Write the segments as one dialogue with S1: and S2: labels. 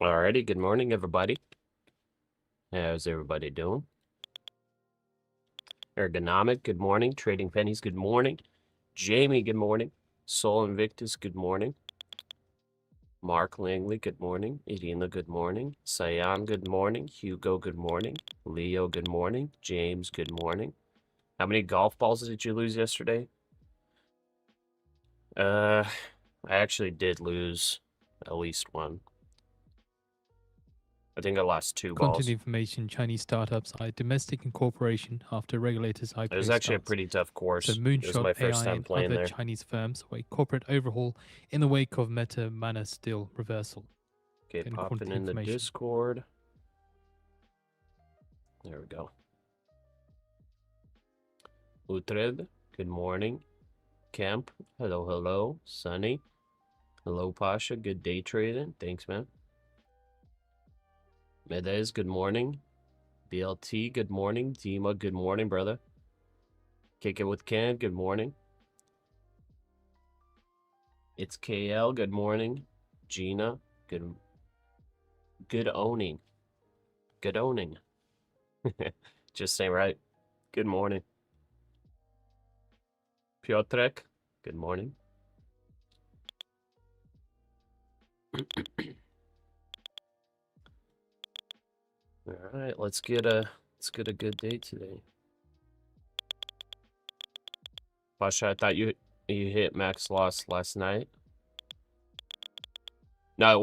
S1: Alrighty, good morning, everybody. How's everybody doing? Ergonomic, good morning. Trading Pennies, good morning. Jamie, good morning. Soul Invictus, good morning. Mark Langley, good morning. Irina, good morning. Sayan, good morning. Hugo, good morning. Leo, good morning. James, good morning. How many golf balls did you lose yesterday? I actually did lose at least one. I think I lost 2 balls.
S2: Content information: Chinese startups are domestic incorporation after regulators IPO.
S1: It was actually a pretty tough course.
S2: So
S1: It was my
S2: Moonshot
S1: first
S2: AI
S1: time
S2: and
S1: playing
S2: other
S1: there.
S2: Chinese firms were a corporate overhaul in the wake of Meta Mana Steel reversal.
S1: Okay, popping in the Discord. There we go. Utrecht, good morning. Camp, hello, hello. Sunny, hello, Pasha. Good day trading. Thanks, man. Medez, good morning. BLT, good morning. Dima, good morning, brother. Kick it with Ken, good morning. It's KL, good morning. Gina, good owning. Good owning. Just saying right. Good morning. Piotrek, good morning. All right, let's get a good day today. Pasha, I thought you hit max loss last night. No, it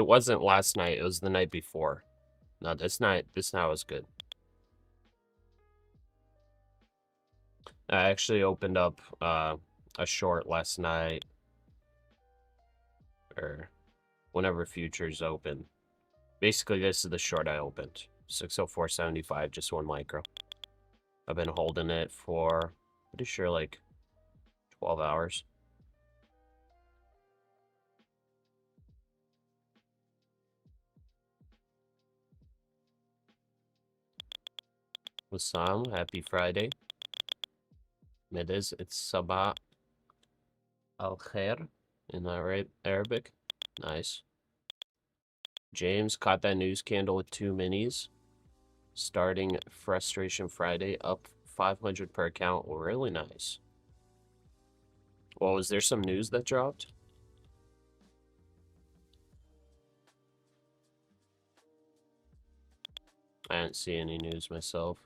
S1: wasn't last night. It was the night before. No, this night was good. I actually opened up a short last night, or whenever futures open. Basically, this is the short I opened. 604.75, just 1 micro. I've been holding it for, pretty sure, like 12 hours. Wassam, happy Friday. It's Sabah al-Khair in Arabic. Nice. James caught that news candle with 2 minis. Starting Frustration Friday, up 500 per account. Really nice. Well, was there some news that dropped? I didn't see any news myself.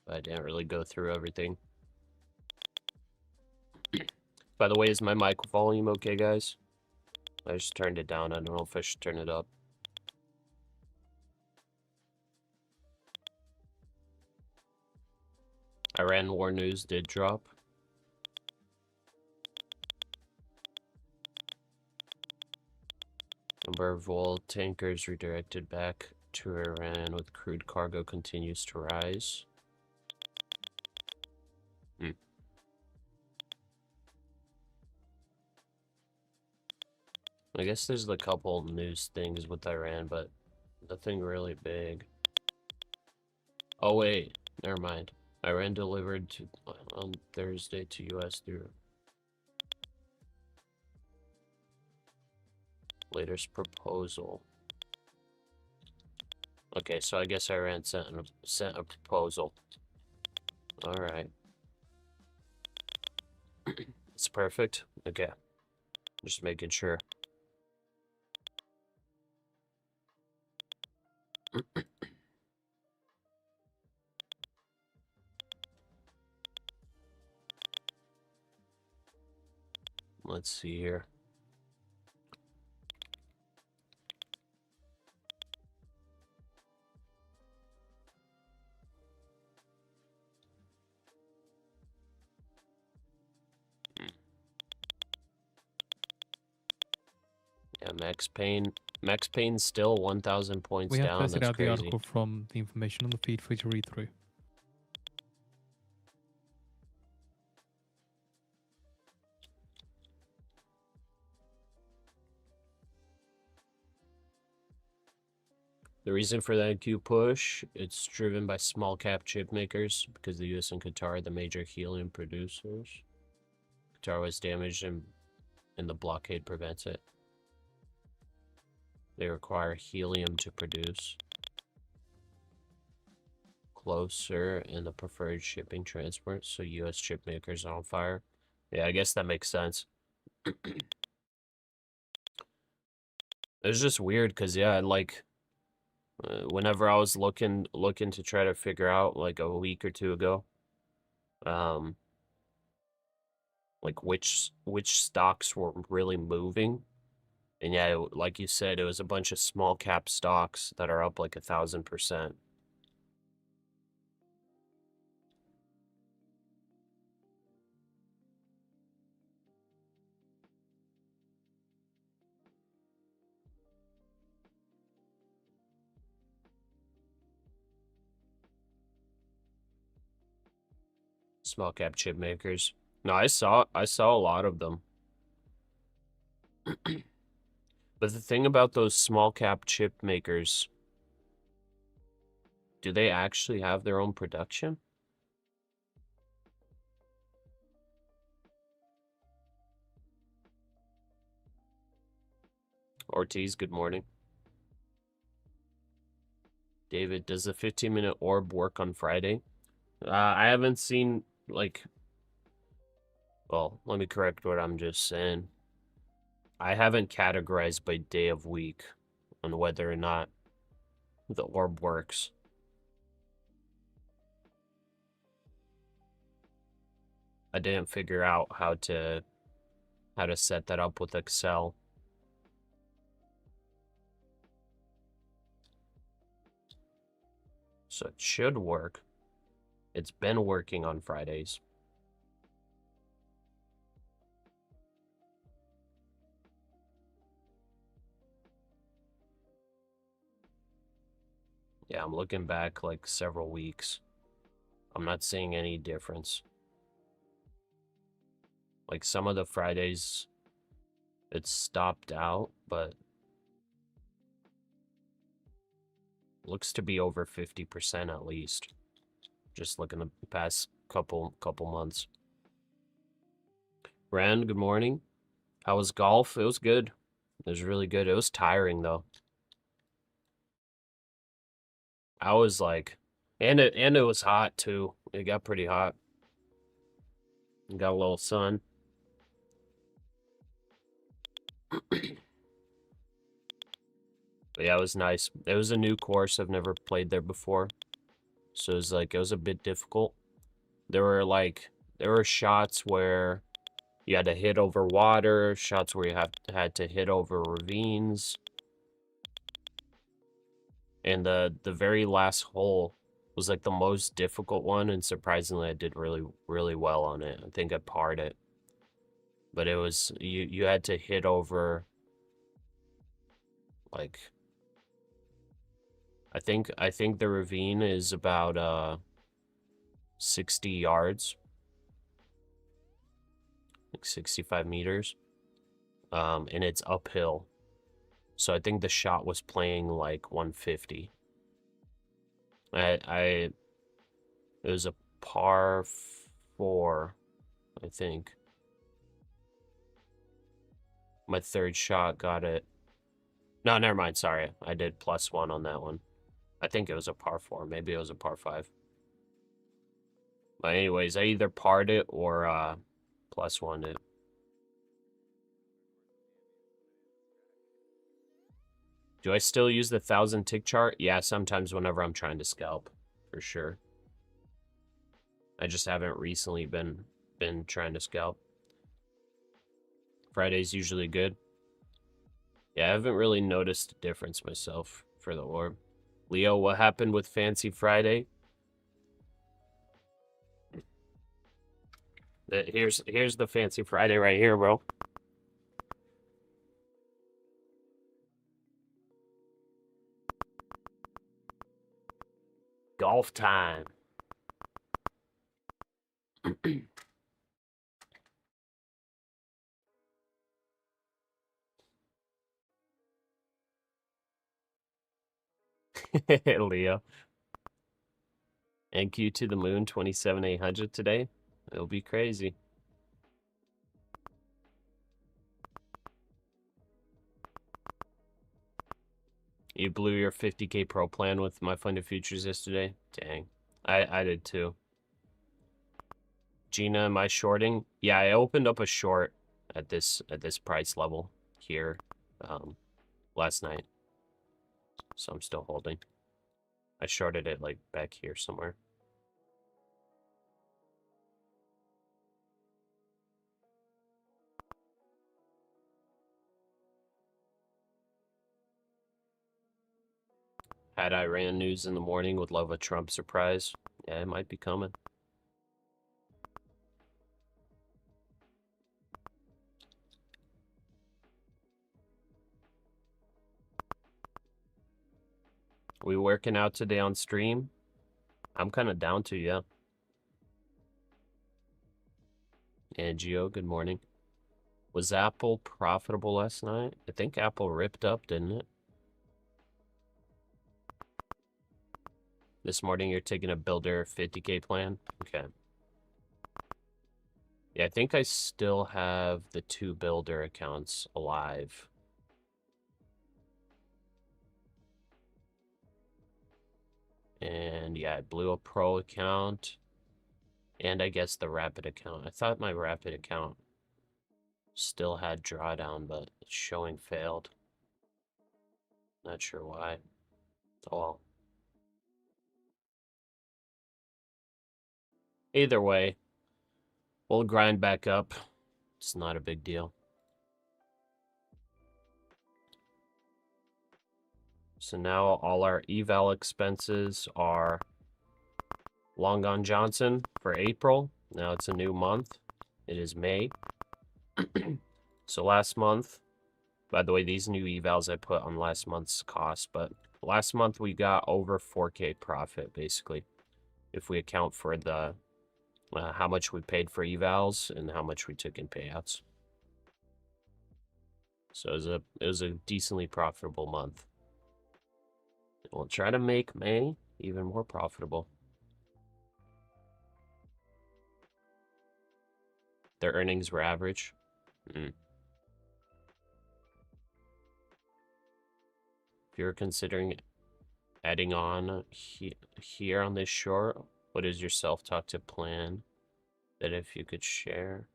S1: I didn't really go through everything. By the way, is my mic volume okay, guys? I just turned it down. I don't know if I should turn it up. Iran war news did drop. Number of oil tankers redirected back to Iran with crude cargo continues to rise. I guess there's a couple news things with Iran, but nothing really big. Oh wait, never mind. Iran delivered on Thursday to U.S. through latest proposal. Okay, so I guess Iran sent a proposal. All right. It's perfect. Okay. Just making sure. Let's see here. Yeah, Max Payne's still 1,000 points
S2: We have
S1: down.
S2: posted
S1: That's
S2: out the
S1: crazy.
S2: article from the information on the feed for you to read through.
S1: The reason for the NQ push, it's driven by small cap chip makers because the US and Qatar are the major helium producers. Qatar was damaged and the blockade prevents it. They require helium to produce. Closer in the preferred shipping transport, so US chip makers are on fire. Yeah, I guess that makes sense. It's just weird because, yeah, like, whenever I was looking to try to figure out, like, a week or two ago, like, which stocks were really moving. And yeah, like you said, it was a bunch of small cap stocks that are up like 1,000%. Small cap chip makers. No, I saw a lot of them. But the thing about those small cap chip makers, do they actually have their own production? Ortiz, good morning. David, does the 15-minute orb work on Friday? I haven't seen, like, well, let me correct what I'm just saying. I haven't categorized by day of week on whether or not the orb works. I didn't figure out how to set that up with Excel. So it should work. It's been working on Fridays. Yeah, I'm looking back like several weeks. I'm not seeing any difference. Like some of the Fridays, it's stopped out, but looks to be over 50% at least. Just looking the past couple months. Rand, good morning. How was golf? It was good. It was really good. It was tiring though. I was like, and it was hot too. It got pretty hot. Got a little sun. But yeah, it was nice. It was a new course. I've never played there before. So it was like, it was a bit difficult. There were shots where you had to hit over water, shots where you had to hit over ravines. And the very last hole was like the most difficult one, and surprisingly I did really well on it. I think I parred it. But it was you had to hit over like I think the ravine is about 60 yards. Like 65 meters. And it's uphill. So I think the shot was playing like 150. It was a par 4, I think. My third shot got it. No, never mind. Sorry. I did +1 on that one. I think it was a par 4. Maybe it was a par 5. But anyways, I either parred it or plus one it. Do I still use the 1,000 tick chart? Yeah, sometimes whenever I'm trying to scalp, for sure. I just haven't recently been trying to scalp. Friday's usually good. Yeah, I haven't really noticed a difference myself for the orb. Leo, what happened with Fancy Friday? Here's the Fancy Friday right here, bro. Golf time. Leo. NQ to the moon, 27,800 today. It'll be crazy. You blew your 50K pro plan with my funded futures yesterday? Dang. I did too. Gina, am I shorting? Yeah, I opened up a short at this price level here last night. So I'm still holding. I shorted it like back here somewhere. Had Iran news in the morning, would love a Trump surprise. Yeah, it might be coming. We working out today on stream? I'm kind of down to, yeah. And Gio, good morning. Was Apple profitable last night? I think Apple ripped up, didn't it? This morning you're taking a builder 50K plan? Okay. Yeah, I think I still have the 2 builder accounts alive. And yeah, I blew a pro account. And I guess the rapid account. I thought my rapid account still had drawdown, but it's showing failed. Not sure why. Oh well. Either way, we'll grind back up. It's not a big deal. So now all our eval expenses are Long on Johnson for April. Now it's a new month. It is May. So last month, by the way, these new evals I put on last month's cost, but last month we got over 4K profit, basically, if we account for the how much we paid for evals and how much we took in payouts. So it was a decently profitable month. We'll try to make May even more profitable. Their earnings were average. If you're considering adding on here on this short, what is your self-talk to plan that if you could share?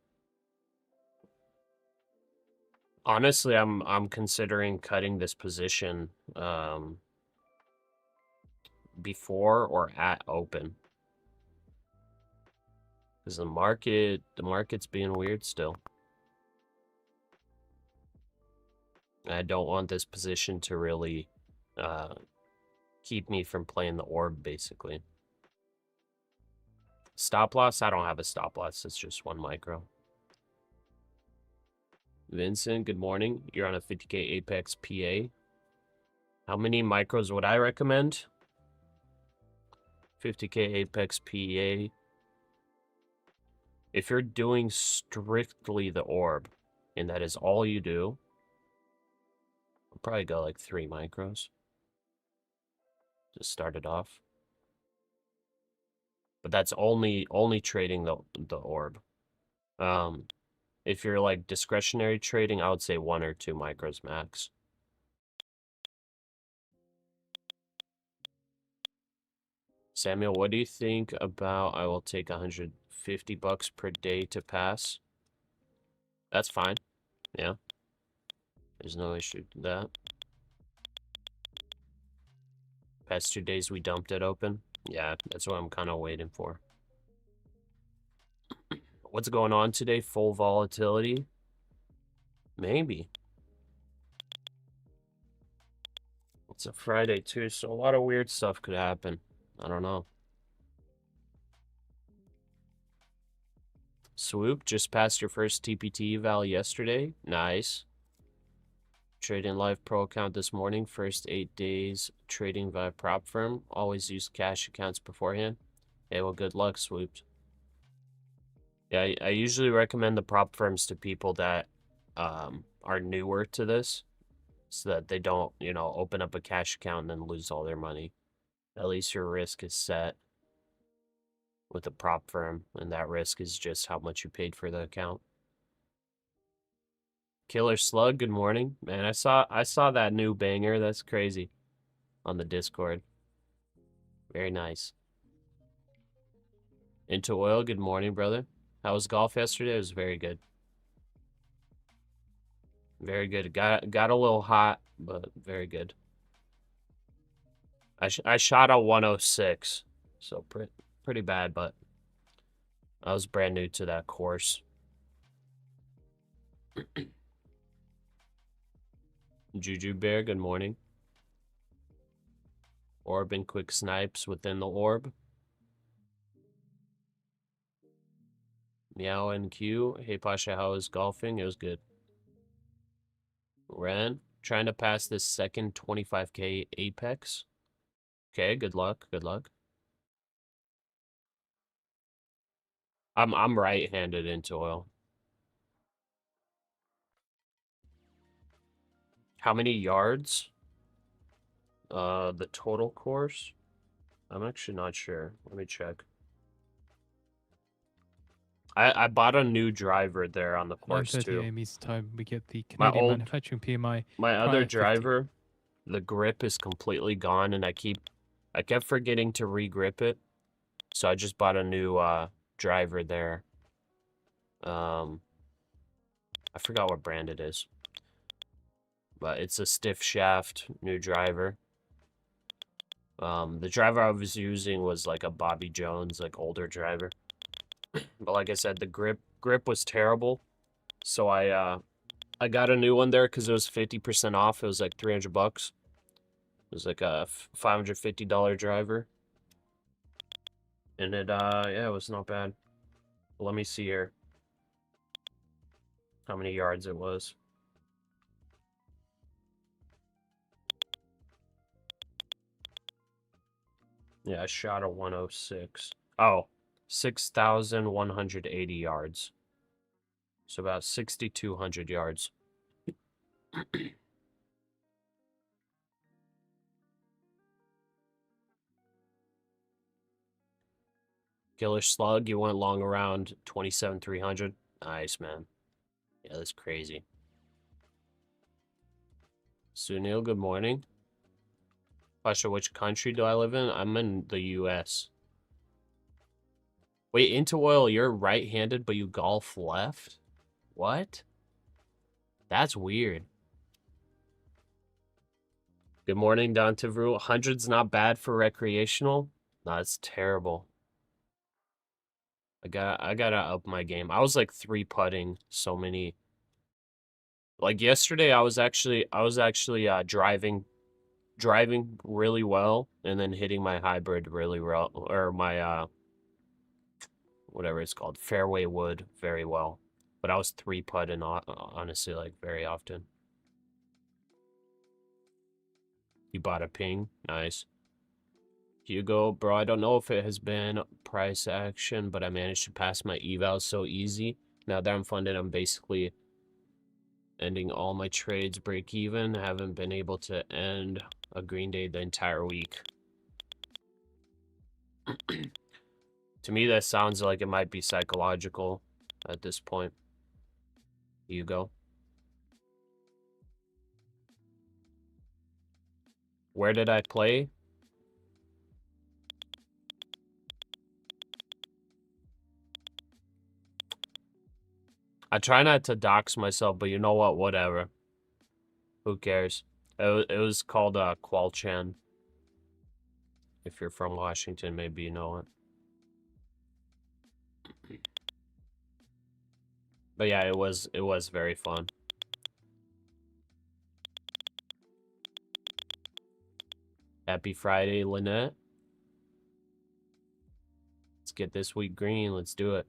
S1: Honestly, I'm considering cutting this position before or at open. Because the market's being weird still. I don't want this position to really keep me from playing the orb, basically. Stop loss? I don't have a stop loss. It's just 1 micro. Vincent, good morning. You're on a 50K Apex PA. How many micros would I recommend? 50K Apex PA. If you're doing strictly the orb, and that is all you do, I'll probably go like 3 micros. Just start it off. But that's only trading the orb. If you're like discretionary trading, I would say 1 or 2 micros max. Samuel, what do you think about I will take $150 per day to pass? That's fine. Yeah. There's no issue with that. Past 2 days we dumped it open. Yeah, that's what I'm kind of waiting for. What's going on today? Full volatility? Maybe. It's a Friday too, so a lot of weird stuff could happen. I don't know. Swoop, just passed your first TPT eval yesterday. Nice. Trading live pro account this morning. First 8 days trading via prop firm. Always use cash accounts beforehand. Hey, well, good luck, Swooped. Yeah, I usually recommend the prop firms to people that are newer to this, so that they don't, you know, open up a cash account and then lose all their money. At least your risk is set with a prop firm, and that risk is just how much you paid for the account. Killer Slug, good morning. Man, I saw that new banger. That's crazy. On the Discord. Very nice. Into Oil, good morning, brother. How was golf yesterday? It was very good. Very good. It got a little hot, but very good. I shot a 106, so pretty bad, but I was brand new to that course. Juju Bear, good morning. Orb and quick snipes within the orb. Meow and Q. Hey Pasha, how was golfing? It was good. Ren, trying to pass this second 25K Apex. Okay, good luck. Good luck. I'm right-handed into oil. How many yards? The total course? I'm actually not sure. Let me check. I bought a new driver there on the course
S2: 9:30
S1: too.
S2: a.m. Eastern time, we get the
S1: My
S2: Canadian manufacturing PMI.
S1: my
S2: Pri
S1: other
S2: at 50.
S1: driver, the grip is completely gone, and I kept forgetting to re-grip it. So I just bought a new driver there. I forgot what brand it is, but it's a stiff shaft new driver. The driver I was using was like a Bobby Jones, like older driver. But like I said, the grip was terrible. So I got a new one there because it was 50% off. It was like $300. It was like a $550 driver. And yeah, it was not bad. Let me see here how many yards it was. Yeah, I shot a 106. Oh, 6,180 yards. So about 6,200 yards. Killer Slug, you went long around 27,300. Nice, man. Yeah, that's crazy. Sunil, good morning. Pasha, which country do I live in? I'm in the US. Wait, Into Oil, you're right-handed, but you golf left? What? That's weird. Good morning, Don Tivru. 100's not bad for recreational. No, it's terrible. I gotta up my game. I was like 3-putting so many. Like yesterday, I was actually driving really well, and then hitting my hybrid really well, or my whatever it's called, fairway wood very well. But I was 3-putting honestly, like, very often. You bought a ping, nice. Hugo, bro, I don't know if it has been price action, but I managed to pass my eval so easy. Now that I'm funded, I'm basically ending all my trades break even. I haven't been able to end a green day the entire week. To me, that sounds like it might be psychological at this point. Hugo. Where did I play? I try not to dox myself, but you know what? Whatever. Who cares? It was called Qualchan. If you're from Washington, maybe you know it. But yeah, it was very fun. Happy Friday, Lynette. Let's get this week green. Let's do it.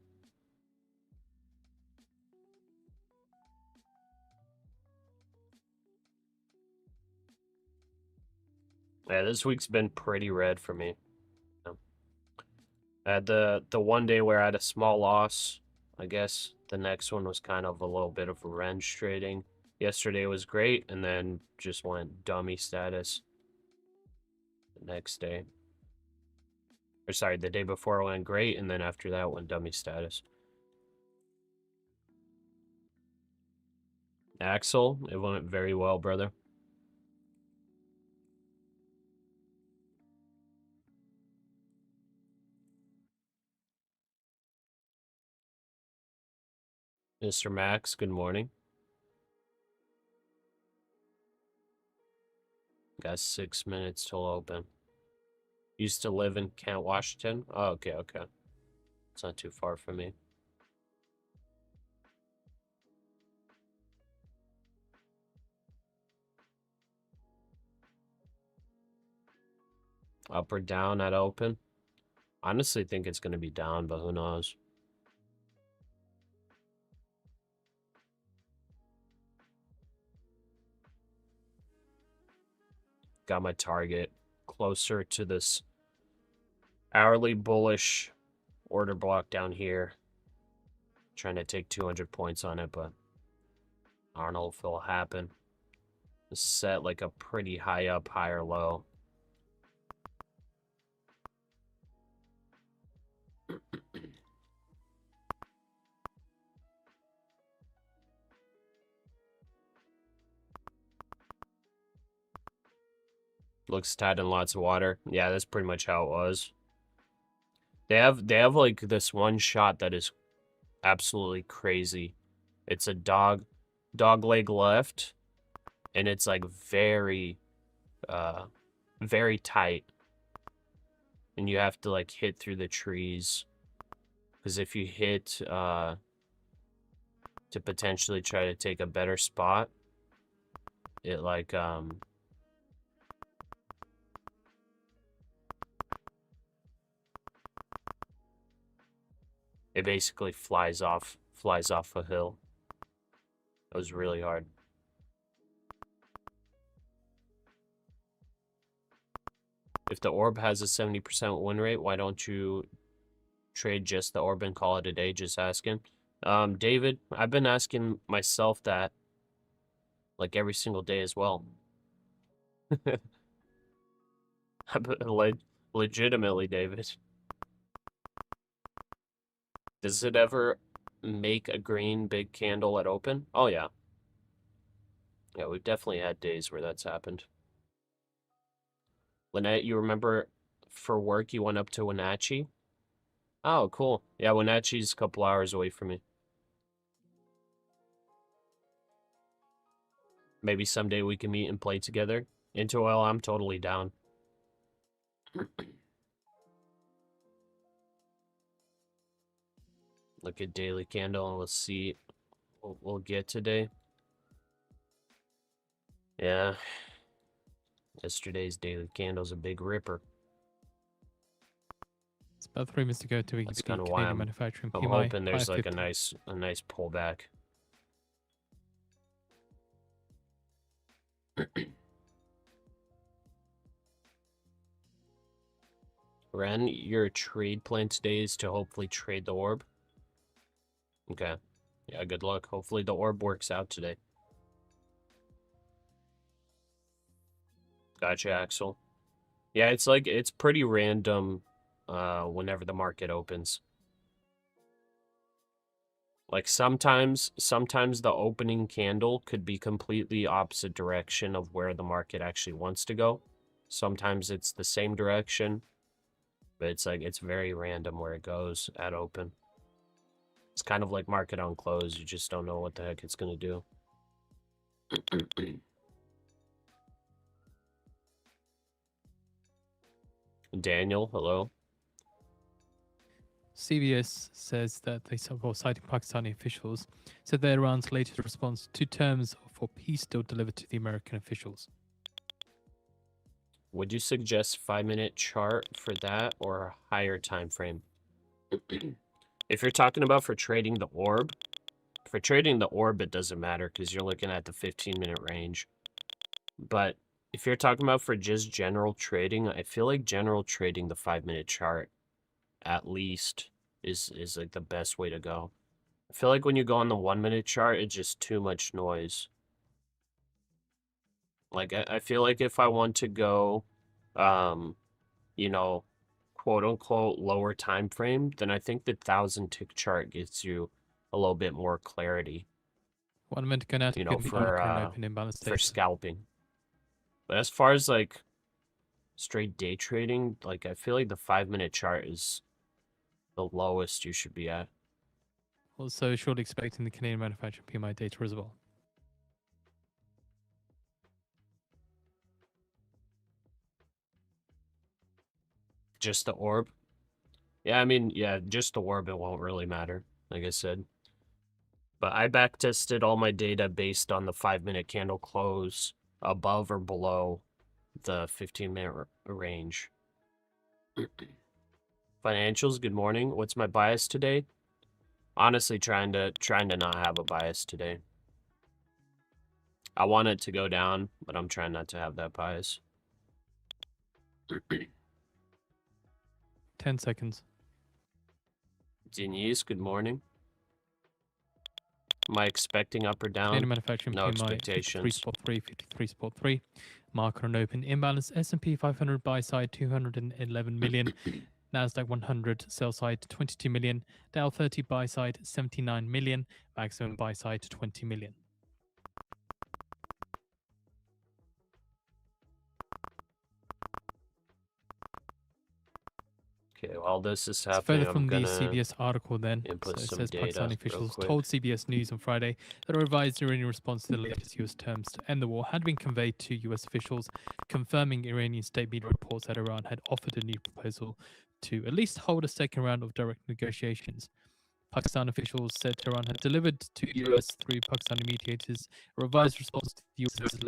S1: Yeah, this week's been pretty red for me. I had the one day where I had a small loss. I guess the next one was kind of a little bit of revenge trading. Yesterday was great, and then just went dummy status the next day. Or sorry, the day before went great, and then after that went dummy status. Axel, it went very well, brother. Mr. Max, good morning. Got 6 minutes till open. Used to live in Kent, Washington. Oh, okay, okay. It's not too far from me. Up or down at open? Honestly think it's going to be down, but who knows? Got my target closer to this hourly bullish order block down here. Trying to take 200 points on it, but I don't know if it'll happen. It's set like a pretty high up, high or low. Looks tied in lots of water. Yeah, that's pretty much how it was. They have like this one shot that is absolutely crazy. It's a dog leg left, and it's like very tight. And you have to like hit through the trees. Because if you hit to potentially try to take a better spot, it like it basically flies off a hill. It was really hard. If the orb has a 70% win rate, why don't you trade just the orb and call it a day? Just asking. David, I've been asking myself that like every single day as well. Legitimately, David. Does it ever make a green big candle at open? Oh, yeah. Yeah, we've definitely had days where that's happened. Lynette, you remember for work you went up to Wenatchee? Oh, cool. Yeah, Wenatchee's a couple hours away from me. Maybe someday we can meet and play together. Into oil, I'm totally down. Look at daily candle and let's see what we'll get today. Yeah. Yesterday's daily candle's a big ripper.
S2: It's about 3 minutes to go to
S1: That's
S2: the
S1: kind of why
S2: Canadian manufacturing
S1: I'm
S2: PMI.
S1: hoping there's like a
S2: 550.
S1: nice pullback. Ren, your trade plan today is to hopefully trade the orb. Okay. Yeah, good luck. Hopefully the orb works out today. Gotcha, Axel. Yeah, it's pretty random whenever the market opens. Like sometimes the opening candle could be completely opposite direction of where the market actually wants to go. Sometimes it's the same direction, but it's like it's very random where it goes at open. It's kind of like market on close. You just don't know what the heck it's going to do. Daniel, hello.
S2: CBS says that they, well, citing Pakistani officials, said that Iran's latest response to terms for peace deal delivered to the American officials.
S1: Would you suggest 5-minute chart for that or a higher time frame? If you're talking about for trading the orb, for trading the orb, it doesn't matter because you're looking at the 15-minute range. But if you're talking about for just general trading, I feel like general trading the 5-minute chart at least is like the best way to go. I feel like when you go on the 1-minute chart, it's just too much noise. Like I feel like if I want to go, you know, quote unquote lower time frame, then I think the 1,000-tick chart gives you a little bit more clarity.
S2: 1 minute going out,
S1: you know,
S2: for open imbalance
S1: for
S2: data.
S1: scalping. But as far as like straight day trading, like I feel like the 5-minute chart is the lowest you should be at.
S2: Also, shortly expecting the Canadian manufacturing PMI data as well.
S1: Just the orb. Yeah, I mean, yeah, just the orb, it won't really matter, like I said. But I backtested all my data based on the 5-minute candle close above or below the 15-minute range. Financials, good morning. What's my bias today? Honestly, trying to not have a bias today. I want it to go down, but I'm trying not to have that bias.
S2: 10 seconds.
S1: Denise, good morning. Am I expecting up or down?
S2: Canadian manufacturing
S1: No
S2: PMI
S1: expectations.
S2: 53.3, 53.3. Market on open imbalance. S&P 500 buy side 211 million. NASDAQ 100 sell side 22 million. Dow 30 buy side 79 million. Maximum buy side 20 million.
S1: Okay, while this is
S2: So
S1: happening,
S2: further from
S1: I'm
S2: the
S1: gonna
S2: CBS article then,
S1: input
S2: so it
S1: some
S2: says
S1: data
S2: Pakistani
S1: real
S2: officials
S1: quick.
S2: told CBS News on Friday that a revised Iranian response to the latest US terms to end the war had been conveyed to US officials, confirming Iranian state media reports that Iran had offered a new proposal to at least hold a second round of direct negotiations. Pakistan officials said Tehran had delivered to US through Pakistani mediators a revised response to the US's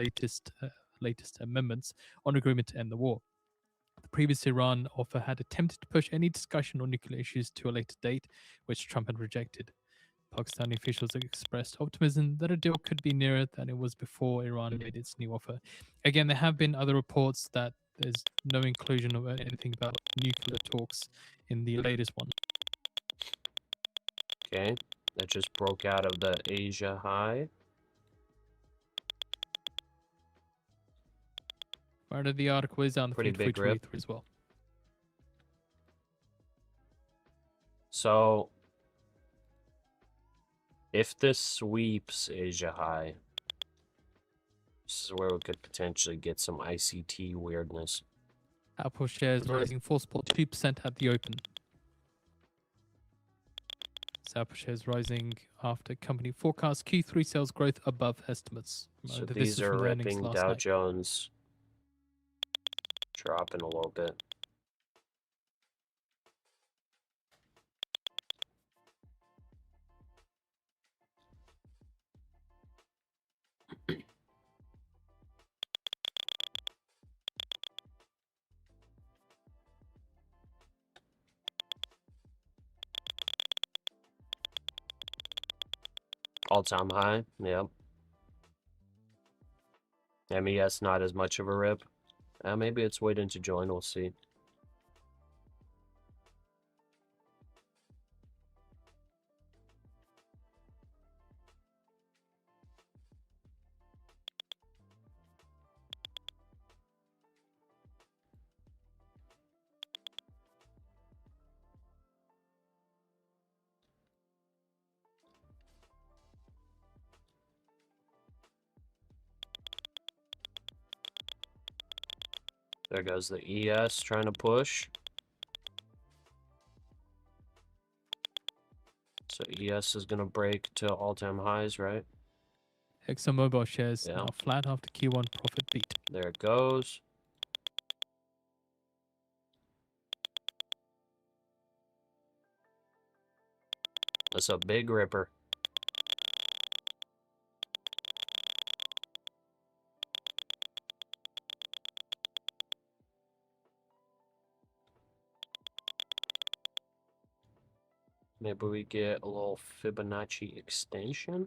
S2: latest amendments on agreement to end the war. The previous Iran offer had attempted to push any discussion on nuclear issues to a later date, which Trump had rejected. Pakistani officials expressed optimism that a deal could be nearer than it was before Iran made its new offer. Again, there have been other reports that there's no inclusion of anything about nuclear talks in the latest one.
S1: Okay, that just broke out of the Asia high.
S2: Part of the article is on the
S1: Pretty big rip.
S2: as well.
S1: So, if this sweeps Asia high, this is where we could potentially get some ICT weirdness.
S2: Apple shares rising 4.2% at the open. Apple shares rising after company forecasts Q3 sales growth above estimates.
S1: So
S2: This
S1: these
S2: is
S1: are
S2: from the earnings
S1: ripping.
S2: last
S1: Dow
S2: night.
S1: Jones dropping a little bit. All-time high, yep. MES not as much of a rip. Maybe it's waiting to join, we'll see. There goes the ES trying to push. So ES is going to break to all-time highs, right?
S2: ExxonMobil shares
S1: Yeah.
S2: now flat after Q1 profit beat.
S1: There it goes. That's a big ripper. Maybe we get a little Fibonacci extension.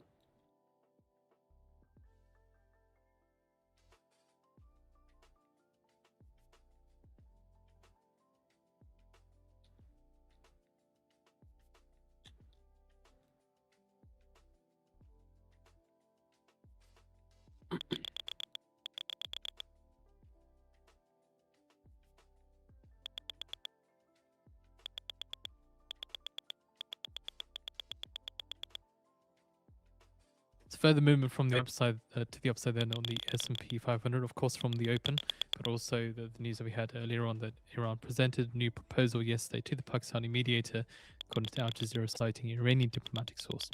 S2: It's further movement from the upside to the upside then on the S&P 500, of course, from the open, but also the news that we had earlier on that Iran presented a new proposal yesterday to the Pakistani mediator, according to Al Jazeera, citing an Iranian diplomatic source.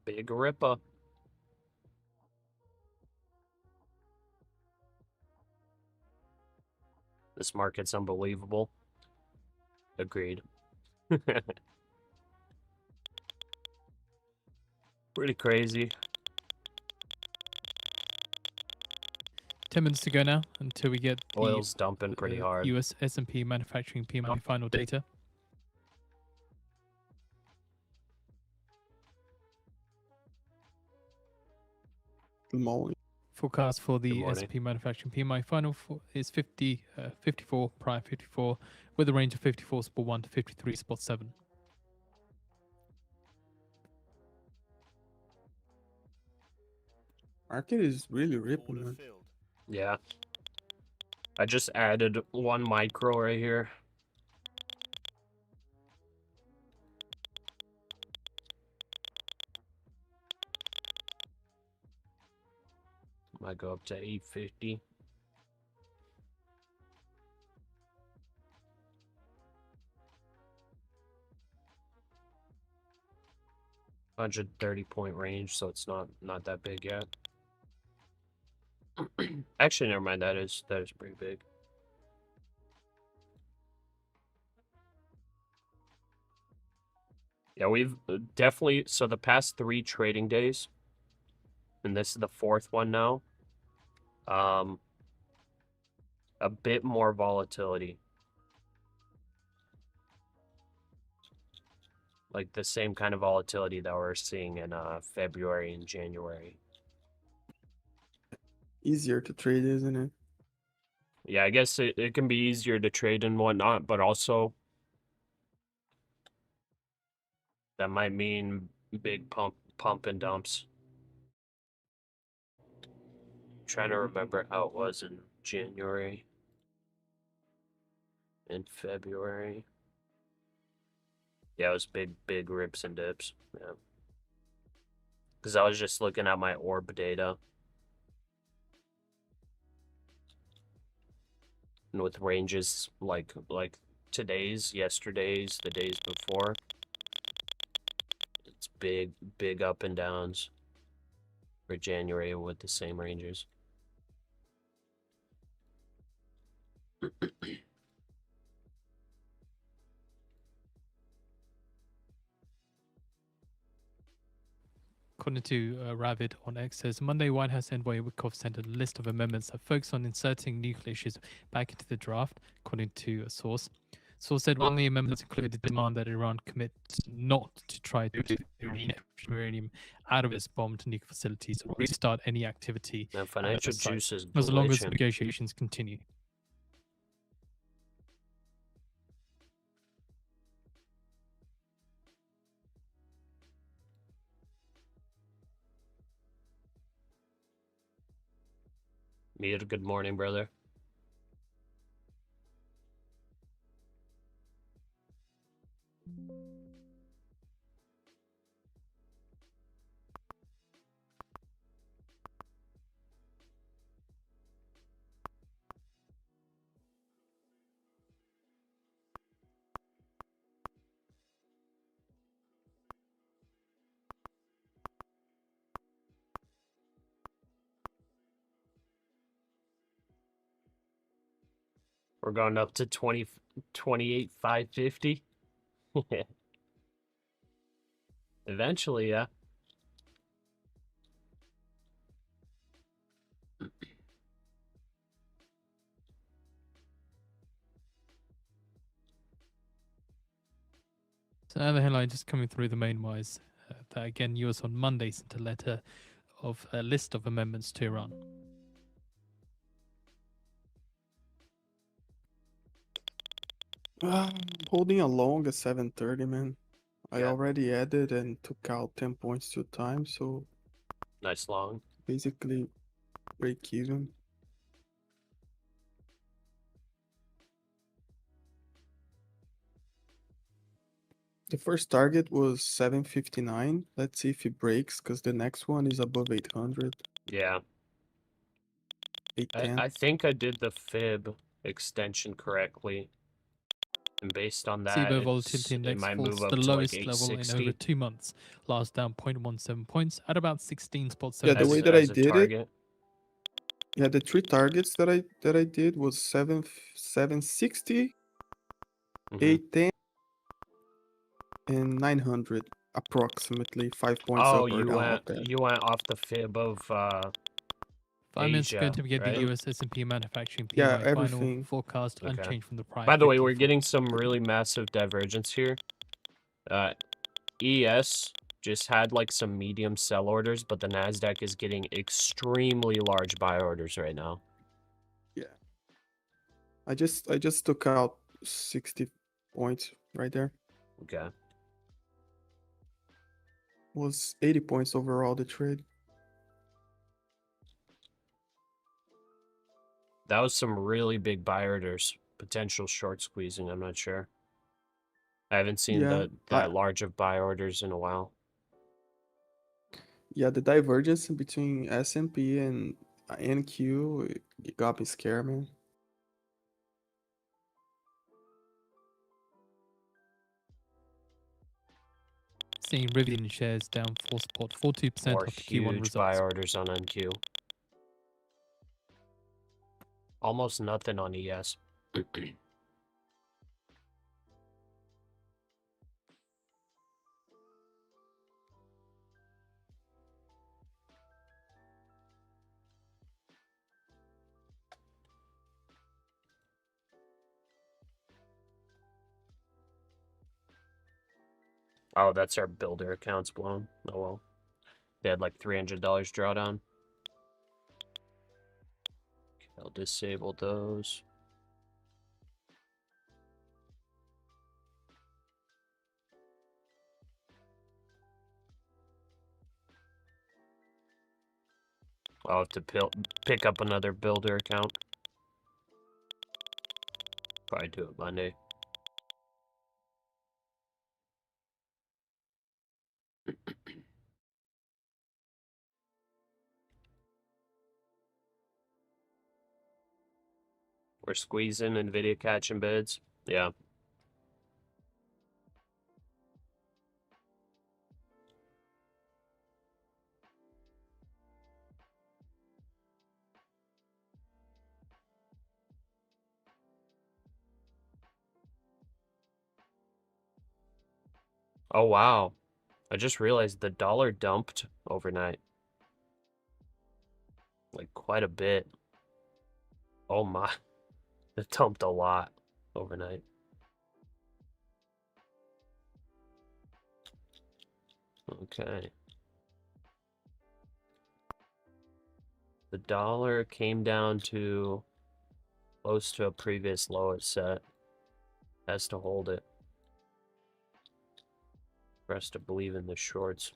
S1: Big ripper. This market's unbelievable. Agreed. Pretty crazy.
S2: 10 minutes to go now until we get the
S1: Oil's dumping pretty hard.
S2: US S&P manufacturing PMI final data.
S3: Good morning.
S2: Forecast for the
S1: morning.
S2: S&P manufacturing PMI final is 54, prior 54, with a range of 54.1 to 53.7.
S3: Market is really ripping, man.
S1: Yeah. I just added one micro right here. Might go up to 850. $130-point range, so it's not that big yet. Actually, never mind. That is pretty big. Yeah, we've definitely, so the past 3 trading days, and this is the 4th one now, a bit more volatility. Like the same kind of volatility that we're seeing in February and January.
S3: Easier to trade, isn't it?
S1: Yeah, I guess it can be easier to trade and whatnot, but also that might mean big pump and dumps. Trying to remember how it was in January and February. Yeah, it was big rips and dips. Yeah. Because I was just looking at my orb data. And with ranges like today's, yesterday's, the days before. It's big up and downs for January with the same ranges.
S2: According to Ravid on X, says Monday, White House envoy Wickoff sent a list of amendments that focus on inserting nuclear issues back into the draft, according to a source. Source said one of the amendments included the demand that Iran commit not to try to uranium out of its bombed nuclear facilities or restart any activity
S1: And financial juice is
S2: as long as
S1: glitching.
S2: negotiations continue.
S1: Mir, good morning, brother. We're going up to 28,550. Eventually, yeah.
S2: So another headline just coming through the main wise that again US on Monday sent a letter of a list of amendments to Iran.
S3: Holding a long at 730, man. I
S1: Yeah.
S3: already added and took out 10 points 2 times, so
S1: Nice long.
S3: basically break even. The first target was 759. Let's see if it breaks, because the next one is above 800.
S1: Yeah.
S3: 810.
S1: I think I did the fib extension correctly. And based on that,
S2: SIBO volatility
S1: it
S2: index
S1: might
S2: falls
S1: move
S2: to
S1: up
S2: the
S1: to like
S2: lowest level in over
S1: 860
S2: 2 months, last down 0.17 points at about 16.7.
S3: Yeah, the way that I
S1: as a
S3: did it,
S1: target.
S3: yeah, the three targets that I did was 760,
S1: Mhm.
S3: 810, and 900, approximately 5 points
S1: Oh,
S3: up or down of that.
S1: you went off the fib of
S2: 5 minutes ago,
S1: Asia,
S2: to get
S1: right?
S2: the US S&P manufacturing
S3: Yeah,
S2: PMI final
S3: everything.
S2: forecast
S1: Okay.
S2: unchanged from the prior.
S1: By the way, we're
S2: 54.
S1: getting some really massive divergence here. ES just had like some medium sell orders, but the NASDAQ is getting extremely large buy orders right now.
S3: Yeah. I just took out 60 points right there.
S1: Okay.
S3: Was 80 points overall the trade.
S1: That was some really big buy orders. Potential short squeezing, I'm not sure. I haven't seen
S3: Yeah,
S1: that large of buy orders in a while.
S3: yeah, the divergence between S&P and NQ, it got me scared, man.
S2: Seeing Rivian shares down 42%
S1: More
S2: after Q1
S1: huge buy
S2: results.
S1: orders on NQ. Almost nothing on ES. Oh, that's our builder accounts blown. Oh well. They had like $300 drawdown. Okay, I'll disable those. I'll have to pick up another builder account. Probably do it Monday. We're squeezing NVIDIA catching bids. Yeah. Oh, wow. I just realized the dollar dumped overnight. Like quite a bit. Oh my. It dumped a lot overnight. Okay. The dollar came down to close to a previous low it set. Has to hold it for us to believe in the shorts.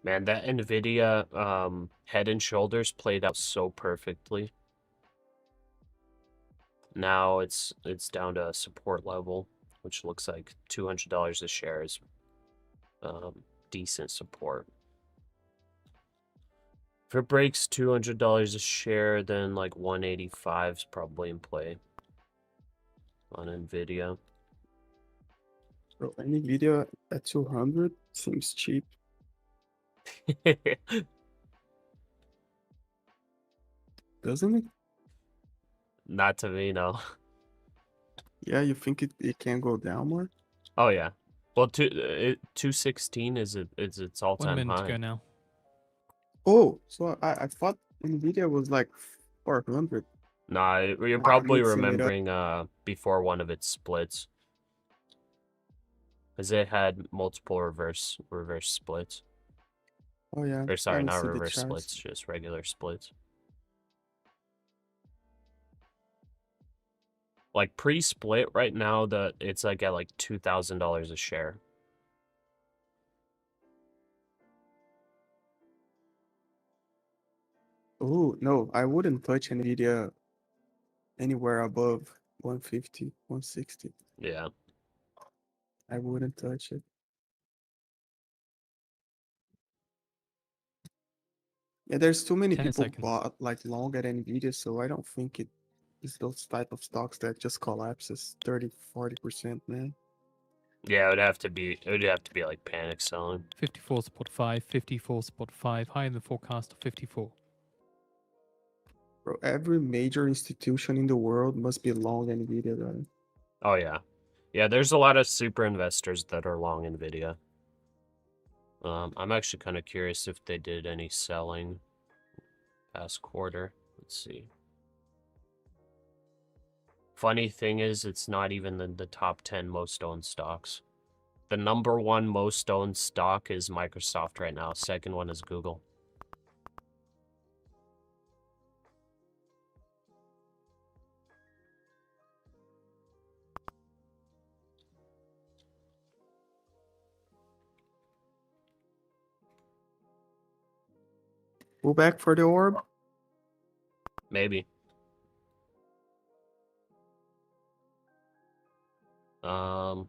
S1: Man, that NVIDIA Head and Shoulders played out so perfectly. Now it's down to a support level, which looks like $200 a share is decent support. If it breaks $200 a share, then like 185 is probably in play on NVIDIA.
S3: Bro, NVIDIA at 200 seems cheap. Doesn't it?
S1: Not to me, no.
S3: Yeah, you think it can go down more?
S1: Oh yeah. Well, 216 is its
S2: 1
S1: all-time
S2: minute to
S1: high.
S2: go now.
S3: Oh, so I thought NVIDIA was like 400.
S1: Nah, you're
S3: I'm
S1: probably
S3: mixing it up.
S1: remembering before one of its splits, because it had multiple reverse splits.
S3: Oh yeah,
S1: Or
S3: I
S1: sorry,
S3: haven't
S1: not
S3: seen the
S1: reverse
S3: charts.
S1: splits, just regular splits. Like pre-split right now, it's like at like $2,000 a share.
S3: Oh no, I wouldn't touch NVIDIA anywhere above 150, 160.
S1: Yeah.
S3: I wouldn't touch it. Yeah, there's too many
S2: 10
S3: people
S2: seconds.
S3: bought like long at NVIDIA, so I don't think it is those type of stocks that just collapses 30, 40%, man.
S1: Yeah, it would have to be like panic selling.
S2: 54.5, 54.5, higher than forecast of 54.
S3: Bro, every major institution in the world must be long NVIDIA, right?
S1: Oh yeah. Yeah, there's a lot of super investors that are long Nvidia. I'm actually kind of curious if they did any selling past quarter. Let's see. Funny thing is, it's not even the top 10 most owned stocks. The number one most owned stock is Microsoft right now. Second one is Google.
S3: Go back for the orb.
S1: Maybe. Yeah,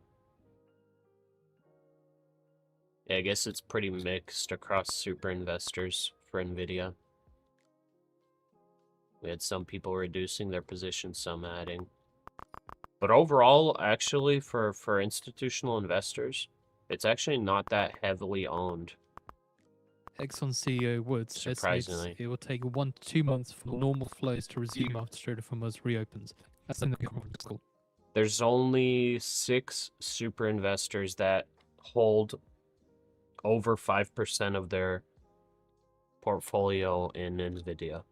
S1: I guess it's pretty mixed across super investors for Nvidia. We had some people reducing their positions, some adding. But overall, actually, for institutional investors, it's actually not that heavily owned.
S2: Exxon CEO Woods estimates
S1: Surprisingly.
S2: it will take 1 to 2 months for normal flows to resume after Strait of Hormuz reopens. That's in the conference call.
S1: There's only 6 super investors that hold over 5% of their portfolio in Nvidia.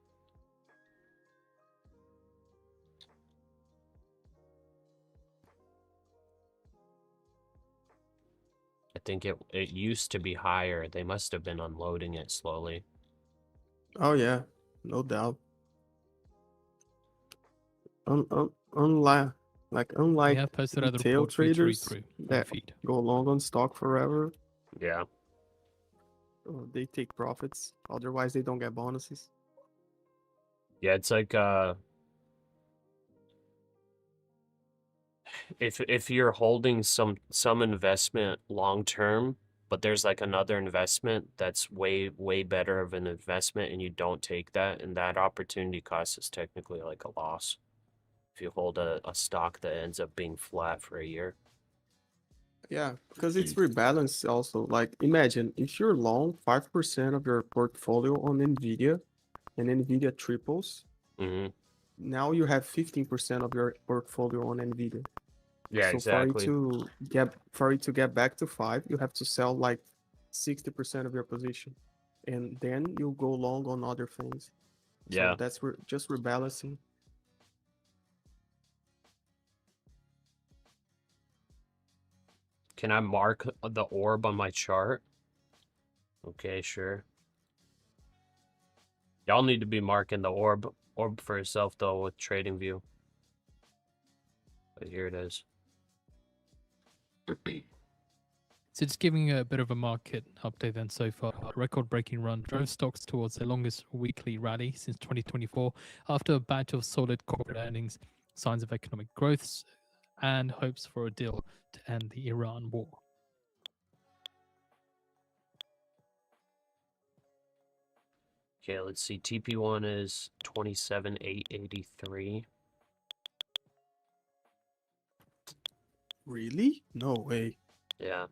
S1: I think it used to be higher. They must have been unloading it slowly.
S3: Oh yeah, no doubt. Unlike
S2: We have posted other
S3: retail
S2: reports for you to read
S3: traders
S2: through on
S3: that
S2: feed.
S3: go long on stock forever,
S1: Yeah.
S3: they take profits. Otherwise, they don't get bonuses.
S1: Yeah, it's like if you're holding some investment long term, but there's like another investment that's way better of an investment and you don't take that, and that opportunity cost is technically like a loss if you hold a stock that ends up being flat for a year.
S3: Yeah, because it's rebalanced also. Like imagine if you're long 5% of your portfolio on Nvidia and Nvidia triples,
S1: Mm-hmm.
S3: now you have 15% of your portfolio on Nvidia.
S1: Yeah,
S3: So
S1: exactly.
S3: for you to get back to 5, you have to sell like 60% of your position. And then you go long on other things.
S1: Yeah.
S3: So that's just rebalancing.
S1: Can I mark the orb on my chart? Okay, sure. Y'all need to be marking the orb for yourself though with TradingView. But here it is.
S2: So just giving a bit of a market update then so far. A record-breaking run drove stocks towards their longest weekly rally since 2024 after a batch of solid corporate earnings, signs of economic growth, and hopes for a deal to end the Iran war.
S1: Okay, let's see. TP1 is 27,883.
S3: Really? No way.
S1: Yeah.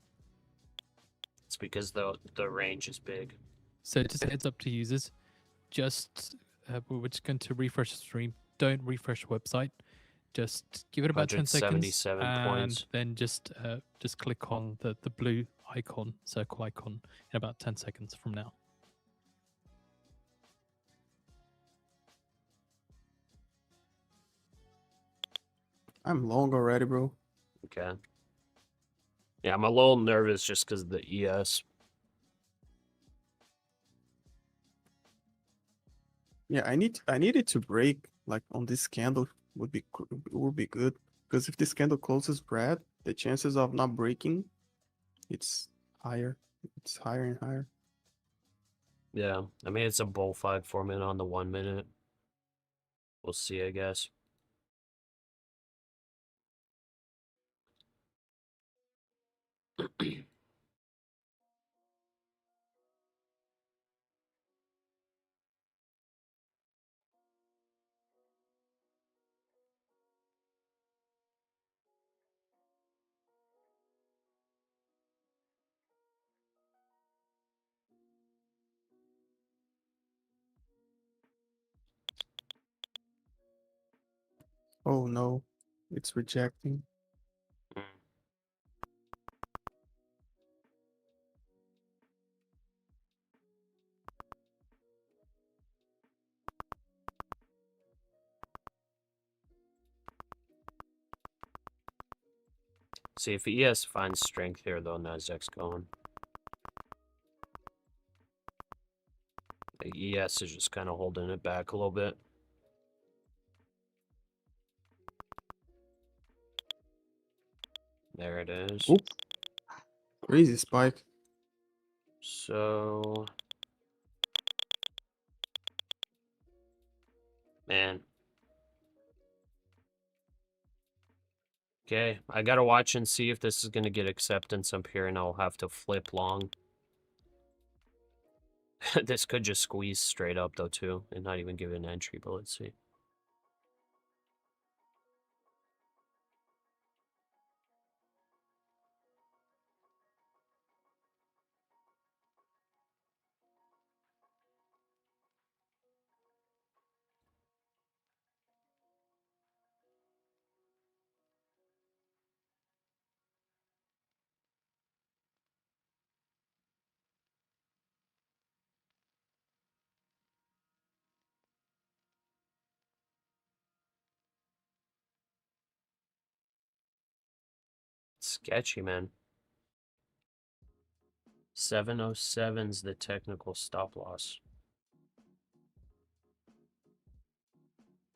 S1: It's because the range is big.
S2: So just a heads up to users, just we're just going to refresh the stream. Don't refresh the website. Just give it about 10 seconds
S1: 177
S2: and
S1: points.
S2: then just click on the blue icon, circle icon, in about 10 seconds from now.
S3: I'm long already, bro.
S1: Okay. Yeah, I'm a little nervous just because of the ES.
S3: Yeah, I need it to break like on this candle would be good, because if this candle closes red, the chances of not breaking it's higher. It's higher and higher.
S1: Yeah, I mean, it's a bullfight format on the 1 minute. We'll see, I guess.
S3: Oh no, it's rejecting.
S1: Mm. See, if ES finds strength here, though, NASDAQ's going. The ES is just kind of holding it back a little bit. There it is.
S3: Oop. Crazy spike.
S1: So, man. Okay, I gotta watch and see if this is gonna get acceptance up here, and I'll have to flip long. This could just squeeze straight up, though, too, and not even give it an entry, but let's see. Sketchy, man. 707's the technical stop loss.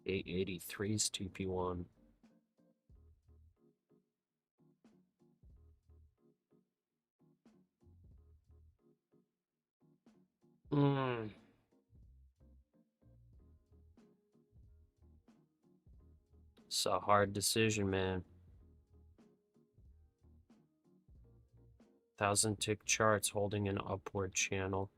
S1: 883's TP1. It's a hard decision, man. 1,000-tick charts holding an upward channel.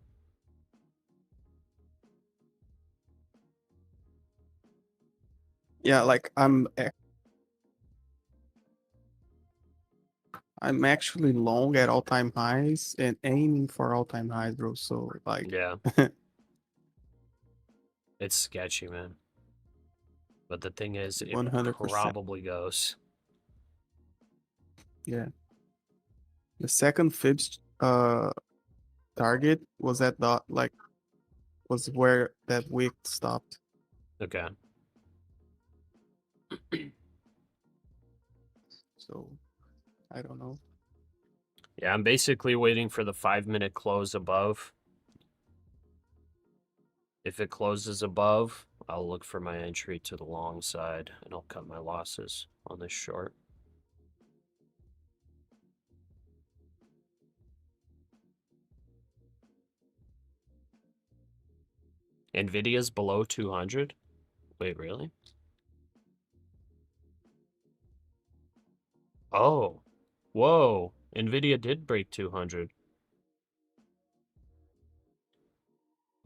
S3: Yeah, like I'm actually long at all-time highs and aiming for all-time highs, bro. So like,
S1: Yeah. It's sketchy, man. But the thing is, it
S3: 100%.
S1: probably goes.
S3: Yeah. The second Fibs target was at the was where that wick stopped.
S1: Okay.
S3: So I don't know.
S1: Yeah, I'm basically waiting for the 5-minute close above. If it closes above, I'll look for my entry to the long side, and I'll cut my losses on this short. Nvidia's below 200. Wait, really? Oh, whoa. Nvidia did break 200.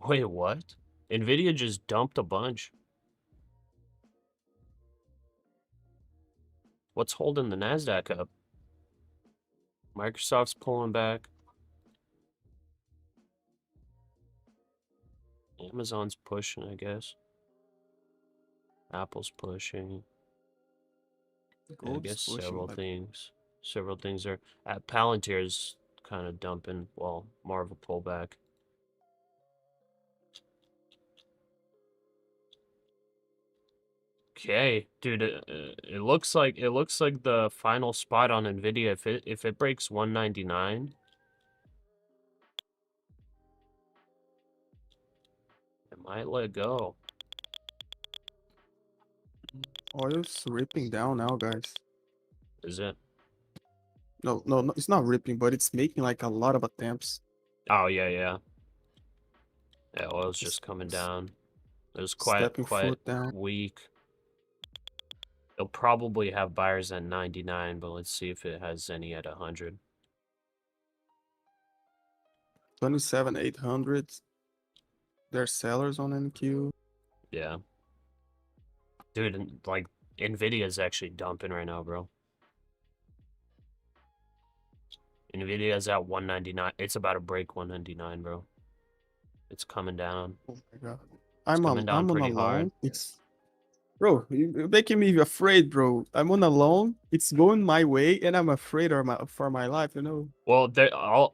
S1: Wait, what? Nvidia just dumped a bunch. What's holding the NASDAQ up? Microsoft's pulling back. Amazon's pushing, I guess. Apple's pushing. I
S3: Gold's
S1: guess
S3: pushing,
S1: several
S3: but
S1: things. Several things are. Palantir's kind of dumping. Well, more of a pullback. Okay, dude. It looks like the final spot on Nvidia. If it breaks 199, it might let go.
S3: oil's ripping down now, guys.
S1: Is it?
S3: No, it's not ripping, but it's making like a lot of attempts.
S1: Oh yeah, yeah. Yeah, oil's
S3: It's
S1: just coming down. It was
S3: stepping
S1: quite
S3: foot down.
S1: weak. They'll probably have buyers at 99, but let's see if it has any at 100.
S3: 27,800. There's sellers on NQ.
S1: Yeah. Dude, and, like, Nvidia's actually dumping right now, bro. Nvidia's at 199. It's about to break 199, bro. It's coming down.
S3: Oh my god.
S1: It's coming down
S3: I'm on a
S1: pretty hard.
S3: long. It's bro, you're making me afraid, bro. I'm on a long. It's going my way, and I'm afraid for my life. You know.
S1: Well,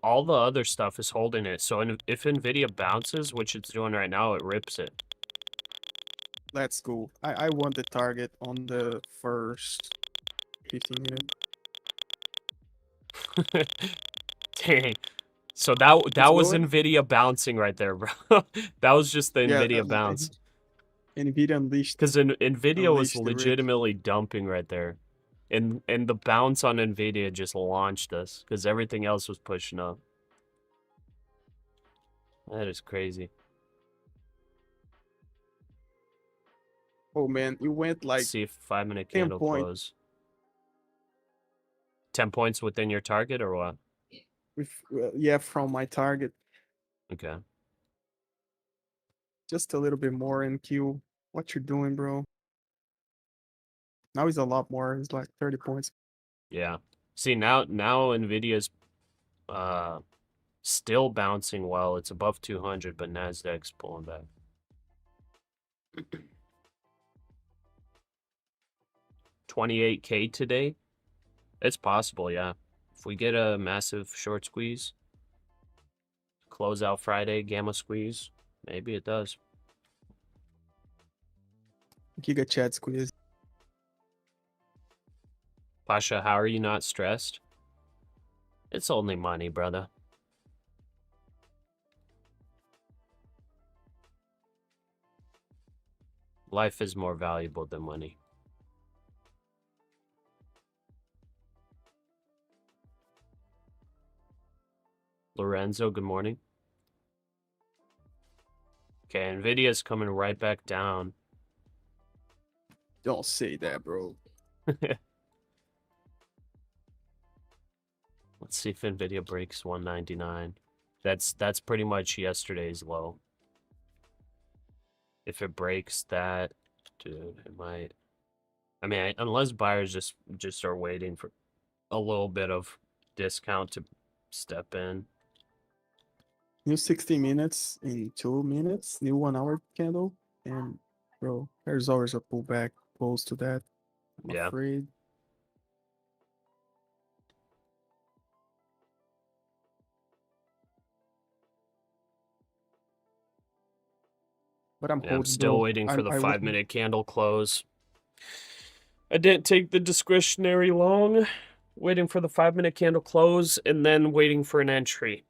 S1: all the other stuff is holding it. So if Nvidia bounces, which it's doing right now, it rips it.
S3: Let's go. I want the target on the first 15 minutes.
S1: Dang. So that was
S3: going.
S1: Nvidia bouncing right there, bro. That was just the Nvidia bounce.
S3: Nvidia unleashed.
S1: Because Nvidia was
S3: Unleash the rip.
S1: legitimately dumping right there. And the bounce on Nvidia just launched us. Because everything else was pushing up. That is crazy.
S3: Oh man, you went like
S1: Let's see if 5-minute
S3: 10
S1: candle
S3: points.
S1: close. 10 points within your target or what?
S3: with yeah, from my target.
S1: Okay.
S3: Just a little bit more in Q. What you doing, bro? Now he's a lot more. He's like 30 points.
S1: Yeah. See, now Nvidia's still bouncing well. It's above 200, but NASDAQ's pulling back. $28K today? It's possible, yeah. If we get a massive short squeeze, close out Friday, gamma squeeze, maybe it does.
S3: Giga Chat squeeze.
S1: Pasha, how are you not stressed? It's only money, brother. Life is more valuable than money. Lorenzo, good morning. Okay, Nvidia's coming right back down.
S3: Don't say that, bro.
S1: Let's see if Nvidia breaks 199. That's pretty much yesterday's low. If it breaks that, dude, it might. I mean, unless buyers just are waiting for a little bit of discount to step in.
S3: New 60 minutes in 2 minutes. New 1 hour candle. And bro, there's always a pullback close to that. I'm
S1: Yeah.
S3: afraid. But I'm
S1: Yeah, I'm
S3: holding,
S1: still
S3: bro.
S1: waiting for the
S3: I wouldn't-
S1: 5-minute candle close. I didn't take the discretionary long. Waiting for the 5-minute candle close and then waiting for an entry.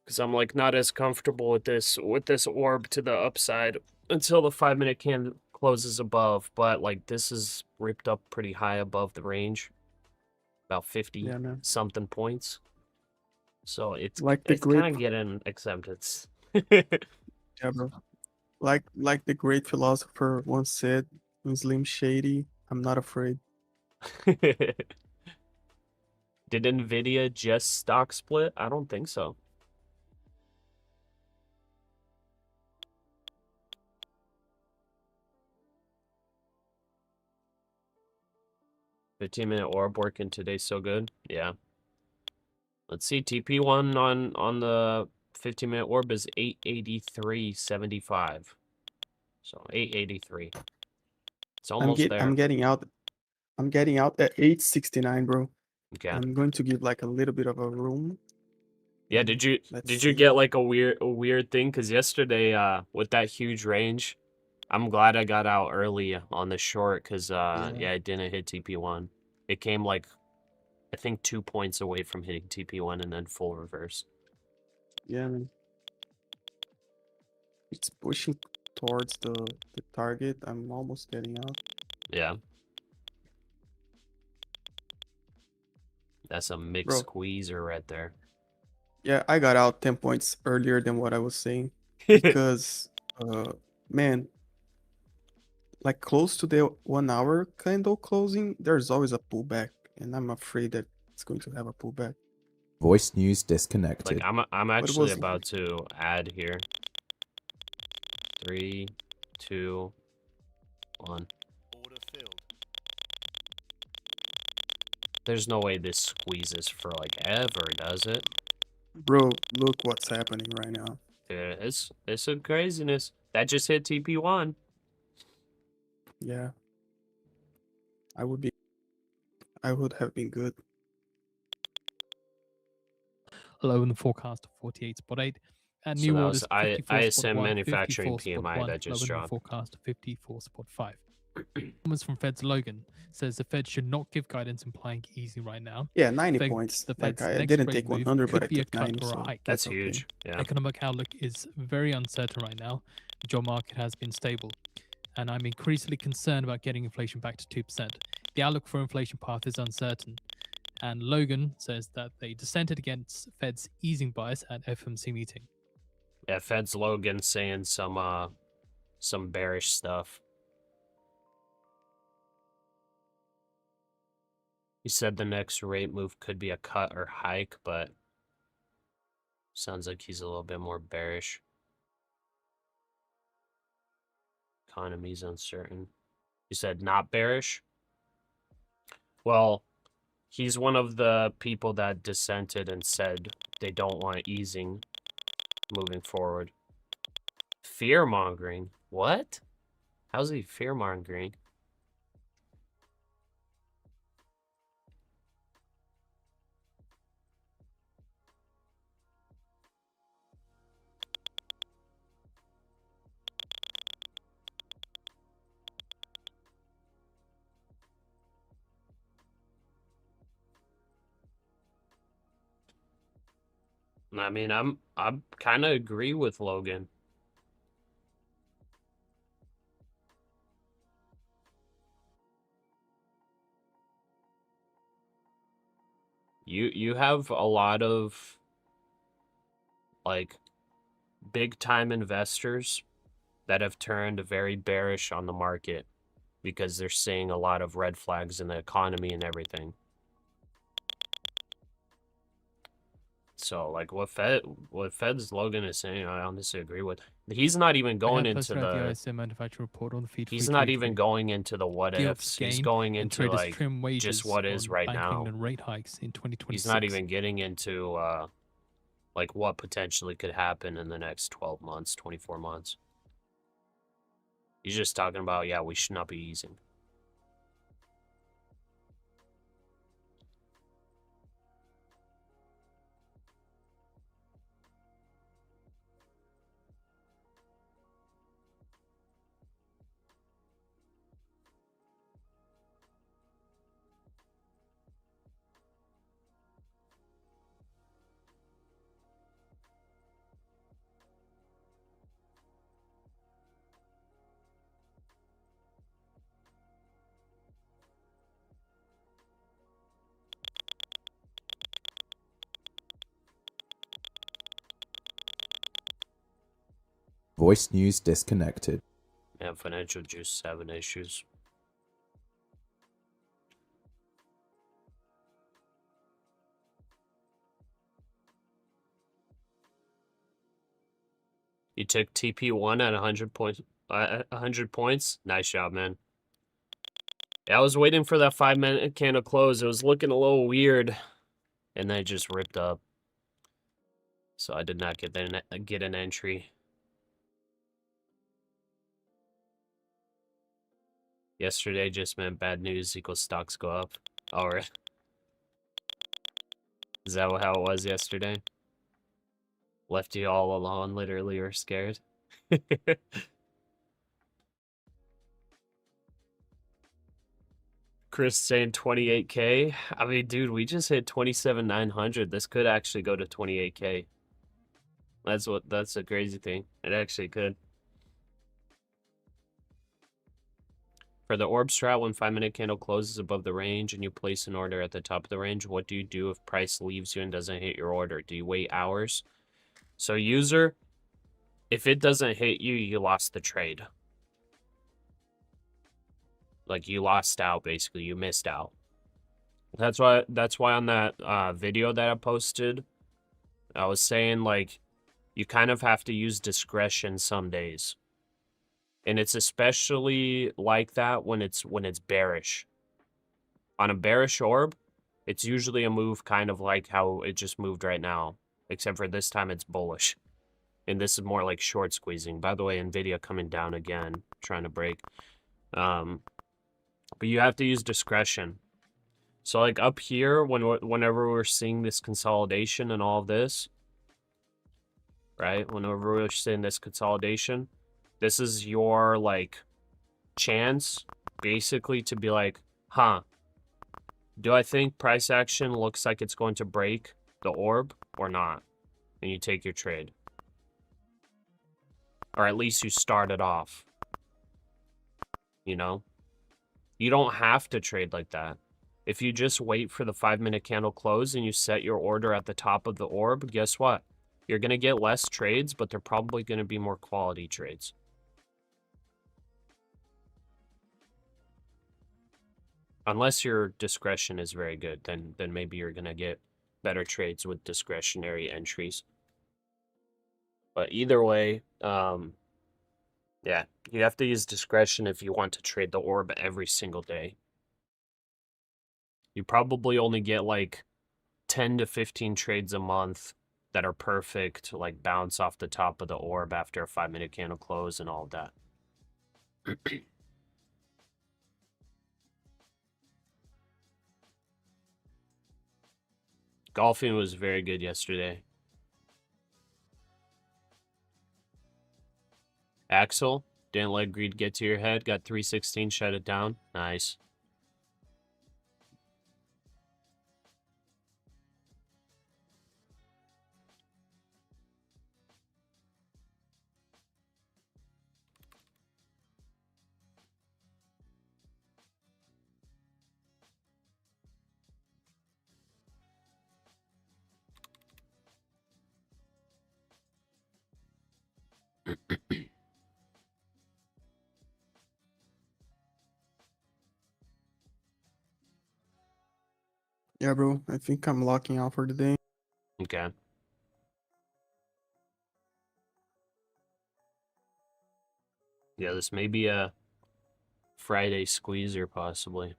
S1: Because I'm like not as comfortable with this orb to the upside until the 5-minute candle closes above. But like this is ripped up pretty high above the range. About 50
S3: Yeah, man.
S1: something points. So it's
S3: Like the
S1: kind of
S3: grip.
S1: getting acceptance.
S3: Yeah, bro. Like the great philosopher once said, Slim Shady, I'm not afraid.
S1: Did Nvidia just stock split? I don't think so. $15-minute orb working today so good. Yeah. Let's see. TP1 on the 15-minute orb is 883.75. So 883. It's almost there.
S3: I'm getting out. I'm getting out at 869, bro.
S1: Okay.
S3: I'm going to give like a little bit of a room.
S1: Yeah,
S3: and let's
S1: did
S3: see.
S1: you get like a weird thing? Because yesterday, with that huge range, I'm glad I got out early on the short because yeah, it didn't hit TP1. It came like I think 2 points away from hitting TP1 and then full reverse.
S3: Yeah, man. It's pushing towards the target. I'm almost getting out.
S1: Yeah. That's a mixed
S3: Bro.
S1: squeezer right there.
S3: Yeah, I got out 10 points earlier than what I was saying because man, like close to the 1 hour candle closing, there's always a pullback, and I'm afraid that it's going to have a pullback.
S4: Voice news disconnected.
S1: Like I'm
S3: it
S1: actually
S3: was-
S1: about to add here. 3, 2, 1.
S5: Order filled.
S1: There's no way this squeezes for like ever, does it?
S3: Bro, look what's happening right now.
S1: Dude, it's some craziness. That just hit TP1.
S3: Yeah. I would have been good.
S2: Low in the forecast of 48.8. And
S1: So
S2: new
S1: that
S2: orders
S1: was
S2: 54.1,
S1: ISM manufacturing
S2: 54.1,
S1: PMI that just
S2: low in the
S1: dropped.
S2: forecast of 54.5. Comments from Fed's Logan says the Fed should not give guidance implying easing right now.
S3: Yeah, 90
S2: Fed-
S3: points.
S2: the
S3: Like
S2: Fed's
S3: I
S2: next
S3: didn't
S2: rate
S3: take
S2: move
S3: 100, but
S2: could
S3: I
S2: be a
S3: took
S2: cut
S3: 90.
S2: or a
S3: So
S2: hike.
S1: That's
S3: okay.
S1: huge. Yeah.
S2: Economic outlook is very uncertain right now. The job market has been stable, and I'm increasingly concerned about getting inflation back to 2%. The outlook for inflation path is uncertain. And Logan says that they dissented against Fed's easing bias at FOMC meeting.
S1: Yeah, Fed's Logan saying some bearish stuff. He said the next rate move could be a cut or hike, but sounds like he's a little bit more bearish. Economy's uncertain. He said not bearish? Well, he's one of the people that dissented and said they don't want easing moving forward. Fear-mongering? What? How's he fear-mongering? I mean, I'm kind of agree with Logan. You have a lot of like big time investors that have turned very bearish on the market because they're seeing a lot of red flags in the economy and everything. So like what Fed's Logan is saying, I honestly agree with. He's not even going into the
S2: ISM manufacturing report on the feed.
S1: he's not even going into the what ifs. He's going into like
S2: trim wages
S1: just what is
S2: on
S1: right
S2: Bank of
S1: now.
S2: England rate hikes in 2026.
S1: He's not even getting into like what potentially could happen in the next 12 months, 24 months. He's just talking about, yeah, we should not be easing.
S4: Voice news disconnected.
S1: Yeah, financial juice having issues. You took TP1 at 100 points. 100 points. Nice job, man. Yeah, I was waiting for that 5-minute candle close. It was looking a little weird, and then it just ripped up. So I did not get an entry. Yesterday just meant bad news equals stocks go up. All right. Is that how it was yesterday? Left you all alone, literally, or scared? Chris saying 28K. I mean, dude, we just hit 27,900. This could actually go to 28K. That's a crazy thing. It actually could. For the orb strat, when 5-minute candle closes above the range and you place an order at the top of the range, what do you do if price leaves you and doesn't hit your order? Do you wait hours? So user, if it doesn't hit you, you lost the trade. Like, you lost out, basically. You missed out. That's why on that video that I posted, I was saying, like, you kind of have to use discretion some days. And it's especially like that when it's bearish. On a bearish orb, it's usually a move kind of like how it just moved right now. Except for this time it's bullish. And this is more like short squeezing. By the way, Nvidia coming down again, trying to break. But you have to use discretion. So like up here, whenever we're seeing this consolidation and all of this, right? Whenever we're seeing this consolidation, this is your like chance basically to be like, huh, do I think price action looks like it's going to break the orb or not? And you take your trade. Or at least you start it off. You know? You don't have to trade like that. If you just wait for the 5-minute candle close and you set your order at the top of the orb, guess what? You're going to get less trades, but they're probably going to be more quality trades. Unless your discretion is very good, then maybe you're going to get better trades with discretionary entries. But either way, yeah, you have to use discretion if you want to trade the orb every single day. You probably only get like 10 to 15 trades a month that are perfect, like bounce off the top of the orb after a 5-minute candle close and all of that. Golfing was very good yesterday. Axel, didn't let greed get to your head. Got 316, shut it down. Nice.
S3: Yeah, bro. I think I'm locking out for the day.
S1: Okay. Yeah, this may be a Friday squeezer, possibly.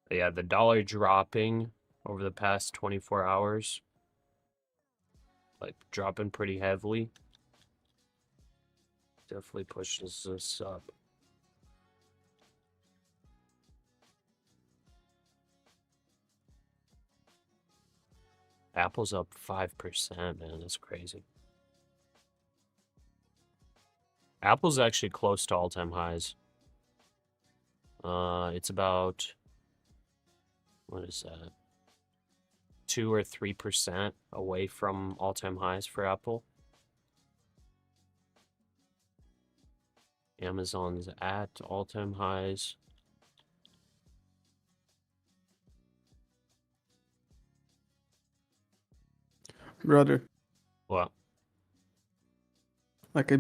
S1: But yeah, the dollar dropping over the past 24 hours. Like, dropping pretty heavily. Definitely pushes this up. Apple's up 5%, man. That's crazy. Apple's actually close to all-time highs. It's about, what is that? 2 or 3% away from all-time highs for Apple. Amazon's at all-time highs.
S3: Brother,
S1: Well,
S3: like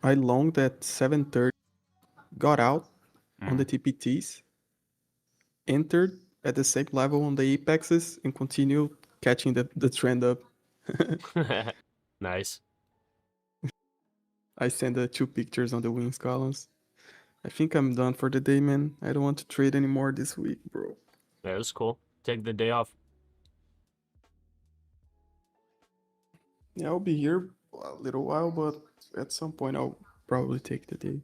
S3: I longed at 7:30, got out on the TPTs, entered at the same level on the apexes, and continued catching the trend up.
S1: nice.
S3: I sent the 2 pictures on the wings columns. I think I'm done for the day, man. I don't want to trade anymore this week, bro.
S1: That was cool. Take the day off.
S3: Yeah, I'll be here a little while, but at some point I'll probably take the day.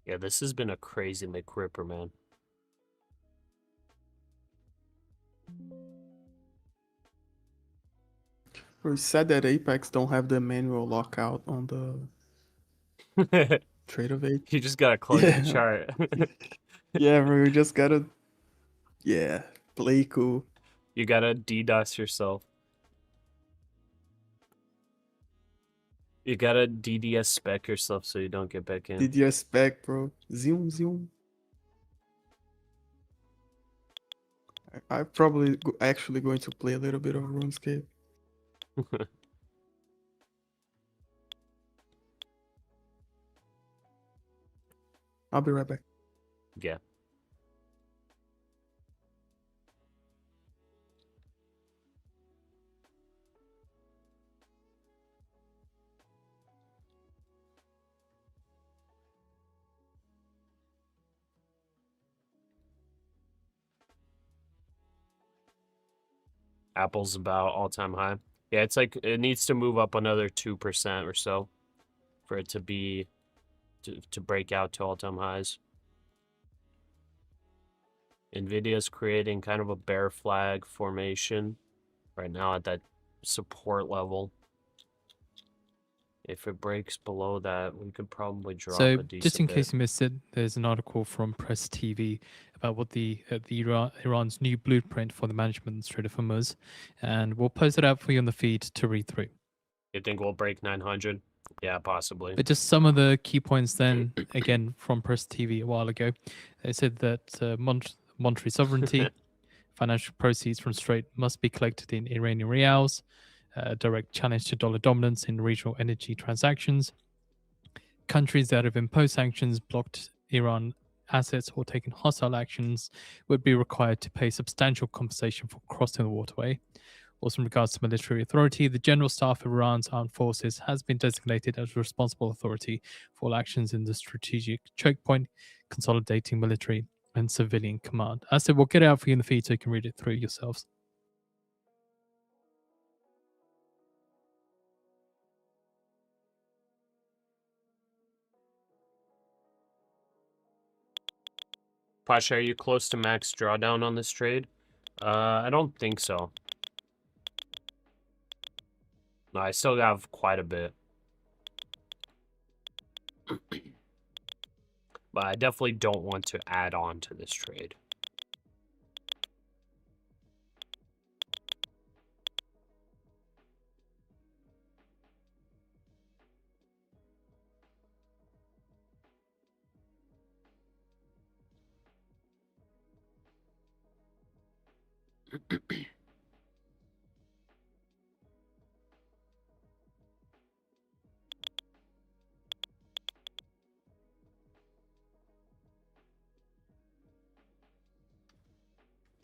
S1: Yeah, this has been a crazy McRipper, man.
S3: We said that Apex don't have the manual lockout on the trade of 8.
S1: You just gotta close the
S3: Yeah.
S1: chart.
S3: Yeah, bro, you just gotta, play cool.
S1: You gotta DDoS yourself. You gotta DDS spec yourself so you don't get back in.
S3: Did you expect, bro? Zoom, zoom. I'm probably actually going to play a little bit of RuneScape. I'll be right back.
S1: Yeah. Apple's about all-time high. Yeah, it's like it needs to move up another 2% or so for it to be to break out to all-time highs. Nvidia's creating kind of a bear flag formation right now at that support level. If it breaks below that, we could probably drop
S2: So,
S1: a decent
S2: just in
S1: bit.
S2: case you missed it, there's an article from Press TV about what Iran's new blueprint for the management Strait of Hormuz, and we'll post it out for you on the feed to read through.
S1: You think we'll break 900? Yeah, possibly.
S2: But just some of the key points then, again, from Press TV a while ago. They said that monetary sovereignty, financial proceeds from Strait must be collected in Iranian rials, direct challenge to dollar dominance in regional energy transactions. Countries that have imposed sanctions, blocked Iran assets, or taken hostile actions would be required to pay substantial compensation for crossing the waterway. Also, in regards to military authority, the General Staff of Iran's armed forces has been designated as responsible authority for all actions in the strategic choke point, consolidating military and civilian command. As I said, we'll get it out for you in the feed so you can read it through yourselves.
S1: Pasha, are you close to max drawdown on this trade? I don't think so. No, I still have quite a bit. But I definitely don't want to add on to this trade.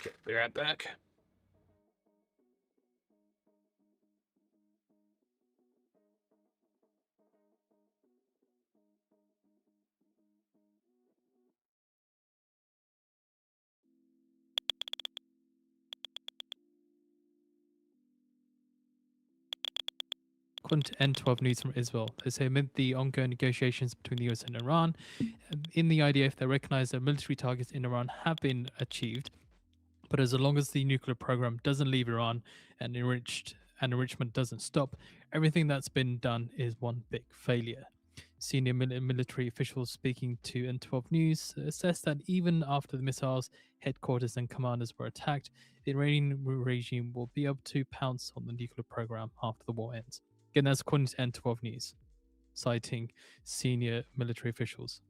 S1: Okay, be right back.
S2: according to N12 news from Israel. They say amid the ongoing negotiations between the US and Iran, in the IDF, they recognize that military targets in Iran have been achieved, but as long as the nuclear program doesn't leave Iran and enrichment doesn't stop, everything that's been done is one big failure. Senior military officials speaking to N12 News assessed that even after the missiles, headquarters, and commanders were attacked, the Iranian regime will be able to pounce on the nuclear program after the war ends. Again, that's according to N12 News, citing senior military officials.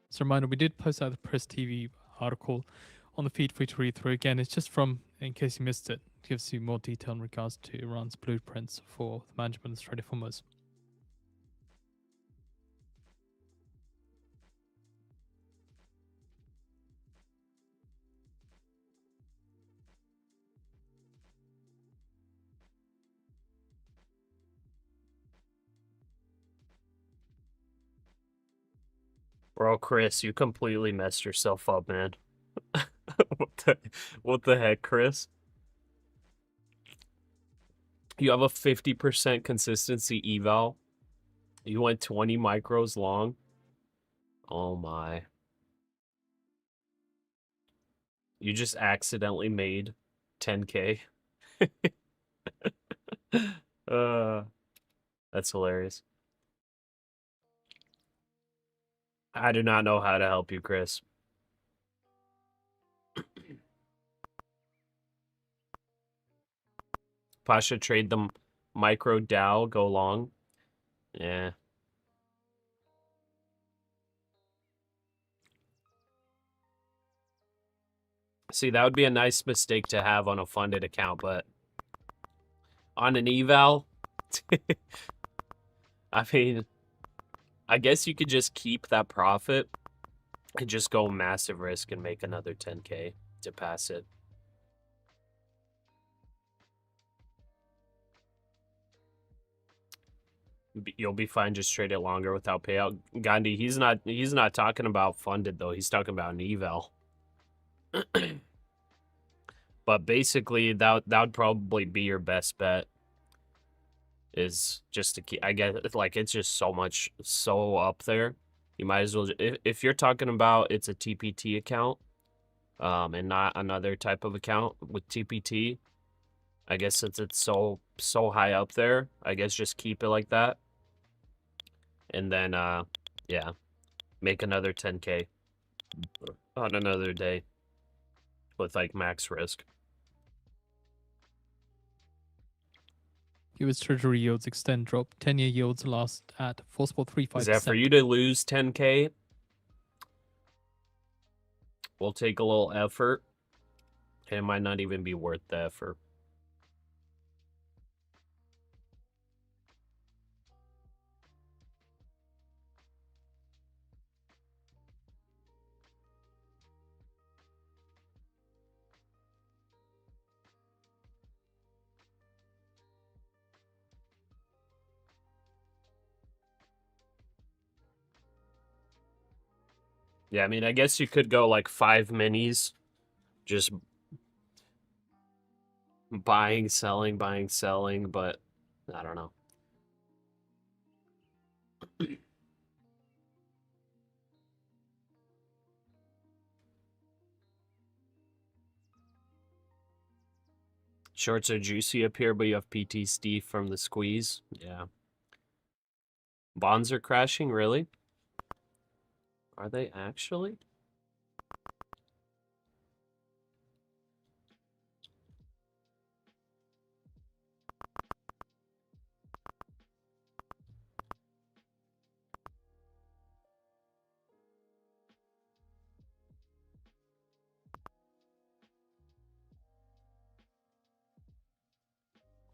S2: As a reminder, we did post out the Press TV article on the feed for you to read through. Again, it's just from, in case you missed it, it gives you more detail in regards to Iran's blueprints for the management of Strait of Hormuz.
S1: Bro, Chris, you completely messed yourself up, man. What the heck, Chris? You have a 50% consistency eval. You went 20 micros long. Oh my. You just accidentally made 10K. That's hilarious. I do not know how to help you, Chris. Pasha, trade the micro Dow, go long. Yeah. See, that would be a nice mistake to have on a funded account, but on an eval, I mean, I guess you could just keep that profit and just go massive risk and make another 10K to pass it. You'll be fine. Just trade it longer without payout. Gandhi, he's not talking about funded though. He's talking about an eval. But basically, that would probably be your best bet. Is just to keep. I guess like it's just so up there. You might as well. If you're talking about it's a TPT account, and not another type of account with TPT. I guess since it's so high up there, I guess just keep it like that. And then, yeah, make another 10K on another day with like max risk.
S2: US Treasury yields extend drop. 10-year yields last at 4.35%.
S1: Is that for you to lose 10K? We'll take a little effort. And it might not even be worth the effort. Yeah, I mean, I guess you could go like 5 minis. Just buying, selling, but I don't know. Shorts are juicy up here, but you have PTSD from the squeeze. Yeah. Bonds are crashing, really? Are they actually?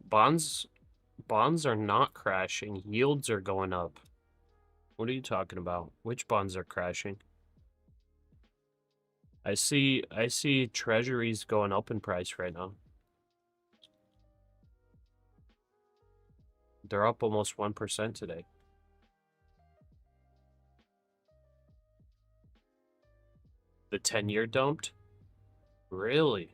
S1: Bonds are not crashing. Yields are going up. What are you talking about? Which bonds are crashing? I see treasuries going up in price right now. They're up almost 1% today. The 10-year dumped? Really?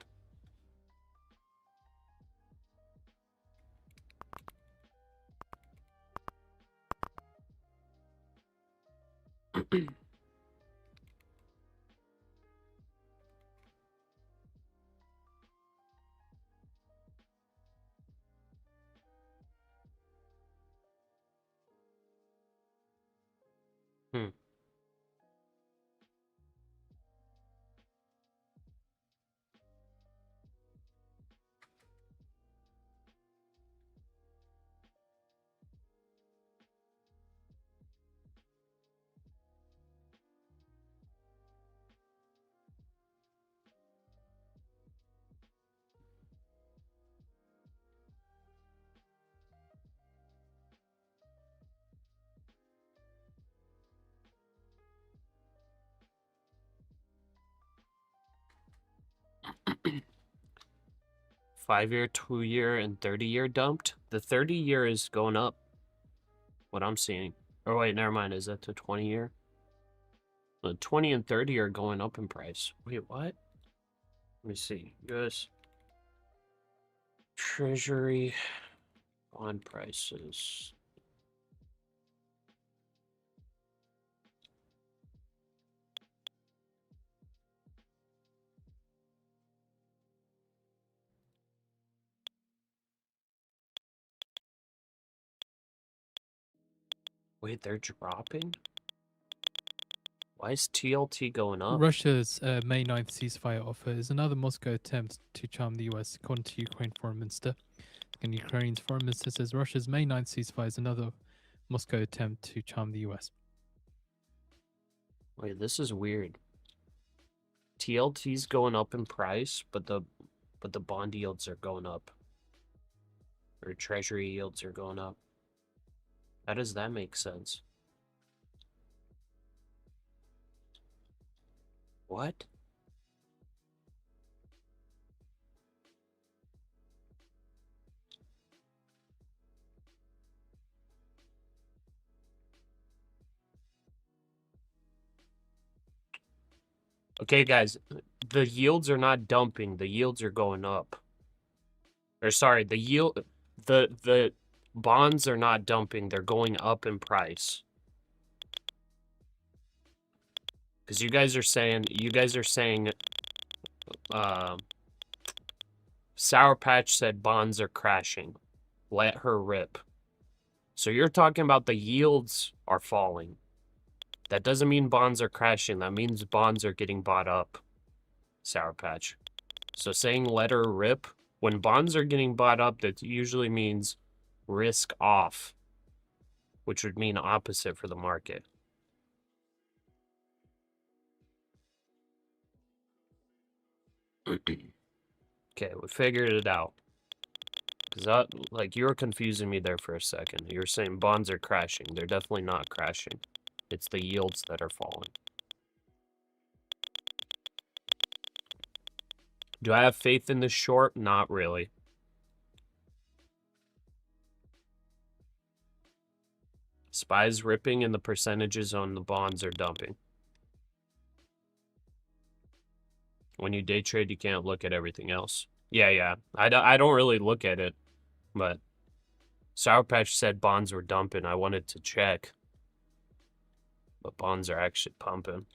S1: Hmm. Five-year, 2-year, and 30-year dumped. The 30-year is going up. What I'm seeing. Oh wait, never mind. Is that the 20-year? The 20 and 30 are going up in price. Wait, what? Let me see. U.S. Treasury bond prices. Wait, they're dropping? Why is TLT going up?
S2: Russia's May 9th ceasefire offer is another Moscow attempt to charm the US, according to Ukraine Foreign Minister. And Ukraine's Foreign Minister says Russia's May 9th ceasefire is another Moscow attempt to charm the US.
S1: Wait, this is weird. TLT's going up in price, but the bond yields are going up. Or treasury yields are going up. How does that make sense? What? Okay, guys, the yields are not dumping. The yields are going up. Or sorry, the bonds are not dumping. They're going up in price. Because you guys are saying Sour Patch said bonds are crashing. Let her rip. So you're talking about the yields are falling. That doesn't mean bonds are crashing. That means bonds are getting bought up. Sour Patch. So saying let her rip, when bonds are getting bought up, that usually means risk off, which would mean opposite for the market. Okay, we figured it out. Because like, you were confusing me there for a second. You were saying bonds are crashing. They're definitely not crashing. It's the yields that are falling. Do I have faith in this short? Not really. SPY's ripping and the percentages on the bonds are dumping. When you day trade, you can't look at everything else. Yeah. I don't really look at it, but Sour Patch said bonds were dumping. I wanted to check, but bonds are actually pumping.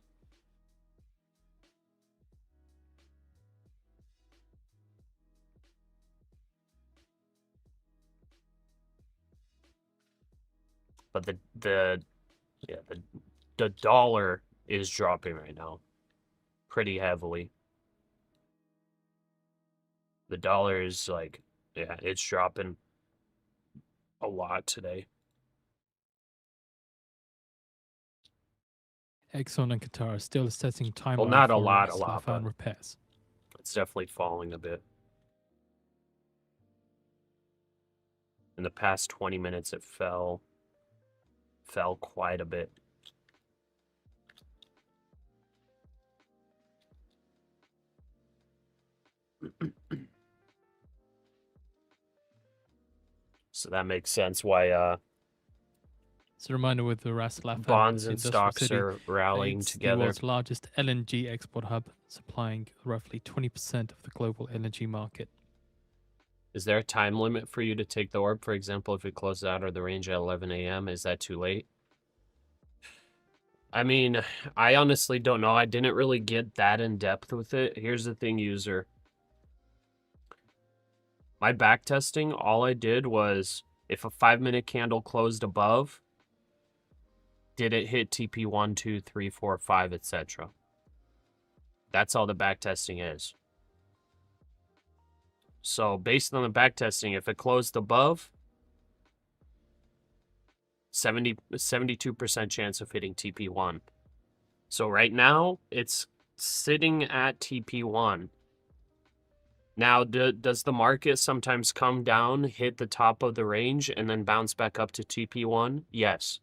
S1: But the dollar is dropping right now pretty heavily. The dollar is like, yeah, it's dropping a lot today.
S2: Exxon and Qatar are still assessing timeline
S1: Well, not a
S2: for
S1: lot,
S2: Isfahan
S1: but
S2: repairs.
S1: it's definitely falling a bit. In the past 20 minutes, it fell quite a bit. So that makes sense why
S2: It's a reminder with the Ras Laffan
S1: bonds and
S2: Industrial
S1: stocks
S2: City.
S1: are rallying
S2: It's the
S1: together.
S2: world's largest LNG export hub, supplying roughly 20% of the global energy market.
S1: Is there a time limit for you to take the orb? For example, if it closes out of the range at 11 a.m., is that too late? I mean, I honestly don't know. I didn't really get that in depth with it. Here's the thing, user. My back testing, all I did was if a 5-minute candle closed above, did it hit TP 1, 2, 3, 4, 5, etc. That's all the back testing is. So based on the back testing, if it closed above, 72% chance of hitting TP1. So right now, it's sitting at TP1. Now, does the market sometimes come down, hit the top of the range, and then bounce back up to TP1? Yes.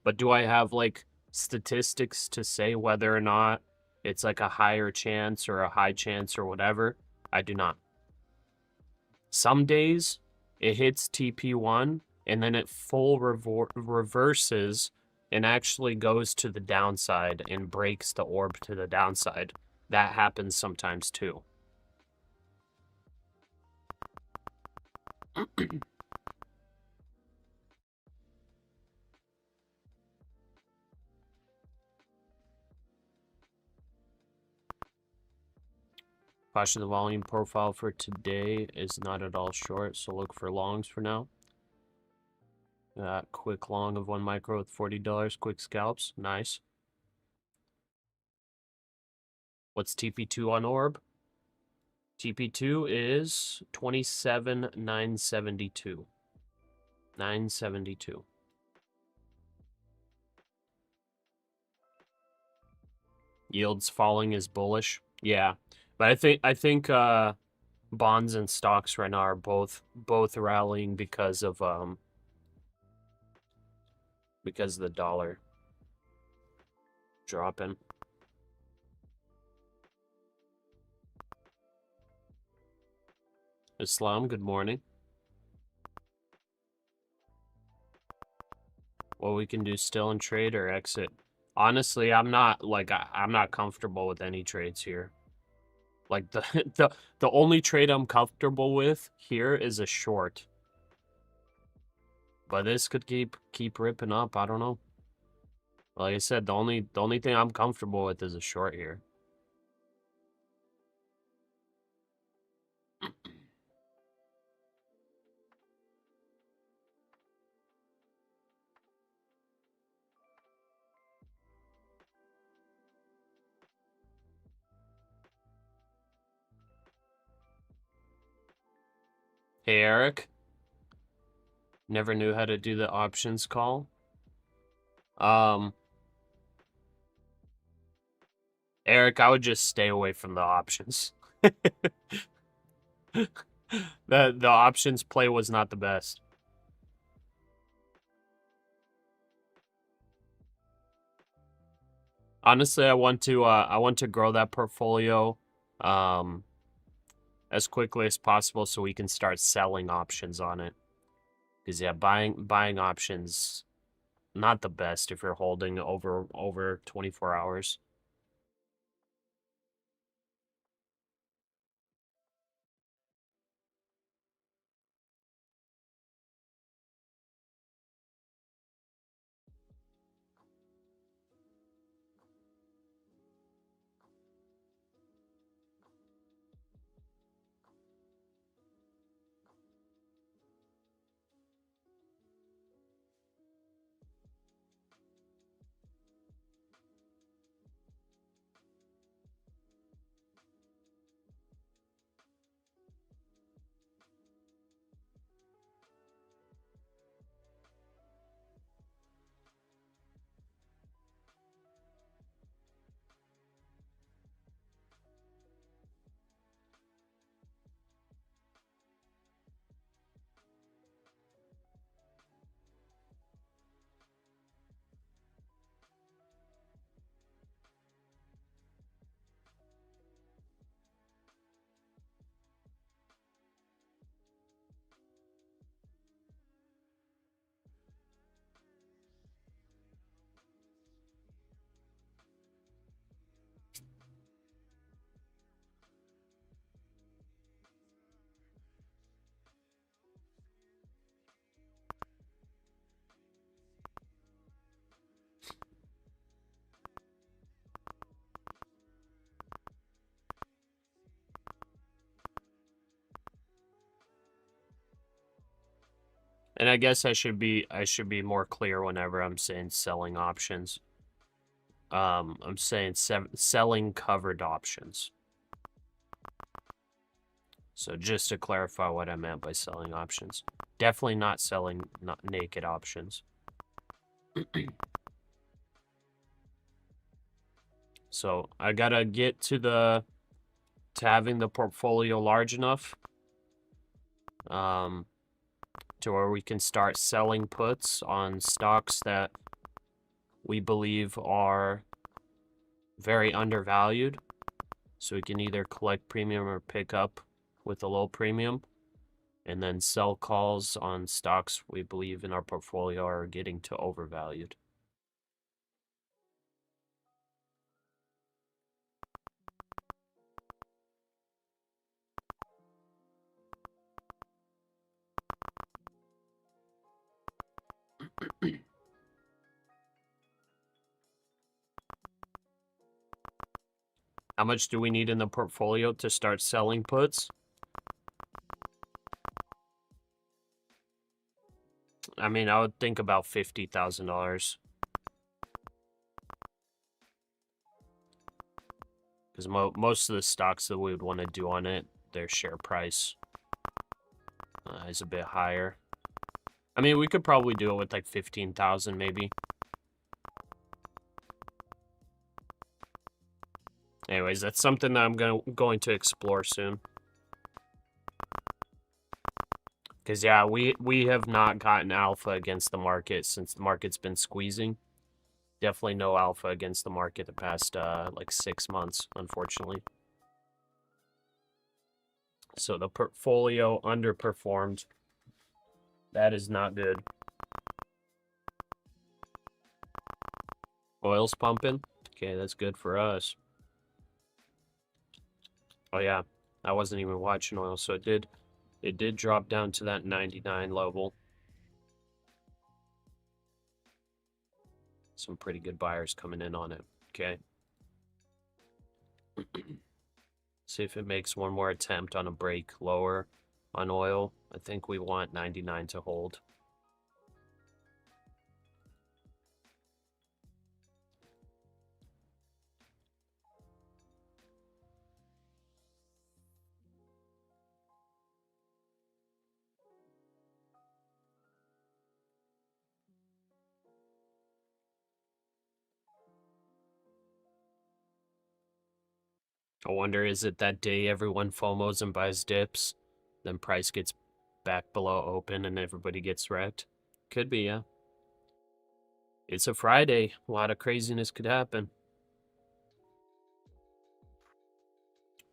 S1: But do I have, like, statistics to say whether or not it's, like, a higher chance or a high chance or whatever? I do not. Some days, it hits TP1, and then it full reverses and actually goes to the downside and breaks the orb to the downside. That happens sometimes, too. Pasha, the volume profile for today is not at all short, so look for longs for now. Quick long of 1 micro with $40, quick scalps, nice. What's TP2 on orb? TP2 is 27,972. 972. Yields falling is bullish. Yeah. But I think bonds and stocks right now are both rallying because of the dollar dropping. Islam, good morning. What we can do still in trade or exit. Honestly, I'm not comfortable with any trades here. Like the only trade I'm comfortable with here is a short. But this could keep ripping up. I don't know. Like I said, the only thing I'm comfortable with is a short here. Hey, Eric. Never knew how to do the options call. Eric, I would just stay away from the options. The options play was not the best. Honestly, I want to grow that portfolio as quickly as possible so we can start selling options on it. Because yeah, buying options not the best if you're holding over 24 hours. And I guess I should be more clear whenever I'm saying selling options. I'm saying selling covered options. So just to clarify what I meant by selling options. Definitely not selling naked options. So I gotta get to having the portfolio large enough to where we can start selling puts on stocks that we believe are very undervalued. So we can either collect premium or pick up with a low premium, and then sell calls on stocks we believe in our portfolio are getting to overvalued. How much do we need in the portfolio to start selling puts? I mean, I would think about $50,000. Because most of the stocks that we would want to do on it, their share price is a bit higher. I mean, we could probably do it with like 15,000 maybe. Anyways, that's something that I'm going to explore soon. Because, yeah, we have not gotten alpha against the market since the market's been squeezing. Definitely no alpha against the market the past, like 6 months, unfortunately. So the portfolio underperformed. That is not good. Oil's pumping. Okay, that's good for us. Oh, yeah. I wasn't even watching oil, so it did drop down to that 99 level. Some pretty good buyers coming in on it. Okay. See if it makes one more attempt on a break lower on oil. I think we want 99 to hold. I wonder, is it that day everyone FOMOs and buys dips? Then price gets back below open and everybody gets wrecked? Could be, yeah. It's a Friday. A lot of craziness could happen.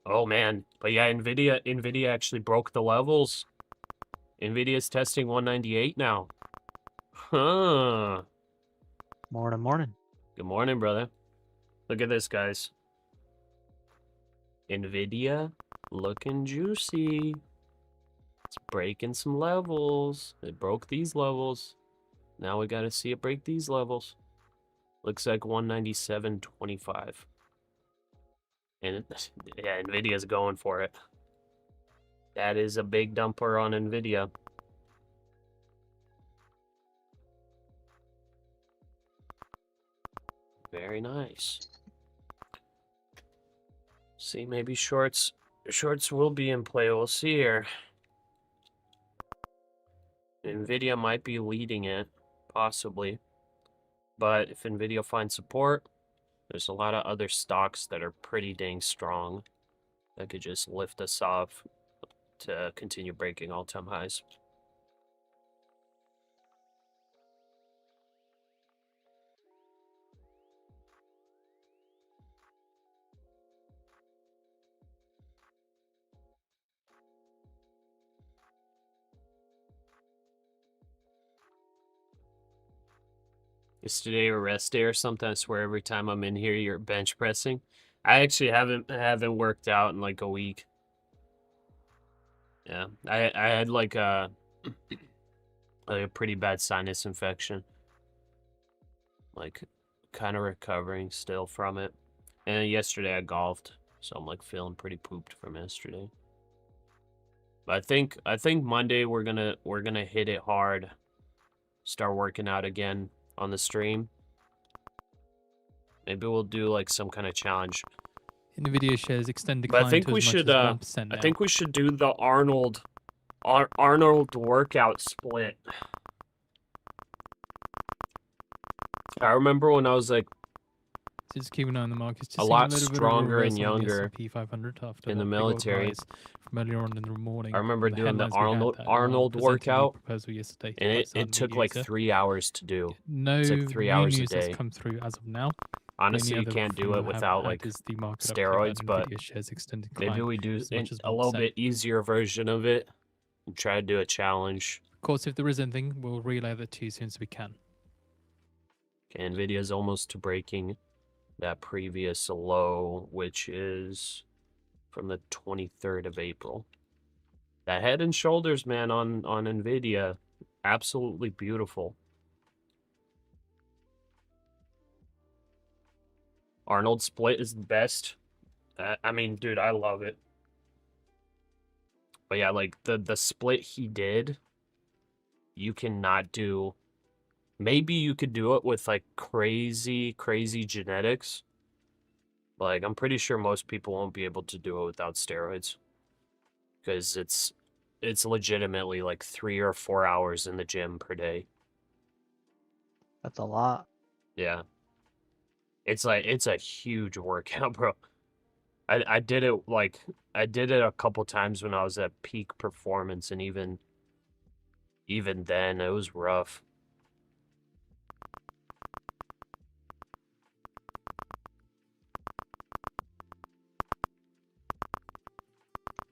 S1: Oh, man. But yeah, NVIDIA actually broke the levels. NVIDIA's testing 198 now. Huh.
S5: Morning.
S1: Good morning, brother. Look at this, guys. NVIDIA looking juicy. It's breaking some levels. It broke these levels. Now we gotta see it break these levels. Looks like 197.25. And yeah, NVIDIA's going for it. That is a big dumper on NVIDIA. Very nice. See, maybe shorts will be in play. We'll see here. NVIDIA might be leading it, possibly. But if NVIDIA finds support, there's a lot of other stocks that are pretty dang strong that could just lift us off to continue breaking all-time highs. Is today a rest day or something? I swear every time I'm in here, you're bench pressing. I actually haven't worked out in like a week. Yeah, I had like a pretty bad sinus infection. Like, kind of recovering still from it. And then yesterday I golfed, so I'm like feeling pretty pooped from yesterday. I think Monday we're gonna hit it hard. Start working out again on the stream. Maybe we'll do like some kind of challenge.
S2: Nvidia shares extend
S1: But
S2: decline
S1: I think
S2: to
S1: we
S2: as much
S1: should
S2: as 1% now.
S1: I think we should do the Arnold workout split. I remember when I was like
S2: Just keep an eye on the markets. Just
S1: a
S2: seeing
S1: lot
S2: little bit of
S1: stronger and
S2: reversal on the
S1: younger
S2: S&P 500 after
S1: in the
S2: that big old
S1: military.
S2: rise from earlier on in the morning.
S1: I remember
S2: The
S1: doing the
S2: headlines we had that
S1: Arnold
S2: presented a new
S1: workout,
S2: proposal yesterday
S1: and
S2: by
S1: it
S2: certain
S1: took
S2: media
S1: like
S2: user.
S1: 3 hours to do.
S2: No
S1: It's like 3
S2: new
S1: hours a
S2: news has
S1: day.
S2: come through as of now.
S1: Honestly,
S2: The
S1: you
S2: only other
S1: can't
S2: thing
S1: do it
S2: we have
S1: without
S2: had
S1: like
S2: is the market update
S1: steroids,
S2: that
S1: but
S2: Nvidia shares extend
S1: maybe
S2: decline
S1: we do
S2: as much as
S1: a little
S2: 1%.
S1: bit easier version of it and try to do a challenge.
S2: Of course, if there is anything, we'll relay that to you as soon as we can.
S1: Okay, Nvidia's almost to breaking that previous low, which is from the 23rd of April. That head and shoulders, man, on Nvidia, absolutely beautiful. Arnold split is the best. I mean, dude, I love it. But yeah, like the split he did, you cannot do. Maybe you could do it with like crazy genetics. Like I'm pretty sure most people won't be able to do it without steroids. Because it's legitimately like 3 or 4 hours in the gym per day.
S5: That's a lot.
S1: Yeah. It's a huge workout, bro. I did it a couple times when I was at peak performance, and even then it was rough.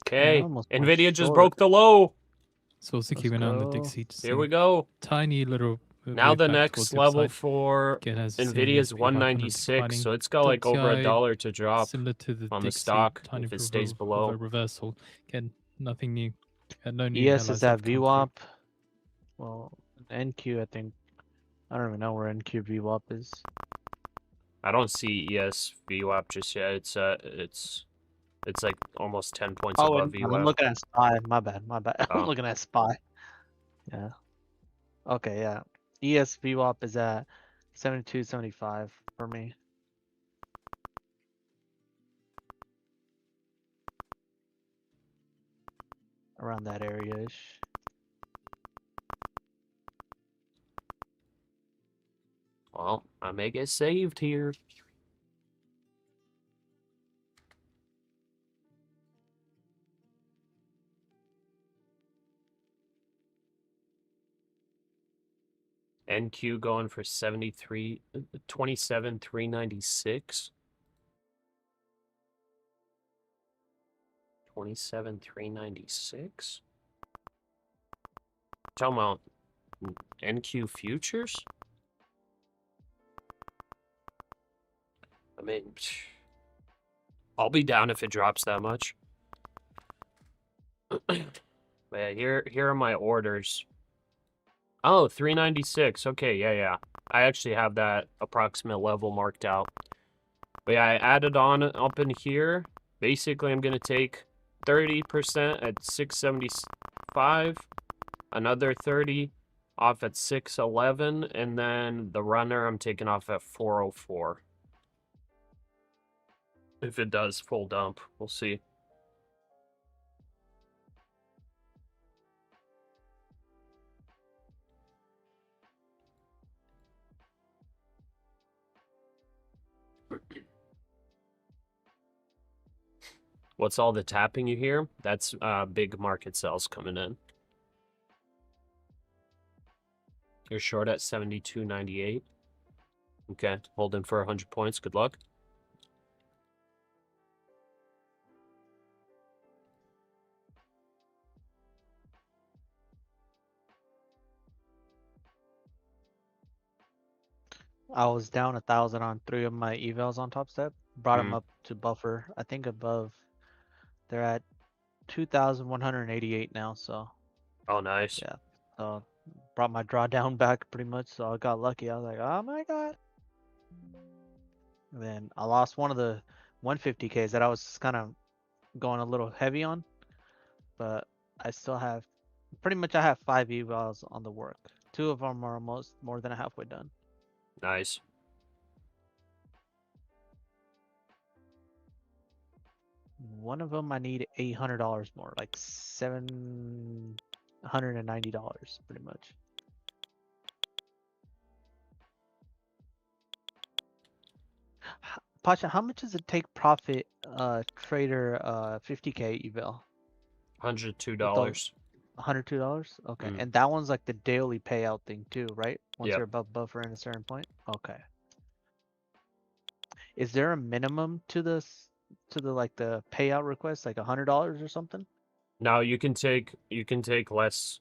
S1: Okay,
S5: almost went
S1: Nvidia just
S5: short.
S1: broke the low.
S2: So also
S5: Let's
S2: keep an eye on the
S5: go.
S2: Dixie to
S1: Here
S2: see
S1: we go.
S2: tiny little
S1: Now
S2: move
S1: the
S2: back towards
S1: next
S2: the
S1: level
S2: upside.
S1: for
S2: Again, as you've seen,
S1: Nvidia's
S2: S&P 500
S1: 196,
S2: declining.
S1: so it's got like over
S2: WTI,
S1: $1 to drop
S2: similar to the
S1: on the
S2: Dixie,
S1: stock
S2: tiny
S1: if it stays
S2: of
S1: below.
S2: a reversal. Again, nothing new. No new
S5: ES
S2: headlines
S5: is
S2: that
S5: at
S2: have come through.
S5: VWAP. Well, NQ, I think. I don't even know where NQ VWAP is.
S1: I don't see ES VWAP just yet. It's like almost 10 points
S5: Oh,
S1: above
S5: and I'm
S1: VWAP.
S5: looking at SPY. My bad.
S1: Oh.
S5: I'm looking at SPY. Yeah. Okay, yeah. ES VWAP is at 72.75 for me. Around that area-ish.
S1: Well, I may get saved here. NQ going for 27,396. 27,396. Talking about NQ Futures? I mean, I'll be down if it drops that much. But yeah, here are my orders. Oh, 396. Okay, yeah. I actually have that approximate level marked out. But yeah, I added on up in here. Basically, I'm going to take 30% at 675, another 30 off at 611, and then the runner I'm taking off at 404. If it does full dump, we'll see. What's all the tapping you hear? That's big market sells coming in. You're short at 72.98. Okay, holding for 100 points. Good luck.
S5: I was down 1,000 on 3 of my evals on Top Step. Brought them up to buffer. I think above. They're at 2,188 now. So.
S1: Oh, nice.
S5: Yeah. So brought my drawdown back pretty much. So I got lucky. I was like, oh my god. And then I lost one of the 150Ks that I was kind of going a little heavy on, but I still have pretty much I have 5 evals on the work. 2 of them are almost more than halfway done.
S1: Nice.
S5: One of them I need $800 more, like $790 pretty much. Pasha, how much does it take profit trader 50k eval?
S1: $102.
S5: $102? Okay.
S1: Mm.
S5: And that one's like the daily payout thing too, right? Once
S1: Yep.
S5: you're above buffer in a certain point. Okay. Is there a minimum to this to the like the payout request, like $100 or something?
S1: Now you can take less.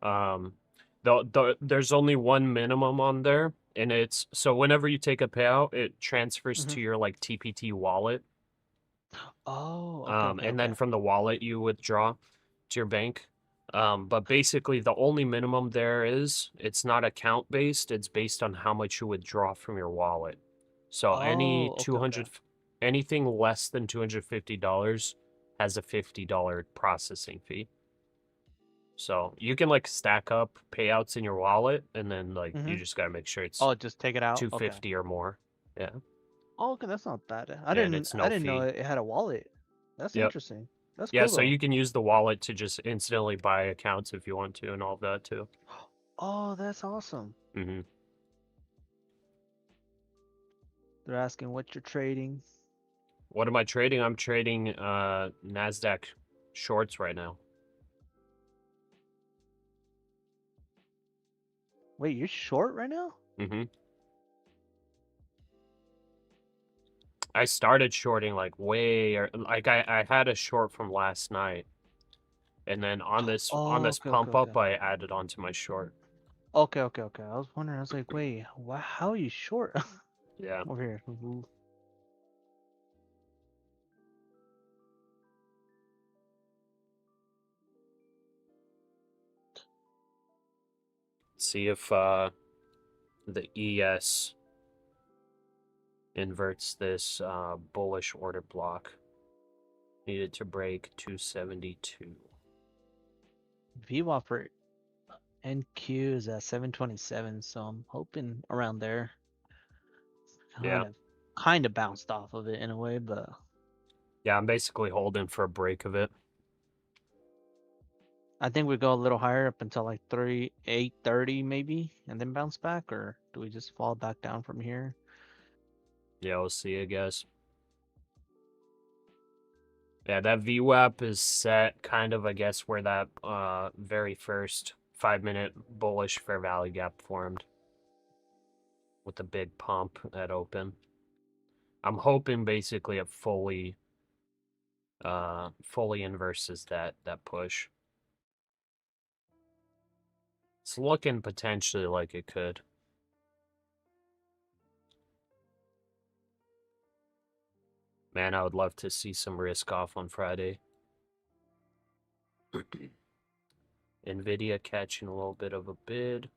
S1: There's only one minimum on there, and it's so whenever you take a payout, it transfers
S5: Mhm.
S1: to your like TPT wallet.
S5: Oh, okay,
S1: And
S5: okay.
S1: then from the wallet you withdraw to your bank. But basically the only minimum there is it's not account based, it's based on how much you withdraw from your wallet. So any
S5: Oh, okay, okay.
S1: anything less than $250 has a $50 processing fee. So you can like stack up payouts in your wallet, and then like you
S5: Mhm.
S1: just gotta make sure it's
S5: Oh, just take it out. Okay.
S1: 250 or more. Yeah.
S5: Oh, okay, that's not bad.
S1: And it's no
S5: I didn't know
S1: fee.
S5: it had a wallet. That's
S1: Yep.
S5: interesting. That's
S1: Yeah,
S5: cool
S1: so
S5: though.
S1: you can use the wallet to just instantly buy accounts if you want to, and all of that too.
S5: Oh, that's awesome.
S1: Mm-hmm.
S5: They're asking what you're trading.
S1: What am I trading? I'm trading NASDAQ shorts right now.
S5: Wait, you're short right now?
S1: Mm-hmm. I started shorting like like I had a short from last night, and then on this
S5: Oh, okay, okay,
S1: pump
S5: okay.
S1: up, I added onto my short.
S5: Okay, okay, okay. I was wondering. I was like, wait, how are you short?
S1: Yeah.
S5: Over here. Ooh.
S1: See if the ES inverts this bullish order block. Needed to break 272.
S5: VWAP for NQ is at 727, so I'm hoping around there.
S1: Yeah.
S5: Kind of bounced off of it in a way, but
S1: Yeah, I'm basically holding for a break of it.
S5: I think we go a little higher up until like 830 maybe, and then bounce back, or do we just fall back down from here?
S1: Yeah, we'll see, I guess. Yeah, that VWAP is set kind of, I guess, where that very first 5-minute bullish fair value gap formed with the big pump at open. I'm hoping basically it fully inverses that push. It's looking potentially like it could. Man, I would love to see some risk off on Friday. Nvidia catching a little bit of a bid.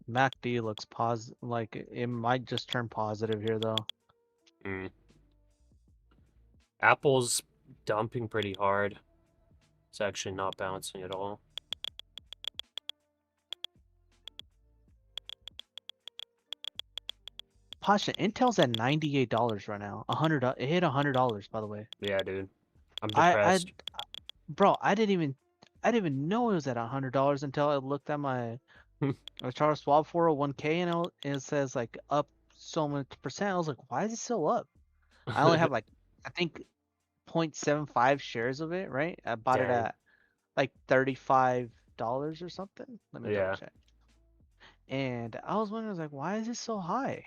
S5: MACD looks like it might just turn positive here though.
S1: Apple's dumping pretty hard. It's actually not bouncing at all.
S5: Pasha, Intel's at $98 right now. It hit $100 by the way.
S1: Yeah, dude. I'm
S5: I
S1: depressed.
S5: bro, I didn't even know it was at $100 until I looked at my Charles Schwab 401k and it says like up so much percent. I was like, why is it still up? I only have like I think 0.75 shares of it, right? I bought it
S1: Dang.
S5: at like $35 or something. Let me double
S1: Yeah.
S5: check. And I was wondering, I was like, why is it so high?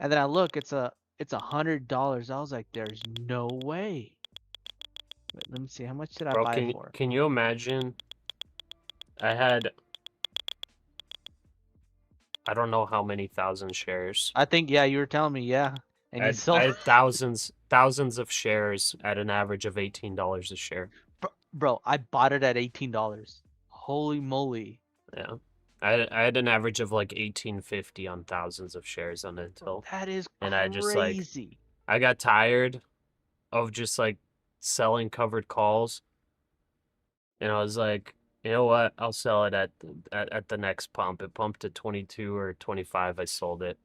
S5: And then I look, it's $100. I was like, there's no way. Wait, let me see, how much did I
S1: Bro,
S5: buy it for?
S1: can you imagine? I don't know how many thousand shares.
S5: I think, yeah, you were telling me, yeah. and
S1: I
S5: he
S1: had,
S5: sold.
S1: I had thousands of shares at an average of $18 a share.
S5: Bro, I bought it at $18. Holy moly!
S1: Yeah. I had an average of like 18.50 on thousands of shares on Intel.
S5: That is
S1: And I just like
S5: crazy.
S1: I got tired of just like selling covered calls. And I was like, you know what? I'll sell it at the next pump. It pumped to 22 or 25. I sold it.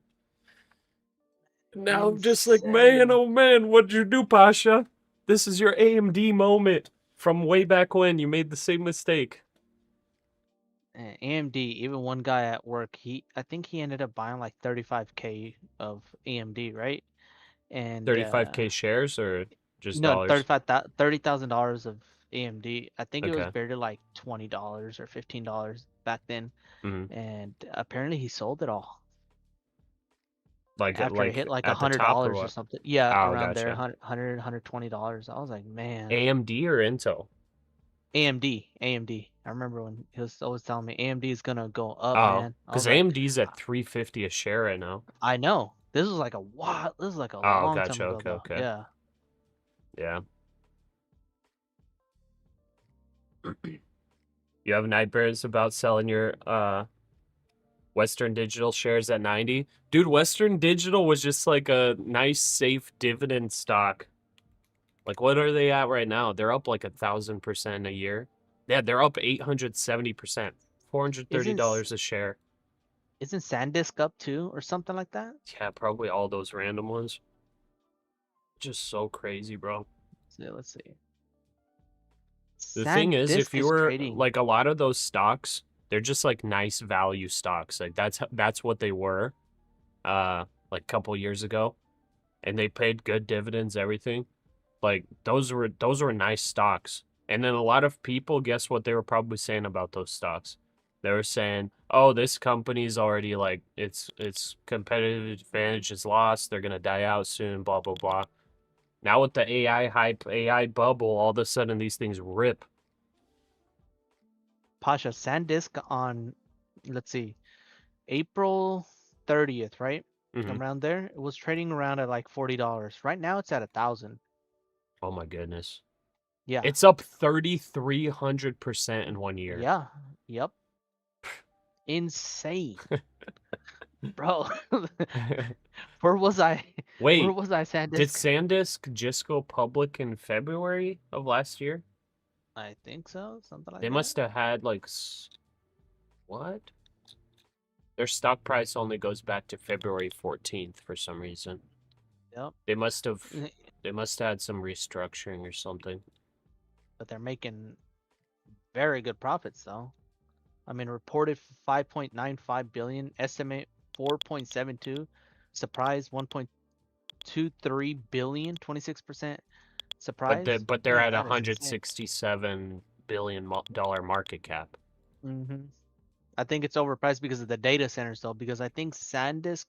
S1: Now I'm just like, man,
S5: Insane.
S1: oh man, what'd you do, Pasha? This is your AMD moment from way back when you made the same mistake.
S5: AMD, even one guy at work, I think he ended up buying like 35K of AMD, right? And
S1: 35K shares or just
S5: no,
S1: dollars?
S5: $30,000 of AMD. I think it was
S1: Okay.
S5: barely like $20 or $15 back then,
S1: Mhm.
S5: and apparently he sold it all
S1: Like
S5: after it hit like
S1: at the top or
S5: $100 or
S1: what?
S5: something. Yeah,
S1: Oh,
S5: around there,
S1: gotcha.
S5: $120. I was like, man,
S1: AMD or Intel?
S5: AMD. I remember when he was always telling me AMD is gonna go up,
S1: Oh,
S5: man. I
S1: because
S5: was like,
S1: AMD's at 350 a share right now.
S5: I know. This was like a while. This is like a
S1: Oh,
S5: long time
S1: gotcha.
S5: ago,
S1: Okay,
S5: though.
S1: okay.
S5: Yeah.
S1: Yeah. You have nightmares about selling your Western Digital shares at 90? Dude, Western Digital was just like a nice, safe dividend stock. Like, what are they at right now? They're up like 1,000% a year. Yeah, they're up 870%,
S5: Isn't
S1: $430 a share.
S5: isn't SanDisk up too, or something like that?
S1: Yeah, probably all those random ones. Just so crazy, bro.
S5: So let's see.
S1: The thing is, if
S5: SanDisk
S1: you
S5: is
S1: were
S5: trading.
S1: like a lot of those stocks, they're just like nice value stocks. Like that's what they were, like a couple years ago, and they paid good dividends, everything. Like those were nice stocks. And then a lot of people, guess what they were probably saying about those stocks? They were saying, "Oh, this company's already like its competitive advantage is lost. They're gonna die out soon." Blah blah blah. Now with the AI hype, AI bubble, all of a sudden these things rip.
S5: Pasha, SanDisk on, let's see, April 30th, right?
S1: Hmm.
S5: Around there, it was trading around at like $40. Right now, it's at 1,000.
S1: Oh my goodness.
S5: Yeah.
S1: It's up 3,300% in 1 year.
S5: Yeah. Yep. Insane, bro. Where was I? Where
S1: Wait,
S5: was I,
S1: did
S5: SanDisk?
S1: SanDisk just go public in February of last year?
S5: I think so. Something
S1: They
S5: like that.
S1: must have had like what? Their stock price only goes back to February 14th for some reason.
S5: Yep.
S1: They must have had some restructuring or something.
S5: But they're making very good profits, though. I mean, reported 5.95 billion, estimate 4.72, surprise 1.23 billion, 26% surprise.
S1: But they're
S5: Man,
S1: at
S5: that is insane.
S1: $167 billion market cap.
S5: I think it's overpriced because of the data centers, though, because I think SanDisk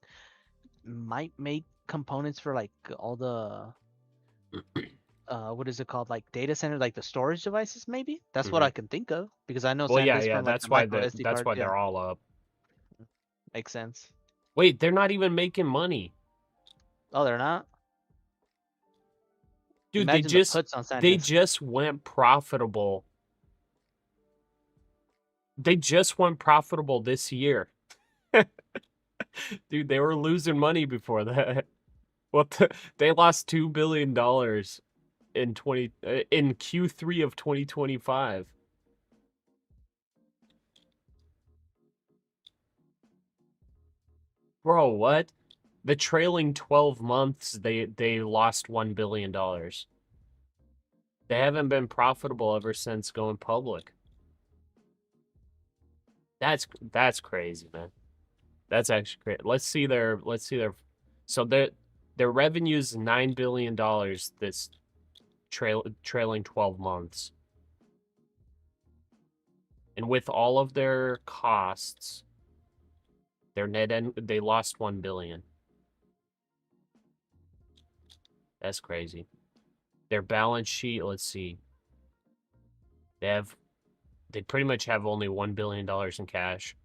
S5: might make components for like all the what is it called, like data center, like the storage devices, maybe. That's what
S1: Hmm.
S5: I can think of, because I know
S1: Well, yeah,
S5: SanDisk
S1: yeah.
S5: from like the micro SD
S1: That's
S5: cards.
S1: why
S5: Yeah,
S1: they're all up.
S5: makes sense.
S1: Wait, they're not even making money.
S5: Oh, they're not.
S1: Dude,
S5: Imagine the puts on
S1: they
S5: SanDisk.
S1: just went profitable. They just went profitable this year. Dude, they were losing money before that. They lost $2 billion in Q3 of 2025. Bro, what? The trailing 12 months they lost $1 billion. They haven't been profitable ever since going public. That's crazy, man. That's actually great. Let's see their so their revenue is $9 billion this trailing 12 months. And with all of their costs, their they lost 1 billion. That's crazy. Their balance sheet, let's see. They pretty much have only $1 billion in cash.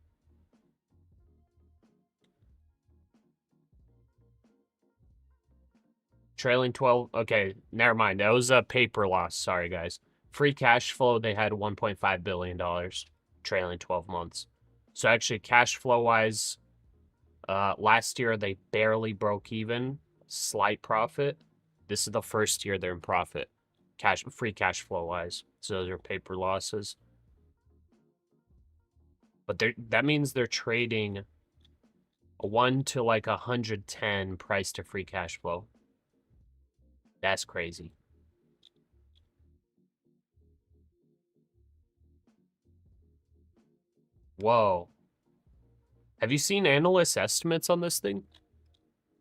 S1: Trailing 12. Okay, never mind. That was a paper loss. Sorry, guys. Free cash flow, they had $1.5 billion trailing 12 months. So actually, cash flow wise, last year they barely broke even, slight profit. This is the first year they're in profit, free cash flow wise. So those are paper losses. But that means they're trading a 1 to like 110 price to free cash flow. That's crazy. Whoa. Have you seen analyst estimates on this thing?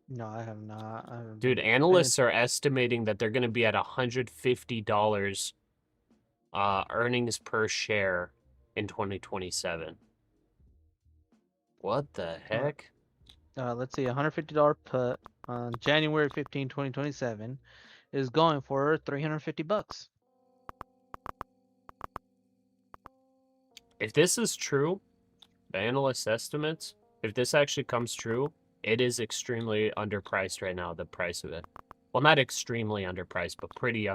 S5: No, I have not. I haven't
S1: Dude,
S5: been
S1: analysts are estimating that they're going to be at $150 earnings per share in 2027. What the heck?
S5: let's see, $150 put on January 15, 2027 is going for $350.
S1: If this is true, the analyst estimates, if this actually comes true, it is extremely underpriced right now, the price of it. Well, not extremely underpriced, but pretty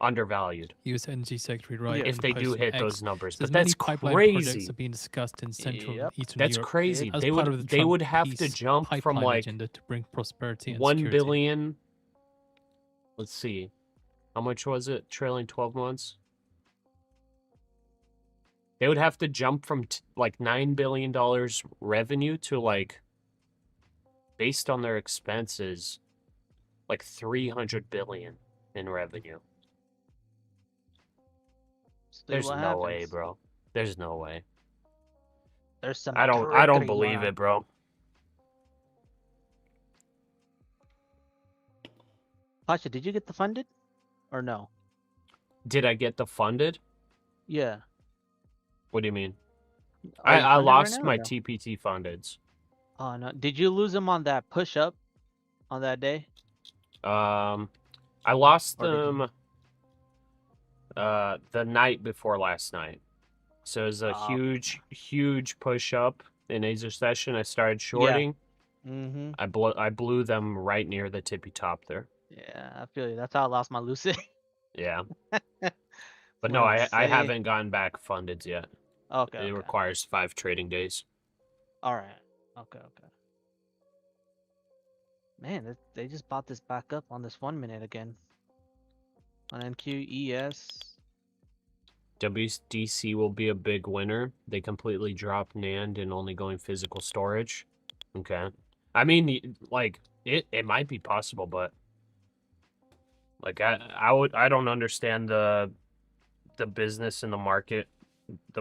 S1: undervalued.
S2: U.S. Energy Secretary, right?
S5: Yeah.
S1: If they do hit those numbers.
S2: There's
S1: But
S2: many
S1: that's
S2: pipeline projects
S1: crazy.
S2: are being discussed in Central
S5: Yep.
S2: and Eastern
S1: That's
S2: Europe
S1: crazy.
S2: as
S1: They
S2: part of the
S1: would
S2: Trump
S1: have to
S2: peace
S1: jump from
S2: pipeline
S1: like
S2: agenda to bring prosperity and
S1: 1
S2: security.
S1: billion. Let's see. How much was it trailing 12 months? They would have to jump from like $9 billion revenue to like, based on their expenses, like 300 billion in revenue.
S5: See
S1: There's
S5: what
S1: no way,
S5: happens.
S1: bro. There's no way.
S5: There's some
S1: I don't
S5: trickery
S1: believe
S5: going on.
S1: it, bro.
S5: Pasha, did you get the funded or no?
S1: Did I get the funded?
S5: Yeah.
S1: What do you mean?
S5: Are you
S1: I
S5: funded right
S1: lost
S5: now or
S1: my
S5: no?
S1: TPT fundeds.
S5: Oh no. Did you lose them on that push up on that day?
S1: I lost
S5: Or did you-
S1: them the night before last night. So it was a huge push up in Asia session. I started shorting.
S5: Mm-hmm.
S1: I blew them right near the tippy top there.
S5: Yeah, I feel you. That's how I lost my Lucid.
S1: Yeah. But no,
S5: Let's
S1: I
S5: see.
S1: haven't gotten back funded yet.
S5: Okay.
S1: It requires 5 trading days.
S5: All right. Okay. Man, they just bought this back up on this 1 minute again. On NQES.
S1: WDC will be a big winner. They completely dropped NAND and only going physical storage. Okay. I mean, like, it might be possible, but like I don't understand the business and the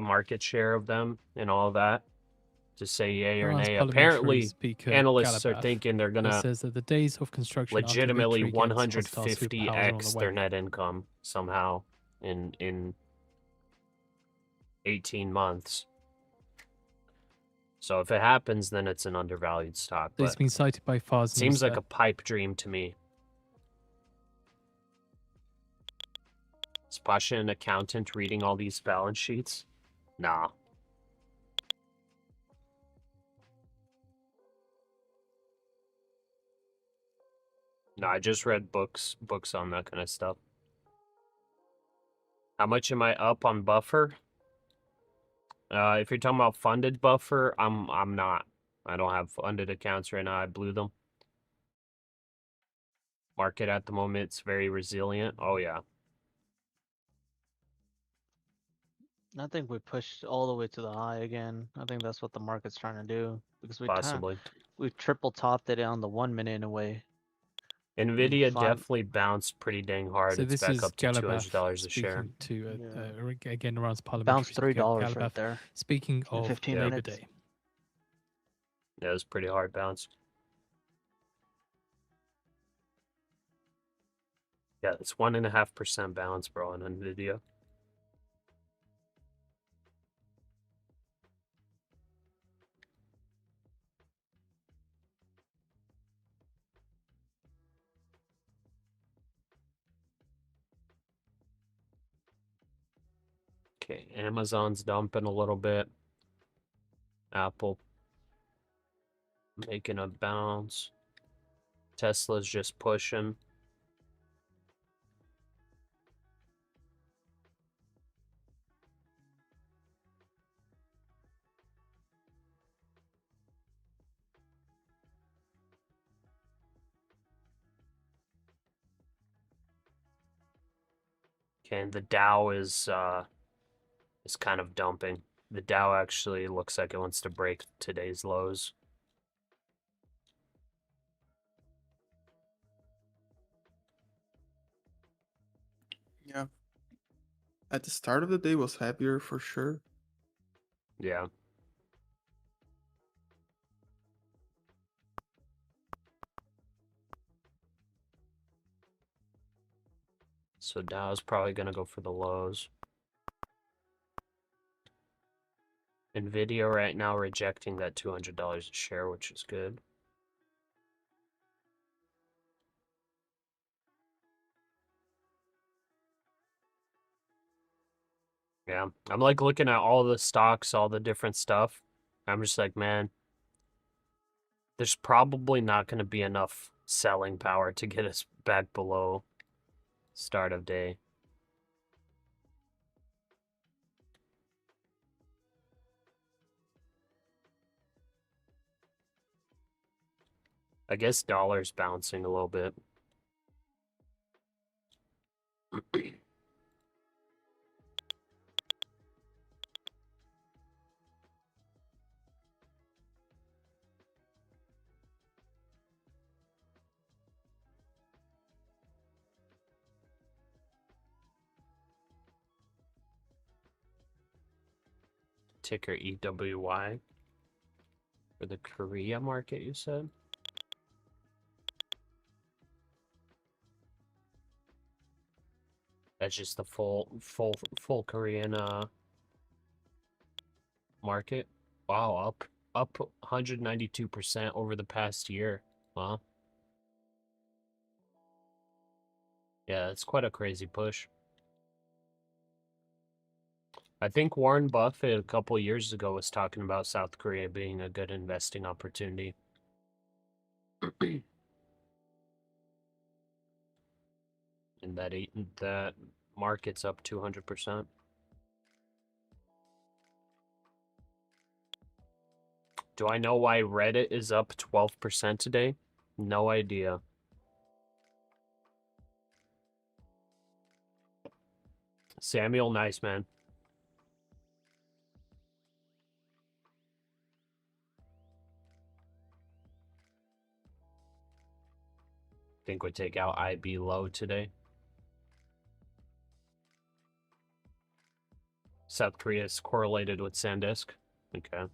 S1: market share of them and all of that. To say yay or
S2: Iran's
S1: nay.
S2: parliamentary
S1: Apparently,
S2: speaker,
S1: analysts are
S2: Ghalibaf,
S1: thinking they're gonna
S2: says that the days of construction after
S1: legitimately
S2: victory against hostile superpowers are on
S1: 150x
S2: the
S1: their
S2: way.
S1: net income somehow in 18 months. So if it happens, then it's an undervalued stock.
S2: This
S1: But
S2: has been cited by Fars
S1: seems like
S2: News,
S1: a pipe dream to me. Is Pasha an accountant reading all these balance sheets? Nah. No, I just read books on that kind of stuff. How much am I up on buffer? If you're talking about funded buffer, I'm not. I don't have funded accounts right now. I blew them. Market at the moment, it's very resilient. Oh yeah.
S5: I think we pushed all the way to the high again. I think that's what the market's trying to do because
S1: Possibly.
S5: we triple topped it on the 1 minute in a way.
S1: Nvidia
S5: Five-
S1: definitely bounced pretty dang hard.
S2: So
S1: It's
S2: this
S1: back
S2: is
S1: up to
S2: Ghalibaf
S1: $200 a share.
S2: speaking to,
S5: Yeah.
S2: again, Iran's parliamentary
S5: Bounced
S2: speaker,
S5: $3
S2: Ghalibaf,
S5: right there.
S2: speaking
S5: in
S2: of
S5: 15
S2: Labor
S5: minutes.
S2: Day.
S1: Yeah, it was pretty hard bounce. Yeah, it's 1.5% bounce, bro, on Nvidia. Okay, Amazon's dumping a little bit. Apple making a bounce. Tesla's just pushing. Okay, and the Dow is kind of dumping. The Dow actually looks like it wants to break today's lows.
S3: Yeah. At the start of the day was happier for sure.
S1: Yeah. So Dow's probably going to go for the lows. Nvidia right now rejecting that $200 a share, which is good. Yeah, I'm like looking at all the stocks, all the different stuff. I'm just like, man, there's probably not going to be enough selling power to get us back below start of day. I guess dollar's bouncing a little bit. Ticker EWY for the Korea market, you said? That's just the full Korean market. Wow, up 192% over the past year. Wow. Yeah, it's quite a crazy push. I think Warren Buffett a couple years ago was talking about South Korea being a good investing opportunity. And that market's up 200%. Do I know why Reddit is up 12% today? No idea. Samuel, nice man. Think we take out IB low today. South Korea is correlated with SanDisk. Okay.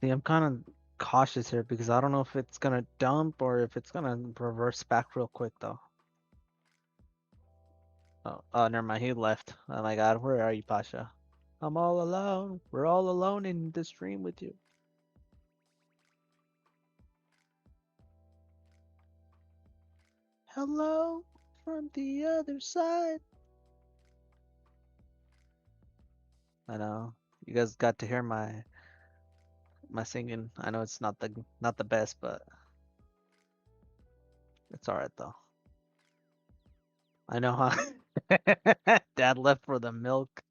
S5: See, I'm kind of cautious here because I don't know if it's gonna dump or if it's gonna reverse back real quick though. Oh, never mind. He left. Oh my God, where are you, Pasha? I'm all alone. We're all alone in this stream with you. Hello from the other side. I know. You guys got to hear my singing. I know it's not the best, but it's alright though. I know, huh? Dad left for the milk.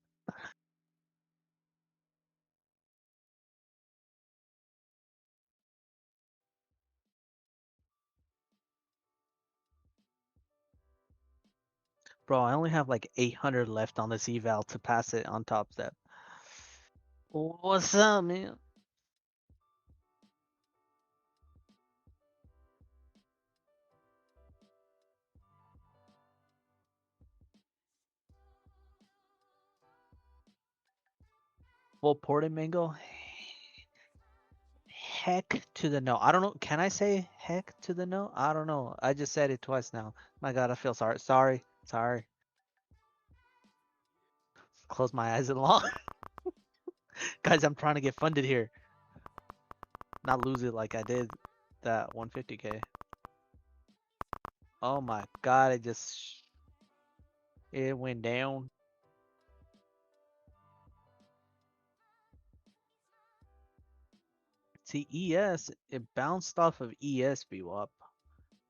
S5: Bro, I only have like 800 left on this eval to pass it on top step. What's up, man? Full ported mango? Heck to the no. I don't know. Can I say heck to the no? I don't know. I just said it twice now. My God, I feel sorry. Sorry. Close my eyes and long. Guys, I'm trying to get funded here. Not lose it like I did that 150K. Oh my God, it went down. See, ES, it bounced off of ES VWAP.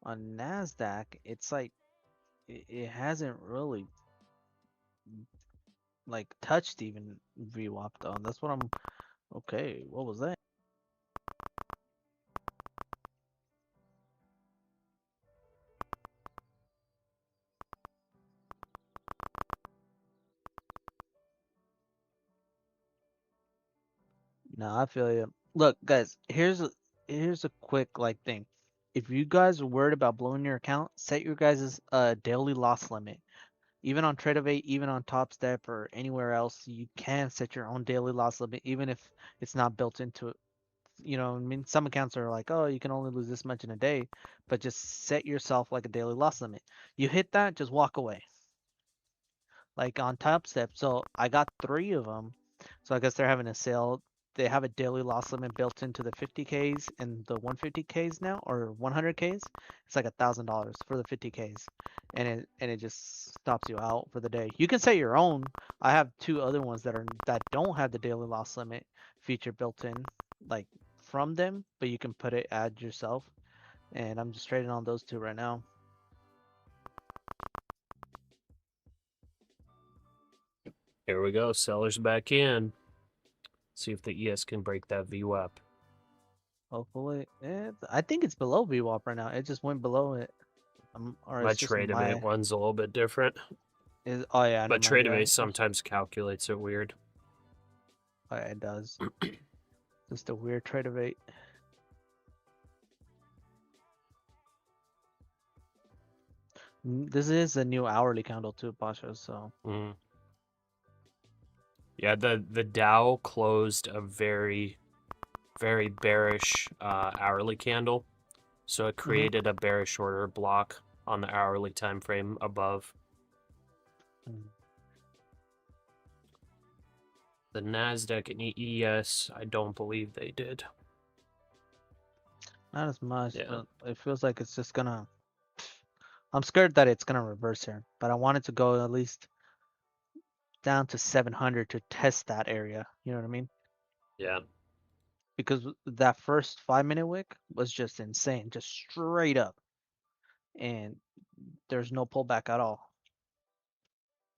S5: On NASDAQ, it's like, it hasn't really like touched even VWAP though. That's what I'm, okay, what was that? No, I feel you. Look, guys, here's a quick like thing. If you guys are worried about blowing your account, set your guys' daily loss limit. Even on Tradeovate, even on Top Step or anywhere else, you can set your own daily loss limit, even if it's not built into it. You know, I mean, some accounts are like, oh, you can only lose this much in a day, but just set yourself like a daily loss limit. You hit that, just walk away. Like on Top Step, so I got 3 of them. So I guess they're having a sale. They have a daily loss limit built into the 50Ks and the 150Ks now, or 100Ks. It's like $1,000 for the 50Ks, and it just stops you out for the day. You can set your own. I have 2 other ones that don't have the daily loss limit feature built in, like from them, but you can add yourself. And I'm just trading on those 2 right now.
S1: Here we go. Sellers back in. See if the ES can break that VWAP.
S5: Hopefully, I think it's below VWAP right now. It just went below it. Or
S1: My
S5: it's just
S1: Tradeovate one's a little bit different.
S5: Oh yeah,
S1: But
S5: never mind,
S1: Tradeovate
S5: right.
S1: sometimes calculates it weird.
S5: Oh, yeah, it does. Just a weird Tradeovate. This is a new hourly candle too, Pasha. So
S1: yeah, the Dow closed a very bearish hourly candle, so it created a bearish order block on the hourly time frame above. The NASDAQ and ES, I don't believe they did.
S5: not as much,
S1: Yeah.
S5: but it feels like it's just gonna. I'm scared that it's gonna reverse here, but I wanted to go at least down to 700 to test that area. You know what I mean?
S1: Yeah.
S5: Because that first 5-minute wick was just insane, just straight up, and there's no pullback at all.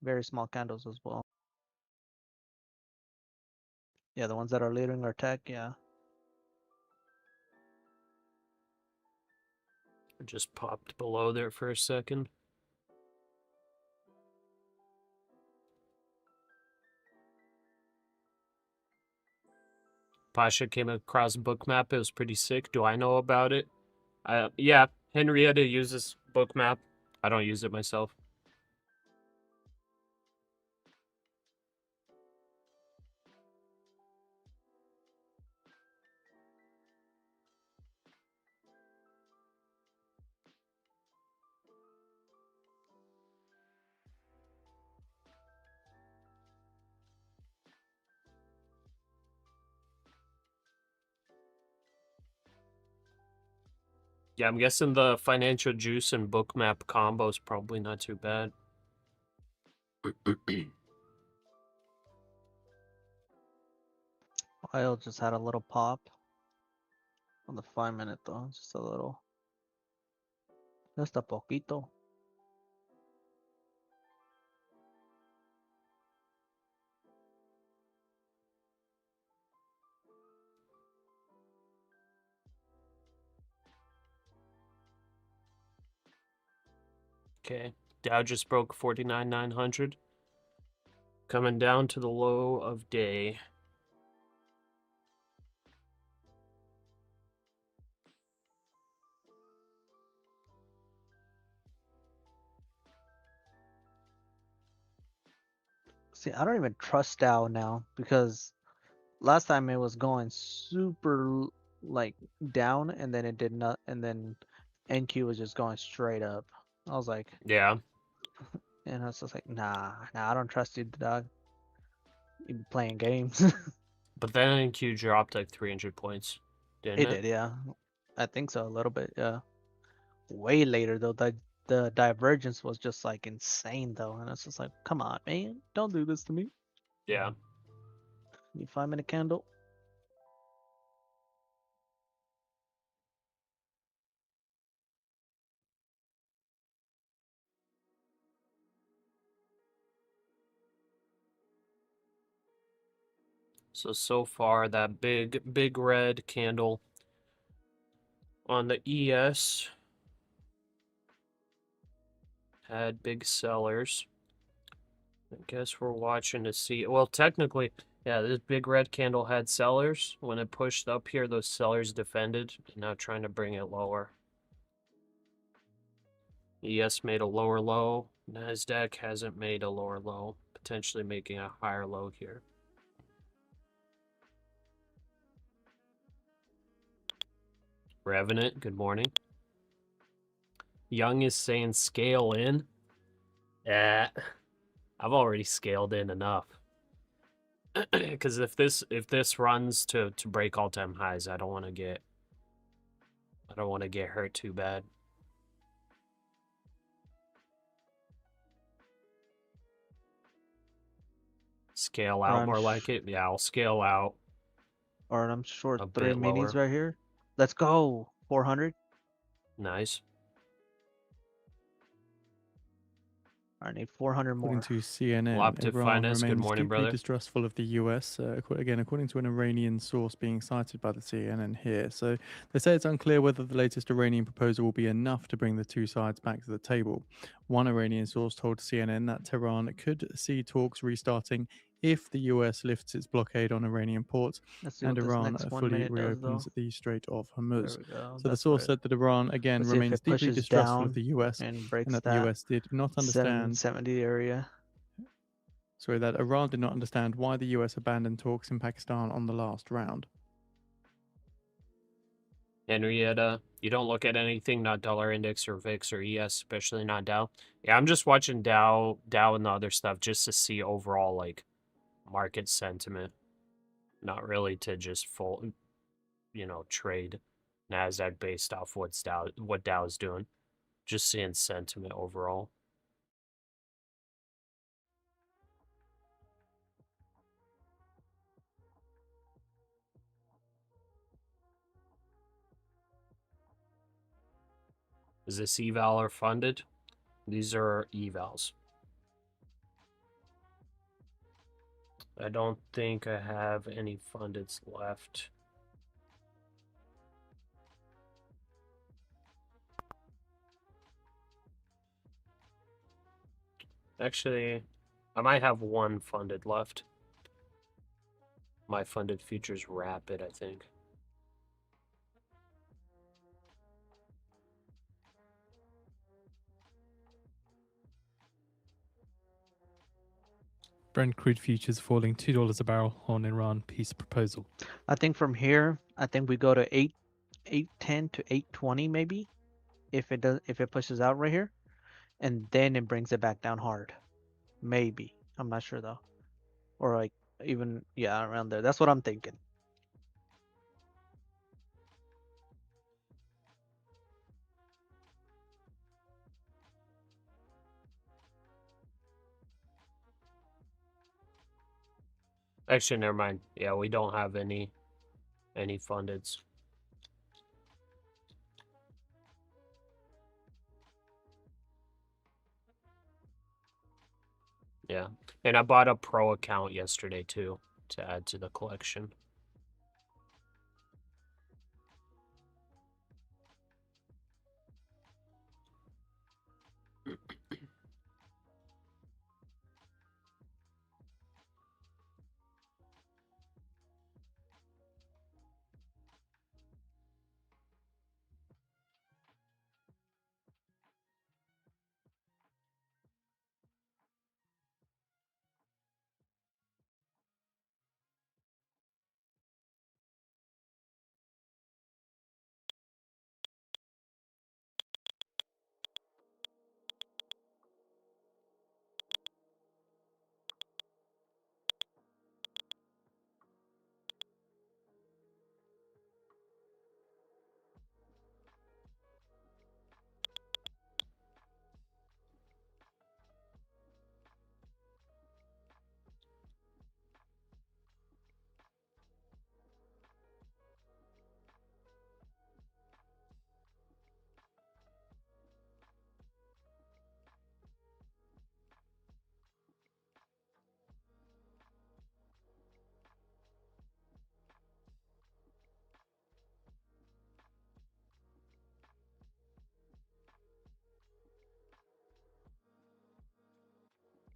S5: Very small candles as well. Yeah, the ones that are leading are tech, yeah.
S1: It just popped below there for a second. Pasha came across Bookmap. It was pretty sick. Do I know about it? Yeah, Henrietta uses Bookmap. I don't use it myself. Yeah, I'm guessing the Financial Juice and Bookmap combo is probably not too bad.
S5: Oil just had a little pop on the 5-minute though, just a little. Just a poquito.
S1: Okay, Dow just broke 49,900. Coming down to the low of day.
S5: See, I don't even trust Dow now because last time it was going super like down and then it did not, and then NQ was just going straight up. I was like,
S1: Yeah.
S5: and I was just like, nah, I don't trust you, dog. You be playing games.
S1: But then NQ dropped like 300 points, didn't
S5: It
S1: it?
S5: did, yeah. I think so, a little bit, yeah. Way later though, the divergence was just like insane though, and it's just like, come on, man, don't do this to me.
S1: Yeah.
S5: You 5-minute candle.
S1: So far, that big red candle on the ES had big sellers. I guess we're watching to see. Well, technically, yeah, this big red candle had sellers. When it pushed up here, those sellers defended. Now trying to bring it lower. ES made a lower low. NASDAQ hasn't made a lower low. Potentially making a higher low here. Revenant, good morning. Young is saying scale in. I've already scaled in enough. Because if this runs to break all-time highs, I don't want to get hurt too bad. Scale out more like it. Yeah, I'll scale out.
S5: Or I'm short
S1: A
S5: 3
S1: bit
S5: minis
S1: lower.
S5: right here. Let's go. 400.
S1: Nice.
S5: I need 400
S6: According
S5: more.
S6: to CNN,
S1: Loptive
S6: Iran
S1: Finest, good
S6: remains
S1: morning,
S6: deeply
S1: brother.
S6: distrustful of the US. Again, according to an Iranian source being cited by the CNN here. So they say it's unclear whether the latest Iranian proposal will be enough to bring the two sides back to the table. One Iranian source told CNN that Tehran could see talks restarting if the US lifts its blockade on Iranian ports
S5: Let's see
S6: and
S5: what this
S6: Iran
S5: next 1
S6: fully
S5: minute does though.
S6: reopens the Strait of
S5: There
S6: Hormuz.
S5: we go.
S6: So the
S5: That's
S6: source
S5: right.
S6: said that Iran again
S5: Let's see if
S6: remains
S5: it
S6: deeply
S5: pushes
S6: distrustful
S5: down
S6: of the US
S5: and
S6: and
S5: breaks
S6: that the
S5: that
S6: US did not understand
S5: 770 area.
S6: Sorry, that Iran did not understand why the US abandoned talks in Pakistan on the last round.
S1: Henrietta, you don't look at anything, not dollar index or VIX or ES, especially not Dow. Yeah, I'm just watching Dow and the other stuff just to see overall like market sentiment. Not really to just full, trade NASDAQ based off what Dow is doing. Just seeing sentiment overall. Is this eval or funded? These are evals. I don't think I have any fundeds left. Actually, I might have one funded left. My funded futures rapid, I think.
S2: Brent crude futures falling $2 a barrel on Iran peace proposal.
S5: I think from here, I think we go to 810 to 820 maybe, if it pushes out right here, and then it brings it back down hard. Maybe. I'm not sure though. Or like even around there. That's what I'm thinking.
S1: Actually, never mind. Yeah, we don't have any fundeds. Yeah. And I bought a pro account yesterday too to add to the collection.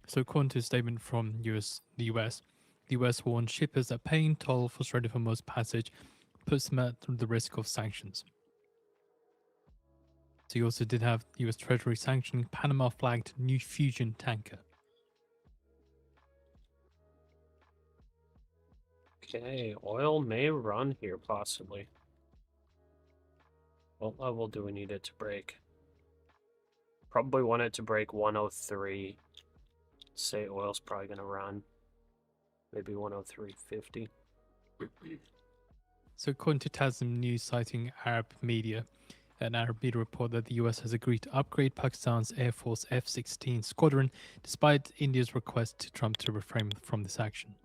S2: So according to a statement from the US warned shippers that paying toll for Strait of Hormuz passage puts them at the risk of sanctions. So you also did have US Treasury sanctioning Panama flagged new fusion tanker.
S1: Okay, oil may run here possibly. What level do we need it to break? Probably want it to break 103. Say oil's probably gonna run. Maybe 103.50.
S2: So according to Tasnim News citing Arab media, an Arab media report that the US has agreed to upgrade Pakistan's Air Force F-16 squadron despite India's request to Trump to refrain from this action.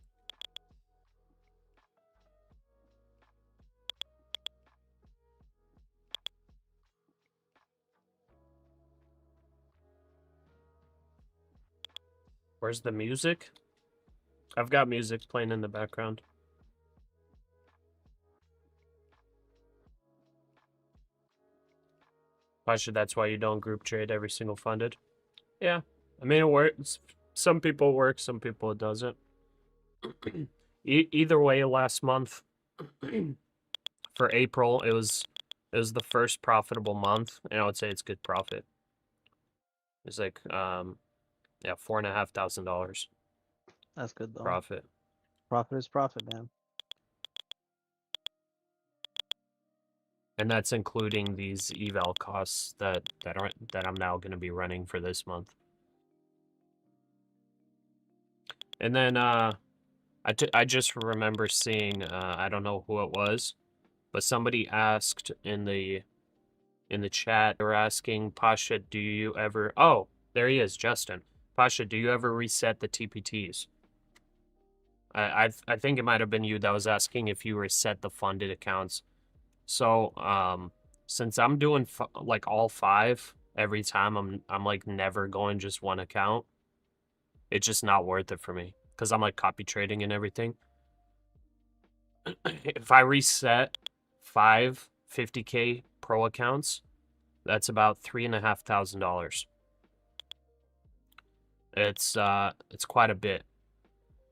S1: Where's the music? I've got music playing in the background. Pasha, that's why you don't group trade every single funded. Yeah, I mean, it works. Some people work, some people it doesn't. Either way, last month for April, it was the first profitable month, and I would say it's good profit. It's like yeah, $4,500
S5: That's good though.
S1: profit.
S5: Profit is profit, man.
S1: And that's including these eval costs that I'm now going to be running for this month. And then I just remember seeing I don't know who it was, but somebody asked in the chat. They were asking, Pasha, do you ever? Oh, there he is, Justin. Pasha, do you ever reset the TPTs? I think it might have been you that was asking if you reset the funded accounts. So, since I'm doing like all 5 every time, I'm like never going just one account. It's just not worth it for me because I'm like copy trading and everything. If I reset 5 50K pro accounts, that's about $3,500. It's quite a bit.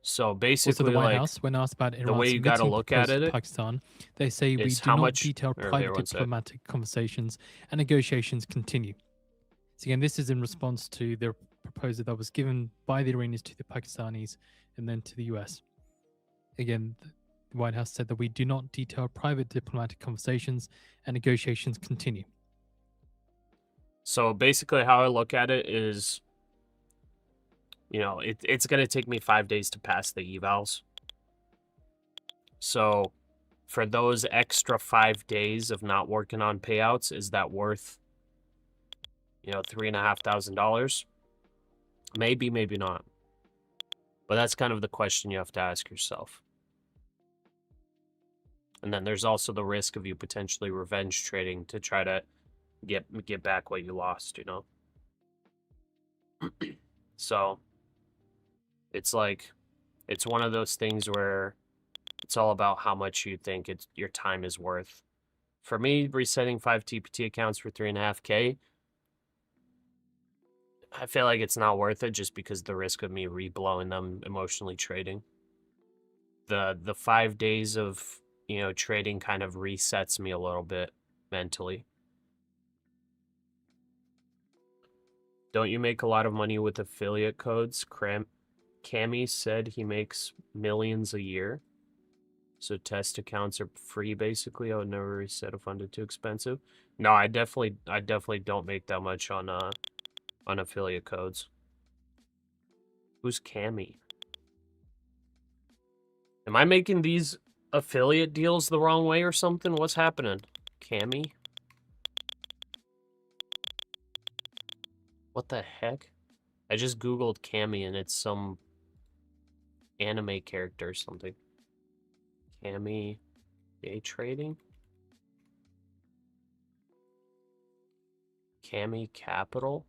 S1: So basically,
S2: Also, the White
S1: like,
S2: House, when asked about
S1: the way
S2: Iran's
S1: you got to
S2: knitting
S1: look at
S2: proposal to
S1: it
S2: Pakistan, they say we
S1: is
S2: do
S1: how
S2: not
S1: much-
S2: detail
S1: or
S2: private
S1: everyone said.
S2: diplomatic conversations and negotiations continue. So again, this is in response to their proposal that was given by the Iranians to the Pakistanis and then to the US. Again, the White House said that we do not detail private diplomatic conversations and negotiations continue.
S1: So basically, how I look at it is, you know, it's going to take me 5 days to pass the evals. So for those extra 5 days of not working on payouts, is that worth, you know, $3,500? Maybe, maybe not. But that's kind of the question you have to ask yourself. And then there's also the risk of you potentially revenge trading to try to get back what you lost, you know? So it's like, it's one of those things where it's all about how much you think your time is worth. For me, resetting 5 TPT accounts for 3.5K, I feel like it's not worth it just because the risk of me reblowing them emotionally trading. The 5 days of, you know, trading kind of resets me a little bit mentally. Don't you make a lot of money with affiliate codes? Cammy said he makes millions a year. So test accounts are free basically. I would never reset a funded too expensive. No, I definitely don't make that much on affiliate codes. Who's Cammy? Am I making these affiliate deals the wrong way or something? What's happening? Cammy? What the heck? I just googled Cammy and it's some anime character or something. Cammy day trading? Cammy Capital?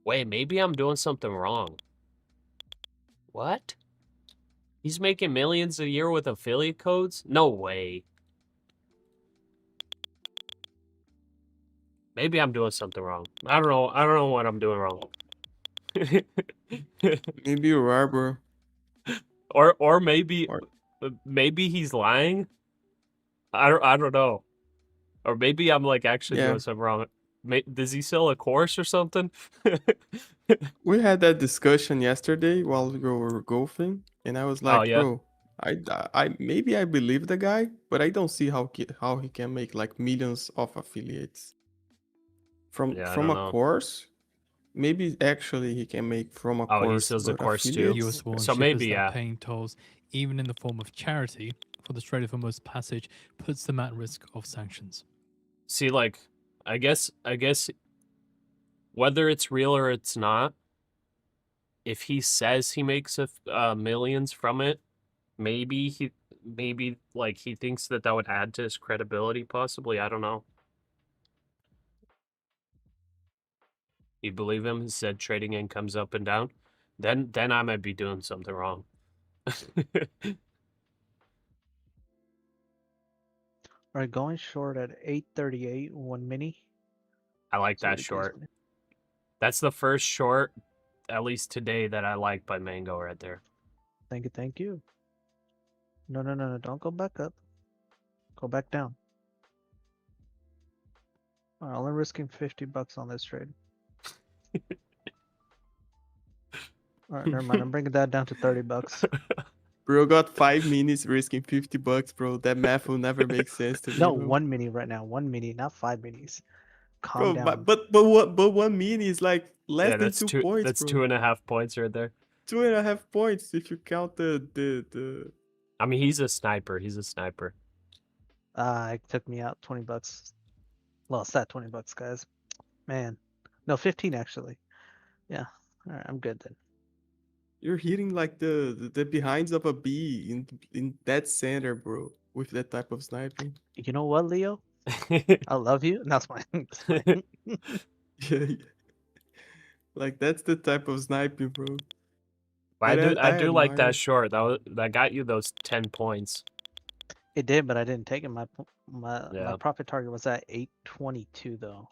S1: Wait, maybe I'm doing something wrong. What? He's making millions a year with affiliate codes? No way. Maybe I'm doing something wrong. I don't know. I don't know what I'm doing wrong.
S3: Maybe you are, bro.
S1: or maybe
S3: Or
S1: maybe he's lying. I don't know. Or maybe I'm like actually
S3: yeah,
S1: doing something wrong. Does he sell a course or something?
S3: we had that discussion yesterday while we were golfing, and I was
S1: Oh
S3: like,
S1: yeah.
S3: bro, I maybe I believe the guy, but I don't see how he can make like millions of affiliates
S1: Yeah, I
S3: from
S1: don't
S3: a
S1: know.
S3: course. Maybe actually he can make from a
S1: Oh, he
S3: course,
S1: sells a
S3: but
S1: course too.
S3: affiliates.
S2: US one
S1: So
S2: shippers
S1: maybe
S2: that are
S1: yeah.
S2: paying tolls, even in the form of charity, for the Strait of Hormuz passage, puts them at risk of sanctions.
S1: See, like, I guess whether it's real or it's not, if he says he makes millions from it, maybe like he thinks that would add to his credibility. Possibly, I don't know. You believe him? He said trading income's up and down. Then I might be doing something wrong.
S5: All right, going short at 838, 1 mini.
S1: I like
S5: See what
S1: that
S5: it gives
S1: short.
S5: me.
S1: That's the first short, at least today, that I like by Mango right there.
S5: Thank you, thank you. No, no, no, no, don't go back up. Go back down. All right, only risking $50 on this trade. All right, never mind. I'm bringing that down to $30.
S3: Bro got 5 minis risking $50, bro. That math will never make sense to me,
S5: No,
S3: bro.
S5: 1 mini right now. 1 mini, not 5 minis. Calm
S3: Bro,
S5: down.
S3: but 1 mini is like less
S1: Yeah,
S3: than
S1: that's
S3: 2
S1: two.
S3: points,
S1: That's
S3: bro.
S1: 2.5 points right there.
S3: 2.5 points if you count the.
S1: I mean, he's a sniper. He's a sniper.
S5: It took me out $20. Well, it's that $20, guys. Man, no, 15 actually. Yeah. All right, I'm good then.
S3: You're hitting like the behinds of a bee in that center, bro. With that type of sniping.
S5: You know what, Leo? I love you. That's fine. It's fine.
S3: Yeah, yeah. Like that's the type of sniping, bro.
S1: I do. I
S3: I
S1: do like that
S3: admire.
S1: short. That got you those 10 points.
S5: It did, but I didn't take it. My
S1: Yeah.
S5: profit target was at 822 though.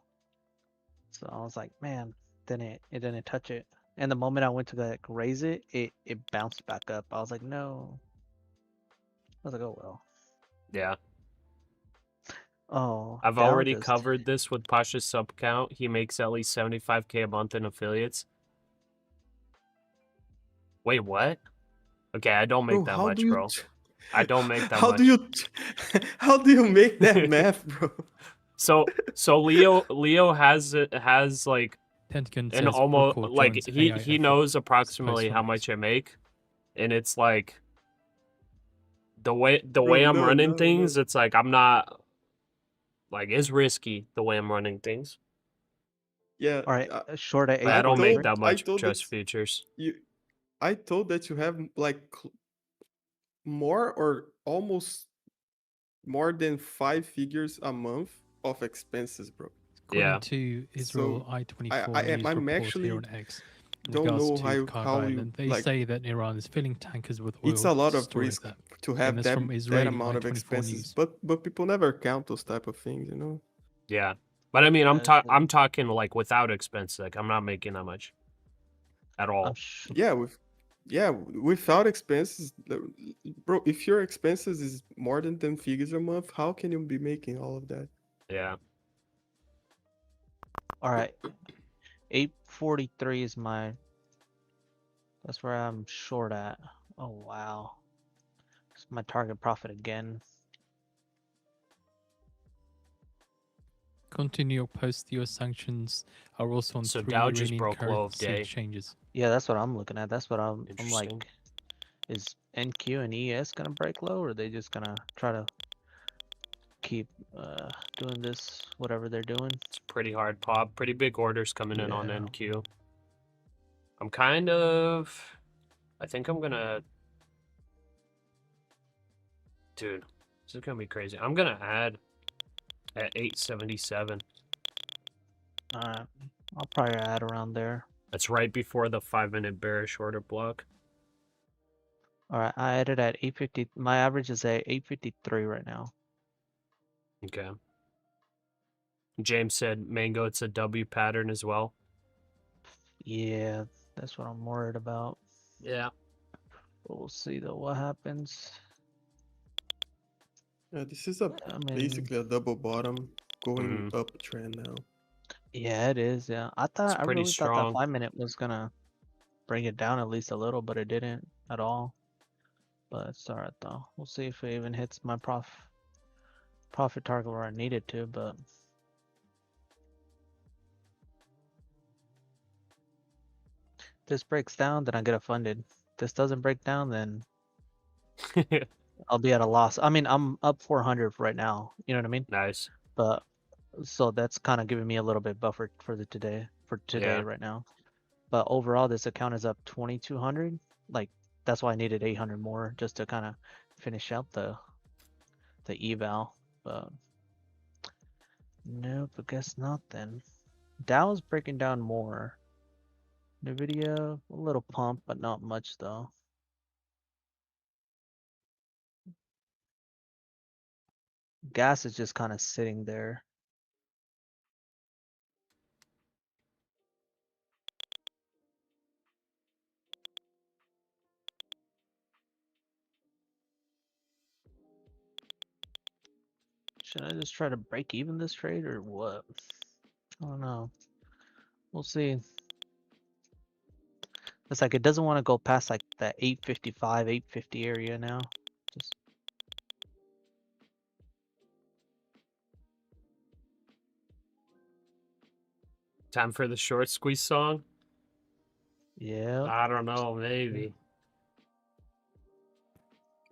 S5: So I was like, man, then it didn't touch it. And the moment I went to like raise it, it bounced back up. I was like, no. I was like, oh well.
S1: Yeah.
S5: Oh,
S1: I've
S5: Dow
S1: already
S5: just
S1: covered this with Pasha's sub count. He makes at least 75K a month in affiliates. Wait, what? Okay, I don't make
S3: Bro,
S1: that
S3: how do
S1: much,
S3: you
S1: bro. I don't make that
S3: how
S1: much.
S3: do you how do you make that math, bro?
S1: So Leo has like
S2: Pentagon
S1: an
S2: says
S1: almost
S2: Brookfield
S1: like
S2: joins
S1: he
S2: AIF
S1: knows
S2: post
S1: approximately
S2: from
S1: how
S2: X.
S1: much I make, and it's like the way
S3: Bro,
S1: I'm
S3: no,
S1: running
S3: no,
S1: things.
S3: no.
S1: It's like I'm not like it's risky the way I'm running things.
S3: Yeah,
S5: all right. Short at
S1: Like I don't make
S5: 843.
S1: that
S3: I
S1: much
S3: told that
S1: just futures.
S3: you I told that you have like more or almost more than 5 figures a month of expenses, bro.
S2: According
S1: Yeah.
S2: to Israel
S3: So
S2: I-24 news
S3: I'm
S2: report here
S3: actually
S2: on X in
S3: don't
S2: regards
S3: know
S2: to the Cargo
S3: how you
S2: Island, they
S3: like.
S2: say that Iran is filling tankers with
S3: It's
S2: oil
S3: a lot
S2: to
S3: of
S2: store
S3: risk
S2: that.
S3: to
S2: Again,
S3: have
S2: that's from
S3: that
S2: Israeli
S3: amount of
S2: I-24
S3: expenses,
S2: news.
S3: but people never count those type of things, you know.
S1: Yeah. But I mean,
S5: Sure.
S1: I'm talking like without expense. Like I'm not making that much at all.
S3: Without expenses, bro. If your expenses is more than 10 figures a month, how can you be making all of that?
S1: Yeah.
S5: All right. 843 is my. That's where I'm short at. Oh wow. It's my target profit again.
S2: Continue your post US sanctions are also on
S1: So
S2: 3
S1: Dow just
S2: Iranian
S1: broke low of
S2: currency
S1: day.
S2: exchanges.
S5: Yeah, that's what I'm looking at. That's what I'm
S1: Interesting.
S5: like. Is NQ and ES gonna break low, or are they just gonna try to keep doing this whatever they're doing?
S1: It's pretty hard pop. Pretty big orders coming in on
S2: Yeah.
S1: NQ. I'm kind of. I think I'm gonna. Dude, this is gonna be crazy. I'm gonna add at 877.
S5: I'll probably add around there.
S1: That's right before the 5-minute bearish order block.
S5: All right, I added at 850. My average is at 853 right now.
S1: Okay. James said mango, it's a W pattern as well.
S5: Yeah, that's what I'm worried about.
S1: Yeah.
S5: But we'll see though what happens.
S3: Yeah, this is a
S5: I mean,
S3: basically a double bottom going
S1: Mhm.
S3: uptrend now.
S5: yeah, it is. Yeah, I
S1: pretty
S5: really thought that
S1: strong.
S5: 5-minute was gonna bring it down at least a little, but it didn't at all. But it's alright though. We'll see if it even hits my profit target where I need it to. But this breaks down, then I get it funded. This doesn't break down, then I'll be at a loss. I mean, I'm up 400 right now. You know what I mean?
S1: Nice.
S5: But so that's kind of giving me a little bit buffer for today
S1: Yeah.
S5: right now. But overall, this account is up 2,200. Like that's why I needed 800 more just to kind of finish out the eval. But nope, I guess not then. Dow's breaking down more. Nvidia, a little pump, but not much though. Gas is just kind of sitting there. Should I just try to break even this trade or what? I don't know. We'll see. It's like it doesn't want to go past like that 855, 850 area now. Just
S1: Time for the short squeeze song?
S5: yeah.
S1: I don't know, maybe.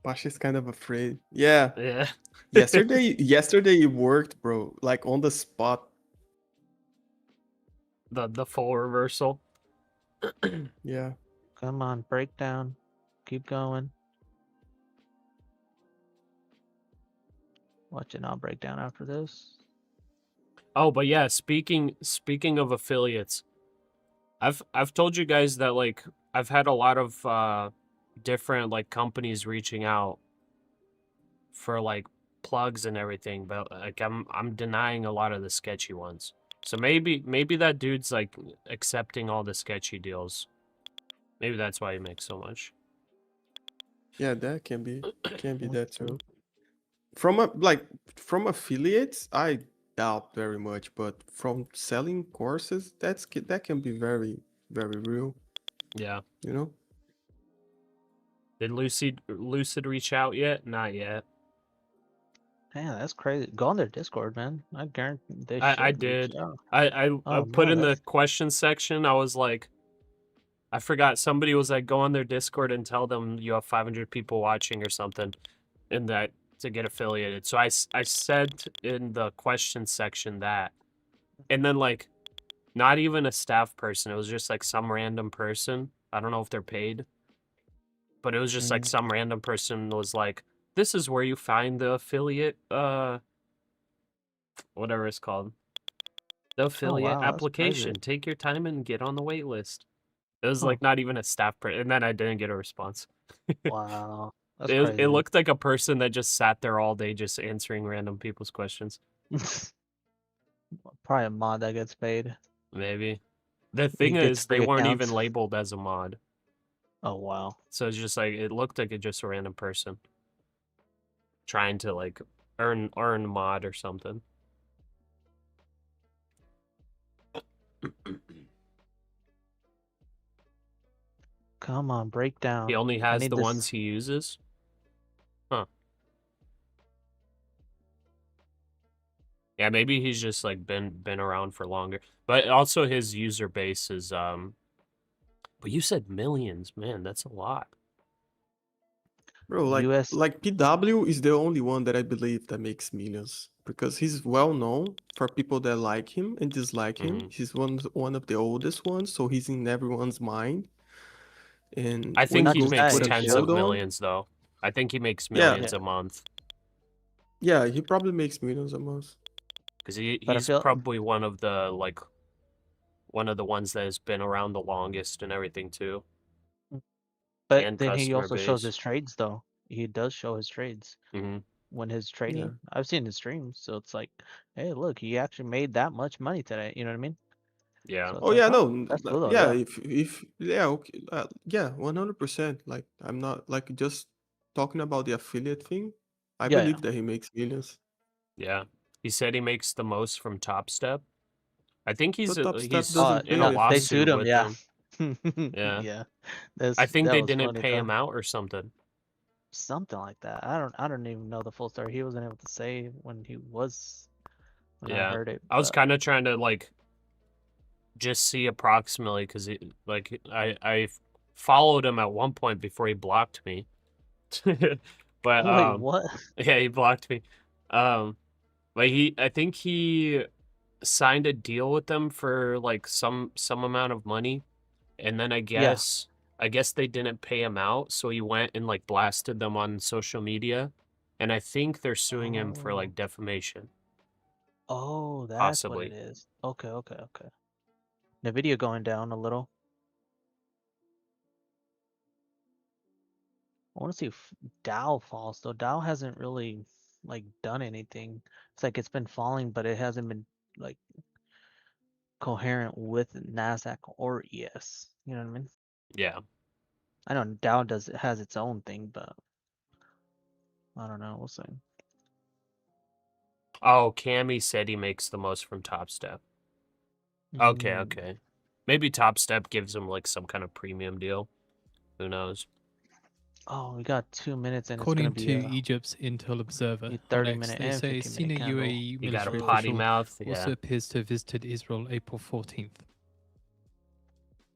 S3: Pasha's kind of afraid. Yeah.
S1: Yeah.
S3: Yesterday it worked, bro. Like on the spot.
S1: The full reversal.
S3: Yeah.
S5: Come on, break down. Keep going. Watch it not break down after this.
S1: Oh, but yeah, speaking of affiliates, I've told you guys that like I've had a lot of different like companies reaching out for like plugs and everything, but like I'm denying a lot of the sketchy ones. So maybe that dude's like accepting all the sketchy deals. Maybe that's why he makes so much.
S3: Yeah, that can be that too. From affiliates, I doubt very much, but from selling courses, that can be very, very real,
S1: Yeah.
S3: you know?
S1: Did Lucid reach out yet? Not yet.
S5: Man, that's crazy. Go on their Discord, man. I guarantee they
S1: I
S5: should reach
S1: did.
S5: out.
S1: I
S5: Oh
S1: put
S5: man,
S1: in the
S5: that's
S1: question section. I was like, I forgot. Somebody was like, go on their Discord and tell them you have 500 people watching or something, and that to get affiliated. So I said in the question section that, and then like, not even a staff person. It was just like some random person. I don't know if they're paid, but it was just like some random person was like, this is where you find the affiliate, whatever it's called. The affiliate
S5: wow, that's crazy.
S1: application. Take your time and get on the wait list. It was
S5: Huh.
S1: like not even a staff person, and then I didn't get a response.
S5: Wow, that's
S1: It
S5: crazy.
S1: looked like a person that just sat there all day just answering random people's questions.
S5: Probably a mod that gets paid.
S1: Maybe. The
S5: He
S1: thing
S5: gets
S1: is, they
S5: free
S1: weren't
S5: accounts.
S1: even labeled as a mod.
S5: Oh wow.
S1: So it's just like, it looked like just a random person trying to like earn mod or something.
S5: Come on, break down.
S1: He only
S5: I
S1: has
S5: need
S1: the
S5: this.
S1: ones he uses. Huh. Yeah, maybe he's just like been around for longer. But also his user base is but you said millions, man, that's a lot.
S3: Bro,
S5: US.
S3: like PW is the only one that I believe that makes millions because he's well known for people that like him and dislike him.
S1: Mhm.
S3: He's one of the oldest ones, so he's in everyone's mind. And
S1: I
S3: when
S1: think
S5: Not
S1: he
S5: just
S3: people
S5: that,
S1: makes
S3: put a
S5: he
S1: tens
S5: showed.
S1: of
S3: quote on,
S1: millions though. I think he makes
S3: yeah,
S1: millions a month.
S3: yeah, he probably makes millions a month.
S1: Because
S5: But I
S1: he's
S5: feel.
S1: probably one of the ones that has been around the longest and everything too.
S5: But
S1: And
S5: then he
S1: customer
S5: also shows
S1: base.
S5: his trades though. He does show his trades.
S1: Hmm
S5: when his trading. I've seen his streams, so it's like, hey, look, he actually made that much money today. You know what I mean?
S1: Yeah.
S5: So it's
S3: Oh
S5: like,
S3: yeah,
S5: oh,
S3: no,
S5: that's cool though.
S3: yeah.
S5: Yeah.
S3: If yeah, okay, yeah, 100%. Like I'm not like just talking about the affiliate thing. I
S5: Yeah,
S3: believe that he makes millions.
S1: Yeah. He said he makes the most from Top Step. I think
S3: But Top Step
S1: he's
S3: doesn't
S1: in
S3: pay
S1: a
S3: that
S5: They
S3: fee.
S5: sued
S1: lawsuit
S5: him.
S1: with
S5: Yeah.
S1: them. Yeah.
S5: Yeah.
S1: I think
S5: That
S1: they
S5: was
S1: didn't
S5: funny
S1: pay
S5: though.
S1: him out or something.
S5: Something like that. I don't even know the full story. He wasn't able to say when I
S1: Yeah.
S5: heard it,
S1: I was
S5: but
S1: kind of trying to like just see approximately because like I followed him at one point before he blocked me. But
S5: wait, what?
S1: yeah, he blocked me. But I think he signed a deal with them for like some amount of money, and then
S5: Yeah.
S1: I guess they didn't pay him out, so he went and like blasted them on social media, and I think they're suing him for
S5: Oh.
S1: like defamation,
S5: Oh, that's what it
S1: possibly.
S5: is. Okay, okay, okay. The video going down a little. I want to see if Dow falls though. Dow hasn't really like done anything. It's like it's been falling, but it hasn't been like coherent with NASDAQ or ES. You know what I mean?
S1: Yeah.
S5: I know Dow has its own thing, but I don't know. We'll see.
S1: Oh, Cammy said he makes the most from Top Step. Okay,
S5: Mm.
S1: okay. Maybe Top Step gives him like some kind of premium deal. Who knows?
S5: Oh, we got 2 minutes and it's
S2: According
S5: gonna be
S2: to
S5: a
S2: Egypt's Intel Observer on
S5: 30
S2: X,
S5: minute
S2: they
S5: and
S2: say
S5: 15 minute
S2: senior
S5: candle.
S2: UAE
S1: You got a
S2: military
S1: potty
S2: official
S1: mouth,
S2: also
S1: yeah.
S2: appears to have visited Israel April 14th.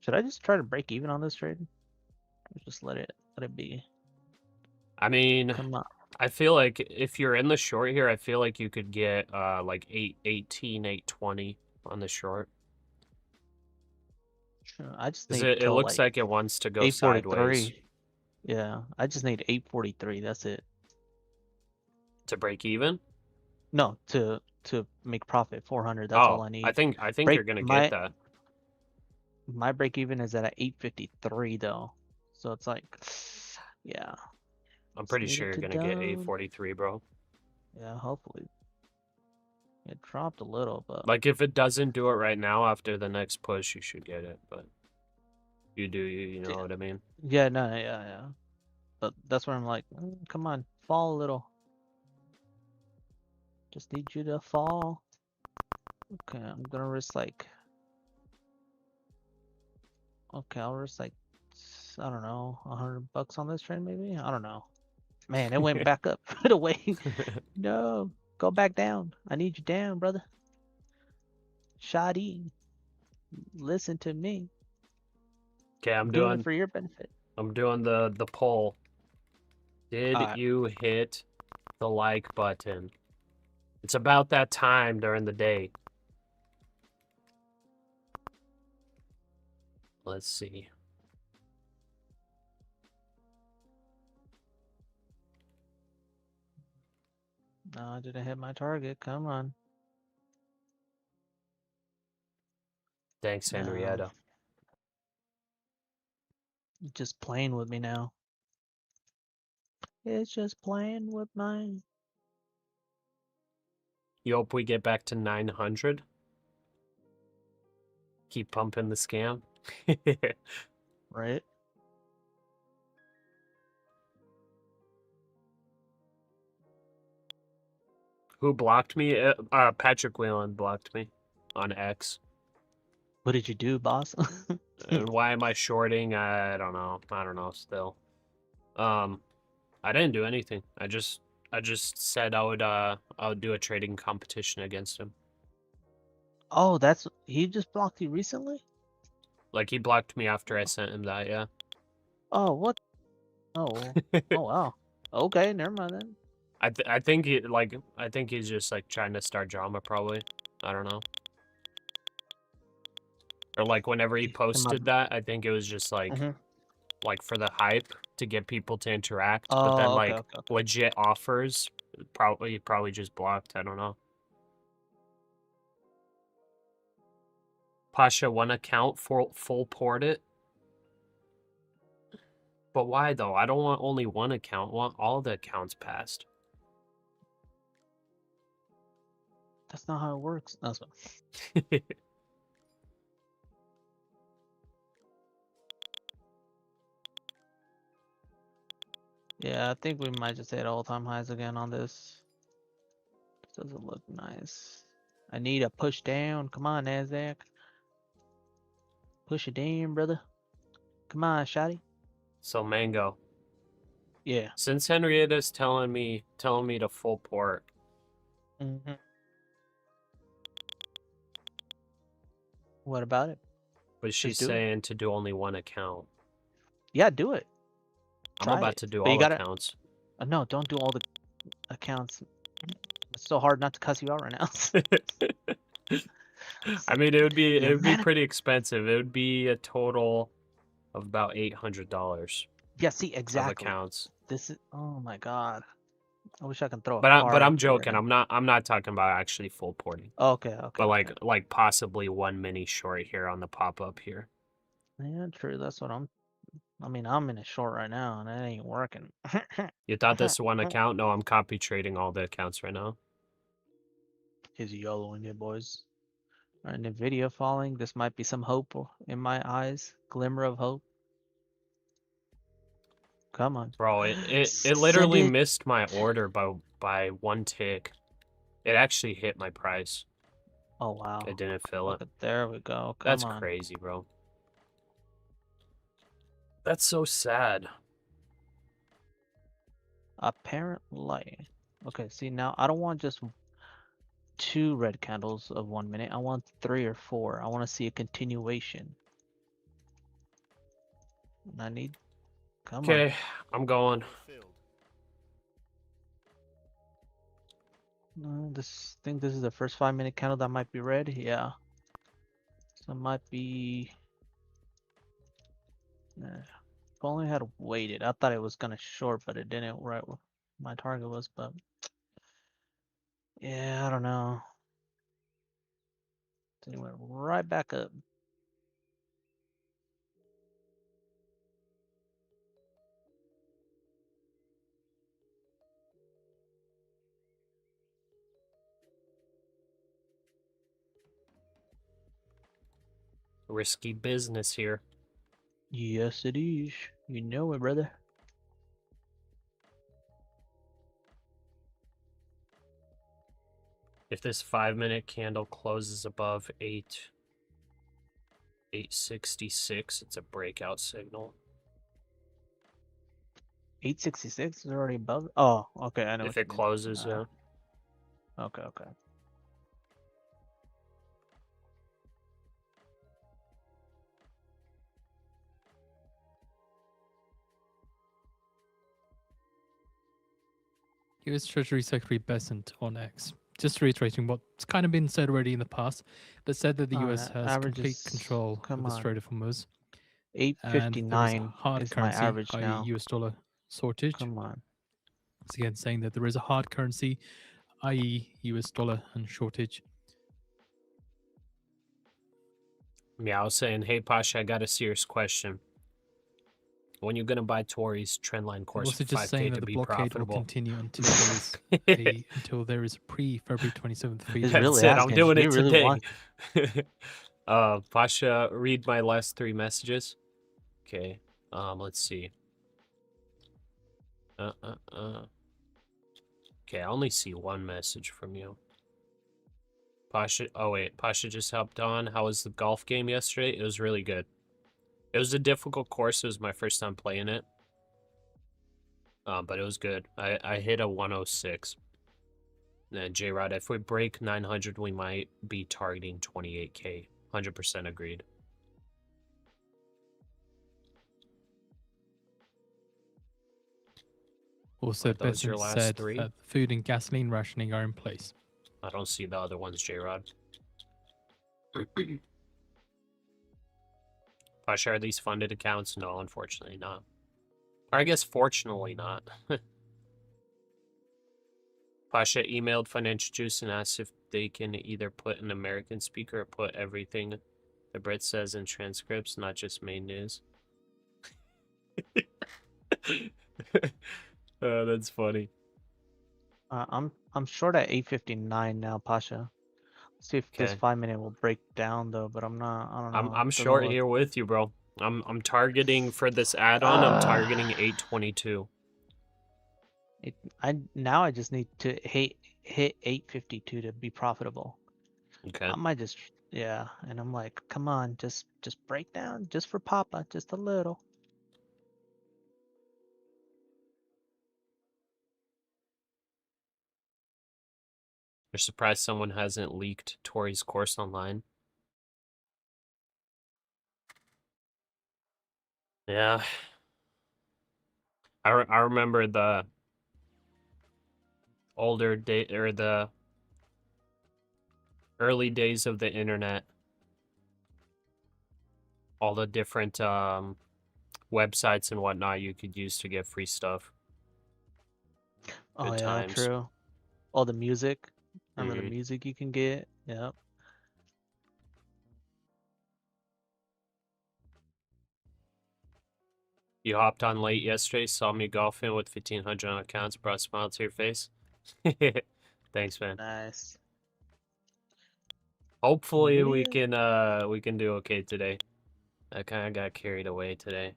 S5: Should I just try to break even on this trade? Or just let it be?
S1: I mean,
S5: Come on.
S1: I feel like if you're in the short here, I feel like you could get like 818, 820 on the short.
S5: Sure. I just
S1: 'Cause
S5: need
S1: it
S5: till
S1: looks
S5: like
S1: like it wants to go sideways
S5: 843. Yeah, I just need 843. That's it.
S1: to break even.
S5: No, to make profit 400. That's all
S1: Oh,
S5: I
S1: I
S5: need.
S1: think you're
S5: Break
S1: gonna get that.
S5: my break even is at 853 though, so it's like, yeah.
S1: I'm
S5: Just
S1: pretty
S5: need
S1: sure
S5: it
S1: you're
S5: to
S1: gonna get
S5: down.
S1: 843, bro.
S5: Yeah, hopefully. It dropped a little, but
S1: Like if it doesn't do it right now after the next push, you should get it. But you know what I mean?
S5: yeah, no, yeah. But that's where I'm like, come on, fall a little. Just need you to fall. Okay, I'm gonna risk like. Okay, I'll risk like, I don't know, $100 on this trade maybe. I don't know. Man, it went back up right away. No, go back down. I need you down, brother. Shoddy, listen to me.
S1: Okay,
S5: I'm doing it for your benefit.
S1: I'm doing the poll. Did
S5: Alright.
S1: you hit the like button? It's about that time during the day. Let's see.
S5: No, I didn't hit my target. Come on.
S1: Thanks,
S5: No.
S1: Henrietta.
S5: Just playing with me now. It's just playing with mine.
S1: You hope we get back to 900? Keep pumping the scam?
S5: Right?
S1: Who blocked me? Patrick Whalen blocked me on X.
S5: What did you do, boss?
S1: And why am I shorting? I don't know still. I didn't do anything. I just said I would do a trading competition against him.
S5: Oh, he just blocked you recently?
S1: Like he blocked me after I sent him that, yeah.
S5: Oh, what? Oh, oh wow. Okay, never mind then.
S1: I think he's just like trying to start drama probably. I don't know. Or like whenever he posted that, I think it was just like like for the hype to get people to interact. But then
S5: Oh, okay,
S1: like
S5: okay.
S1: legit offers, probably just blocked. I don't know. Pasha, one account for full port it. But why though? I don't want only one account. I want all the accounts passed.
S5: That's not how it works. That's what. Yeah, I think we might just hit all-time highs again on this. This doesn't look nice. I need a push down. Come on, NASDAQ. Push it down, brother. Come on, shotty.
S1: So Mango,
S5: Yeah.
S1: since Henrietta's telling me to full port,
S5: Mm-hmm. What about it?
S1: but she's
S5: Just do it.
S1: saying to do only one account.
S5: Yeah, do it.
S1: I'm
S5: Try
S1: about
S5: it.
S1: to do
S5: But you
S1: all
S5: gotta-
S1: accounts.
S5: No, don't do all the accounts. It's so hard not to cuss you out right now.
S1: I mean, it would be
S5: You're
S1: pretty expensive. It would be a total of about $800
S5: Yeah, see,
S1: of
S5: exactly.
S1: accounts.
S5: This is, oh my god. I wish I could throw a
S1: But
S5: car
S1: I'm
S5: at you
S1: joking.
S5: right now.
S1: I'm not talking about actually full porting.
S5: Okay, okay.
S1: But
S5: okay.
S1: like possibly one mini short here on the pop up here.
S5: Yeah, true. That's what I mean, I'm in a short right now, and it ain't working.
S1: You thought this one account? No, I'm copy trading all the accounts right now.
S5: He's yellowing it, boys. All right, NVIDIA falling. This might be some hope in my eyes. Glimmer of hope. Come on.
S1: Bro, it
S5: Send
S1: literally
S5: it.
S1: missed my order by one tick. It actually hit my price.
S5: Oh, wow.
S1: It didn't fill it.
S5: Look at, there we go. Come
S1: That's
S5: on.
S1: crazy, bro. That's so sad.
S5: Apparently. Okay, see, now I don't want just 2 red candles of 1 minute. I want 3 or 4. I want to see a continuation. And I need. Come on.
S1: Okay, I'm going.
S5: Think this is the first 5-minute candle that might be red. Yeah. So it might be. If only I had waited. I thought it was gonna short, but it didn't. Right where my target was, but yeah, I don't know. Then it went right back up.
S1: Risky business here.
S5: Yes, it is. You know it, brother.
S1: If this 5-minute candle closes above 866, it's a breakout signal.
S5: 866 is already above. Oh, okay. I know.
S1: If
S5: what you
S1: it
S5: mean.
S1: closes, yeah.
S5: Okay, okay.
S2: US Treasury Secretary Besant on X, just reiterating what's kind of been said already in the past, but said that the US has complete
S5: averages-
S2: control
S5: come
S2: of the
S5: on.
S2: Strait of Hormuz.
S5: 859
S2: hard
S5: is my
S2: currency,
S5: average
S2: i.e.
S5: now.
S2: US dollar shortage.
S5: Come on.
S2: Once again, saying that there is a hard currency, i.e. US dollar and shortage.
S1: Yeah, I was saying, hey, Pasha, I got a serious question. When you gonna buy Tory's trendline course
S2: Also
S1: for
S2: just
S1: 5K
S2: saying
S1: to
S2: that the
S1: be
S2: blockade
S1: profitable?
S2: will continue until there is a pre-February 27th free
S5: He's
S2: trade.
S5: really
S1: That's it. I'm
S5: asking.
S1: doing
S5: He
S1: it
S5: really
S1: today.
S5: want-
S1: Pasha, read my last 3 messages. Okay. Let's see. Okay, I only see 1 message from you. Pasha. Oh wait, Pasha just hopped on. How was the golf game yesterday? It was really good. It was a difficult course. It was my first time playing it. But it was good. I hit a 106. And J-Rod, if we break 900, we might be targeting 28K. 100% agreed.
S2: Also,
S1: That was your
S2: Besant
S1: last
S2: said
S1: 3?
S2: that food and gasoline rationing are in place.
S1: I don't see the other ones, J-Rod. Pasha, are these funded accounts? No, unfortunately not. Or I guess fortunately not. Pasha emailed Financial Juice and asked if they can either put an American speaker or put everything the Brit says in transcripts, not just main news. That's funny.
S5: I'm short at 859 now, Pasha. See if this
S1: Okay.
S5: 5-minute will break down though, but I'm not. I don't know.
S1: I'm
S5: Doesn't
S1: short
S5: look.
S1: here with you, bro. I'm targeting for this add-on. I'm targeting
S5: Ah.
S1: 822.
S5: I just need to hit 852 to be profitable.
S1: Okay.
S5: I might just yeah, and I'm like, come on, just break down just for Papa, just a little.
S1: You're surprised someone hasn't leaked Tori's course online. Yeah. I remember the older day or the early days of the internet. All the different websites and whatnot you could use to get free stuff.
S5: Oh
S1: Good
S5: yeah,
S1: times.
S5: true. All the music. Remember the
S1: Mhm.
S5: music you can get? Yep.
S1: You hopped on late yesterday, saw me golfing with 1,500 on accounts, brought a smile to your face. Thanks, man.
S5: Nice.
S1: Hopefully we
S5: Yeah.
S1: can do okay today. I kind of got carried away today.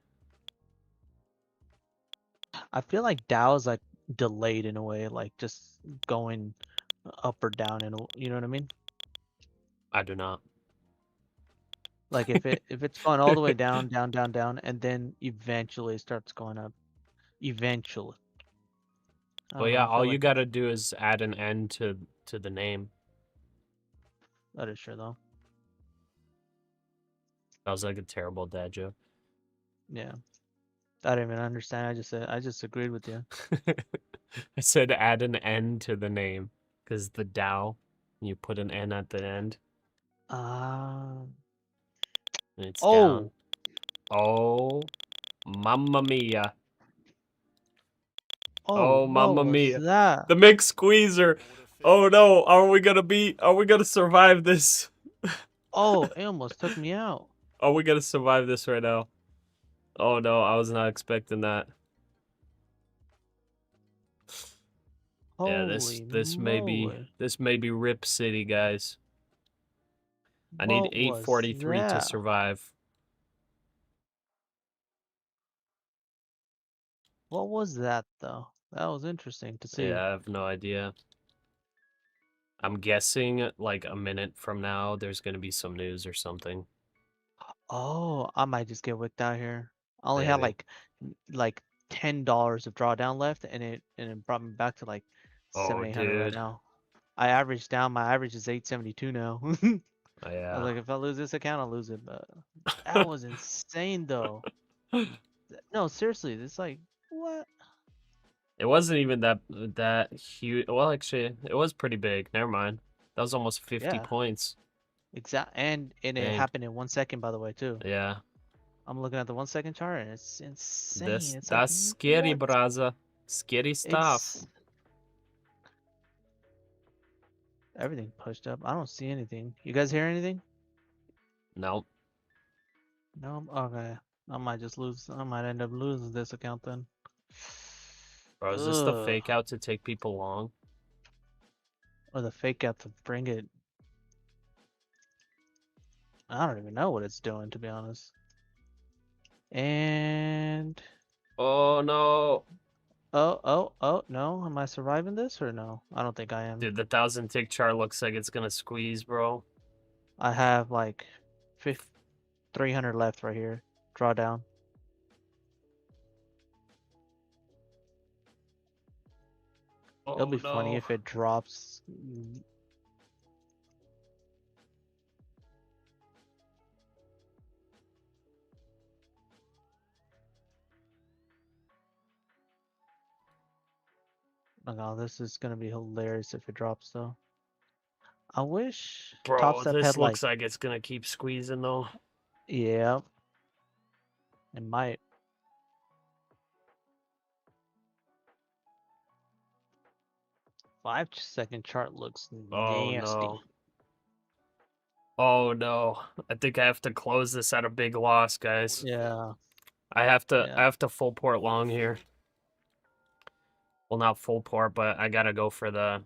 S5: I feel like Dow's like delayed in a way, like just going up or down you know what I mean?
S1: I do not.
S5: Like if it's going all the way down, down, down, down, and then eventually starts going up. Eventually. I
S1: Well,
S5: don't know,
S1: yeah,
S5: I
S1: all
S5: feel
S1: you
S5: like
S1: gotta do is add an N to the name.
S5: that is true though.
S1: That was like a terrible dad joke.
S5: Yeah. I didn't even understand. I just agreed with you.
S1: I said add an N to the name because the Dow, you put an N at the end
S5: Uh
S1: and it's down.
S5: oh,
S1: Oh, mamma mia.
S5: oh,
S1: Oh,
S5: what
S1: mamma
S5: was
S1: mia.
S5: that?
S1: The mix squeezer. Oh no, are we gonna survive this?
S5: Oh, it almost took me out.
S1: Are we gonna survive this right now? Oh no, I was not expecting that. Yeah,
S5: Holy
S1: this may
S5: moly.
S1: be Rip City, guys. I need
S5: What was
S1: 843 to
S5: that?
S1: survive.
S5: What was that though? That was interesting to see.
S1: Yeah, I have no idea. I'm guessing like a minute from now there's gonna be some news or something.
S5: Oh, I might just get wicked out here. I only had
S1: Maybe.
S5: like $10 of drawdown left, and it brought me back to like
S1: Oh,
S5: 700-800 right
S1: dude.
S5: now. I averaged down. My average is 872 now.
S1: Oh,
S5: I was
S1: yeah.
S5: like, if I lose this account, I'll lose it. But that was insane, though. No, seriously, it's like what?
S1: It wasn't even that huge. Well, actually, it was pretty big. Never mind. That was almost 50
S5: Yeah,
S1: points.
S5: and it
S1: Dang.
S5: happened in 1 second, by the way, too.
S1: Yeah.
S5: I'm looking at the 1 second chart, and it's insane. It's like
S1: That's scary,
S5: what?
S1: braza. Scary stuff.
S5: Ex Everything pushed up. I don't see anything. You guys hear anything?
S1: Nope.
S5: No? Okay. I might just lose. I might end up losing this account then.
S1: Bro, is this the
S5: Ugh.
S1: fake out to take people long?
S5: Or the fake out to bring it. I don't even know what it's doing, to be honest. And
S1: Oh no.
S5: oh no. Am I surviving this or no? I don't think I am.
S1: Dude, the 1,000 tick chart looks like it's gonna squeeze, bro.
S5: I have like 300 left right here. Drawdown. It'll
S1: Oh
S5: be funny
S1: no.
S5: if it drops. Oh no, this is gonna be hilarious if it drops though. I wish Top
S1: Bro,
S5: Step
S1: this
S5: had like,
S1: looks like it's gonna keep squeezing though.
S5: yeah, it might. Five-second chart looks
S1: Oh
S5: nasty.
S1: no. Oh no. I think I have to close this at a big loss, guys.
S5: Yeah,
S1: I
S5: yeah.
S1: have to full port long here. Well, not full port, but I gotta go for the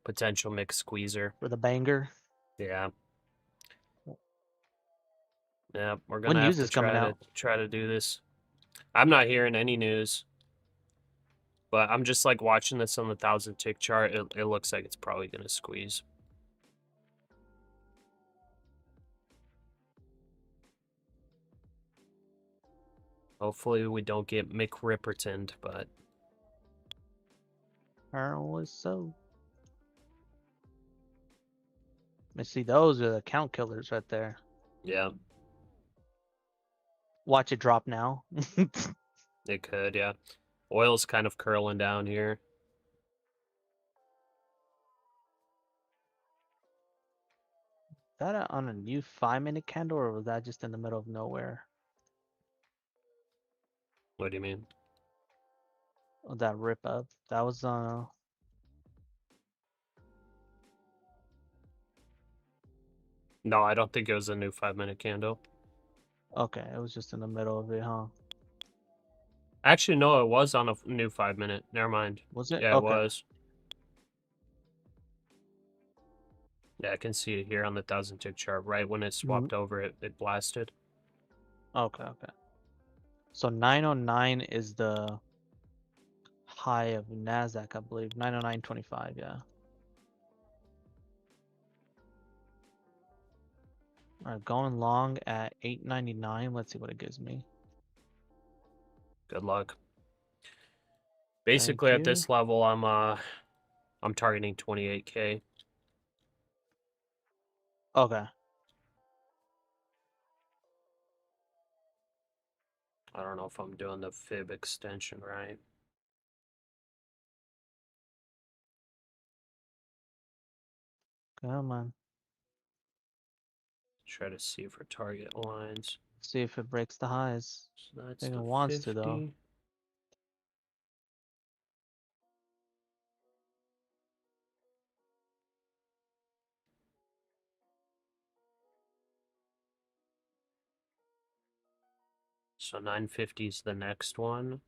S1: potential mix squeezer.
S5: For the banger.
S1: Yeah. Yeah, we're
S5: When
S1: gonna have
S5: news
S1: to
S5: is coming out?
S1: try to do this. I'm not hearing any news, but I'm just like watching this on the 1,000-tick chart. It looks like it's probably gonna squeeze. Hopefully we don't get McRippertoned, but
S5: Apparently so. I see those are the count killers right there.
S1: yeah,
S5: Watch it drop now.
S1: it could. Yeah, oil's kind of curling down here.
S5: That on a new 5-minute candle, or was that just in the middle of nowhere?
S1: What do you mean?
S5: Oh, that rip up. That was
S1: No, I don't think it was a new 5-minute candle.
S5: okay, it was just in the middle of it, huh?
S1: Actually, no, it was on a new 5-minute. Never mind.
S5: Was it?
S1: Yeah, it
S5: Okay.
S1: was. Yeah, I can see it here on the 1,000-tick chart. Right when it swapped over, it blasted.
S5: Okay, okay. So 909 is the high of NASDAQ, I believe. 909.25, yeah. Alright, going long at 899. Let's see what it gives me.
S1: Good luck.
S5: Thank
S1: Basically, at
S5: you.
S1: this level, I'm targeting 28K.
S5: Okay.
S1: I don't know if I'm doing the fib extension right.
S5: Come on.
S1: Try to see if our target aligns.
S5: See if it breaks the highs.
S1: So
S5: I
S1: that's
S5: think
S1: the
S5: it wants
S1: 50.
S5: to, though.
S1: So 950 is the next one.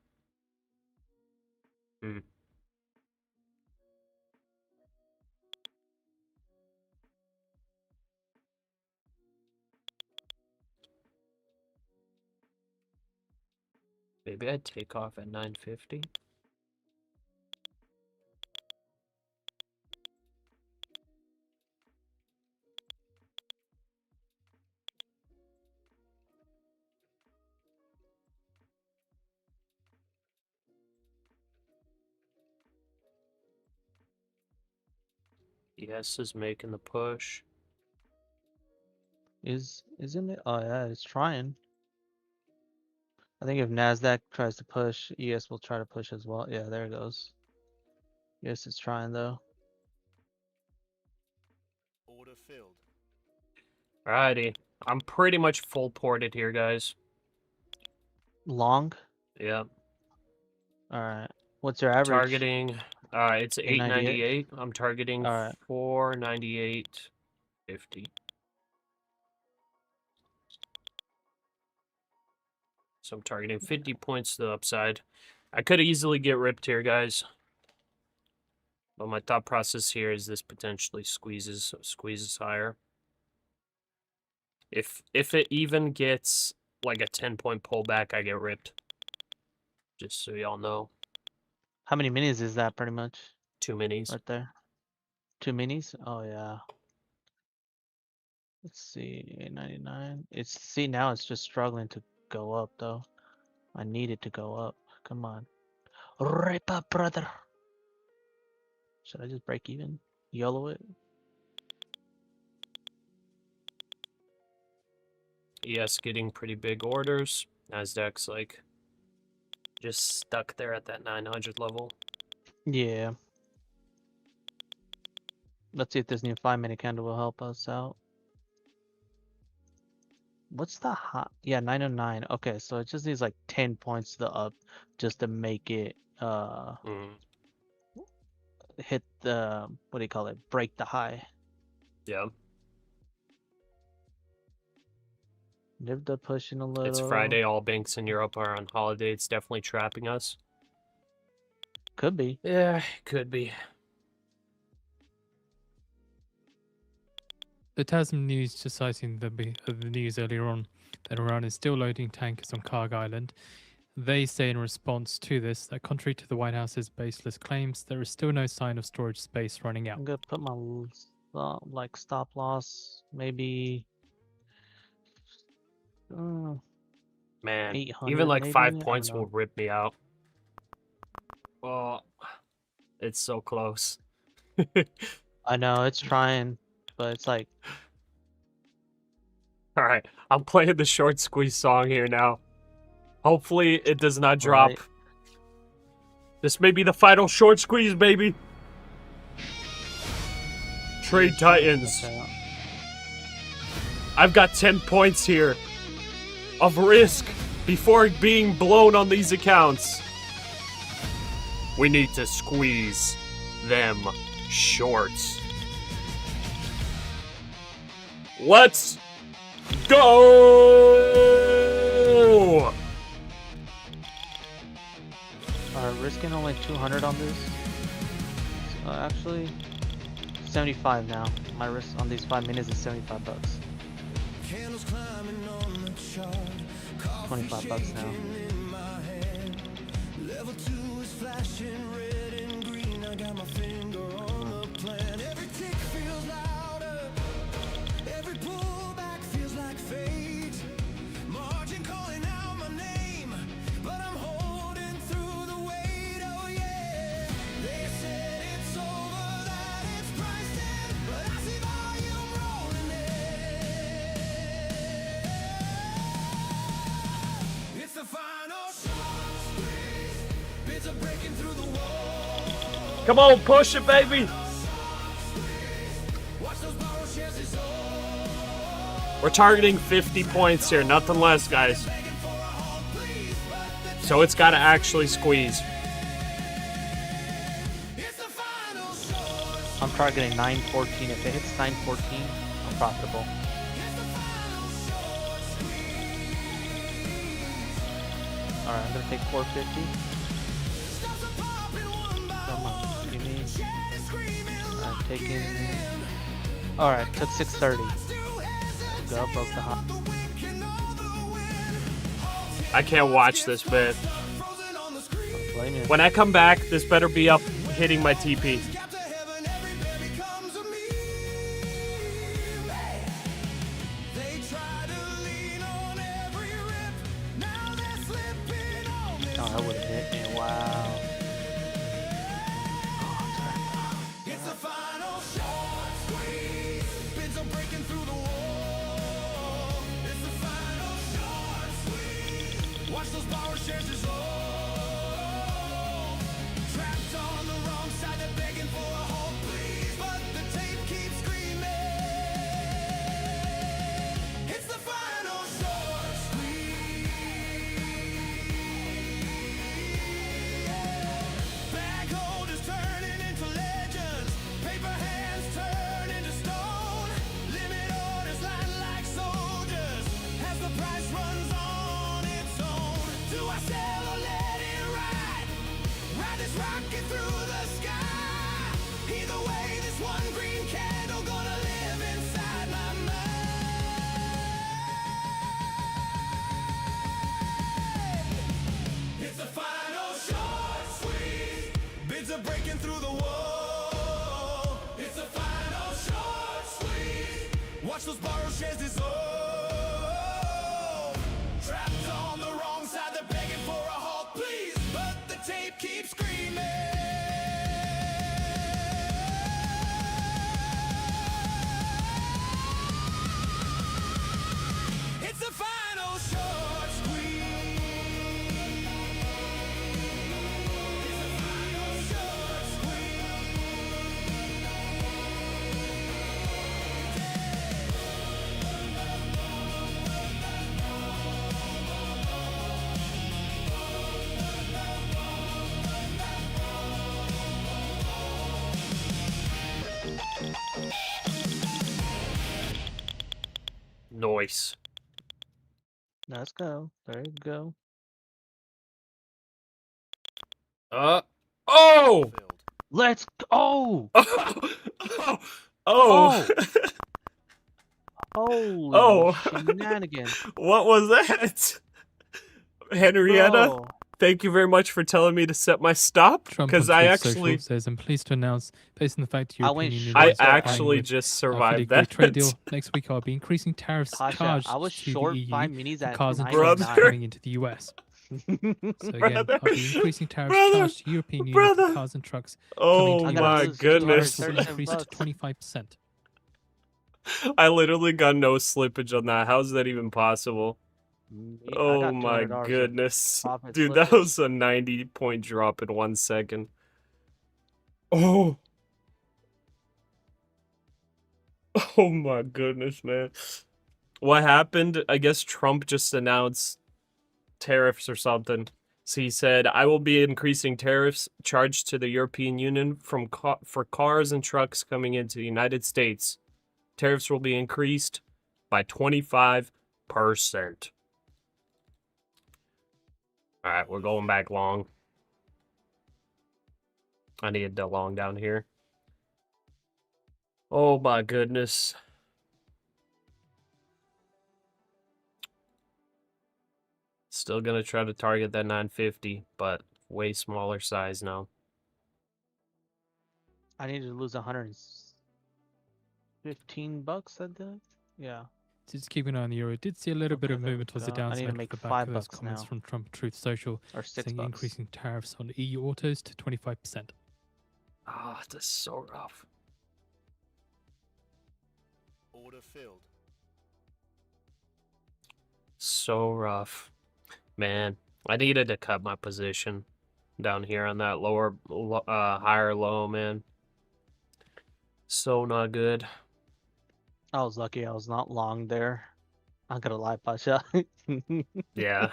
S1: Maybe I'd take off at 950. Yes is making the push.
S5: Isn't it? Oh yeah, it's trying. I think if NASDAQ tries to push, ES will try to push as well. Yeah, there it goes. Yes, it's trying though.
S7: Order filled.
S1: Alrighty. I'm pretty much full ported here, guys.
S5: Long?
S1: Yeah.
S5: Alright. What's your average?
S1: Targeting, it's 898. I'm targeting
S5: Alright.
S1: 498.50. So I'm targeting 50 points to the upside. I could easily get ripped here, guys. But my thought process here is this potentially squeezes higher. If it even gets like a 10-point pullback, I get ripped. Just so y'all know.
S5: How many minis is that pretty much?
S1: 2 minis.
S5: Right there. 2 minis? Oh yeah. Let's see, 899. See now it's just struggling to go up though. I need it to go up. Come on. Rip up, brother. Should I just break even? Yellow it?
S1: ES getting pretty big orders. NASDAQ's like just stuck there at that 900 level.
S5: Yeah. Let's see if this new 5-minute candle will help us out. What's the hot? Yeah, 909. Okay, so it just needs like 10 points to the up just to make it hit the, what do you call it? Break the high.
S1: Yeah.
S5: Lived up pushing a little.
S1: It's Friday. All banks in Europe are on holiday. It's definitely trapping us.
S5: Could be.
S1: Yeah, could be.
S2: The TASM news just citing the news earlier on that Iran is still loading tankers on Karg Island. They say in response to this that contrary to the White House's baseless claims, there is still no sign of storage space running out.
S5: I'm gonna put my like stop loss maybe
S1: Man,
S5: 800
S1: even like
S5: maybe.
S1: 5
S5: I don't
S1: points
S5: know.
S1: will rip me out. Oh, it's so close.
S5: I know it's trying, but it's like
S1: All right, I'm playing the short squeeze song here now. Hopefully it does not drop.
S5: Right.
S1: This may be the final short squeeze, baby. Trade Titans.
S5: okay.
S1: I've got 10 points here of risk before being blown on these accounts. We need to squeeze them shorts. Let's go!
S5: Risking only 200 on this. Actually, 75 now. My risk on these 5 minutes is $75. $25 now.
S7: Level 2 is flashing red and green. I got my finger on the plan. Every tick feels louder. Every pullback feels like fate. Margin calling out my name, but I'm holding through the weight. Oh yeah. They said it's over, that it's priced in, but I see volume rolling in. It's the final shot squeeze. Bids are breaking through the wall.
S1: Come on, push it, baby.
S7: Watch those borrow shares dissolve.
S1: We're targeting 50 points here, nothing less, guys.
S7: Begging for a halt, please, but the
S1: So it's got to actually squeeze.
S7: it's the final shot.
S5: I'm targeting 914. If it hits 914, I'm profitable. Alright, I'm gonna take 450. Come on, give me. I'm taking. Alright, took 630. Go, broke the high.
S1: I can't watch this, man.
S5: Don't blame you.
S1: When I come back, this better be up hitting my TP.
S7: Capture heaven, every baby comes to me. They try to lean on every rip. Now they're slipping on this.
S5: Oh, that would have hit me. Wow.
S7: It's the final shot squeeze. Bids are breaking through the wall. It's the final shot squeeze. Watch those power shares dissolve. Trapped on the wrong side, they're begging for a halt, please. But the tape keeps screaming. It's the final short squeeze. Bag holders turning into legends. Paper hands turn into stone. Limit orders line like soldiers as the price runs on its own. Do I sell or let it ride? Ride this rocket through the sky. Either way, this one green candle gonna live inside my mind. It's the final short squeeze. Bids are breaking through the wall. It's the final short squeeze. Watch those borrow shares dissolve. Trapped on the wrong side, they're begging for a halt, please. But the tape keeps screaming. It's the final short squeeze. It's the final short
S1: Nice.
S5: Let's go. There you go.
S1: Oh!
S5: Let's go.
S1: Oh!
S5: Holy
S1: Oh,
S5: shenanigans.
S1: what was that? Henrietta,
S5: Bro.
S1: thank you very much for telling me to set my stop.
S2: Trump on
S1: Because I
S2: Truth Social
S1: actually,
S2: says, I'm pleased to announce, based on the fact the
S5: I went
S2: European Union
S5: short
S1: I
S2: is
S5: there.
S2: complying
S1: actually
S2: with
S1: just
S2: for the
S1: survived
S2: agreed
S1: that.
S2: trade deal, next week I'll be increasing tariffs
S5: Pasha,
S2: charged
S5: I was
S2: to the
S5: short
S2: EU
S5: 5 minis
S2: for
S5: at
S2: cars and
S5: 9
S2: trucks
S1: Brother.
S2: coming into the US. So again,
S1: Brother,
S2: I'll be increasing tariffs
S1: brother,
S2: charged to the European Union for
S1: brother.
S2: cars and trucks
S1: Oh
S2: coming
S5: I
S2: to the
S5: gotta
S1: my
S2: US.
S5: lose
S1: goodness.
S2: Tariffs will be
S5: 237
S2: increased to
S5: bucks.
S2: 25%.
S1: I literally got no slippage on that. How's that even possible?
S5: I
S1: Oh
S5: got
S1: my
S5: $200 of
S1: goodness.
S5: profit
S1: Dude, that
S5: slippage.
S1: was a 90-point drop in 1 second. Oh. Oh my goodness, man. What happened? I guess Trump just announced tariffs or something. So he said, I will be increasing tariffs charged to the European Union for cars and trucks coming into the United States. Tariffs will be increased by 25%. All right, we're going back long. I need the long down here. Oh my goodness. Still gonna try to target that 950, but way smaller size now.
S5: I need to lose 115 bucks, I think. Yeah.
S2: Just keeping an eye on the euro. Did see a little bit
S5: Okay,
S2: of
S5: there we
S2: movement towards the
S5: go. I need to
S2: downside
S5: make
S2: off the back of those
S5: $5
S2: comments
S5: now.
S2: from Trump Truth Social,
S5: Or 6
S2: saying
S5: bucks.
S2: increasing tariffs on EU autos to 25%.
S1: Ah, this is so rough.
S7: Order filled.
S1: So rough. Man, I needed to cut my position down here on that higher low, man. So not good.
S5: I was lucky I was not long there. I'm gonna lie, Pasha.
S1: Yeah.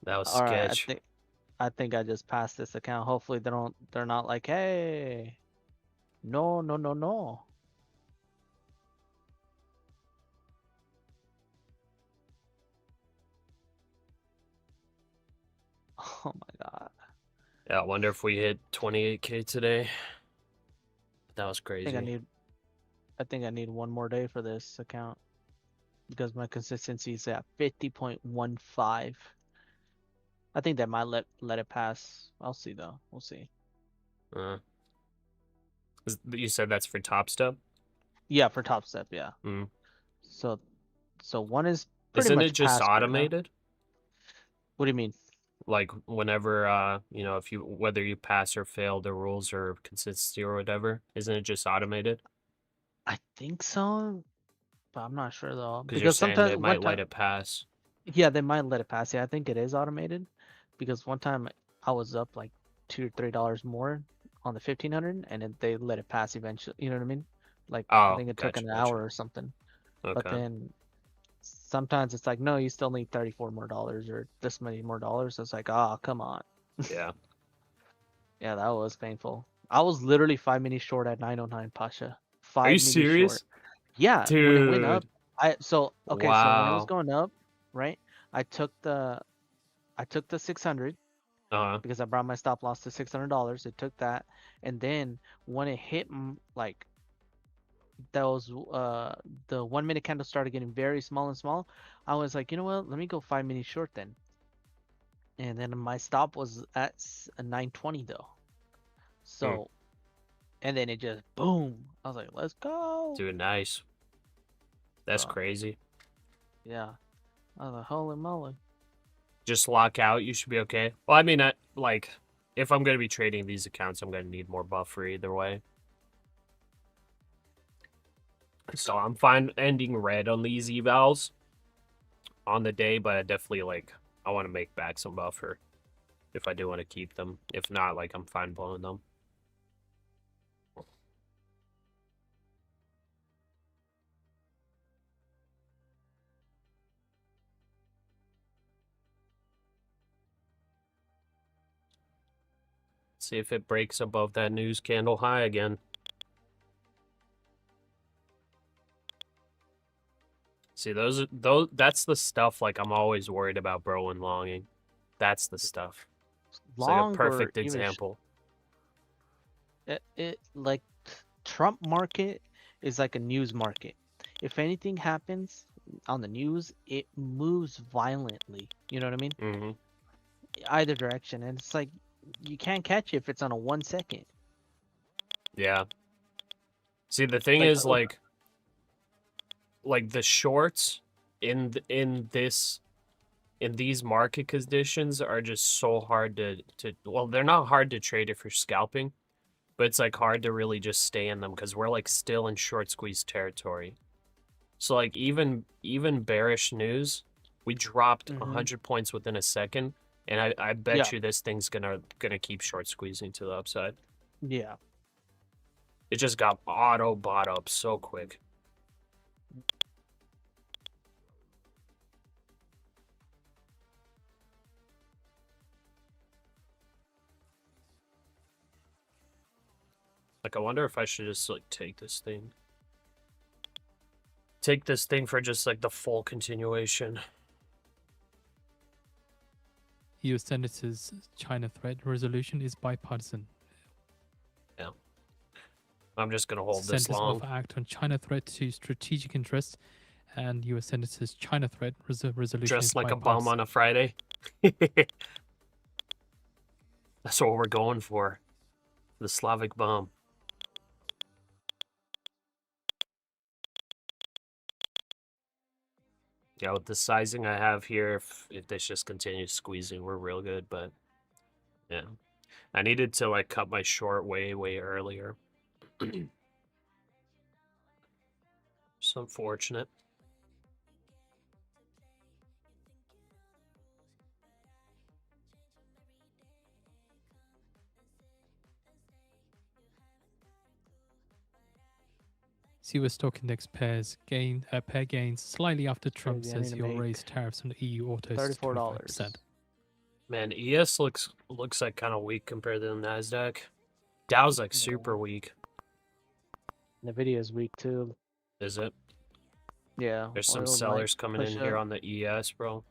S1: That was
S5: All right,
S1: sketch.
S5: I think I just passed this account. Hopefully they're not like, hey, no. Oh my god.
S1: Yeah, I wonder if we hit 28K today. That was
S5: I
S1: crazy.
S5: think I need one more day for this account because my consistency is at 50.15. I think that might let it pass. I'll see though. We'll see.
S1: You said that's for Top Step?
S5: Yeah, for Top Step, yeah.
S1: Mm.
S5: So one is pretty
S1: Isn't
S5: much
S1: it just
S5: passed right now.
S1: automated?
S5: What do you mean?
S1: Like whenever if whether you pass or fail the rules or consistency or whatever, isn't it just automated?
S5: I think so, but I'm not sure though.
S1: Because you're
S5: Because
S1: saying
S5: sometimes
S1: they might let it pass.
S5: yeah, they might let it pass. Yeah, I think it is automated. Because one time I was up like $2 or $3 more on the 1500, and they let it pass eventually. You know what I mean? Like I
S1: Oh,
S5: think it took
S1: gotcha,
S5: an hour or something. But
S1: Okay.
S5: then sometimes it's like, no, you still need $34 more or this many more dollars. It's like, ah, come on.
S1: Yeah.
S5: Yeah, that was painful. I was literally 5 minis short at 909, Pasha. 5
S1: Are you
S5: minis
S1: serious?
S5: short. Yeah, when it went up,
S1: Dude.
S5: so when it was
S1: Wow.
S5: going up, right? I took the 600 because I brought my stop loss to $600. It took that, and then when it hit like those the 1 minute candle started getting very small and small, I was like, you know what? Let me go 5 minis short then. And then my stop was at a 920 though. So, and then it just boom. I was like, let's go.
S1: Dude, nice. That's
S5: Bro.
S1: crazy.
S5: Yeah. I was like, holy moly.
S1: Just lock out, you should be okay. Well, I mean, if I'm going to be trading these accounts, I'm going to need more buffer either way. So I'm fine ending red on these evals on the day, but I definitely, I want to make back some buffer if I do want to keep them. If not, I'm fine blowing them. See if it breaks above that news candle high again. See, that's the stuff I'm always worried about bro and longing. That's the stuff. It's
S5: Long
S1: like a perfect
S5: or even
S1: example.
S5: it like Trump market is like a news market. if anything happens on the news, it moves violently. You know what I mean?
S1: Mm-hmm.
S5: Either direction, and it's like you can't catch it if it's on a 1 second.
S1: Yeah. See, the thing
S5: Like,
S1: is, like the shorts in these market conditions are just so hard to well, they're not hard to trade if you're scalping, but it's like hard to really just stay in them because we're like still in short squeeze territory. So like even bearish news, we dropped 100 points within a second, and I bet
S5: Yeah.
S1: you this thing's gonna keep short squeezing to the upside.
S5: Yeah.
S1: It just got auto bought up so quick. Like, I wonder if I should just like take this thing for just like the full continuation.
S2: U.S. Senator's China threat resolution is bipartisan.
S1: Yeah. I'm just gonna hold this
S2: Senators
S1: long.
S2: offer act on China threat to strategic interests, and U.S. Senator's China threat resolution
S1: Just
S2: is
S1: like a
S2: bipartisan.
S1: bum on a Friday. That's what we're going for. The Slavic bomb. Yeah, with the sizing I have here, if this just continues squeezing, we're real good, but yeah. I needed to like cut my short way earlier. It's unfortunate.
S2: U.S. stock index pair gains slightly after Trump
S5: Crazy, I
S2: says
S5: need to
S2: he'll
S5: make
S2: raise tariffs on EU autos to
S5: $34.
S2: 25%.
S1: Man, ES looks like kind of weak compared to the NASDAQ. Dow's like super weak.
S5: Nvidia is weak too.
S1: Is it?
S5: Yeah.
S1: There's some
S5: oil might
S1: sellers coming in
S5: push
S1: here
S5: up.
S1: on the ES, bro.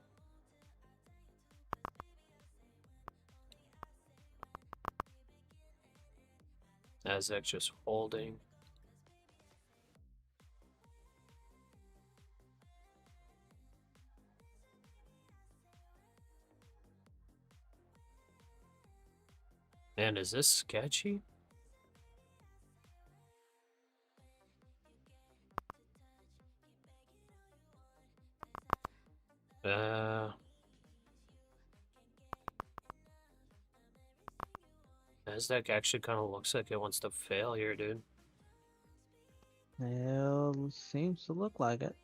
S1: NASDAQ just holding. Man, is this sketchy? NASDAQ actually kind of looks like it wants to fail here, dude.
S5: Yeah, seems to look like it.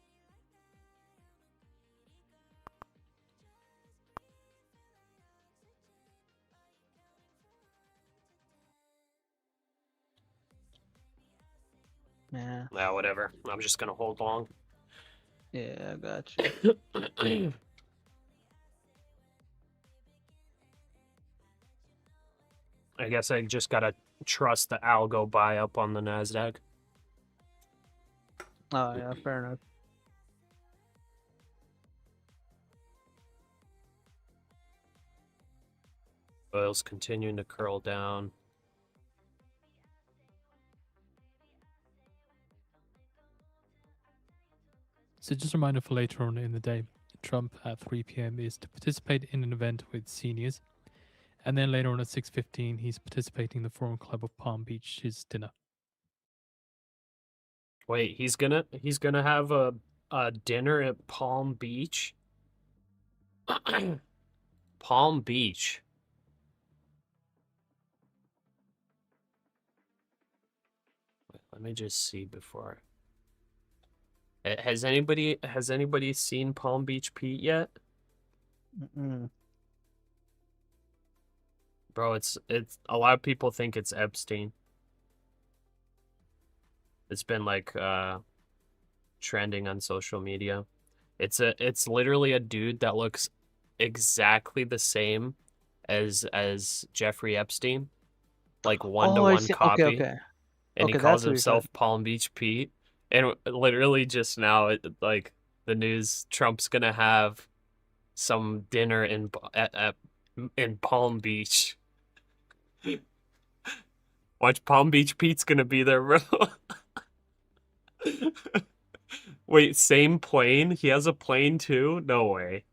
S5: Yeah.
S1: Nah, whatever. I'm just gonna hold long.
S5: Yeah, I got you.
S1: I guess I just gotta trust the algo buy up on the NASDAQ.
S5: Oh yeah, fair enough.
S1: Oil's continuing to curl down.
S2: So just a reminder for later on in the day, Trump at 3 p.m. is to participate in an event with seniors. And then later on at 6:15, he's participating in the Forum Club of Palm Beach's dinner.
S1: Wait, he's gonna have a dinner at Palm Beach? Palm Beach. Wait, let me just see before. Has anybody seen Palm Beach Pete yet?
S5: Mm-mm.
S1: Bro, it's a lot of people think it's Epstein. It's been like trending on social media. It's literally a dude that looks exactly the same as Jeffrey Epstein. Like
S5: Oh, I
S1: one-to-one
S5: see.
S1: copy.
S5: Okay.
S1: And he
S5: Okay,
S1: calls
S5: that's what you're
S1: himself Palm Beach Pete. And literally just now, like the news, Trump's gonna have some dinner in Palm Beach. Watch, Palm Beach Pete's gonna be there, bro. Wait, same plane? He has a plane too? No way.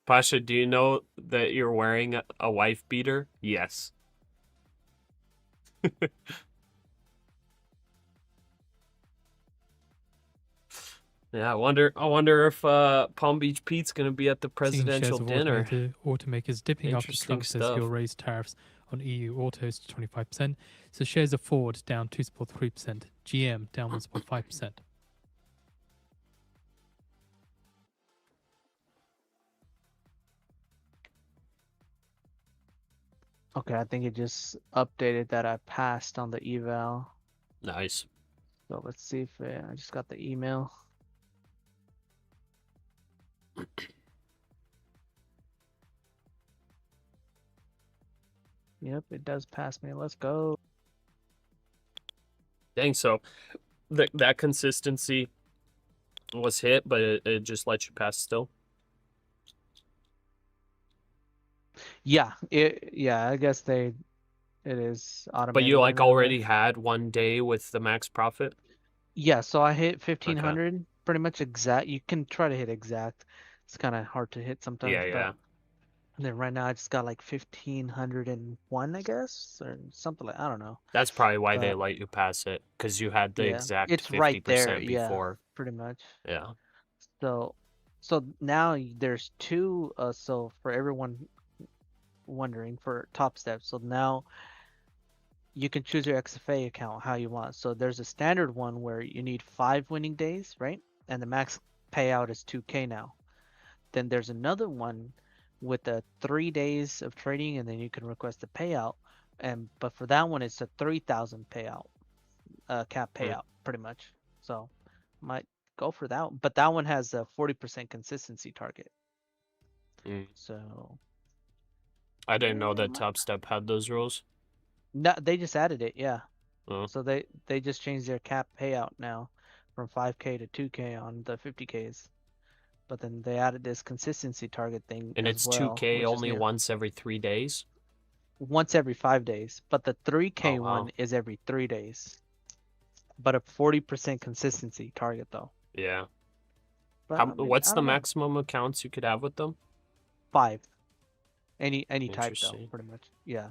S1: Pasha, do you know that you're wearing a wife beater? Yes. Yeah, I wonder if Palm Beach Pete's gonna be at the
S2: Seeing
S1: presidential
S2: shares of
S1: dinner.
S2: automakers dipping after
S1: Interesting
S2: Trump says he'll
S1: stuff.
S2: raise tariffs on EU autos to 25%. So shares of Ford down 2.3%, GM down 1.5%.
S5: Okay, I think it just updated that I passed on the eval.
S1: Nice.
S5: So let's see if I just got the email. Yep, it does pass me. Let's go.
S1: Dang, so that consistency was hit, but it just let you pass still.
S5: Yeah, I guess it is automated.
S1: But you
S5: or
S1: like
S5: whatever.
S1: already had one day with the max profit?
S5: Yeah, so I hit 1500 pretty much exact. You can try to hit exact. It's kind of hard to hit sometimes,
S1: Yeah, yeah.
S5: but and then right now I just got like 1501, I guess, or something like I don't know.
S1: That's probably why they
S5: But
S1: let you pass it, because you had the
S5: yeah,
S1: exact
S5: it's right there.
S1: 50%
S5: Yeah,
S1: before.
S5: pretty much.
S1: Yeah.
S5: So now there's two. So for everyone wondering for Top Step, so now you can choose your XFA account how you want. So there's a standard one where you need 5 winning days, right? And the max payout is 2K now. Then there's another one with 3 days of trading, and then you can request a payout. But for that one, it's a 3,000 payout, cap payout, pretty much. So might go for that one. But that one has a 40% consistency target. So
S1: I didn't know that Top Step had those rules.
S5: no, they just added it, yeah.
S1: Oh.
S5: So they just changed their cap payout now from 5K to 2K on the 50Ks. But then they added this consistency target thing
S1: And
S5: as
S1: it's
S5: well,
S1: 2K
S5: which is
S1: only
S5: new.
S1: once every 3 days?
S5: Once every 5 days. But the 3K
S1: Oh, wow.
S5: one is every 3 days. But a 40% consistency target though.
S1: Yeah.
S5: But I mean,
S1: What's
S5: I
S1: the
S5: don't know.
S1: maximum accounts you could have with them?
S5: 5. Any type though,
S1: Interesting.
S5: pretty much. Yeah.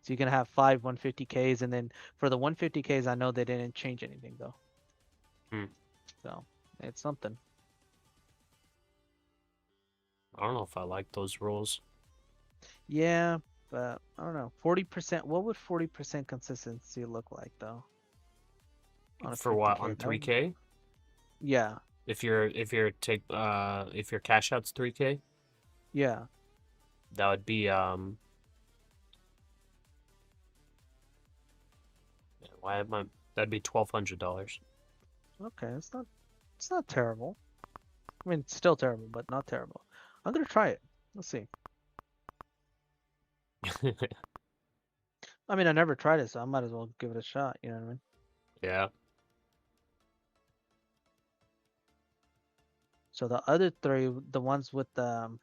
S5: So you can have 5 150Ks, and then for the 150Ks, I know they didn't change anything though. So it's something.
S1: I don't know if I like those rules.
S5: Yeah, but I don't know. 40%. What would 40% consistency look like though? On a
S1: For what?
S5: 50K?
S1: On
S5: That would-
S1: 3K?
S5: Yeah.
S1: If your cash out's 3K,
S5: Yeah.
S1: that would be that'd be $1,200.
S5: Okay, it's not terrible. I mean, it's still terrible, but not terrible. I'm gonna try it. Let's see. I mean, I never tried it, so I might as well give it a shot. You know what I mean?
S1: Yeah.
S5: So the other 3, the ones with the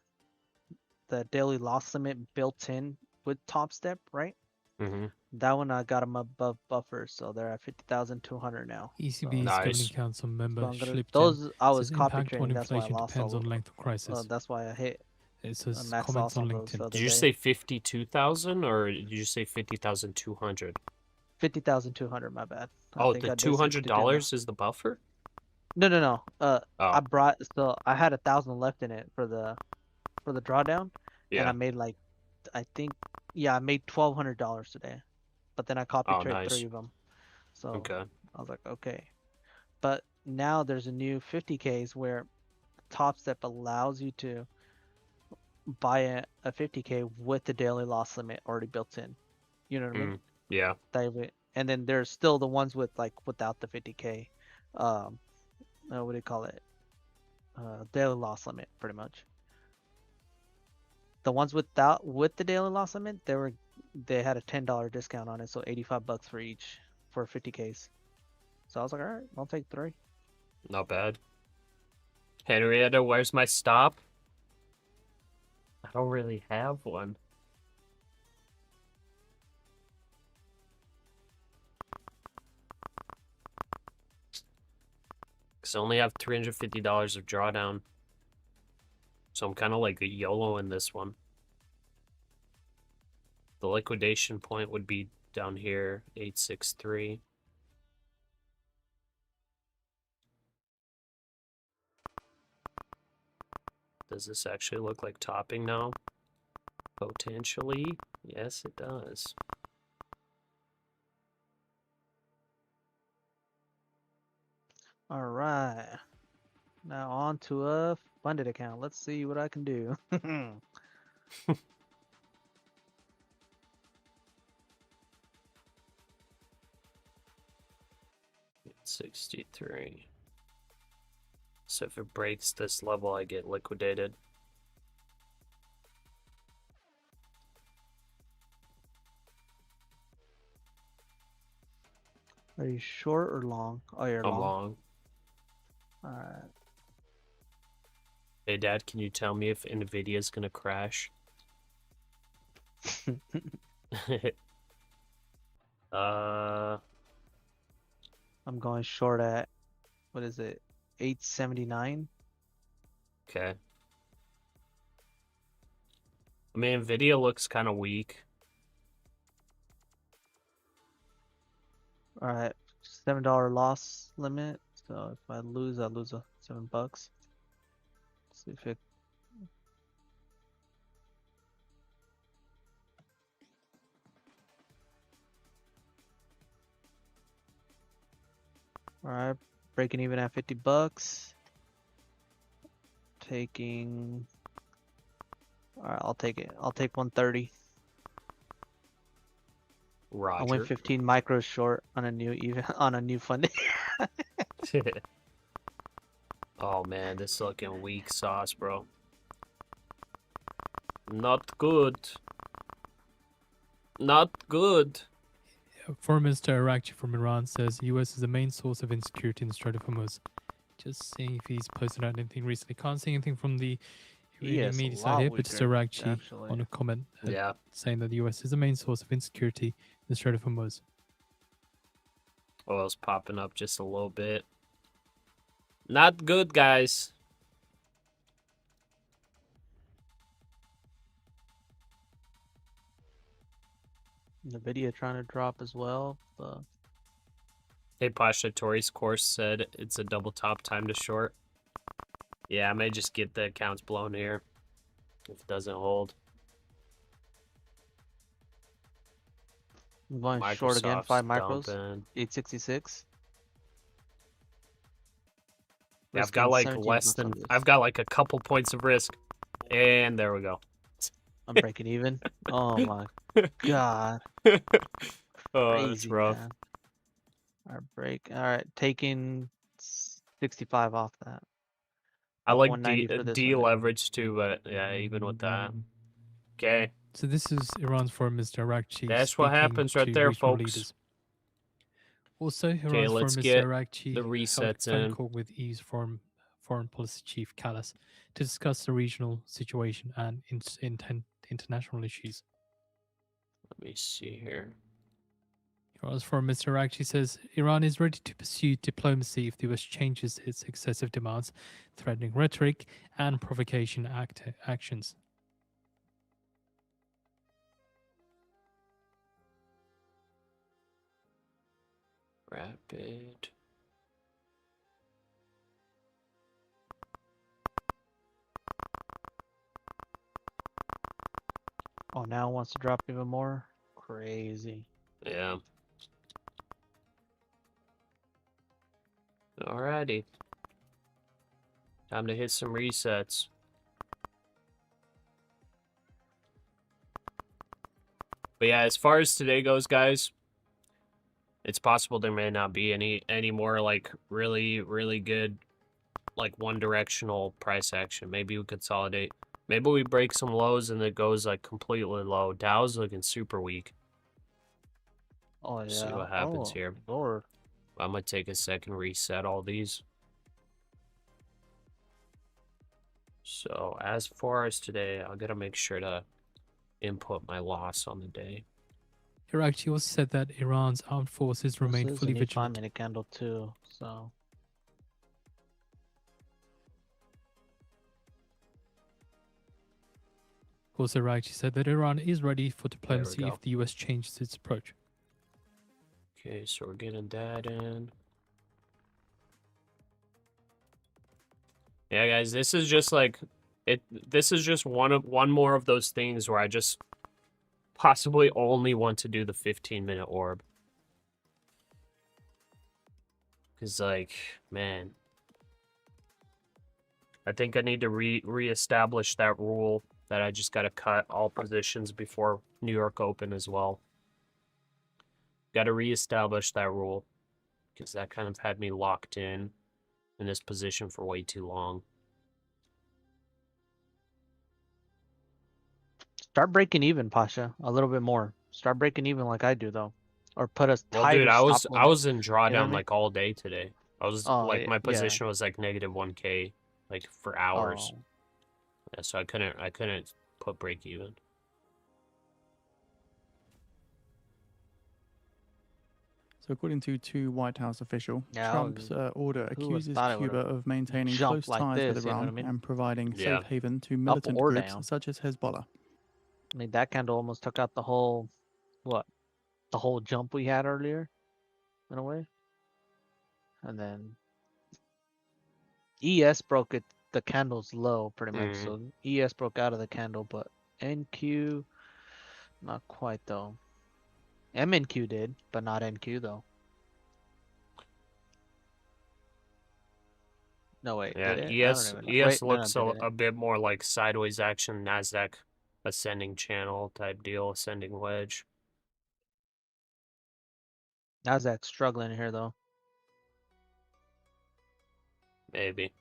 S5: daily loss limit built in with Top Step, right?
S1: Mm-hmm.
S5: That one I got them above buffer, so they're at 50,200 now.
S2: ECB's
S1: Nice.
S2: governing council member
S5: So I'm gonna,
S2: Schlipten
S5: those I was
S2: says
S5: copy
S2: impact on
S5: trading. That's why I
S2: inflation
S5: lost
S2: depends
S5: all.
S2: on length of crisis.
S5: That's why I hit.
S2: It says
S5: Max
S2: comments
S5: loss
S2: on
S5: on those the
S2: LinkedIn.
S5: other
S1: Did you
S5: day.
S1: say 52,000 or did you say 50,200?
S5: 50,200. My bad. I
S1: Oh,
S5: think
S1: the
S5: I did say 52 now.
S1: $200 is the buffer?
S5: No. I
S1: Oh,
S5: brought I had 1,000 left in it for the drawdown, and
S1: yeah.
S5: I made like, I think, yeah, I made $1,200 today, but then I copy
S1: Oh,
S5: trade
S1: nice.
S5: 3 of them. So
S1: Okay.
S5: I was like, okay. But now there's a new 50Ks where Top Step allows you to buy a 50K with the daily loss limit already built in. You know what I mean?
S1: Yeah.
S5: And then there's still the ones with without the 50K. What do you call it? Daily loss limit, pretty much. The ones with the daily loss limit, they had a $10 discount on it, so $85 for each for 50Ks. So I was like, all right, I'll take 3.
S1: Not bad. Henrietta, where's my stop? I don't really have one. Because I only have $350 of drawdown. So I'm kind of like a YOLO in this one. The liquidation point would be down here, 863. Does this actually look like topping now? Potentially. Yes, it does.
S5: All right. Now on to a funded account. Let's see what I can do.
S1: 63. So if it breaks this level, I get liquidated.
S5: Are you short or long? Oh, you're
S1: I'm
S5: long.
S1: long.
S5: All right.
S1: Hey, Dad, can you tell me if NVIDIA is going to crash?
S5: I'm going short at, what is it? 879.
S1: Okay. I mean, NVIDIA looks kind of weak.
S5: All right. $7 loss limit. So if I lose a $7. Let's see if it. All right, breaking even at $50. Taking. All right, I'll take it. I'll take 130. I went
S1: Roger.
S5: 15 micros short on a new funding.
S1: Oh man, this is looking weak sauce, bro. Not good. Not good.
S2: Foreign Minister Arakchi from Iran says US is the main source of insecurity in the Strait of Hormuz. Just seeing if he's posted out anything recently. Can't see anything from the Iranian
S5: Yes, a
S2: media side
S5: lot
S2: here, but just
S5: weaker,
S2: Arakchi
S5: actually.
S2: on a comment
S1: Yeah.
S2: saying that the US is the main source of insecurity in the Strait of Hormuz.
S1: Oil's popping up just a little bit. Not good, guys.
S5: Nvidia trying to drop as well. But
S1: Hey, Pasha, Tori's course said it's a double top time to short. Yeah, I may just get the accounts blown here if it doesn't hold.
S5: I'm going short again,
S1: Microsoft's
S5: 5 micros,
S1: dumping.
S5: 866.
S1: Yeah, I've got
S5: Risking
S1: like
S5: 17
S1: less
S5: bucks
S1: than
S5: on this.
S1: I've got like a couple points of risk, and there we go.
S5: I'm breaking even. Oh my god.
S1: Oh, that's
S5: Crazy,
S1: rough.
S5: man. Alright, break. Alright, taking 65 off that.
S1: I
S5: Got
S1: like
S5: 190 for this one.
S1: deleverage too, but yeah, even with that. Okay,
S2: So this is Iran's Foreign Minister Arakchi.
S1: that's what
S2: speaking
S1: happens right
S2: to
S1: there,
S2: regional
S1: folks.
S2: leaders. Also, Iran's
S1: let's
S2: Foreign
S1: get
S2: Minister Arakchi
S1: the
S2: held a
S1: resets
S2: phone
S1: in.
S2: call with EU's foreign policy chief Callas to discuss the regional situation and international issues.
S1: Let me see here.
S2: Iran's Foreign Minister Arakchi says Iran is ready to pursue diplomacy if the US changes its excessive demands, threatening rhetoric, and provocation actions.
S1: Rapid.
S5: Oh, now it wants to drop even more? Crazy.
S1: Yeah. Alrighty. Time to hit some resets. But yeah, as far as today goes, guys, it's possible there may not be any more like really good like one directional price action. Maybe we consolidate. Maybe we break some lows and it goes like completely low. Dow's looking super weak.
S5: Oh, yeah.
S1: See what happens here.
S5: Lord.
S1: I'm gonna take a second, reset all these. So as far as today, I'm gonna make sure to input my loss on the day.
S2: Arakchi also said that Iran's armed forces remain
S5: This is
S2: fully
S5: a new
S2: vigilant.
S5: 5-minute candle too, so
S2: Also, Raikchi said that Iran is ready for diplomacy
S1: go.
S2: if the US changes its approach.
S1: Okay, so we're getting that in. Yeah, guys, this is just like this is just one more of those things where I just possibly only want to do the 15-minute orb. Cause like, man, I think I need to reestablish that rule that I just gotta cut all positions before New York Open as well. Gotta reestablish that rule because that kind of had me locked in this position for way too long.
S5: Start breaking even, Pasha. A little bit more. Start breaking even like I do though, or put a
S1: Well,
S5: tighter
S1: dude, I
S5: stop limit.
S1: was in drawdown
S5: You know what I mean?
S1: like all day today. I was
S5: Oh,
S1: like my
S5: yeah.
S1: position was like negative 1K like for hours.
S5: Oh,
S1: Yeah, so I couldn't put break even.
S6: So according to two White House official,
S5: Yeah,
S6: Trump's order
S5: would've
S6: accuses
S5: thought it
S6: Cuba
S5: would've
S6: of maintaining
S5: jumped
S6: close
S5: like
S6: ties with
S5: this, you know what I
S6: Iran
S5: mean?
S6: and providing
S1: Yeah.
S6: safe haven to militant
S5: or
S6: groups
S5: down.
S6: such as Hezbollah.
S5: I mean, that candle almost took out the whole, what? The whole jump we had earlier, in a way. And then ES broke it. The candle's low, pretty much.
S1: Mm.
S5: So ES broke out of the candle, but NQ, not quite though. MNQ did, but not NQ though. No wait,
S1: Yeah,
S5: did it? I don't
S1: ES
S5: even know.
S1: ES
S5: Wait, no,
S1: looks
S5: did it?
S1: a bit more like sideways action, NASDAQ ascending channel type deal, ascending wedge.
S5: Nasdaq's struggling here though.
S1: Maybe.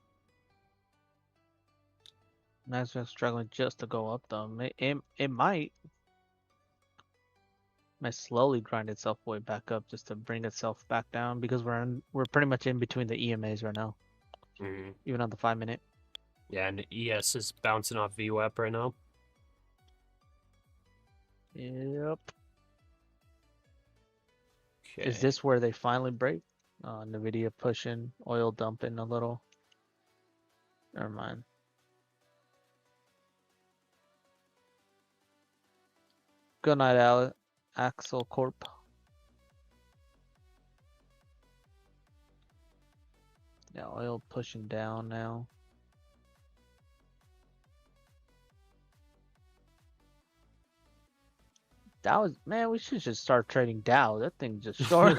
S5: Nasdaq's struggling just to go up though. It might slowly grind itself way back up just to bring itself back down because we're pretty much in between the EMAs right now,
S1: Mm.
S5: even on the 5-minute.
S1: Yeah, and ES is bouncing off VWAP right now.
S5: Yep.
S1: Okay.
S5: Is this where they finally break? Nvidia pushing, oil dumping a little. Never mind. Good night, Axel Corp. Yeah, oil pushing down now. Dow is, man, we should just start trading Dow. That thing just short.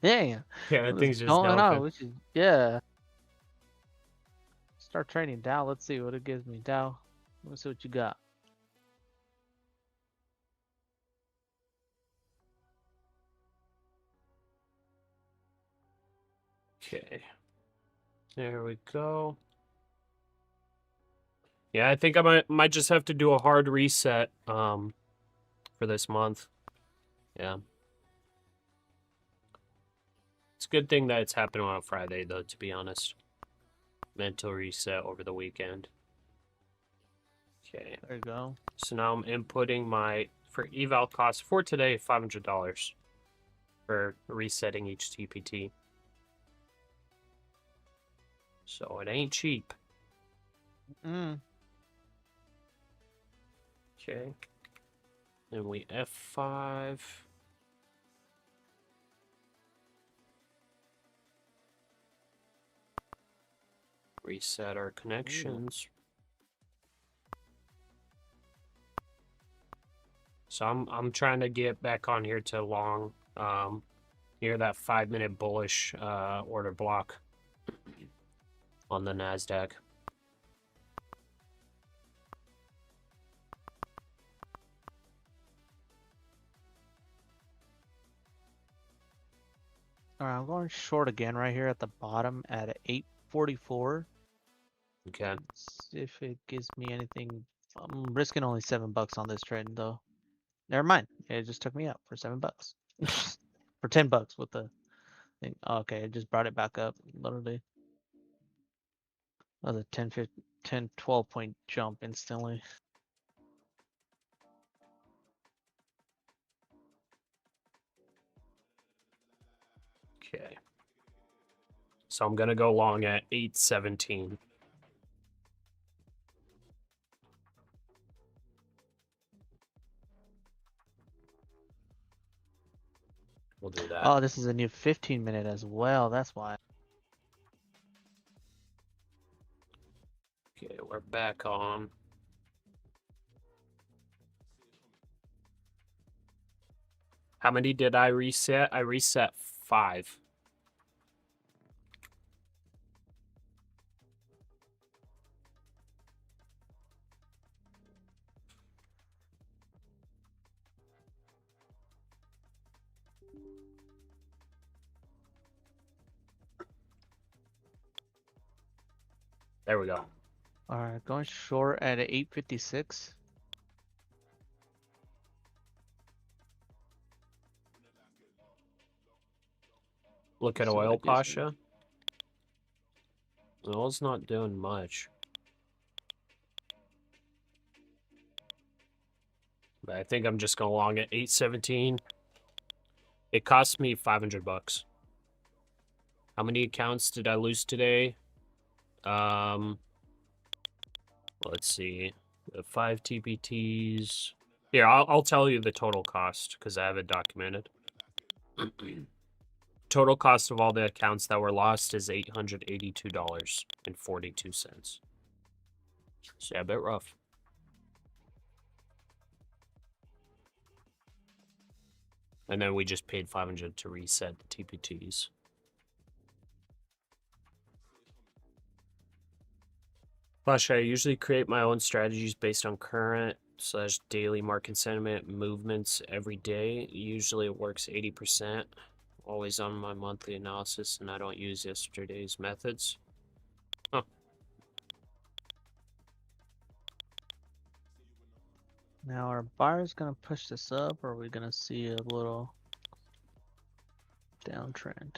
S5: Damn.
S1: Yeah, that
S5: What
S1: thing's
S5: is
S1: just
S5: going on?
S1: dumping.
S5: We should, yeah. Start trading Dow. Let's see what it gives me. Dow. Let's see what you got.
S1: Okay. There we go. Yeah, I think I might just have to do a hard reset for this month. Yeah. It's a good thing that it's happening on a Friday though, to be honest. Mental reset over the weekend. Okay.
S5: There you go.
S1: So now I'm inputting my for eval cost for today $500 for resetting each TPT. So it ain't cheap. Okay. Then we F5. Reset our connections. So I'm trying to get back on here to long near that 5-minute bullish order block on the NASDAQ.
S5: All right, I'm going short again right here at the bottom at 844.
S1: Okay.
S5: Let's see if it gives me anything. I'm risking only $7 on this trade though. Never mind. It just took me up for $7. For $10 with the thing. Oh, okay, it just brought it back up literally. That was a 10, 12 point jump instantly.
S1: Okay. So I'm gonna go long at 817. We'll do that.
S5: Oh, this is a new 15-minute as well. That's why.
S1: Okay, we're back on. How many did I reset? I reset 5. There we go.
S5: All right, going short at 8:56.
S1: Look at
S5: See what
S1: oil,
S5: it gives me.
S1: Pasha. Oil's not doing much. But I think I'm just going long at 8.17. It cost me $500. How many accounts did I lose today? Let's see. 5 TPTs. Here, I'll tell you the total cost because I have it documented. Total cost of all the accounts that were lost is $882.42. So yeah, a bit rough. And then we just paid $500 to reset the TPTs. Pasha, I usually create my own strategies based on current/daily market sentiment movements every day. Usually it works 80%. Always on my monthly analysis, and I don't use yesterday's methods. Huh.
S5: Now, are buyers gonna push this up, or are we gonna see a little downtrend?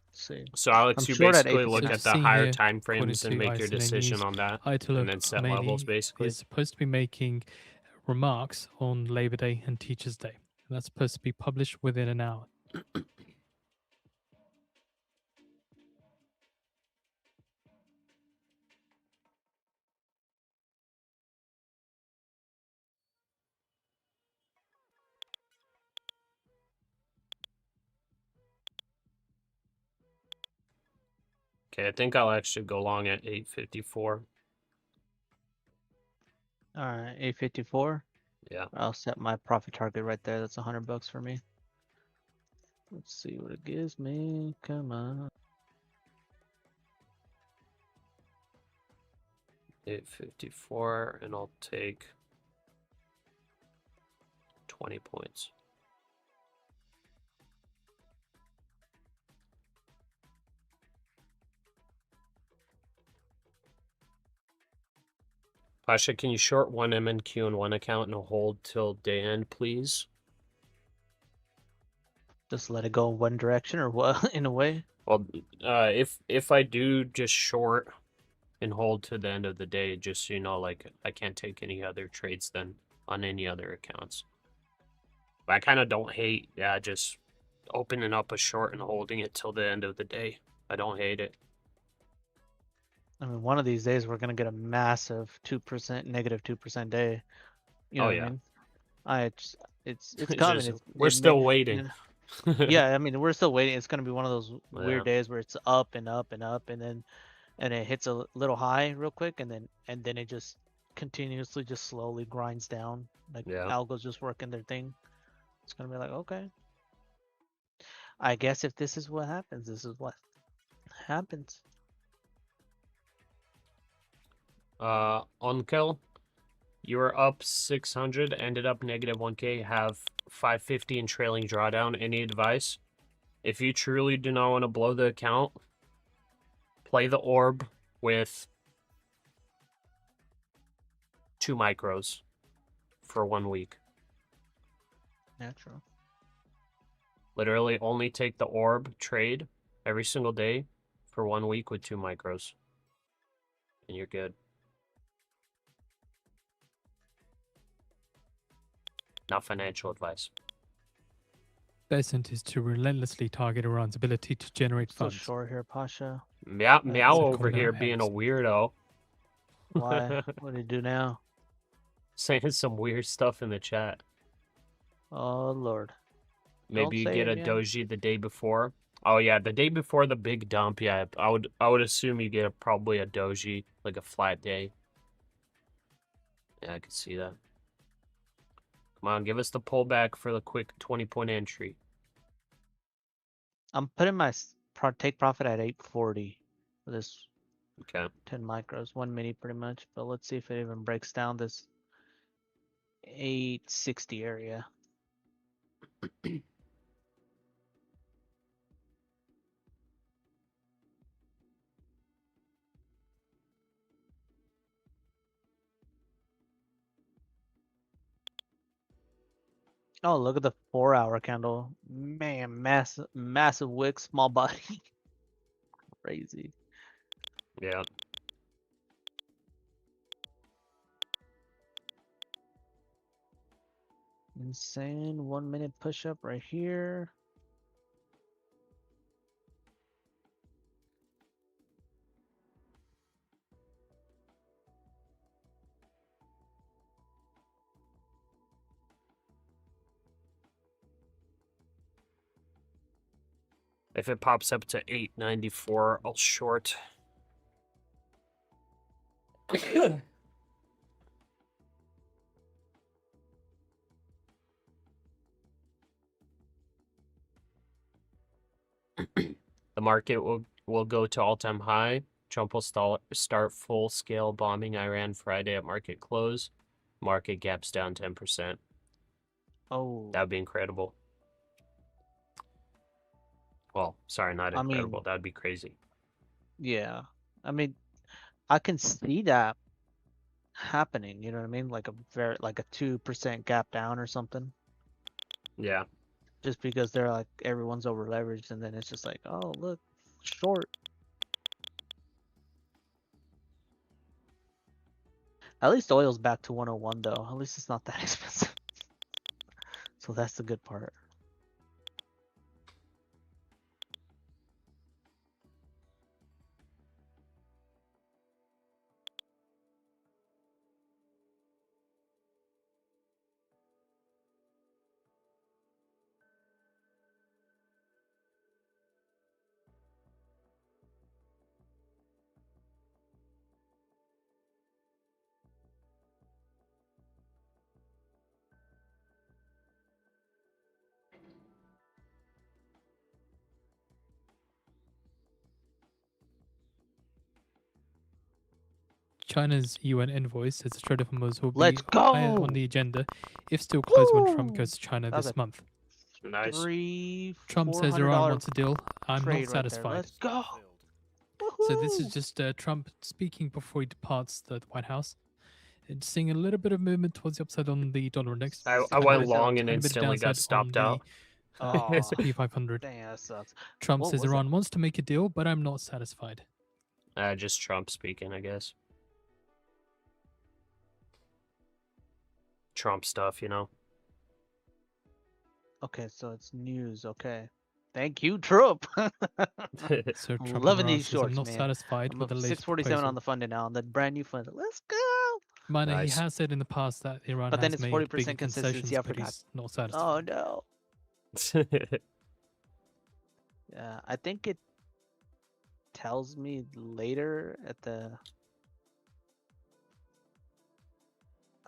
S5: Let's see.
S1: So Alex,
S5: I'm
S1: you
S5: short at
S1: basically look
S5: 8:59.
S1: at the
S2: Seeing
S1: higher
S2: here,
S1: time
S2: according
S1: frames and
S2: to
S1: make your
S2: ISNA
S1: decision
S2: News,
S1: on that,
S2: Ayatollah
S1: and then set levels,
S2: Khomeini
S1: basically.
S2: is supposed to be making remarks on Labor Day and Teachers' Day. And that's supposed to be published within an hour.
S1: Okay, I think I'll actually go long at 8.54.
S5: All right, 8:54.
S1: Yeah.
S5: I'll set my profit target right there. That's $100 for me. Let's see what it gives me. Come on.
S1: 8.54, and I'll take 20 points. Pasha, can you short one MNQ in one account and hold till day end, please?
S5: Just let it go in one direction, or what? In a way.
S1: Well, if I do just short and hold to the end of the day, just so you know, like I can't take any other trades then on any other accounts. But I kind of don't hate, just opening up a short and holding it till the end of the day. I don't hate it.
S5: I mean, one of these days we're gonna get a massive 2%, negative 2% day. You know what I mean? It's coming.
S1: Just, we're still waiting.
S5: Yeah, I mean, we're still waiting. It's gonna be one of those
S1: Yeah.
S5: weird days where it's up and up and up, and then it hits a little high real quick, and then it just continuously, just slowly grinds down. Like algo's just working their thing. It's gonna be like, okay, I guess if this is what happens, this is what happens.
S1: Onkel, you were up 600, ended up negative 1K, have 550 in trailing drawdown. Any advice? If you truly do not want to blow the account, play the orb with 2 micros for 1 week.
S5: Natural.
S1: Literally only take the orb trade every single day for 1 week with 2 micros. And you're good. Not financial advice.
S2: Besant is to relentlessly target Iran's ability to generate
S5: Still
S2: funds.
S5: short here, Pasha.
S1: Meow
S2: So
S1: over
S2: coming
S1: here
S2: out
S1: being a
S2: X.
S1: weirdo.
S5: Why? What did he do now?
S1: Saying some weird stuff in the chat.
S5: Oh Lord.
S1: Maybe you
S5: say
S1: get
S5: it,
S1: a
S5: man.
S1: doji the day before. Oh yeah, the day before the big dump. Yeah, I would assume you get probably a doji, like a flat day. Yeah, I could see that. Come on, give us the pullback for the quick 20-point entry.
S5: I'm putting my take profit at 840 for this
S1: Okay.
S5: 10 micros, 1 mini pretty much. But let's see if it even breaks down this 860 area. Oh, look at the 4-hour candle. Man, massive wick, small body. Crazy.
S1: Yeah.
S5: Insane 1 minute push up right here.
S1: If it pops up to 894, I'll short. The market will go to all-time high. Trump will start full-scale bombing Iran Friday at market close. Market gaps down 10%.
S5: Oh,
S1: That would be incredible. Well, sorry, not
S5: I
S1: incredible.
S5: mean,
S1: That would be crazy.
S5: yeah. I mean, I can see that happening. You know what I mean? Like a 2% gap down or something.
S1: Yeah.
S5: Just because they're like everyone's over leveraged, and then it's just like, oh look, short. At least oil's back to 101 though. At least it's not that expensive. So that's the good part.
S2: China's UN invoice as a trade of Hormuz will
S5: Let's
S2: be higher
S5: go!
S2: on the agenda if still closed when Trump
S5: Woo!
S2: goes to China
S5: That was
S2: this
S5: a
S2: month.
S1: Nice.
S2: Trump says Iran
S5: $300-400
S2: wants a deal. I'm not
S5: trade right there.
S2: satisfied.
S5: Let's go!
S2: So this is
S5: Woohoo!
S2: just Trump speaking before he departs the White House. And seeing a little bit of movement towards the upside on the dollar index.
S1: I
S5: Tiny
S1: went
S5: bit
S1: long and
S2: Tiny bit of
S1: instantly got
S2: downside on
S1: stopped out.
S2: the
S5: Oh,
S2: S&P 500.
S5: dang, that sucks.
S2: Trump
S5: What
S2: says
S5: was it?
S2: Iran wants to make a deal, but I'm not satisfied.
S1: Just Trump speaking, I guess. Trump stuff, you know.
S5: Okay, so it's news. Okay. Thank you, Trump.
S2: So
S5: I'm
S2: Trump
S5: loving
S2: in Iran
S5: these
S2: says, I'm
S5: shorts,
S2: not
S5: man.
S2: satisfied
S5: I'm
S2: with
S5: up
S2: the latest
S5: 647 on
S2: proposal.
S5: the funded now, on the brand new fund. Let's go!
S2: Minor,
S1: Nice.
S2: he has said in the past that Iran
S5: But then
S2: has
S5: it's
S2: made
S5: 40%
S2: bigger concessions,
S5: consistency. I
S2: but
S5: forgot.
S2: he's not
S5: Oh
S2: satisfied.
S5: no. Yeah, I think it tells me later at the.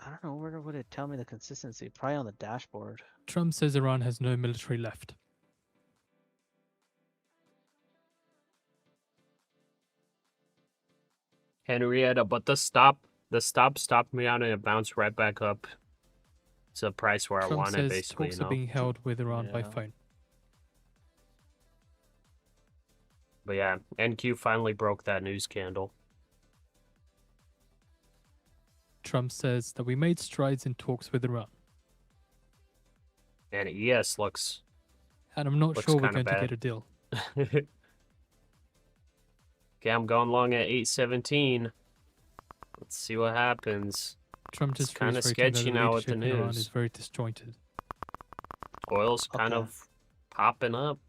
S5: I don't know, where would it tell me the consistency? Probably on the dashboard.
S2: Trump says Iran has no military left.
S1: Henrietta, but the stop stopped me out and it bounced right back up to the price where
S2: Trump
S1: I want it,
S2: says
S1: basically,
S2: talks
S1: you
S2: are
S1: know.
S2: being held with Iran by
S5: Yeah.
S2: phone.
S1: But yeah, NQ finally broke that news candle.
S2: Trump says that we made strides in talks with Iran.
S1: And ES looks
S2: And I'm not
S1: Looks
S2: sure we're
S1: kinda
S2: going to
S1: bad.
S2: get a deal.
S1: Okay, I'm going long at 817. Let's see what happens.
S2: Trump
S1: It's
S2: just
S1: kinda
S2: reiterating that
S1: sketchy
S2: the
S1: now with the
S2: leadership in Iran
S1: news.
S2: is very disjointed.
S1: Oil's kind
S5: Okay.
S1: of popping up.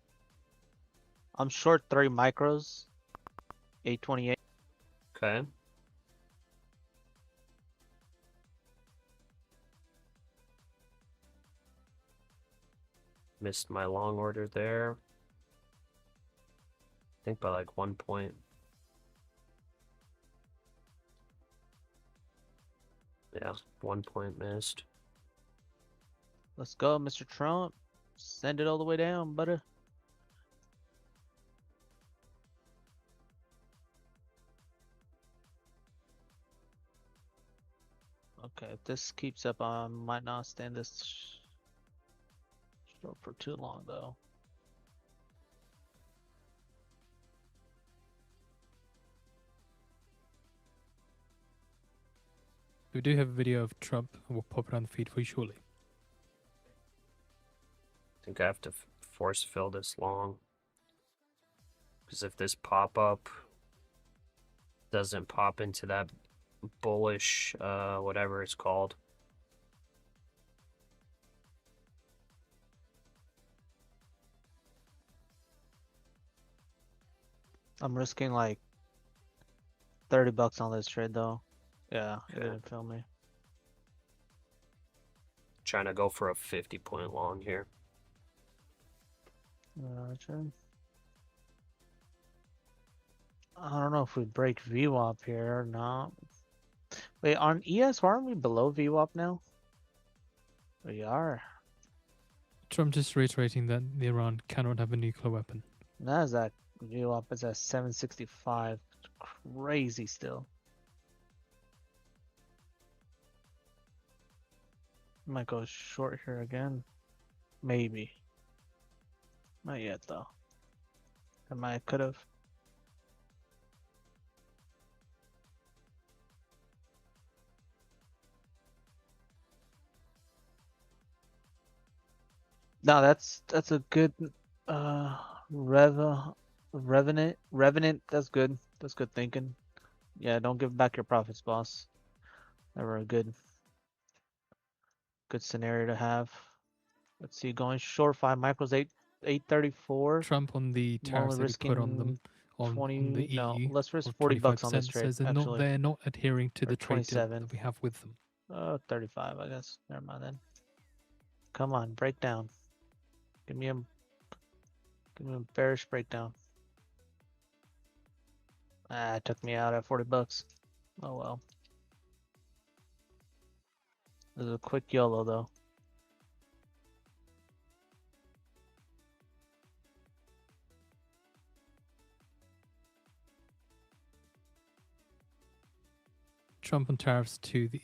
S5: I'm short 3 micros. 828.
S1: Okay. Missed my long order there. I think by like 1 point. Yeah, 1 point missed.
S5: Let's go, Mr. Trump. Send it all the way down, buddy. Okay, if this keeps up, I might not stand this short for too long, though.
S2: We do have a video of Trump, and we'll pop it on the feed for you shortly.
S1: I think I have to force fill this long. Because if this pop-up doesn't pop into that bullish, whatever it's called.
S5: I'm risking like 30 bucks on this trade, though. Yeah, it
S1: Yeah.
S5: didn't feel me.
S1: Trying to go for a 50-point long here.
S5: Gotcha. I don't know if we break VWAP here or not. Wait, on ES, aren't we below VWAP now? We are.
S2: Trump just reiterating that Iran cannot have a nuclear weapon.
S5: NASDAQ VWAP is at 765. Crazy still. Might go short here again. Maybe. Not yet though. I might could have. No, that's a good revenant. That's good. That's good thinking. Yeah, don't give back your profits, boss. Never a good scenario to have. Let's see, going short 5 micros 834.
S2: Trump on the tariffs that he put on them on
S5: 20
S2: the EU,
S5: no, let's risk
S2: of
S5: 40 bucks on this
S2: 25%,
S5: trade.
S2: says they're
S5: Actually,
S2: not adhering to
S5: Or
S2: the trade deal
S5: 27.
S2: that we have with them.
S5: 35, I guess. Never mind then. Come on, breakdown. Give me a bearish breakdown. Ah, it took me out at 40 bucks. Oh well. This is a quick YOLO though.
S2: Trump on tariffs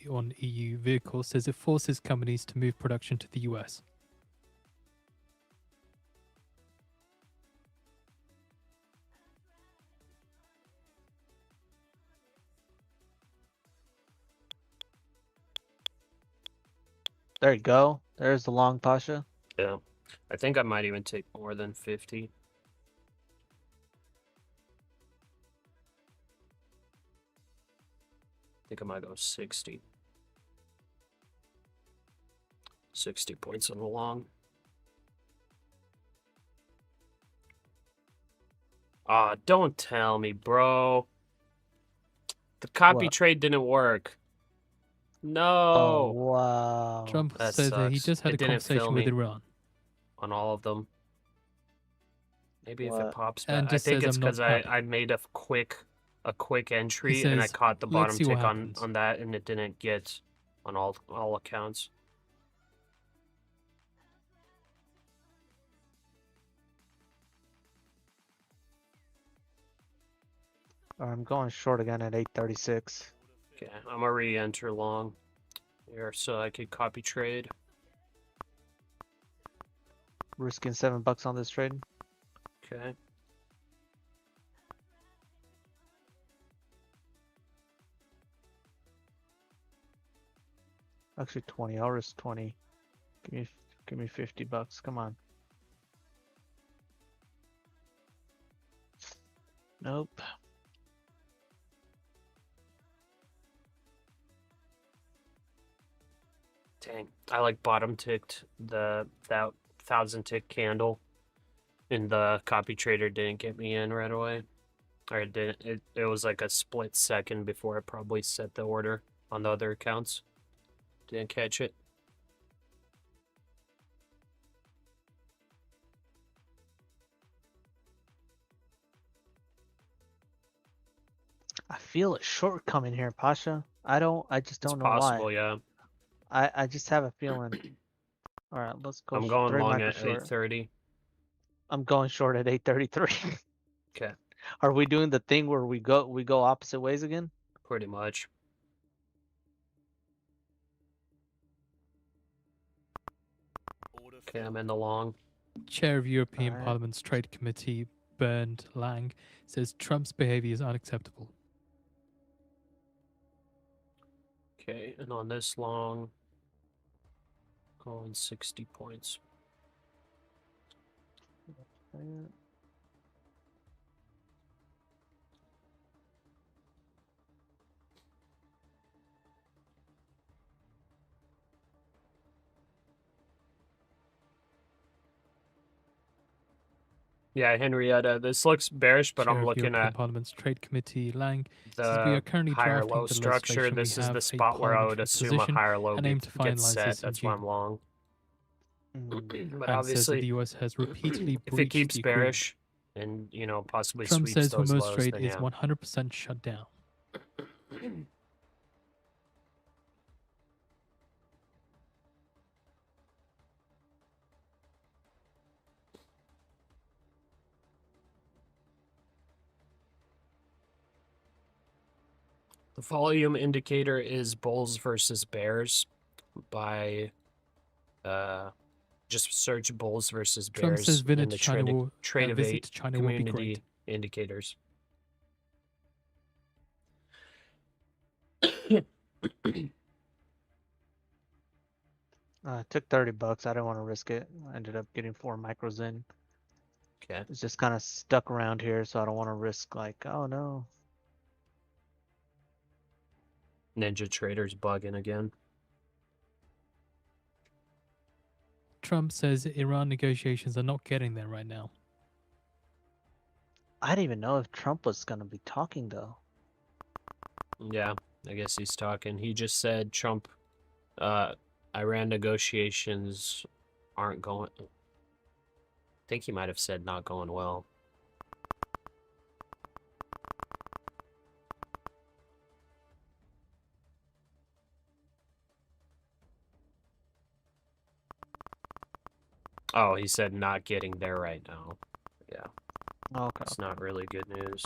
S2: on EU vehicles says it forces companies to move production to the US.
S5: There you go. There's the long Pasha.
S1: Yeah. I think I might even take more than 50. I think I might go 60. 60 points on the long. Don't tell me, bro. The copy
S5: What?
S1: trade didn't work.
S5: Oh
S1: No.
S5: wow.
S2: Trump
S1: that
S2: says that he
S1: sucks.
S2: just had
S1: It
S2: a
S1: didn't fill
S2: conversation with
S1: me.
S2: Iran.
S1: On all of them. Maybe if it
S5: What?
S1: pops
S2: And
S1: back. I
S2: just
S1: think
S2: says,
S1: it's
S2: "I'm not
S1: because
S2: happy."
S1: I made a quick entry and I
S2: says,
S1: caught the
S2: "Let's
S1: bottom
S2: see what
S1: tick
S2: happens."
S1: on that and it didn't get on all accounts.
S5: I'm going short again at 836.
S1: Okay, I'm gonna re-enter long here so I could copy trade.
S5: Risking 7 bucks on this trade.
S1: Okay.
S5: Actually 20. I'll risk 20. Give me 50 bucks. Come on. Nope.
S1: Dang. I like bottom ticked that 1,000 tick candle. And the copy trader didn't get me in right away. Or it didn't. It was like a split second before I probably set the order on the other accounts. Didn't catch it.
S5: I feel a short coming here, Pasha. I just
S1: It's
S5: don't know
S1: possible,
S5: why.
S1: yeah.
S5: I just have a feeling. All right, let's go.
S1: I'm going
S5: 3
S1: long
S5: micro
S1: at
S5: short.
S1: 8:30.
S5: I'm going short at 8:33.
S1: Okay,
S5: Are we doing the thing where we go opposite ways again?
S1: pretty much. Okay, I'm in the long.
S2: Chair of European
S5: Alright.
S2: Parliament's Trade Committee, Bernd Lang, says Trump's behavior is unacceptable.
S1: Okay, and on this long, going 60 points. Yeah, Henrietta, this looks bearish, but
S2: Chair
S1: I'm
S2: of
S1: looking
S2: European
S1: at
S2: Parliament's Trade Committee, Lang, says we are
S1: the
S2: currently
S1: higher
S2: drafting
S1: low
S2: the
S1: structure.
S2: legislation.
S1: This
S2: We
S1: is
S2: have
S1: the
S2: a
S1: spot where I would
S2: parliamentary
S1: assume a
S2: position
S1: higher low
S2: and aim to
S1: gets
S2: finalize
S1: set.
S2: this in
S1: That's why
S2: June.
S1: I'm long. But
S2: And says that
S1: obviously,
S2: the US has repeatedly
S1: if it
S2: breached
S1: keeps
S2: the agreement.
S1: bearish and, you know, possibly
S2: Trump
S1: sweeps
S2: says
S1: those
S2: Hormuz
S1: lows,
S2: Strait
S1: then
S2: is
S1: yeah.
S2: 100% shut down.
S1: The volume indicator is bulls versus bears by just search bulls versus
S2: Trump
S1: bears
S2: says
S1: in
S2: visit
S1: the
S2: to China will,
S1: trade of
S2: visit
S1: eight
S2: to China will be
S1: community
S2: great.
S1: indicators.
S5: I took $30. I didn't want to risk it. I ended up getting 4 micros in.
S1: Okay.
S5: It's just kind of stuck around here, so I don't want to risk like, oh no.
S1: Ninja Trader's bugging again.
S2: Trump says Iran negotiations are not getting there right now.
S5: I didn't even know if Trump was gonna be talking though.
S1: Yeah, I guess he's talking. He just said Trump, Iran negotiations aren't going. I think he might have said not going well. Oh, he said not getting there right now. Yeah,
S5: Okay.
S1: it's not really good news.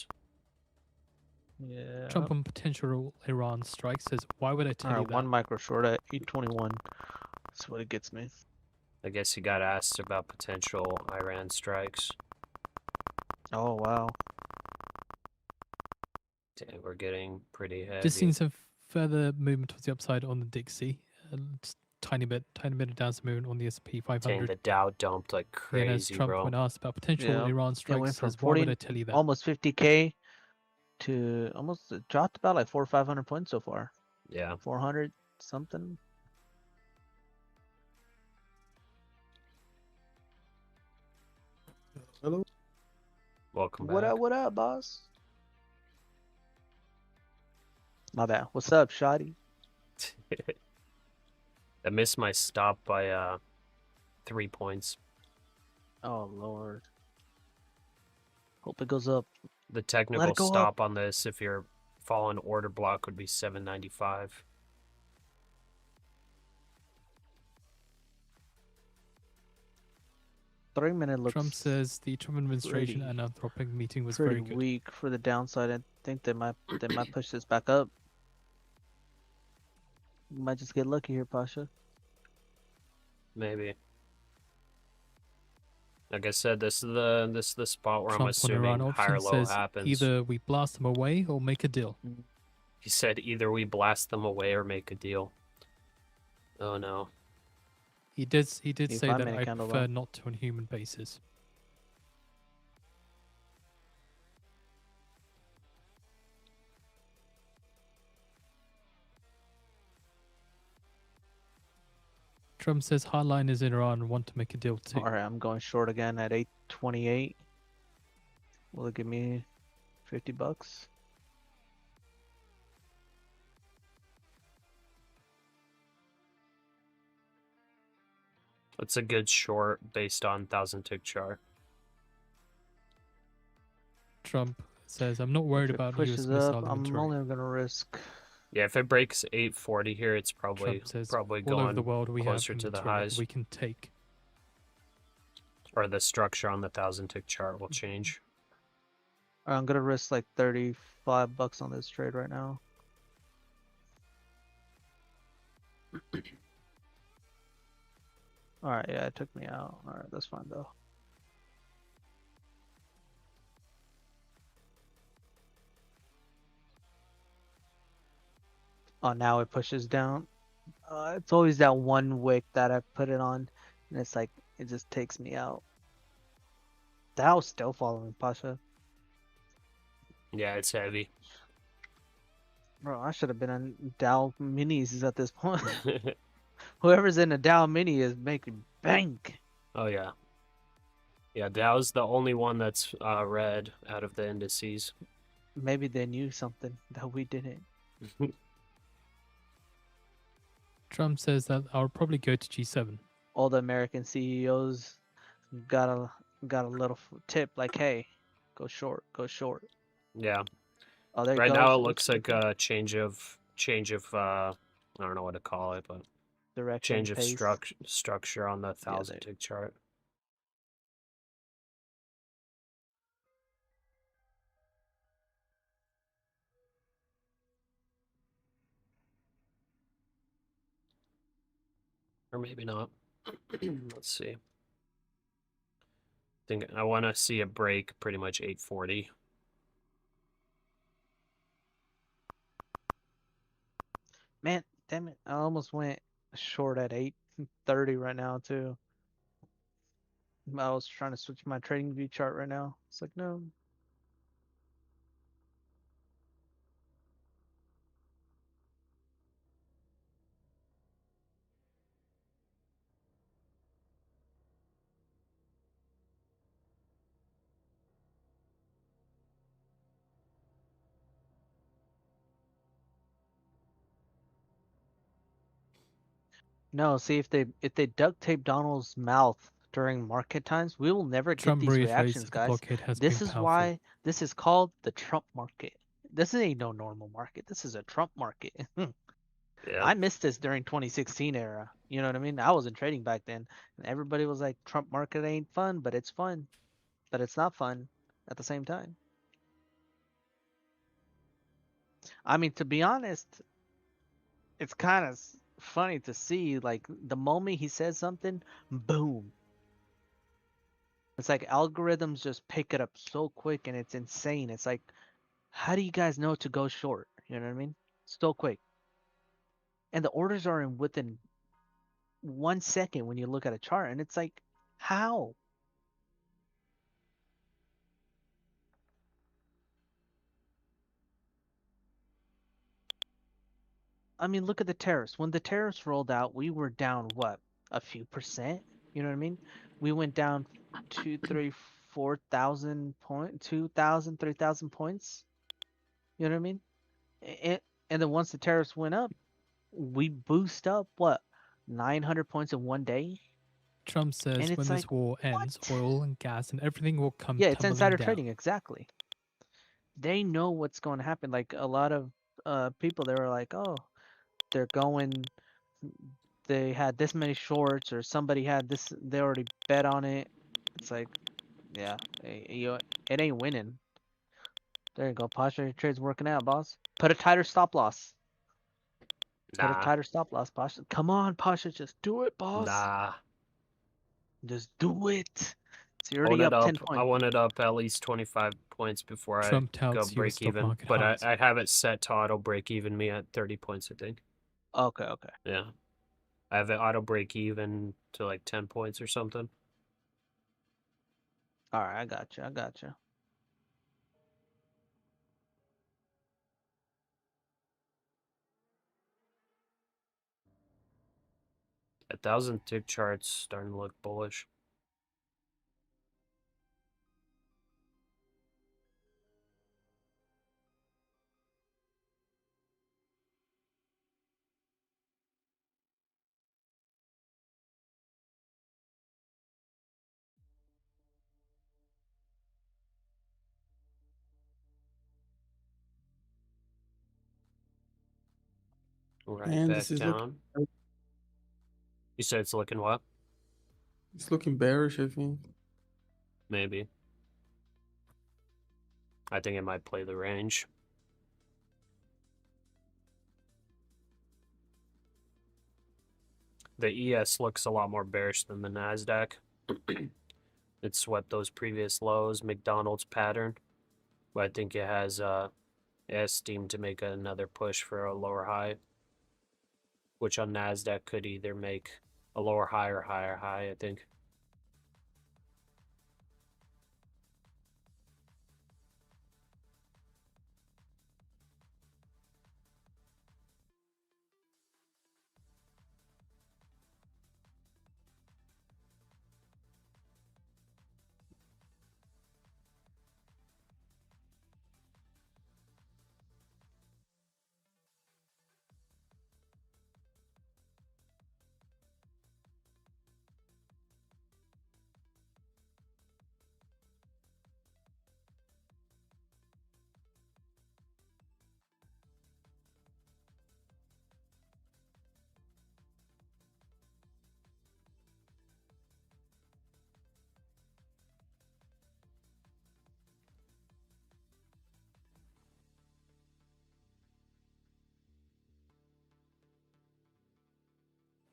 S5: Yeah.
S2: Trump on potential Iran strike says, why would I tell you
S5: Alright,
S2: that?
S5: 1 micro short at 821. That's what it gets me.
S1: I guess he got asked about potential Iran strikes.
S5: Oh wow.
S1: Dang, we're getting pretty heavy.
S2: Just seeing some further movement towards the upside on the Dixie. Just tiny bit of downside movement on the S&P
S1: Dang,
S2: 500.
S1: the Dow dumped like
S2: Then as
S1: crazy,
S2: Trump,
S1: bro.
S2: when asked about potential
S5: Yeah.
S2: Iran
S5: It
S2: strikes,
S5: went from
S2: says, why would
S5: 40
S2: I tell you that?
S5: almost 50K to almost it dropped about like 400 or 500 points so far.
S1: Yeah.
S5: 400 something.
S3: Hello.
S1: Welcome
S5: What
S1: back.
S5: up, boss? My bad. What's up, Shoddy?
S1: I missed my stop by 3 points.
S5: Oh Lord. Hope it goes up.
S1: The technical
S5: go
S1: stop on this, if you're following order block, would be 795.
S5: Three-minute looks
S2: Trump says the Trump administration
S5: pretty-
S2: and Anthropic meeting was
S5: pretty
S2: very good.
S5: weak for the downside. I think they might push this back up. We might just get lucky here, Pasha.
S1: Maybe. Like I said, this is the spot where I'm
S2: Trump on
S1: assuming
S2: Iran
S1: higher
S2: option
S1: low
S2: says
S1: happens.
S2: either we blast them away or make a deal.
S1: He said either we blast them away or make a deal. Oh no.
S2: He did
S5: You
S2: say
S5: find
S2: that
S5: me a
S2: I
S5: candle
S2: prefer
S5: though.
S2: not to on a human basis. Trump says hardliners in Iran want to make a deal too.
S5: All right, I'm going short again at 828. Will it give me $50?
S1: It's a good short based on 1,000 tick chart.
S2: Trump says, I'm not worried
S5: If it
S2: about US
S5: pushes up,
S2: missile
S5: I'm
S2: inventory.
S5: only gonna risk.
S1: Yeah, if it breaks 840 here, it's probably
S2: Trump says,
S1: probably
S2: all over the
S1: going
S2: world we have
S1: closer to the
S2: inventory that
S1: highs,
S2: we can take.
S1: or the structure on the 1,000 tick chart will change.
S5: I'm gonna risk like $35 on this trade right now. All right, yeah, it took me out. All right, that's fine though. Oh, now it pushes down. It's always that one wick that I put it on, and it's like it just takes me out. Dow's still following Pasha.
S1: Yeah, it's heavy.
S5: Bro, I should have been on Dow minis at this point. Whoever's in a Dow mini is making bank.
S1: Oh yeah. Yeah, Dow's the only one that's red out of the indices.
S5: Maybe they knew something that we didn't.
S2: Trump says that I'll probably go to G7.
S5: All the American CEOs got a little tip like, hey, go short, go short.
S1: Yeah.
S5: Oh, there it
S1: Right
S5: goes.
S1: now it
S5: It
S1: looks like
S5: like
S1: a change of I don't know what to call it, but
S5: direction,
S1: change of
S5: pace.
S1: structure on the
S5: Yeah,
S1: 1,000 tick chart. Or maybe not. Let's see. Think I want to see a break pretty much 840.
S5: Man, damn it! I almost went short at 8:30 right now too. I was trying to switch my trading view chart right now. It's like no. No, see if they duct tape Donald's mouth during market times, we will never get
S2: Trump
S5: these
S2: reiterates
S5: reactions,
S2: that the
S5: guys.
S2: blockade has
S5: This
S2: been
S5: is
S2: powerful.
S5: why this is called the Trump market. This ain't no normal market. This is a Trump market.
S1: Yeah.
S5: I missed this during 2016 era. You know what I mean? I wasn't trading back then, and everybody was like, "Trump market ain't fun, but it's fun, but it's not fun at the same time." I mean, to be honest, it's kind of funny to see like the moment he says something, boom. It's like algorithms just pick it up so quick and it's insane. It's like, how do you guys know to go short? You know what I mean? So quick. And the orders are in within 1 second when you look at a chart, and it's like, how? I mean, look at the tariffs. When the tariffs rolled out, we were down what? A few percent? You know what I mean? We went down 2, 3, 4,000 points, 2,000, 3,000 points. You know what I mean? And then once the tariffs went up, we boost up what? 900 points in one day?
S2: Trump says
S5: And
S2: when
S5: it's
S2: this
S5: like,
S2: war ends,
S5: what?
S2: oil and gas and everything will come
S5: Yeah, it's
S2: tumbling
S5: insider
S2: down.
S5: trading, exactly. They know what's going to happen. Like a lot of people, they were like, oh, they're going, they had this many shorts, or somebody had this, they already bet on it. It's like, yeah, it ain't winning. There you go, Pasha. Your trade's working out, boss. Put a tighter stop loss. Put a
S1: Nah.
S5: tighter stop loss, Pasha. Come on, Pasha, just do it, boss.
S1: Nah.
S5: Just do it. So you're
S1: I want
S5: already
S1: it
S5: up 10
S1: up. I
S5: points.
S1: want it up at least 25 points before
S2: Trump
S1: I go
S2: touts US
S1: break
S2: stock
S1: even.
S2: market
S1: But
S2: highs.
S1: I have it set to auto break even me at 30 points, I think.
S5: Okay, okay.
S1: Yeah. I have it auto break even to like 10 points or something.
S5: All right, I got you. I got you.
S1: A 1,000 tick chart's starting to look bullish. Right
S3: And
S1: back
S3: this is
S1: down. You said it's looking what?
S3: it's looking bearish, I think.
S1: Maybe. I think it might play the range. The ES looks a lot more bearish than the NASDAQ. It swept those previous lows, McDonald's pattern. But I think it has steam to make another push for a lower high, which on NASDAQ could either make a lower high or higher high, I think.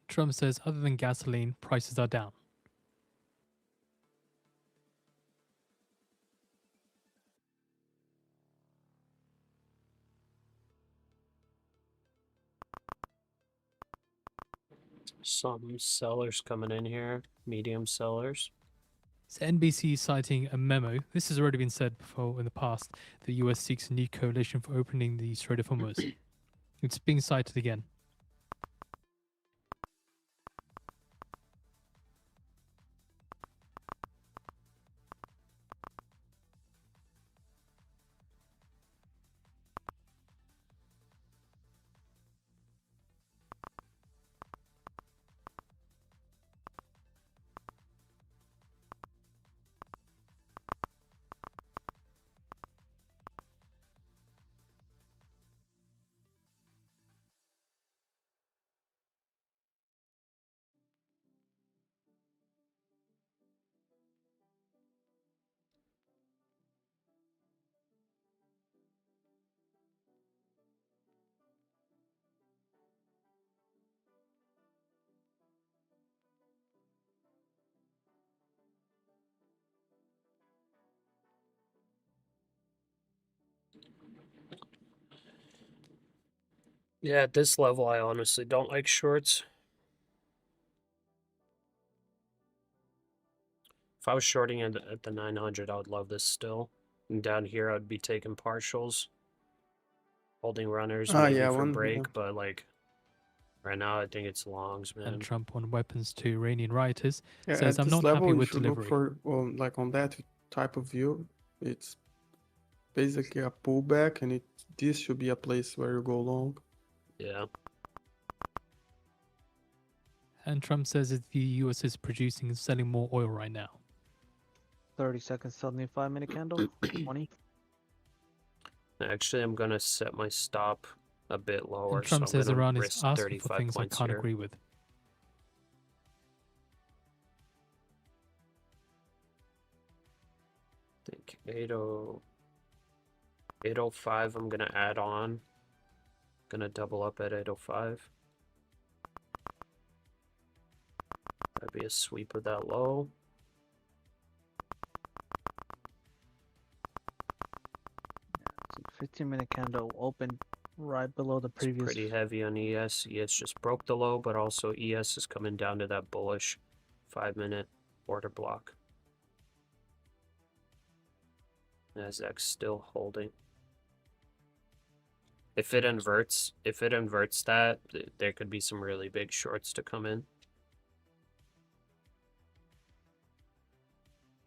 S2: Trump says other than gasoline, prices are down.
S1: Some sellers coming in here, medium sellers.
S2: So NBC citing a memo. This has already been said before in the past. The US seeks a new coalition for opening the Strait of Hormuz. It's being cited again.
S1: Yeah, at this level, I honestly don't like shorts. If I was shorting at the 900, I would love this still. And down here, I'd be taking partials, holding runners maybe
S3: Yeah,
S1: for
S3: one.
S1: break, but like right now, I think it's longs, man.
S2: And Trump on weapons to Iranian rioters
S3: Yeah,
S2: says,
S3: at
S2: I'm
S3: this
S2: not
S3: level,
S2: happy
S3: you
S2: with
S3: should look
S2: delivery.
S3: for, well, like on that type of view, it's basically a pullback, and this should be a place where you go long.
S1: Yeah.
S2: And Trump says that the US is producing and selling more oil right now.
S5: 30 seconds, 75-minute candle, 20.
S1: Actually, I'm going to set my stop a bit lower,
S2: And Trump
S1: so
S2: says
S1: I'm going
S2: Iran
S1: to
S2: is
S1: risk
S2: asking for
S1: 35
S2: things I
S1: points
S2: can't
S1: here.
S2: agree with.
S1: I think 805 I'm going to add on. Going to double up at 805. That'd be a sweep of that low.
S5: 15-minute candle open right below the
S1: It's
S5: previous.
S1: pretty heavy on ES. ES just broke the low, but also ES is coming down to that bullish 5-minute order block. NASDAQ's still holding. If it inverts that, there could be some really big shorts to come in.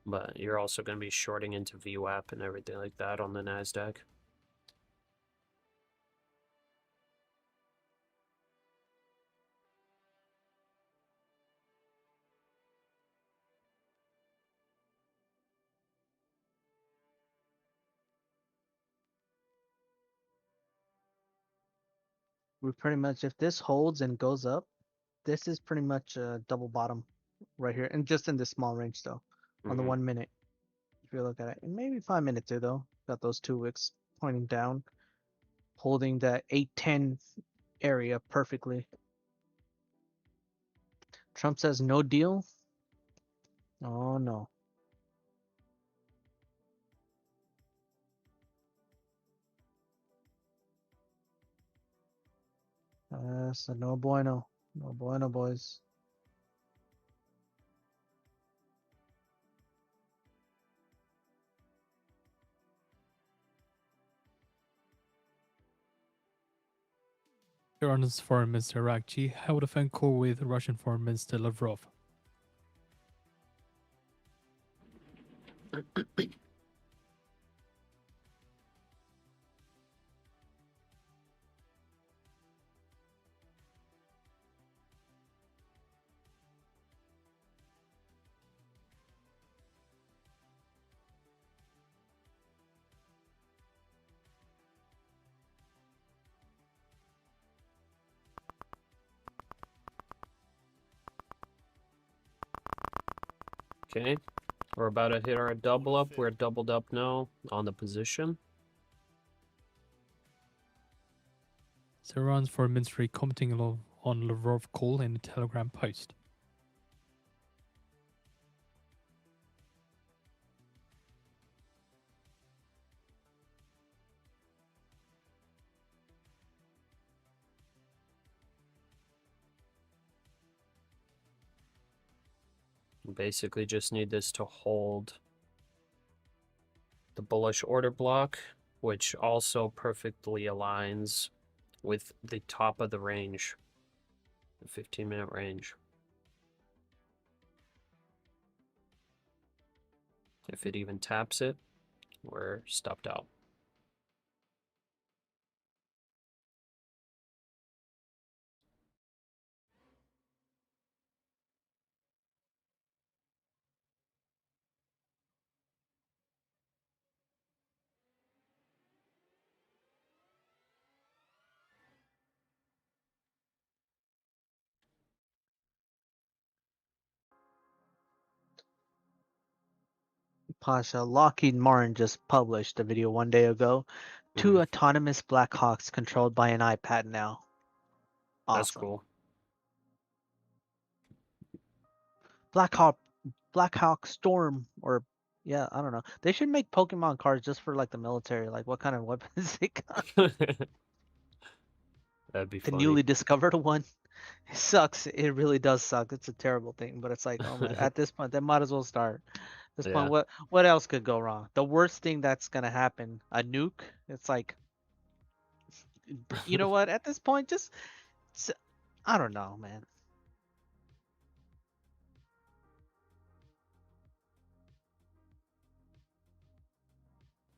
S1: But you're also going to be shorting into VWAP and everything like that on the NASDAQ.
S5: we pretty much, if this holds and goes up, this is pretty much a double bottom right here, and just in this small range though, on the
S1: Mhm.
S5: 1 minute. If you look at it, and maybe 5 minutes too though. Got those 2 wicks pointing down, holding that 810 area perfectly. Trump says no deal. Oh no. So no bueno. No bueno, boys.
S2: Iran's Foreign Minister Araghchi held a phone call with Russian Foreign Minister Lavrov.
S1: Okay, we're about to hit our double up. We're doubled up now on the position.
S2: So Iran's Foreign Ministry commenting on Lavrov call in a Telegram post.
S1: Basically just need this to hold the bullish order block, which also perfectly aligns with the top of the range, the 15-minute range. If it even taps it, we're stopped out.
S5: Pasha, Lockheed Martin just published a video 1 day ago. 2 autonomous Black Hawks controlled by an iPad now. Awesome.
S1: That's cool.
S5: Black Hawk Storm, or yeah, I don't know. They should make Pokemon cards just for like the military, like what kind of weapons they got.
S1: That'd be
S5: The
S1: funny.
S5: newly discovered one. It sucks. It really does suck. It's a terrible thing, but it's like, oh my, at this point, they might as well start. At this
S1: Yeah.
S5: point, what else could go wrong? The worst thing that's gonna happen, a nuke. It's like, you know what? At this point, just I don't know, man.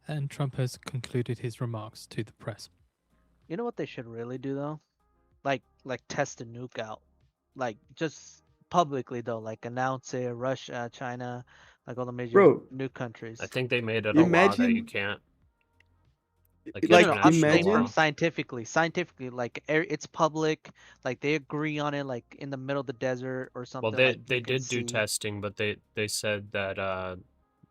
S2: And Trump has concluded his remarks to the press.
S5: You know what they should really do though? Like test a nuke out. Like just publicly though, like announce it, Russia, China, like all the major
S3: Bro,
S5: nuke countries.
S1: I think they made it a law that you
S3: imagine
S1: can't.
S3: like
S5: No,
S1: international
S5: I'm saying
S1: law.
S5: from scientifically, like it's public, like they agree on it, like in the middle of the desert or something.
S1: Well,
S5: like
S1: they
S5: you can
S1: did do
S5: see.
S1: testing, but they said that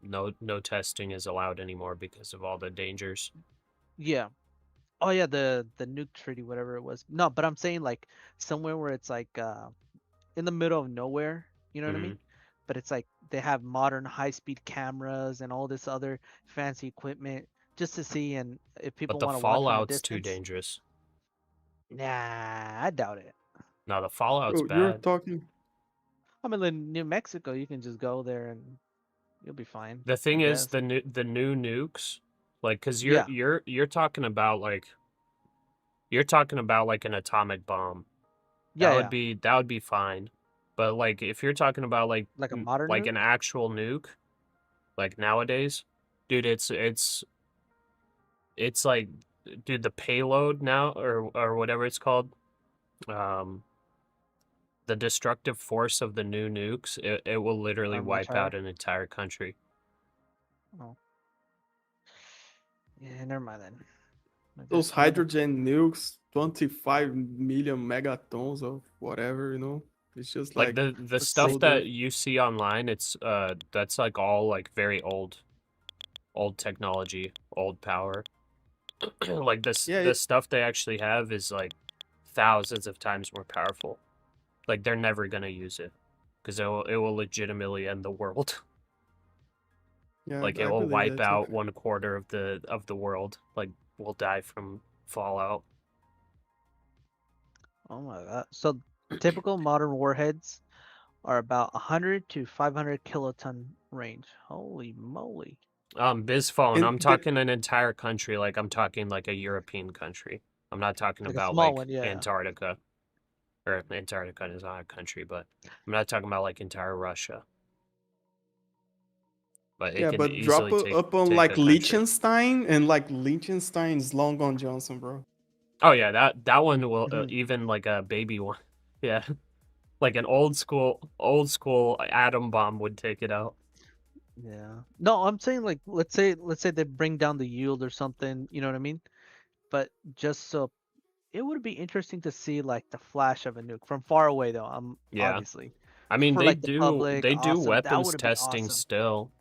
S1: no testing is allowed anymore because of all the dangers.
S5: Yeah. Oh yeah, the nuke treaty, whatever it was. No, but I'm saying like somewhere where it's like in the middle of nowhere. You know what I mean? But it's like they have modern high-speed cameras and all this other fancy equipment just to see, and if people
S1: But the
S5: want to watch from a
S1: fallout's too
S5: distance.
S1: dangerous.
S5: Nah, I doubt it.
S1: No, the fallout's
S3: bro, you're
S1: bad.
S3: talking.
S5: I mean, in New Mexico, you can just go there and you'll be fine.
S1: The thing
S5: I
S1: is,
S5: guess.
S1: the new nukes, like, cause
S5: Yeah.
S1: you're talking about like an atomic bomb.
S5: Yeah,
S1: That would be fine. But like if you're talking about like
S5: Like a modern
S1: like
S5: nuke?
S1: an actual nuke, like nowadays, dude, it's like, dude, the payload now or whatever it's called, the destructive force of the new nukes, it will literally
S5: Are much
S1: wipe out
S5: higher?
S1: an entire country.
S5: Oh. Yeah, never mind then. I
S3: Those
S5: guess, I don't know.
S3: hydrogen nukes 25 million megatons of whatever, you know. It's just
S1: Like
S3: like
S1: the
S3: so
S1: stuff that
S3: dirty.
S1: you see online, it's that's like all like very old technology, old power. Like
S3: Yeah,
S1: the stuff they actually have is like thousands of times more powerful. Like they're never gonna use it because it will legitimately end the world.
S3: yeah,
S1: Like it
S3: I
S1: will
S3: believe
S1: wipe
S3: that too.
S1: out 1/4 of the world. Like we'll die from fallout.
S5: Oh my god. So typical modern warheads are about 100 to 500 kiloton range. Holy moly.
S1: Bizphone,
S3: And
S1: I'm
S3: the
S1: talking an entire country. Like I'm talking like a European country. I'm not talking
S5: Like a
S1: about
S5: small
S1: like
S5: one, yeah.
S1: Antarctica. Or Antarctica is not a country, but I'm not talking about like entire Russia. But it
S3: yeah,
S1: can
S3: but drop
S1: easily
S3: up on
S1: take
S3: like
S1: a country.
S3: Liechtenstein, and like Liechtenstein is long gone Johnson, bro.
S1: Oh yeah, that one will
S5: Mhm.
S1: even like a baby one. Yeah, like an old school atom bomb would take it out.
S5: Yeah. No, I'm saying like let's say they bring down the yield or something, you know what I mean? But just so it would be interesting to see like the flash of a nuke from far away though.
S1: Yeah,
S5: Obviously.
S1: I mean
S5: For like the public,
S1: they do
S5: awesome. That
S1: weapons
S5: would be
S1: testing
S5: awesome.
S1: still,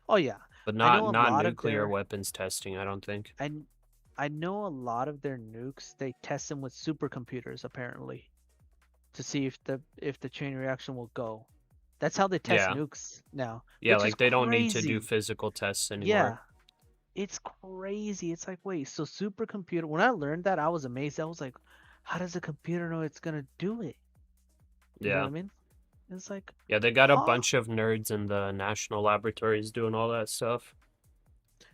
S5: Oh yeah.
S1: but
S5: I know a
S1: not
S5: lot of
S1: nuclear
S5: their
S1: weapons testing. I don't think.
S5: I know a lot of their nukes, they test them with supercomputers apparently to see if the chain reaction will go. That's how they test
S1: Yeah,
S5: nukes now,
S1: yeah,
S5: which is
S1: like they don't need to do
S5: crazy.
S1: physical tests
S5: Yeah,
S1: anymore.
S5: it's crazy. It's like, wait, so supercomputer. When I learned that, I was amazed. I was like, how does a computer know it's gonna do it? You know what
S1: Yeah,
S5: I mean? It's like,
S1: yeah, they got a
S5: huh?
S1: bunch of nerds in the national laboratories doing all that stuff.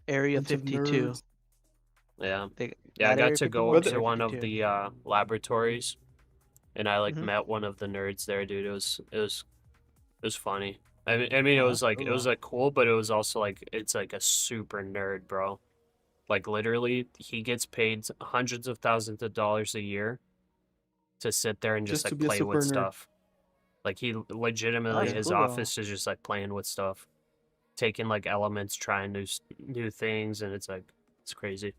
S5: Area
S3: Bunch of
S5: 52.
S3: nerds.
S1: Yeah,
S5: They
S1: yeah, I
S5: got
S1: got
S5: Area
S1: to go
S5: 51,
S3: But
S1: to
S5: Area
S1: one of
S5: 52.
S1: the laboratories, and I like
S5: Mm-hmm.
S1: met one of the nerds there, dude. It was funny. I mean,
S5: Oh, that's
S1: it
S5: cool
S1: was
S5: though.
S1: like cool, but it was also like it's like a super nerd, bro. Like literally, he gets paid hundreds of thousands of dollars a year to sit there and just
S3: just to
S1: like
S3: be a
S1: play with
S3: super nerd.
S1: stuff. Like he
S5: Oh,
S1: legitimately,
S5: that's
S3: Yeah.
S1: his
S5: cool though.
S1: office is just like playing with stuff, taking like elements, trying new things, and it's like it's crazy.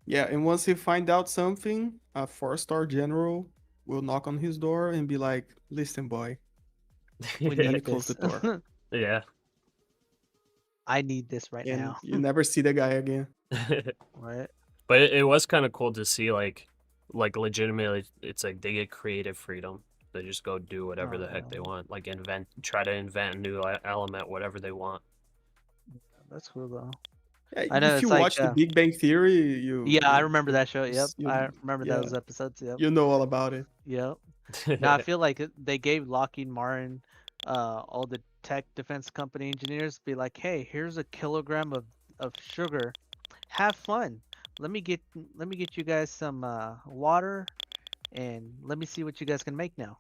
S3: Yeah, and once he find out something, a 4-star general will knock on his door and be like, "Listen, boy,"
S5: We
S3: and then he
S5: need
S3: close the
S5: this.
S3: door,
S1: Yeah.
S5: I need this right
S3: and
S5: now.
S3: you never see the guy again.
S5: Right?
S1: But it was kind of cool to see like legitimately it's like they get creative freedom. They just go do whatever
S5: Oh
S1: the heck
S5: yeah,
S1: they want, like try to invent a new element, whatever they want.
S5: that's cool though.
S3: Yeah,
S5: I know
S3: if
S5: it's
S3: you
S5: like
S3: watch The Big Bang Theory,
S5: yeah, I remember that show. Yep,
S3: you
S5: I remember
S3: yeah,
S5: those episodes. Yep,
S3: you know all about it.
S5: yep. Now I feel like they gave Lockheed Martin, all the tech defense company engineers, be like, hey, here's a kilogram of sugar. Have fun. Let me get you guys some water, and let me see what you guys can make now.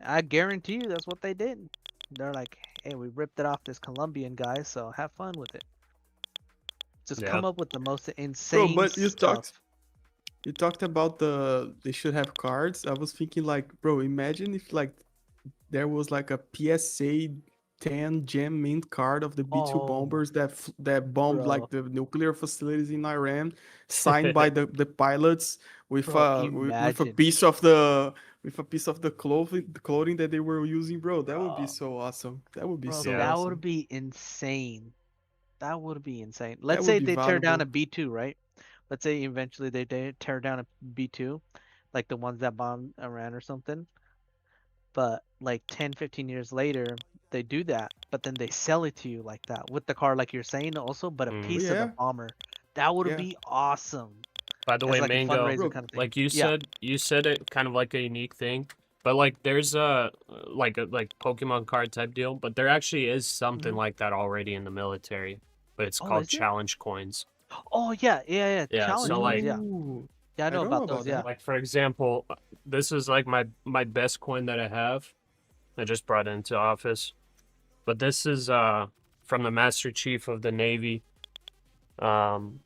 S5: I guarantee you that's what they did. They're like, hey, we ripped it off this Colombian guy, so have fun with it. Just
S1: Yeah.
S5: come up with the most
S3: Bro,
S5: insane
S3: but
S5: stuff.
S3: you talked about they should have cards. I was thinking like, bro, imagine if like there was like a PSA 10 gem mint card of the B2
S5: Oh,
S3: bombers that bombed like
S5: bro,
S3: the nuclear facilities in Iran, signed by the pilots with
S5: bro,
S3: with a
S5: imagine,
S3: piece of the clothing that they were using, bro. That would be
S5: bro,
S3: so awesome. That would be
S5: bro,
S3: so
S1: Yeah.
S5: that would
S3: awesome.
S5: be insane. That would be insane.
S3: That
S5: Let's
S3: would
S5: say
S3: be
S5: they tear down a
S3: valuable.
S5: B2, right? Let's say eventually they tear down a B2, like the ones that bombed Iran or something. But like 10, 15 years later, they do that, but then they sell it to you like that with the car, like you're saying, also, but a
S1: Mhm.
S3: Oh
S5: piece of the
S3: yeah,
S5: bomber. That would
S3: yeah,
S5: be awesome
S1: By the
S5: as
S1: way,
S5: like a
S1: Mango,
S5: fundraiser
S3: bro.
S5: kind of thing.
S1: like
S5: Yeah.
S1: you said it kind of like a unique thing, but like there's a like Pokemon card type deal, but there actually is something
S5: Mhm.
S1: like that already in the military, but it's
S5: Oh,
S1: called
S5: is it?
S1: challenge coins.
S5: Oh yeah, yeah, yeah.
S1: Yeah,
S5: Challenge
S1: so
S5: coins.
S1: like
S5: Yeah,
S3: Ooh,
S5: yeah. I
S3: I
S5: know
S3: don't know
S5: about those.
S3: about
S5: Yeah.
S3: that.
S1: like for example, this is like my best coin that I have. I just brought it into office. But this is from the Master Chief of the Navy. Um,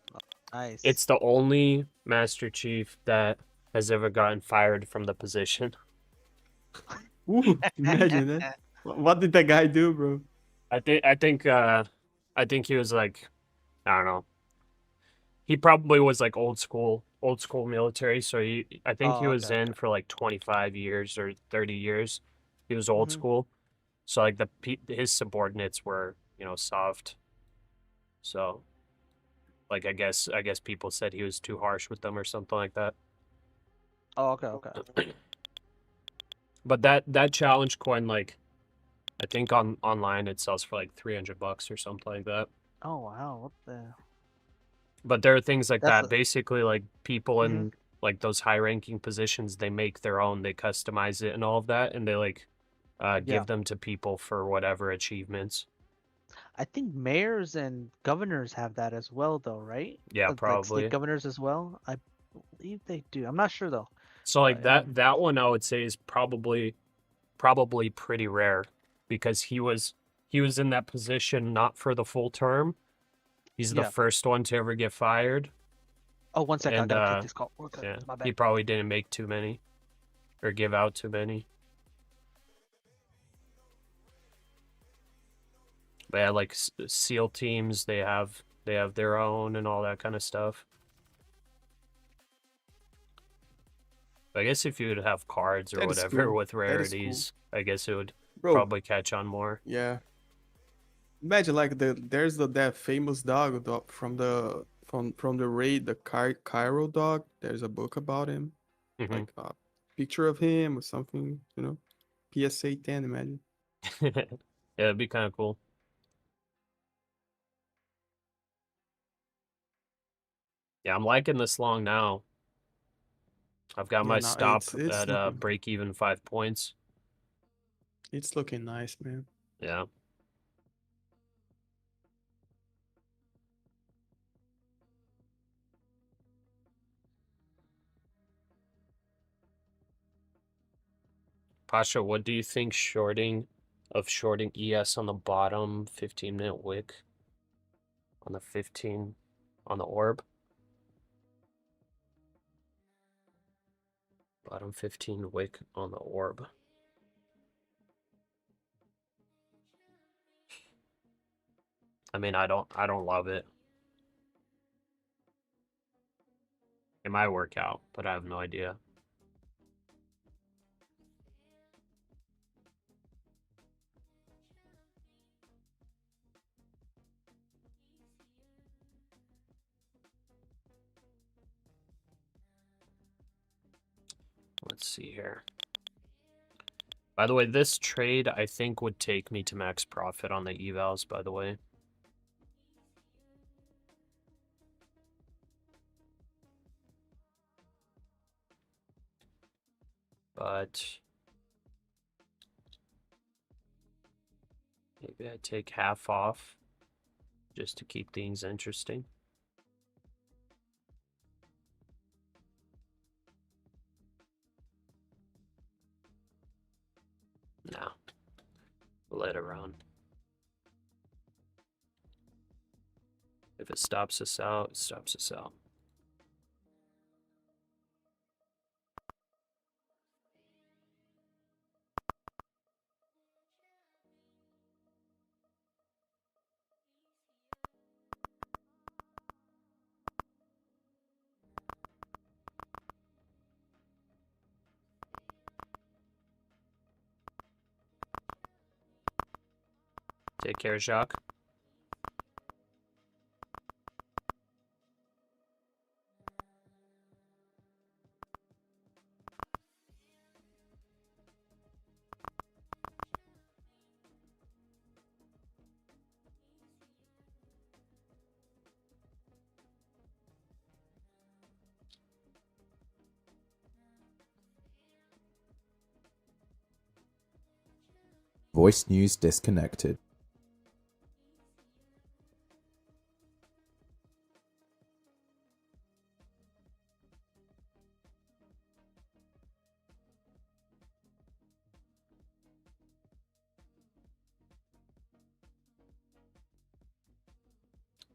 S5: Nice.
S1: it's the only Master Chief that has ever gotten fired from the position.
S3: Ooh, imagine that. What did that guy do, bro?
S1: I think he was like, I don't know. he probably was like old school military. So I think he
S5: Oh,
S1: was
S5: okay,
S1: in for like 25 years or 30 years. He was old
S5: Mhm.
S1: school. So like his subordinates were, soft. So like I guess people said he was too harsh with them or something like that.
S5: Oh, okay.
S1: But that challenge coin, like I think online it sells for like $300 or something like that.
S5: Oh wow, what the?
S1: But there are things like
S5: That's
S1: that.
S5: a,
S1: Basically, like people
S5: Mhm.
S1: in like those high ranking positions, they make their own, they customize it and all of that, and they like
S5: Yeah.
S1: give them to people for whatever achievements.
S5: I think mayors and governors have that as well, though, right?
S1: Yeah,
S5: Like
S1: probably.
S5: state governors as well. I believe they do. I'm not sure though.
S1: So like
S5: Yeah.
S1: that one I would say is probably pretty rare because he was in that position not for the full term. He's the
S5: Yeah.
S1: first one to ever get fired.
S5: Oh, one second. I
S1: And
S5: gotta take this call. Okay,
S1: yeah,
S5: my
S1: he
S5: bad.
S1: probably didn't make too many or give out too many. But yeah, like SEAL teams, they have their own and all that kind of stuff. But I guess if you would have cards or
S3: That is
S1: whatever
S3: cool.
S1: with
S3: That is cool.
S1: rarities, I guess it would
S3: Bro,
S1: probably catch on more.
S3: yeah. Imagine like that famous dog from the raid, the Cairo dog. There's a book about him,
S1: Mhm.
S3: like a picture of him or something, PSA 10, imagine.
S1: Yeah, it'd be kind of cool. Yeah, I'm liking this long now. I've got
S3: Yeah,
S1: my
S3: no,
S1: stop
S3: it's
S1: at
S3: looking
S1: break even 5 points.
S3: it's looking nice, man.
S1: Yeah. Pasha, what do you think shorting ES on the bottom 15-minute wick on the 15 on the orb? Bottom 15 wick on the orb. I mean, I don't love it. It might work out, but I have no idea. Let's see here. By the way, this trade I think would take me to max profit on the evals, by the way. But maybe I take half off just to keep things interesting. No. Let it run. If it stops us out, it stops us out. Take care, Jacques.
S4: Voice news disconnected.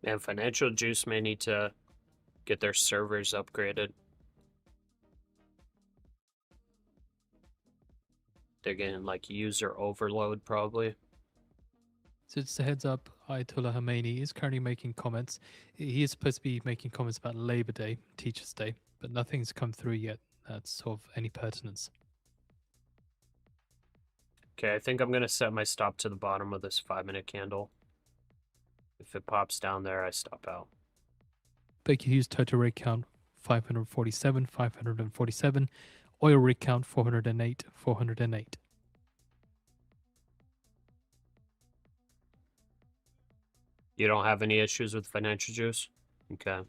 S1: Man, Financial Juice may need to get their servers upgraded. They're getting like user overload probably.
S2: So just a heads up, Ayatollah Khomeini is currently making comments. He is supposed to be making comments about Labor Day, Teachers' Day, but nothing's come through yet that's of any pertinence.
S1: Okay, I think I'm going to set my stop to the bottom of this 5-minute candle. If it pops down there, I stop out.
S2: Baker Hughes total rig count 547, 547. Oil rig count 408, 408.
S1: You don't have any issues with financial juice? Okay.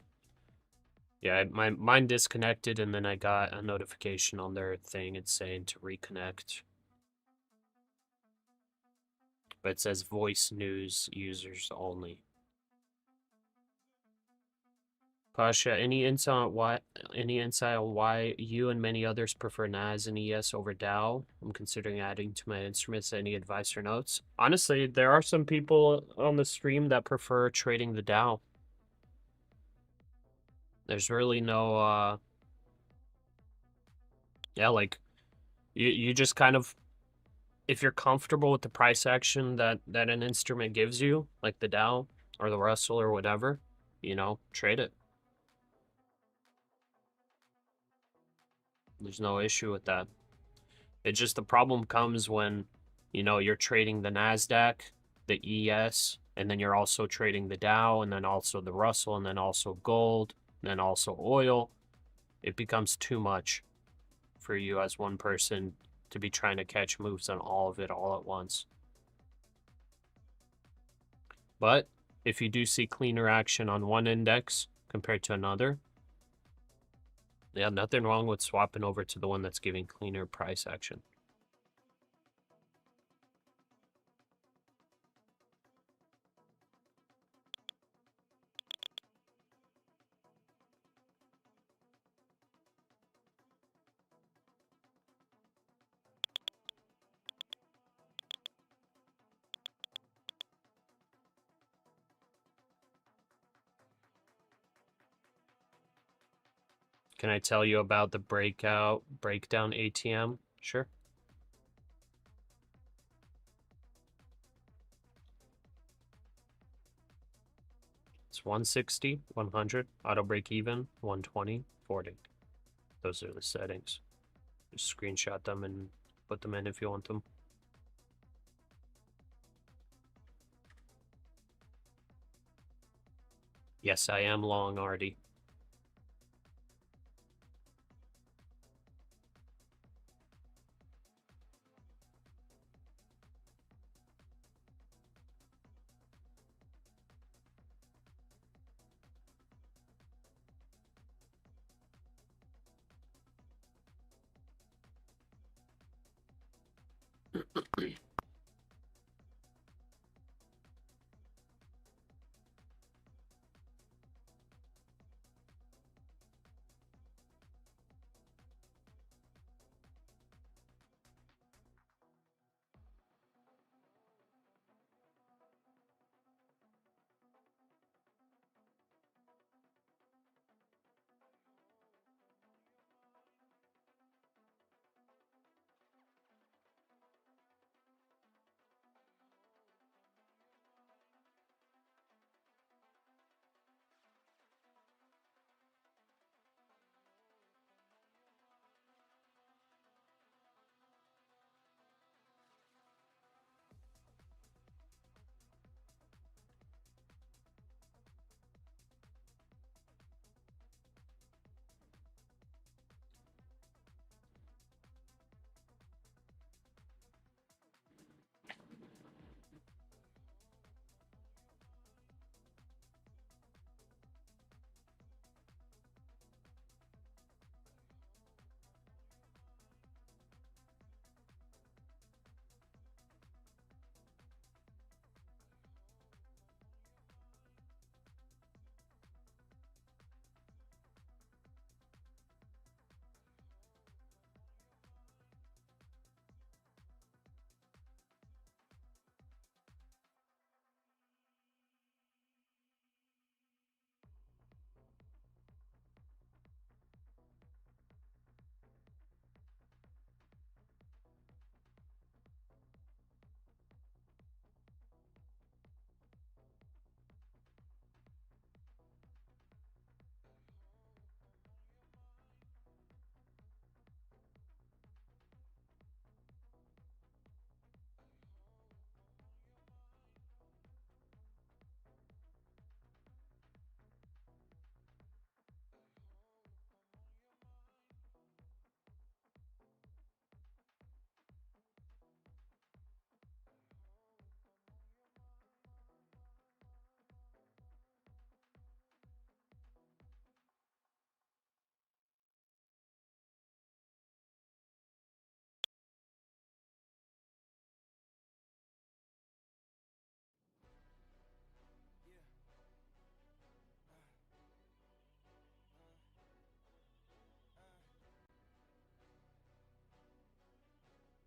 S1: Yeah, mine disconnected, and then I got a notification on their thing. It's saying to reconnect. But it says voice news users only. Pasha, any insight on why you and many others prefer NAS and ES over Dow? I'm considering adding to my instruments. Any advice or notes? Honestly, there are some people on the stream that prefer trading the Dow. There's really no yeah, like you just kind of, if you're comfortable with the price action that an instrument gives you, like the Dow or the Russell or whatever, trade it. There's no issue with that. It's just the problem comes when, you're trading the NASDAQ, the ES, and then you're also trading the Dow, and then also the Russell, and then also gold, and then also oil. It becomes too much for you as one person to be trying to catch moves on all of it all at once. But if you do see cleaner action on one index compared to another, yeah, nothing wrong with swapping over to the one that's giving cleaner price action. Can I tell you about the breakdown ATM? Sure. It's 160, 100, auto break even, 120, 40. Those are the settings. Just screenshot them and put them in if you want them. Yes, I am long, Artie.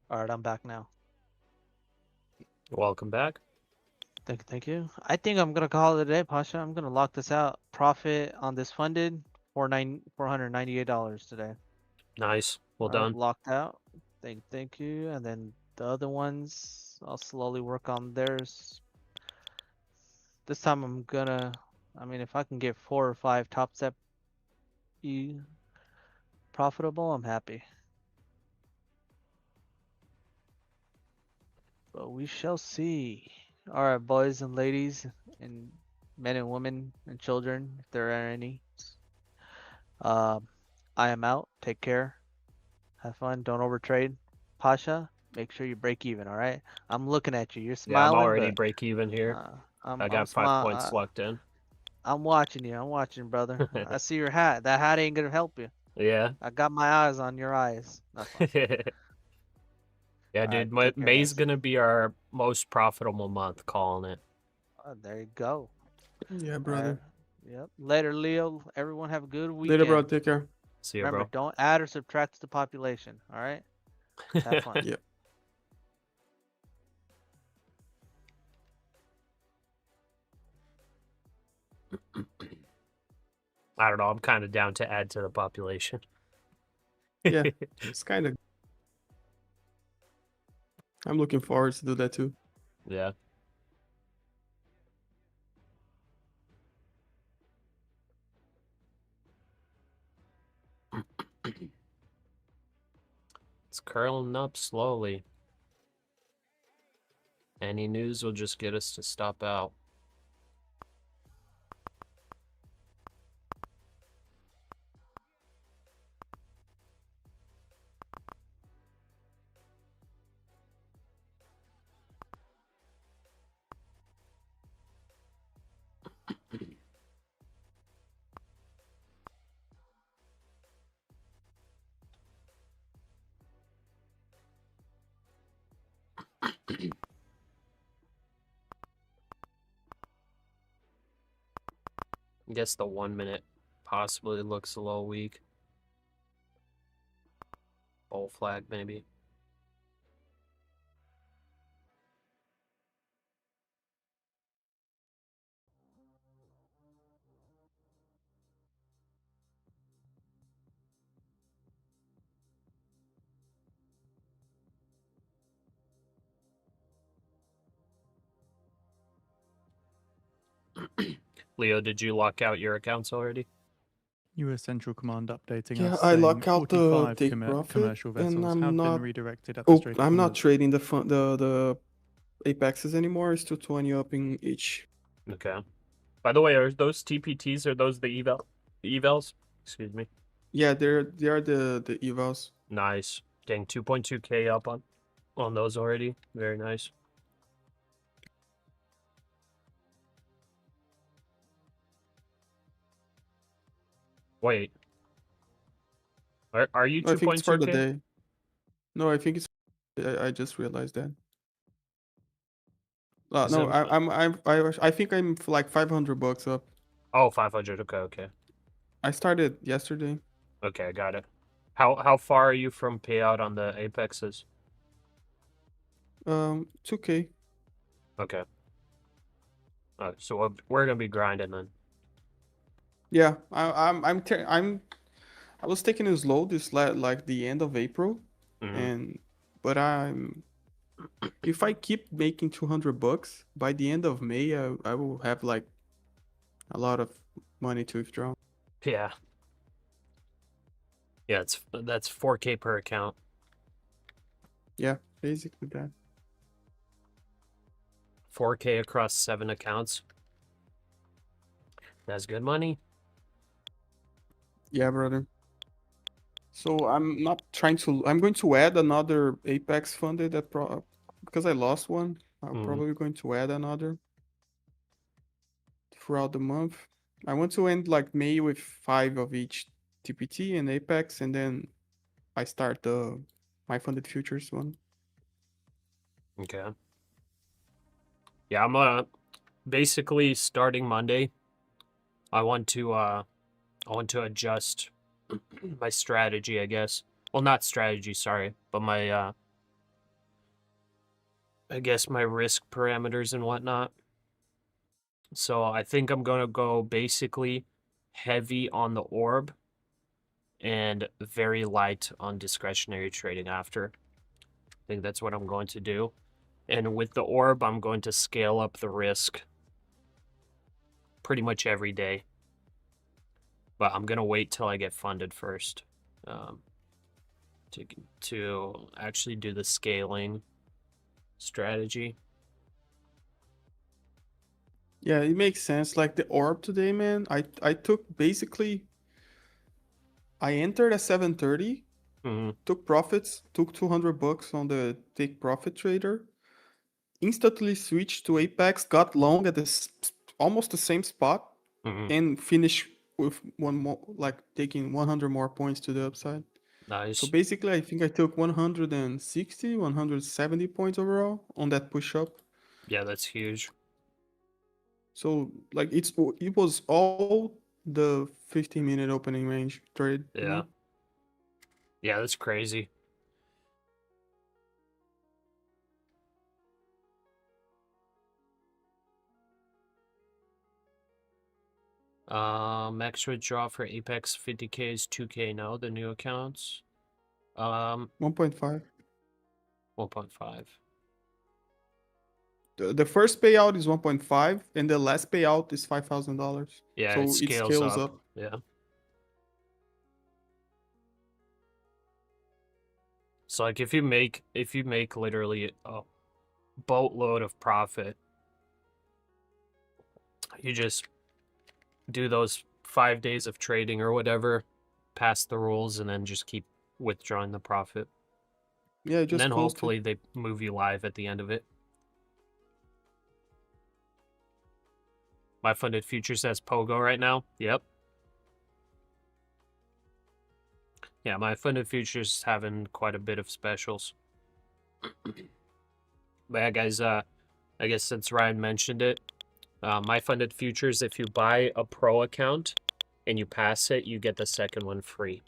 S5: All right, I'm back now.
S1: Welcome back.
S5: Thank you. I think I'm gonna call it a day, Pasha. I'm gonna lock this out. Profit on this funded $498 today.
S1: Nice. Well
S5: All right,
S1: done.
S5: locked out. Thank you. And then the other ones, I'll slowly work on theirs. This time I mean, if I can get 4 or 5 top step profitable, I'm happy. But we shall see. All right, boys and ladies, and men and women and children, if there are any. I am out. Take care. Have fun. Don't overtrade. Pasha, make sure you break even. All right. I'm looking at you. You're
S1: Yeah, I'm
S5: smiling,
S1: already
S5: but
S1: break even here. I
S5: I'm
S1: got 5 points locked in.
S5: I'm watching you. I'm watching, brother. I see your hat. That hat ain't gonna help you.
S1: Yeah.
S5: I got my eyes on your eyes. Not fun.
S1: Yeah,
S5: All right,
S1: dude.
S5: take care,
S1: May's
S5: guys.
S1: gonna be our most profitable month, calling it.
S5: There you go.
S3: Yeah,
S5: All
S3: brother.
S5: right. Yep. Later, Leo. Everyone have a good
S3: Later, bro.
S5: weekend.
S3: Take care.
S1: See ya,
S5: Remember,
S1: bro.
S5: don't add or subtract to the population. All right. Have fun.
S3: Yeah.
S1: I don't know. I'm kind of down to add to the population.
S3: Yeah. It's kind of. I'm looking forward to do that too.
S1: Yeah. It's curling up slowly. Any news will just get us to stop out. I guess the 1 minute possibly looks a little weak. Bull flag, maybe. Leo, did you lock out your accounts already?
S6: U.S. Central Command updating
S3: Yeah,
S6: us
S3: I
S6: saying
S3: lock out the
S6: 45
S3: take profit,
S6: commercial
S3: and
S6: vessels
S3: I'm
S6: have
S3: not.
S6: been redirected at the
S3: Oh,
S6: Strait of
S3: I'm not
S6: Hormuz.
S3: trading the apexes anymore. It's 220 up in each.
S1: Okay. By the way, are those TPTs? Are those the evals? Excuse me.
S3: Yeah, they are the evals.
S1: Nice. Dang, 2.2k up on those already. Very nice. Wait. Are you
S3: I think it's for the
S1: 2.2k?
S3: day. No, I think it's. I just realized that. No, I think I'm like $500 up.
S1: Oh, 500. Okay, okay.
S3: I started yesterday.
S1: Okay, I got it. How far are you from payout on the apexes?
S3: 2K.
S1: Okay. So we're gonna be grinding then.
S3: Yeah, I was taking it slow this like the end of April,
S1: Mhm.
S3: but if I keep making $200 by the end of May, I will have like a lot of money to withdraw.
S1: Yeah. Yeah, that's 4k per account.
S3: Yeah, basically that.
S1: 4k across 7 accounts. That's good money.
S3: Yeah, brother. So I'm not trying to. I'm going to add another Apex funded because I lost one. I'm probably going to add another throughout the month. I want to end like May with 5 of each TPT and Apex, and then I start the my funded futures one.
S1: Okay. Yeah, I'm basically starting Monday. I want to adjust my strategy, I guess. Well, not strategy, sorry, but my I guess, my risk parameters and whatnot. So I think I'm going to go basically heavy on the orb and very light on discretionary trading after. I think that's what I'm going to do. And with the orb, I'm going to scale up the risk pretty much every day. But I'm going to wait till I get funded first to actually do the scaling strategy.
S3: Yeah, it makes sense. Like the orb today, man. I took basically. I entered at 7:30,
S1: Mhm.
S3: took profits, took $200 on the take profit trader, instantly switched to Apex, got long at this almost the same spot,
S1: Mhm.
S3: and finished with one more, like taking 100 more points to the upside.
S1: Nice.
S3: So basically, I think I took 160, 170 points overall on that push up.
S1: Yeah, that's huge.
S3: So like it was all the 15-minute opening range trade.
S1: Yeah.
S3: You know?
S1: Yeah, that's crazy. Max withdraw for Apex 50K is 2K now, the new accounts.
S3: 1.5.
S1: 1.5.
S3: The first payout is 1.5, and the last payout is $5,000.
S1: Yeah,
S3: So
S1: it scales up. Yeah. So like if you make literally a boatload of profit, you just do those 5 days of trading or whatever, pass the rules, and then just keep withdrawing the profit.
S3: Yeah,
S1: And
S3: just
S1: then
S3: close
S1: hopefully they move you live at the end of it. My funded futures has Pogo right now. Yep. Yeah, my funded futures is having quite a bit of specials. But yeah, guys, I guess since Ryan mentioned it, my funded futures, if you buy a pro account and you pass it, you get the second one free.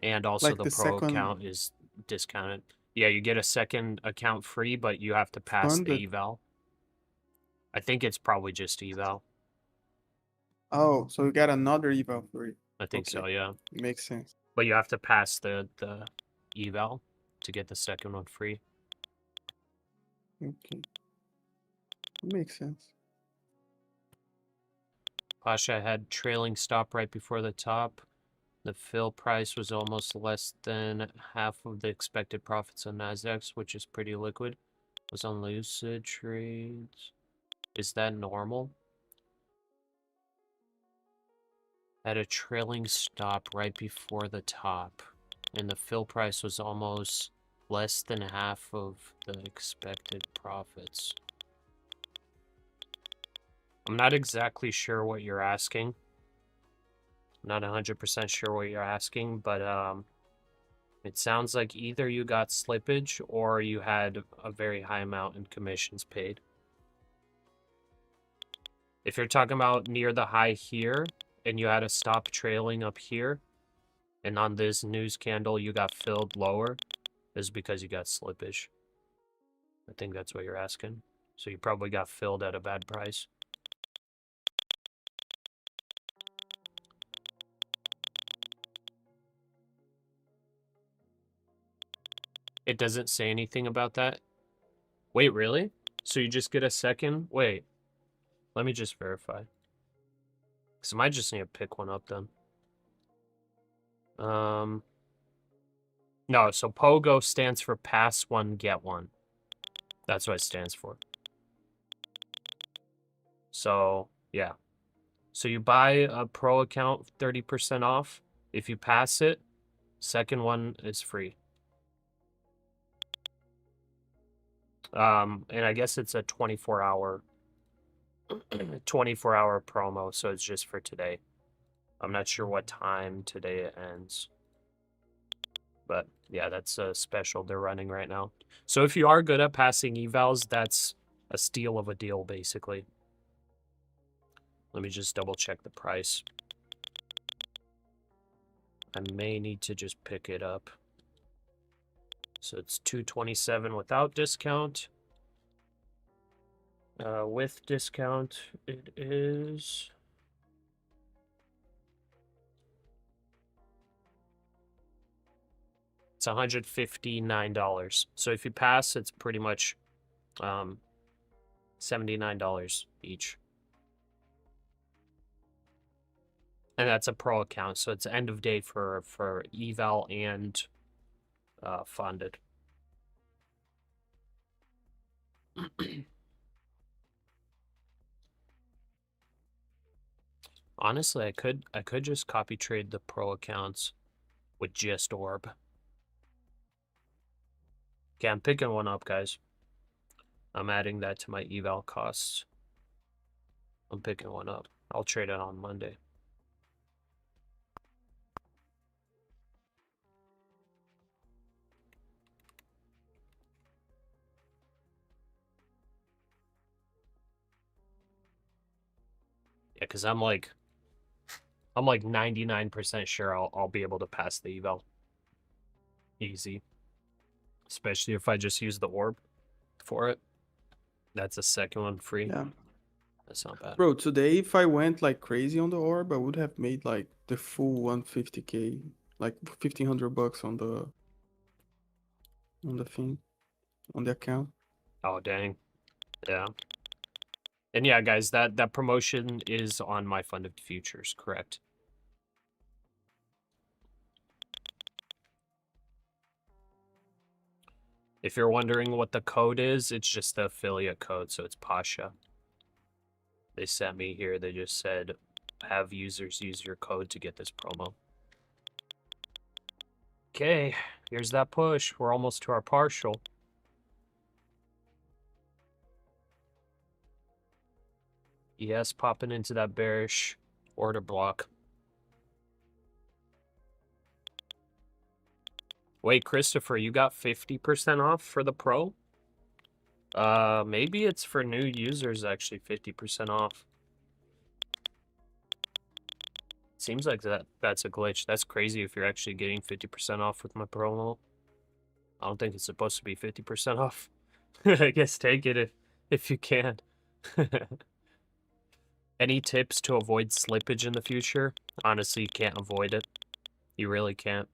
S1: And also
S3: like
S1: the
S3: the
S1: pro
S3: second
S1: account is discounted. Yeah, you get a second account free, but you have to pass the
S3: funded.
S1: eval. I think it's probably just eval.
S3: Oh, so you got another eval free.
S1: I think so,
S3: Okay.
S1: yeah.
S3: Makes sense.
S1: But you have to pass the eval to get the second one free.
S3: Okay. Makes sense.
S1: Pasha had trailing stop right before the top. The fill price was almost less than half of the expected profits on NASDAQ, which is pretty liquid. Was on lucid trades. Is that normal? Had a trailing stop right before the top, and the fill price was almost less than half of the expected profits. I'm not exactly sure what you're asking. Not 100% sure what you're asking, but it sounds like either you got slippage or you had a very high amount in commissions paid. If you're talking about near the high here and you had a stop trailing up here, and on this news candle you got filled lower, is because you got slippage. I think that's what you're asking. So you probably got filled at a bad price. It doesn't say anything about that. Wait, really? So you just get a second? Wait. Let me just verify. Because I might just need to pick one up then. No, so POGO stands for pass one, get one. That's what it stands for. So, yeah. So you buy a pro account 30% off. If you pass it, second one is free. And I guess it's a 24-hour 24-hour promo, so it's just for today. I'm not sure what time today it ends. But yeah, that's a special they're running right now. So if you are good at passing evals, that's a steal of a deal, basically. Let me just double check the price. I may need to just pick it up. So it's 227 without discount. With discount, it is it's $159. So if you pass, it's pretty much $79 each. And that's a pro account, so it's end of day for eval and funded. Honestly, I could just copy trade the pro accounts with just orb. Okay, I'm picking one up, guys. I'm adding that to my eval costs. I'm picking one up. I'll trade it on Monday. Yeah, because I'm like 99% sure I'll be able to pass the eval. Easy. Especially if I just use the orb for it. That's a second one free.
S3: Yeah.
S1: That's not bad.
S3: Bro, today if I went like crazy on the orb, I would have made like the full 150k, like $1,500 on the thing, on the account.
S1: Oh, dang. Yeah. And yeah, guys, that promotion is on my funded futures, correct? If you're wondering what the code is, it's just the affiliate code, so it's Pasha. They sent me here, they just said, have users use your code to get this promo. Okay, here's that push. We're almost to our partial. Yes, popping into that bearish order block. Wait, Christopher, you got 50% off for the pro? Maybe it's for new users, actually, 50% off. Seems like that's a glitch. That's crazy if you're actually getting 50% off with my promo. I don't think it's supposed to be 50% off. I guess take it if you can. Any tips to avoid slippage in the future? Honestly, you can't avoid it. You really can't.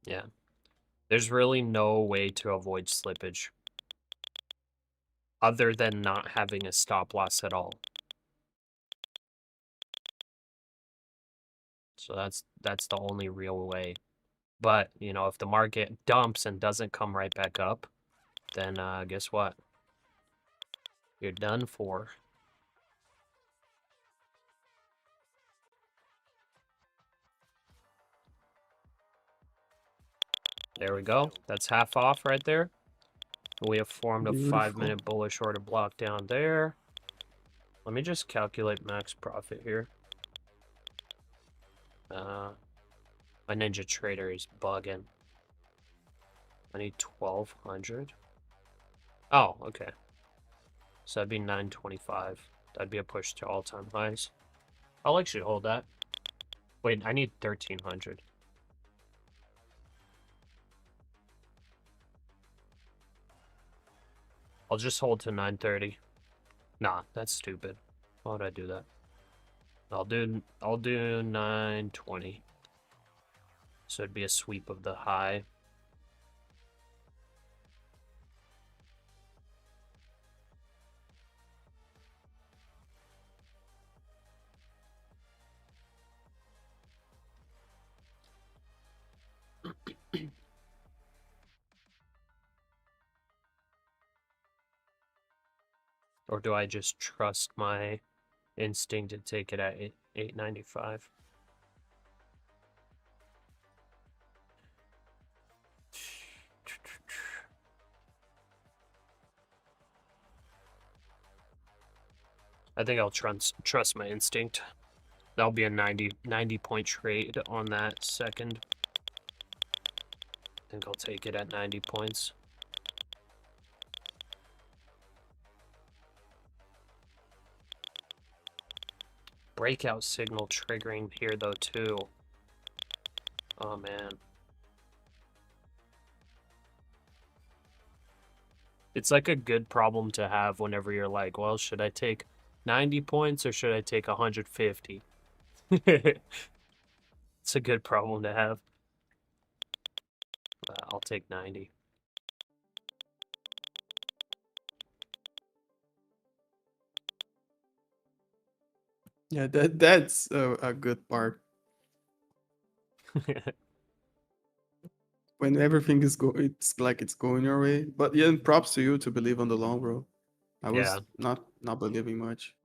S1: Yeah. There's really no way to avoid slippage other than not having a stop loss at all. So that's the only real way. But, you know, if the market dumps and doesn't come right back up, then guess what? You're done for. There we go. That's half off right there. We have formed a
S3: Beautiful.
S1: 5-minute bullish order block down there. Let me just calculate max profit here. My Ninja Trader is bugging. I need 1,200. Oh, okay. So that'd be 925. That'd be a push to all-time highs. I'll actually hold that. Wait, I need 1,300. I'll just hold to 930. Nah, that's stupid. Why would I do that? I'll do 920. So it'd be a sweep of the high. Or do I just trust my instinct to take it at 895? I think I'll trust my instinct. That'll be a 90 point trade on that second. I think I'll take it at 90 points. breakout signal triggering here, though, too. Oh, man. It's like a good problem to have whenever you're like, well, should I take 90 points or should I take 150? It's a good problem to have. I'll take 90.
S3: Yeah, that's a good part. When everything is it's like it's going your way. But yeah, and props to you to believe on the long, bro. I was
S1: Yeah.
S3: not believing much.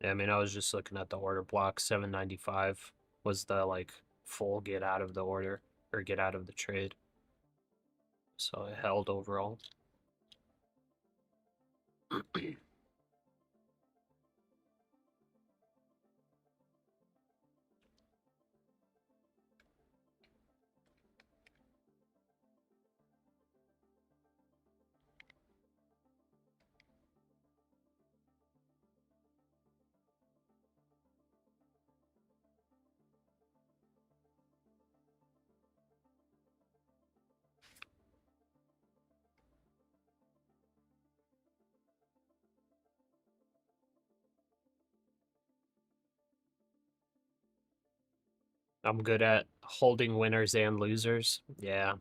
S1: Yeah, I mean, I was just looking at the order block. 795 was the like full get out of the order or get out of the trade. So it held overall. I'm good at holding winners and losers. Yeah.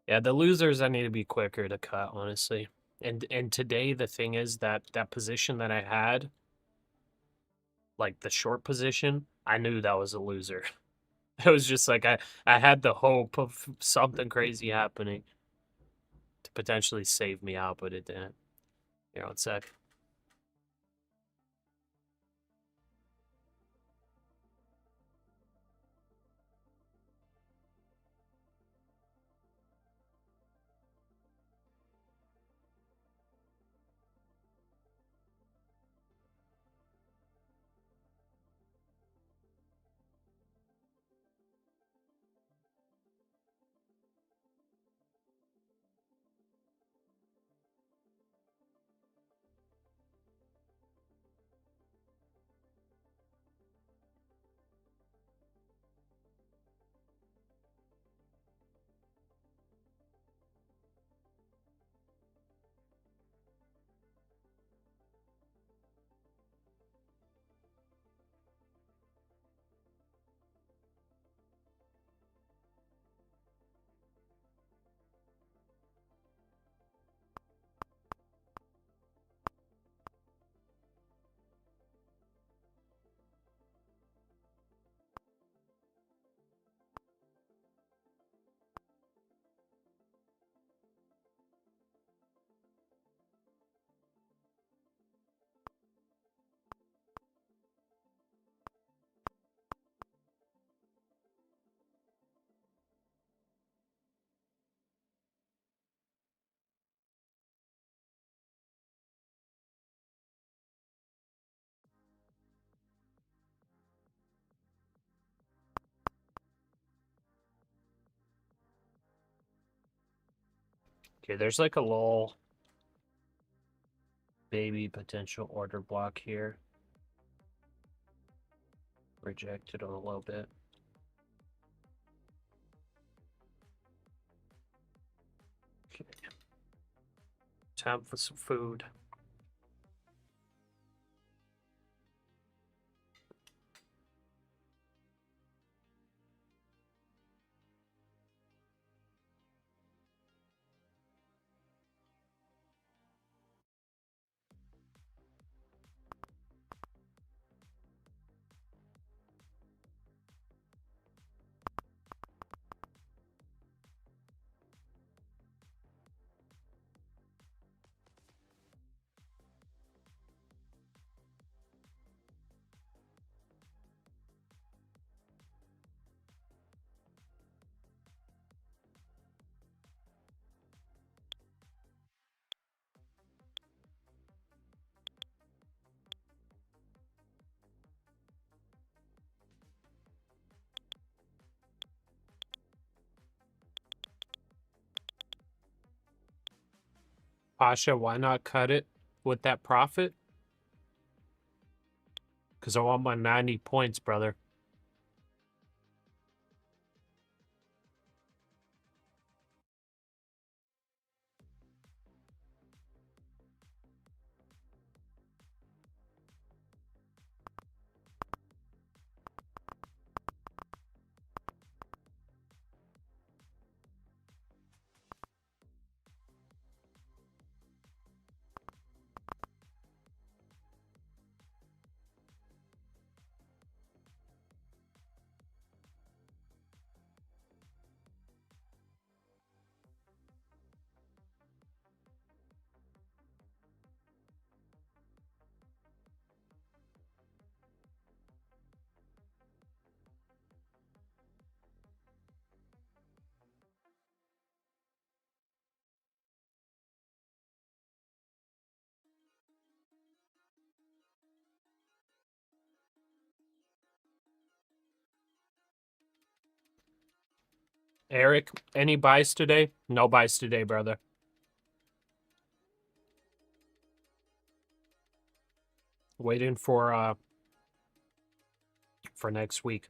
S1: Yeah, the losers I need to be quicker to cut, honestly. And today the thing is that that position that I had, like the short position, I knew that was a loser. It was just like I had the hope of something crazy happening to potentially save me out, but it didn't. Here, one sec. Okay, there's like a little baby potential order block here. Rejected on a little bit. Okay. Time for some food. Pasha, why not cut it with that profit? Because I want my 90 points, brother. Eric, any buys today? No buys today, brother. Waiting for next week.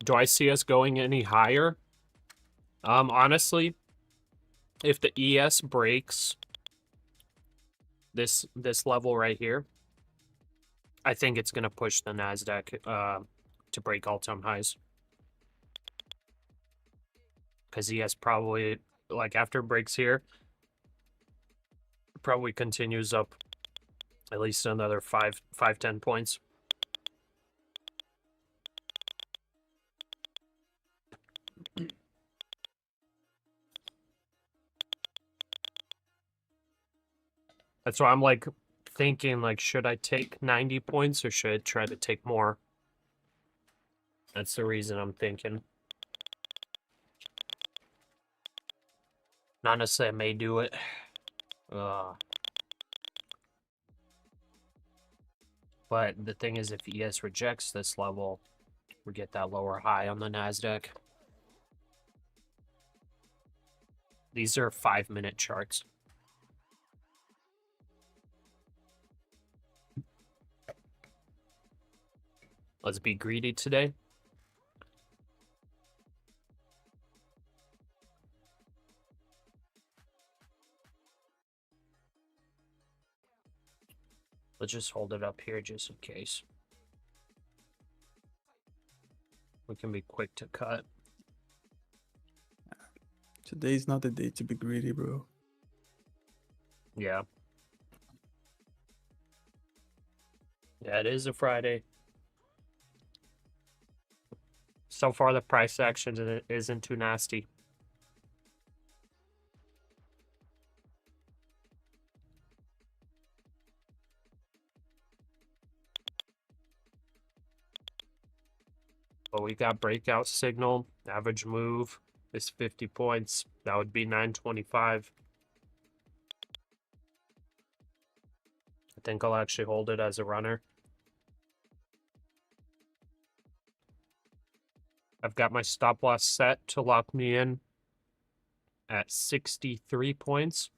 S1: Do I see us going any higher? Honestly, if the ES breaks this level right here, I think it's gonna push the NASDAQ to break all-time highs. Because ES probably, like, after it breaks here, probably continues up at least another 10 points. That's why I'm like thinking, like, should I take 90 points or should I try to take more? That's the reason I'm thinking. Not necessarily I may do it. But the thing is, if ES rejects this level, we get that lower high on the NASDAQ. These are 5-minute charts. Let's be greedy today. Let's just hold it up here just in case. We can be quick to cut.
S3: Today's not the day to be greedy, bro.
S1: Yeah. Yeah, it is a Friday. So far, the price action isn't too nasty. But we got breakout signal. Average move is 50 points. That would be 925. think I'll actually hold it as a runner. I've got my stop loss set to lock me in at 63 points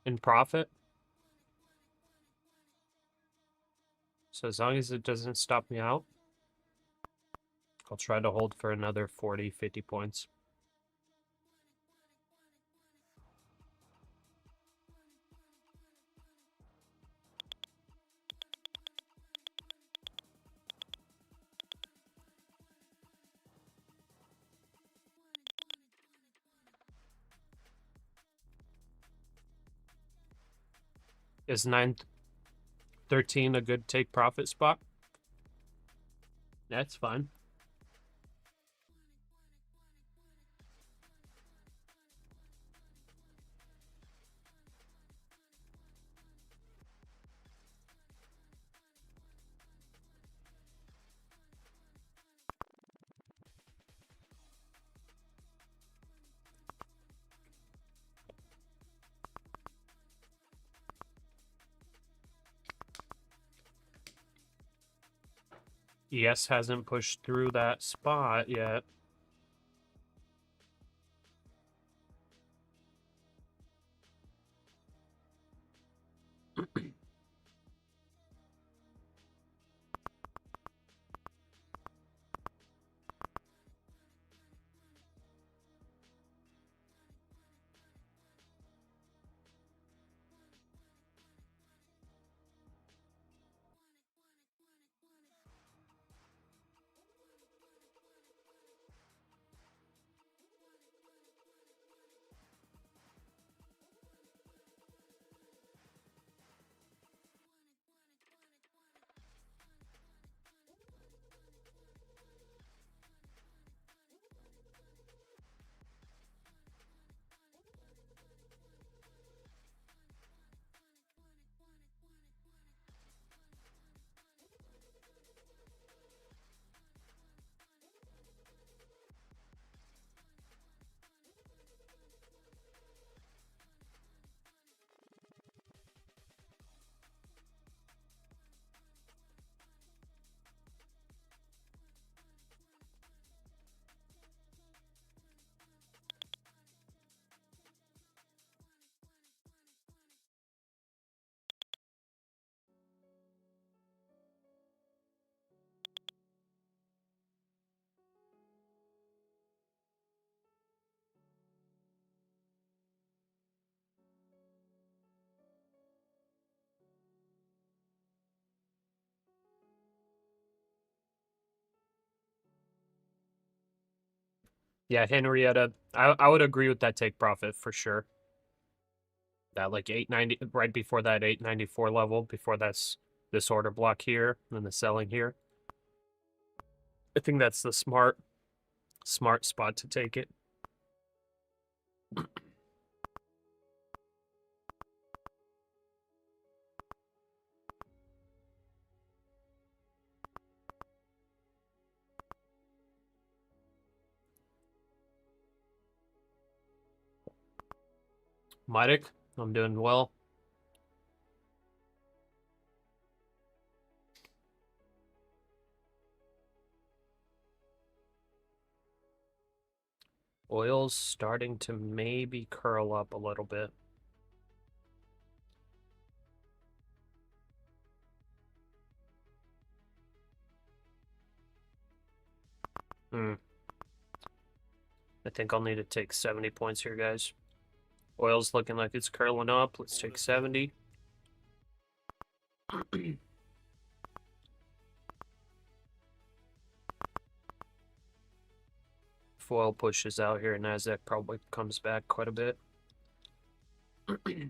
S1: in profit. So as long as it doesn't stop me out, I'll try to hold for another 40, 50 points. Is 913 a good take profit spot? That's fine. ES hasn't pushed through that spot yet. Yeah, Henrietta, I would agree with that take profit for sure. That like 890 right before that 894 level, before that's this order block here and the selling here. I think that's the smart spot to take it. Mitic, I'm doing well. Oil's starting to maybe curl up a little bit. I think I'll need to take 70 points here, guys. Oil's looking like it's curling up. Let's take 70. If oil pushes out here, NASDAQ probably comes back quite a bit. I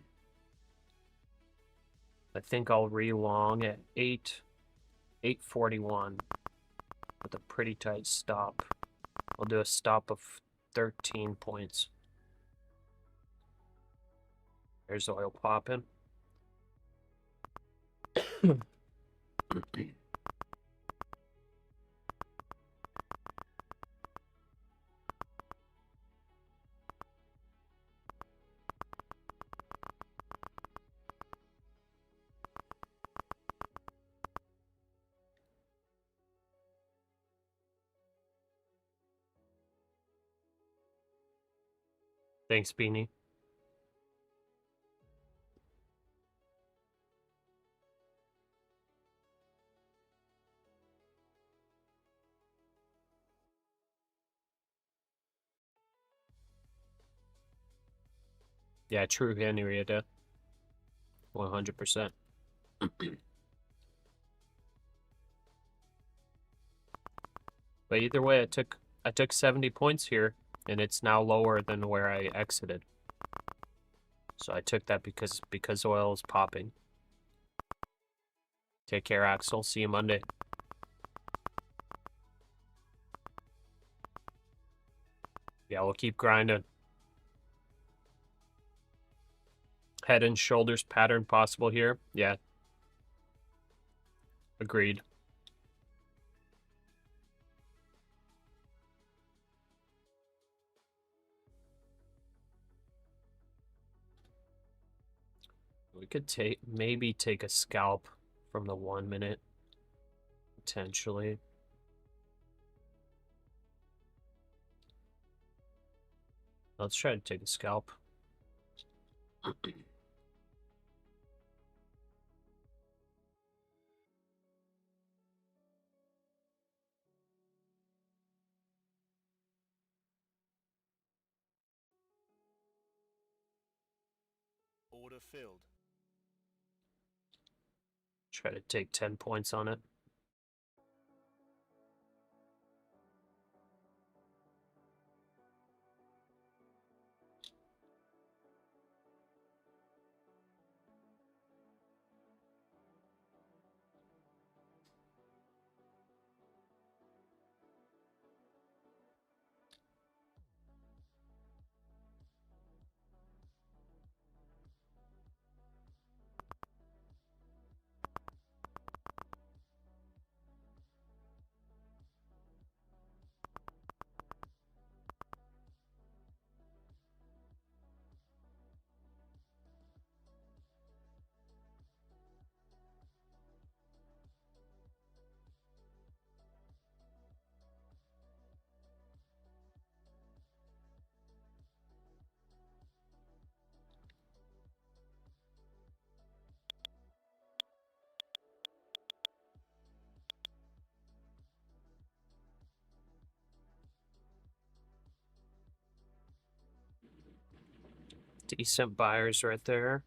S1: think I'll re-long at 841 with a pretty tight stop. I'll do a stop of 13 points. There's oil popping. Thanks, Beanie. Yeah, true, Henrietta. 100%. But either way, I took 70 points here, and it's now lower than where I exited. So I took that because oil is popping. Take care, Axel. See you Monday. Yeah, we'll keep grinding. Head and shoulders pattern possible here. Yeah. Agreed. We could maybe take a scalp from the 1 minute. Potentially. Let's try to take a scalp.
S7: Order filled.
S1: Try to take 10 points on it. Decent buyers right there.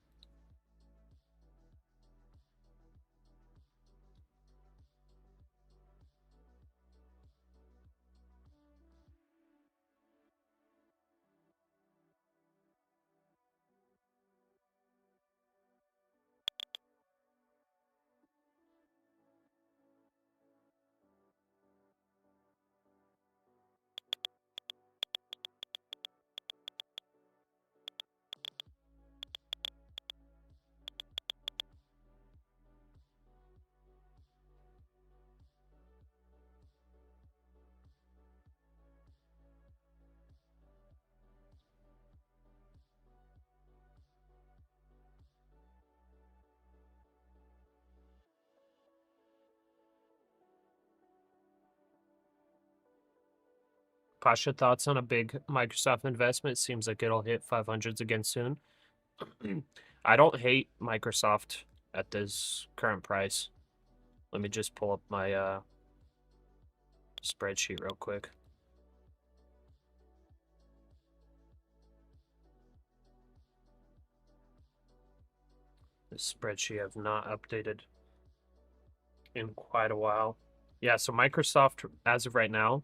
S1: Pasha, thoughts on a big Microsoft investment? Seems like it'll hit 500s again soon. I don't hate Microsoft at this current price. Let me just pull up my spreadsheet real quick. This spreadsheet I've not updated in quite a while. Yeah, so Microsoft, as of right now,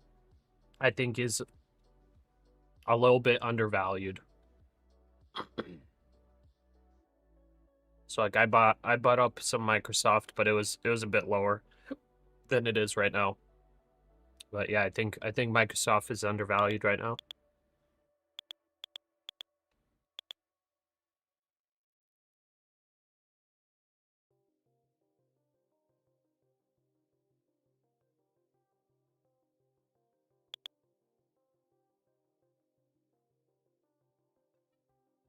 S1: I think is a little bit undervalued. So like I bought up some Microsoft, but it was a bit lower than it is right now. But yeah, I think Microsoft is undervalued right now.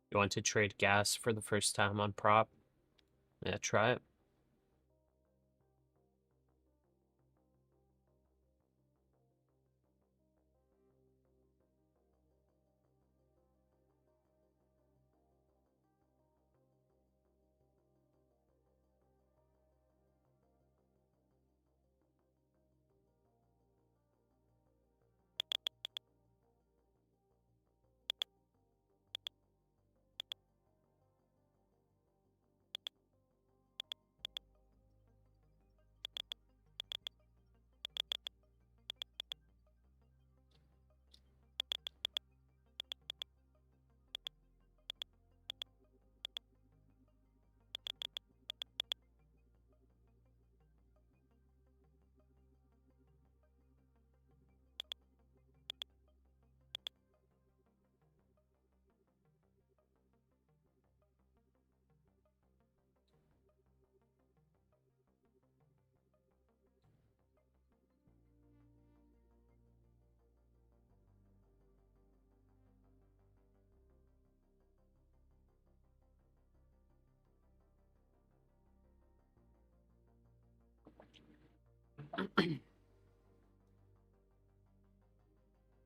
S1: You want to trade gas for the first time on prop? Yeah, try it.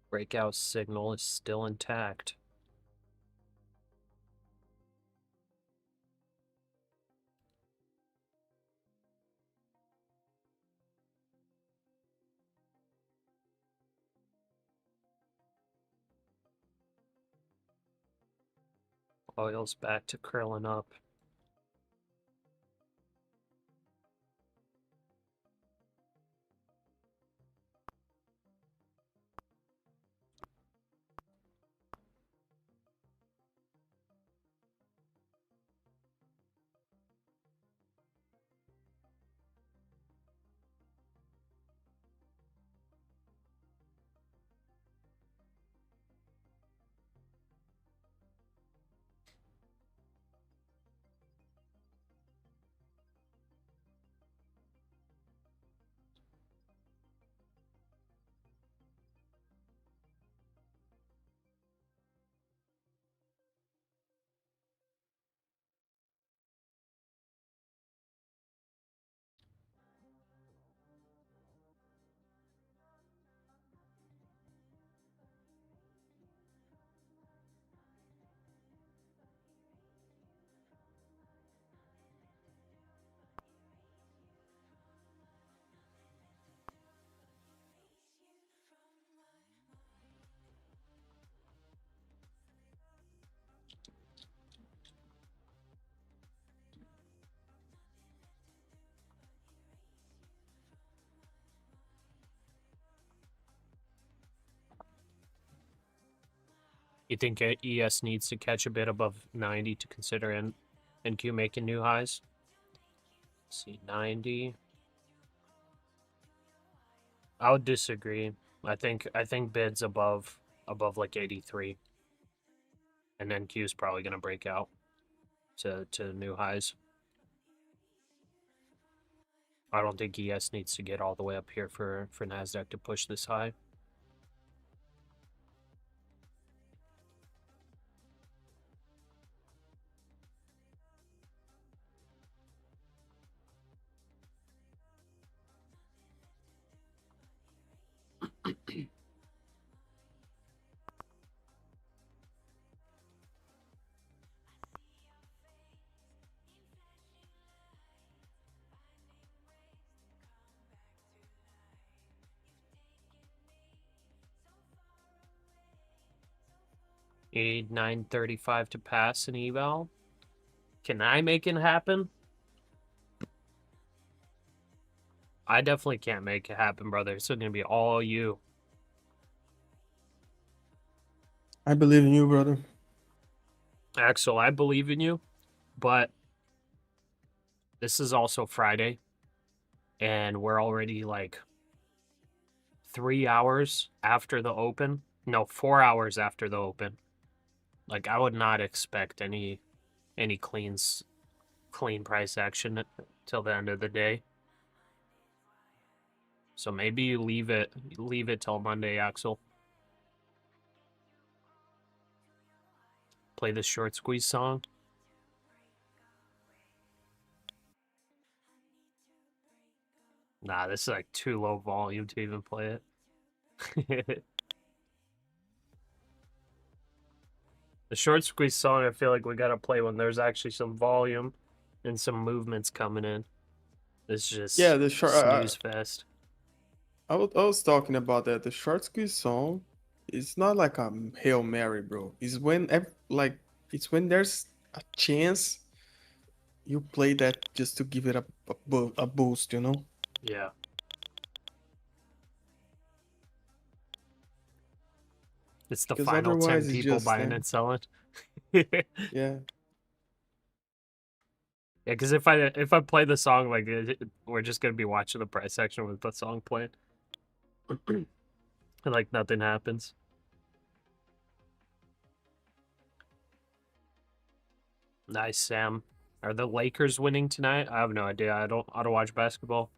S1: Breakout signal is still intact. Oil's back to curling up. You think ES needs to catch a bit above 90 to consider NQ making new highs? Let's see, 90. I would disagree. I think bids above like 83. And NQ is probably gonna break out to new highs. I don't think ES needs to get all the way up here for NASDAQ to push this high. Need 935 to pass an eval. Can I make it happen? I definitely can't make it happen, brother. It's gonna be all you.
S3: I believe in you, brother.
S1: Axel, I believe in you, but this is also Friday, and we're already like 3 hours after the open. No, 4 hours after the open. Like, I would not expect any clean price action till the end of the day. So maybe you leave it till Monday, Axel. Play the short squeeze song. Nah, this is like too low volume to even play it. The short squeeze song, I feel like we gotta play when there's actually some volume and some movements coming in. It's just
S3: the short.
S1: snooze fest.
S3: I was talking about that. The short squeeze song is not like a Hail Mary, bro. It's when it's when there's a chance you play that just to give it a boost, you know?
S1: Yeah. It's the
S3: Because
S1: final 10
S3: otherwise it's
S1: people
S3: just
S1: buying and selling.
S3: Yeah.
S1: Yeah, because if I play the song, like, we're just gonna be watching the price section with the song playing. And, like, nothing happens. Nice, Sam. Are the Lakers winning tonight? I have no idea. I don't watch basketball.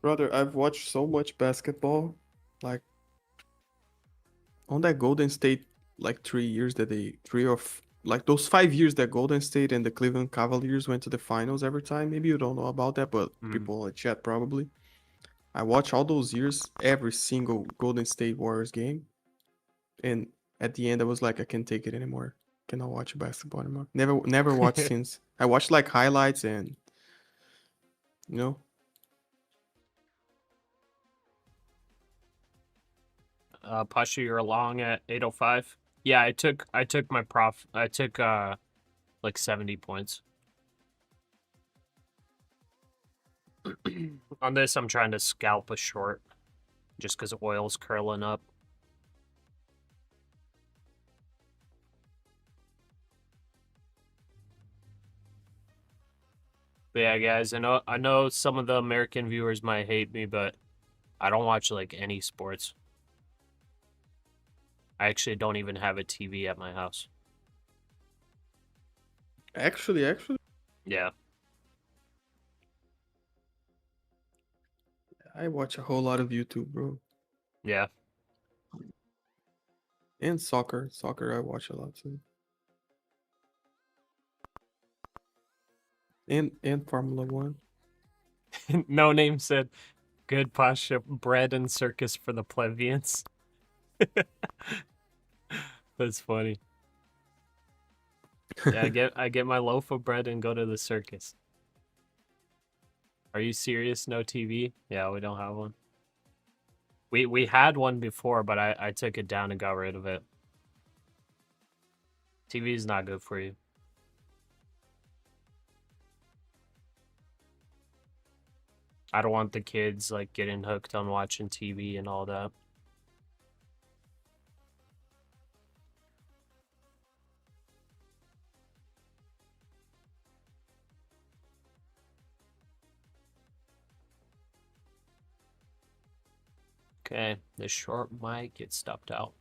S3: Brother, I've watched so much basketball. Like on that Golden State like 3 years that they 3 or like those 5 years that Golden State and the Cleveland Cavaliers went to the finals every time. Maybe you don't know about that, but people in chat probably. I watched all those years, every single Golden State Warriors game, and at the end I was like, I can't take it anymore. Cannot watch basketball anymore. Never watched since. I watched like highlights and you know.
S1: Pasha, you're long at 805. Yeah, I took my prof. I took like 70 points. On this, I'm trying to scalp a short, just because oil's curling up. But yeah, guys, I know some of the American viewers might hate me, but I don't watch like any sports. I actually don't even have a TV at my house.
S3: Actually.
S1: Yeah.
S3: I watch a whole lot of YouTube, bro.
S1: Yeah.
S3: And soccer. Soccer I watch a lot too. And Formula 1.
S1: No Name said, good Pasha, bread and circus for the plebeians. That's funny. Yeah, I get my loaf of bread and go to the circus. Are you serious? No TV? Yeah, we don't have one. We had one before, but I took it down and got rid of it. TV is not good for you. I don't want the kids like getting hooked on watching TV and all that. Okay, the short might get stopped out.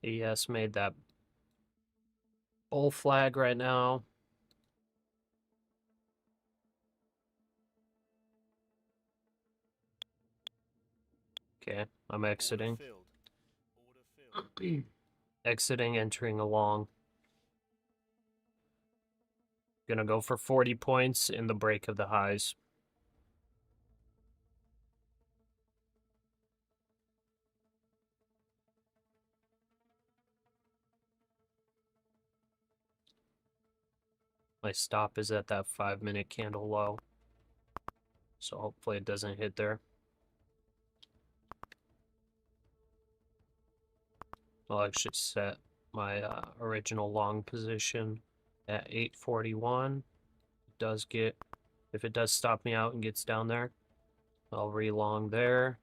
S1: ES made that bull flag right now. Okay, I'm exiting. Exiting, entering along. Gonna go for 40 points in the break of the highs. My stop is at that 5-minute candle low. So hopefully it doesn't hit there. I'll actually set my original long position at 841. If it does stop me out and gets down there, I'll re-long there.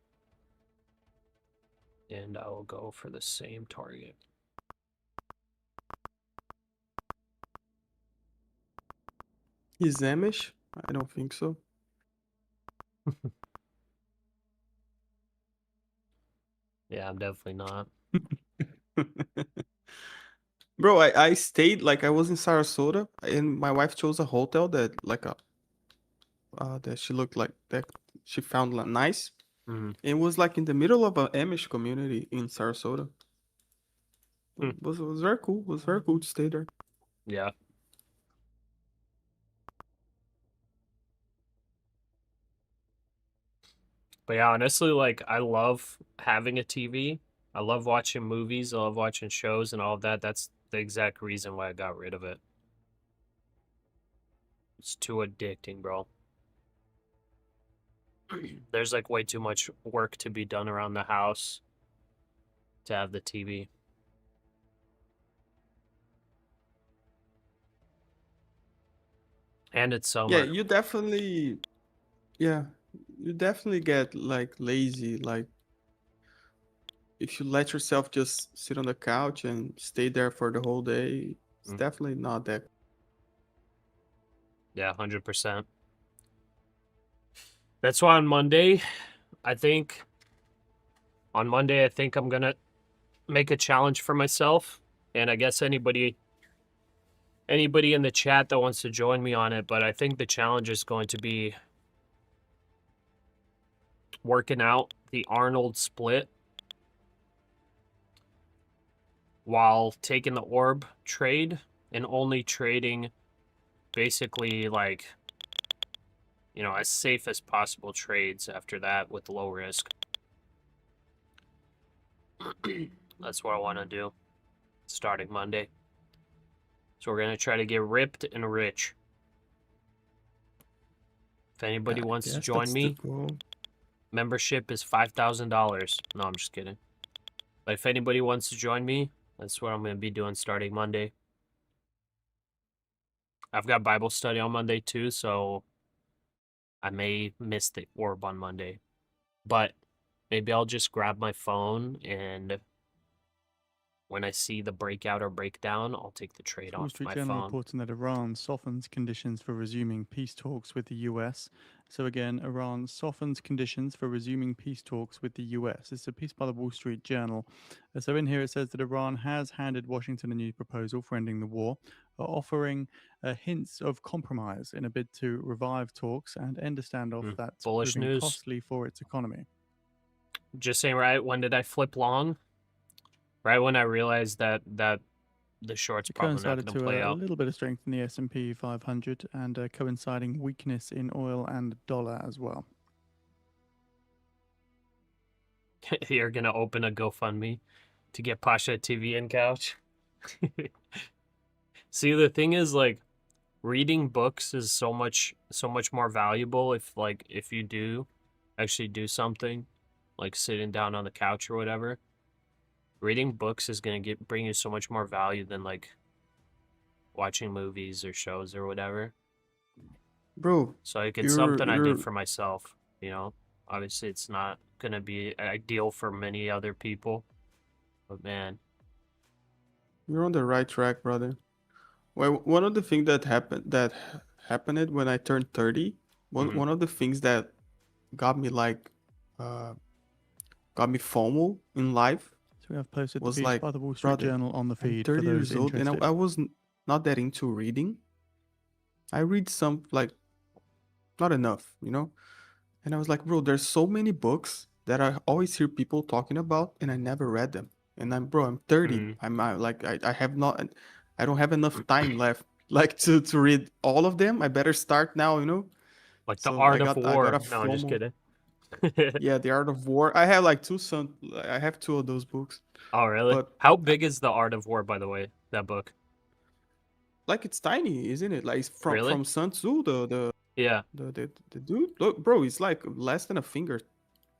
S1: And I will go for the same target.
S3: He's Amish? I don't think so.
S1: Yeah, I'm definitely not.
S3: Bro, I stayed like I was in Sarasota and my wife chose a hotel that like that she looked like that she found like nice. It was like in the middle of an Amish community in Sarasota. It was very cool. It was very cool to stay there.
S1: Yeah. But yeah, honestly, like, I love having a TV. I love watching movies. I love watching shows and all of that. That's the exact reason why I got rid of it. It's too addicting, bro. There's like way too much work to be done around the house to have the TV. And it's summer.
S3: Yeah, you definitely get like lazy, like if you let yourself just sit on the couch and stay there for the whole day, it's definitely not that.
S1: Yeah, 100%. That's why on Monday, I think I'm gonna make a challenge for myself, and I guess anybody in the chat that wants to join me on it, but I think the challenge is going to be working out the Arnold split while taking the orb trade and only trading basically like, you know, as safe as possible trades after that with low risk. That's what I want to do starting Monday. So we're going to try to get ripped and rich. If anybody
S3: I
S1: wants to
S3: guess
S1: join
S3: that's the
S1: me,
S3: goal.
S1: membership is $5,000. No, I'm just kidding. But if anybody wants to join me, that's what I'm going to be doing starting Monday. I've got Bible study on Monday too, so I may miss the orb on Monday. But maybe I'll just grab my phone, and when I see the breakout or breakdown, I'll take the trade
S6: Wall
S1: off
S6: Street
S1: my
S6: Journal
S1: phone.
S6: reporting that Iran softens conditions for resuming peace talks with the US. So again, Iran softens conditions for resuming peace talks with the US. It's a piece by the Wall Street Journal. So in here it says that Iran has handed Washington a new proposal for ending the war, offering hints of compromise in a bid to revive talks and end a standoff that's
S1: Bullish
S6: proving
S1: news.
S6: costly for its economy.
S1: Just saying, right? When did I flip long? Right when I realized that the short's
S6: It
S1: probably not
S6: coincided
S1: going to
S6: to
S1: play
S6: a
S1: out.
S6: little bit of strength in the S&P 500 and coinciding weakness in oil and dollar as well.
S1: You're going to open a GoFundMe to get Pasha TV and couch. See, the thing is, like, reading books is so much more valuable if you do actually do something, like sitting down on the couch or whatever. Reading books is going to bring you so much more value than like watching movies or shows or whatever.
S3: Bro,
S1: So like, it's
S3: you're
S1: something I
S3: you're
S1: did for myself, you know. Obviously it's not going to be ideal for many other people, but man,
S3: you're on the right track, brother. Well, one of the things that happened when I turned 30,
S1: Mhm.
S3: one of the things that got me like got me FOMO in life
S6: So we have posted the
S3: was
S6: piece
S3: like,
S6: by the Wall Street
S3: brother,
S6: Journal on the
S3: I'm
S6: feed for
S3: 30
S6: those
S3: years old and
S6: interested.
S3: I was not that into reading. I read some, like, not enough, you know? And I was like, bro, there's so many books that I always hear people talking about and I never read them. And I'm 30.
S1: Mhm.
S3: I have not, I don't have enough time left, like, to read all of them. I better start now, you know?
S1: Like the
S3: So
S1: Art of
S3: I got
S1: War.
S3: a
S1: No, I'm just
S3: FOMO.
S1: kidding.
S3: Yeah, The Art of War. I have like I have two of those books.
S1: Oh, really?
S3: But
S1: How big is the Art of War, by the way, that book?
S3: like, it's tiny, isn't it? Like, it's
S1: Really?
S3: from Sun Tzu,
S1: Yeah.
S3: the dude. Look, bro, it's like less than a finger.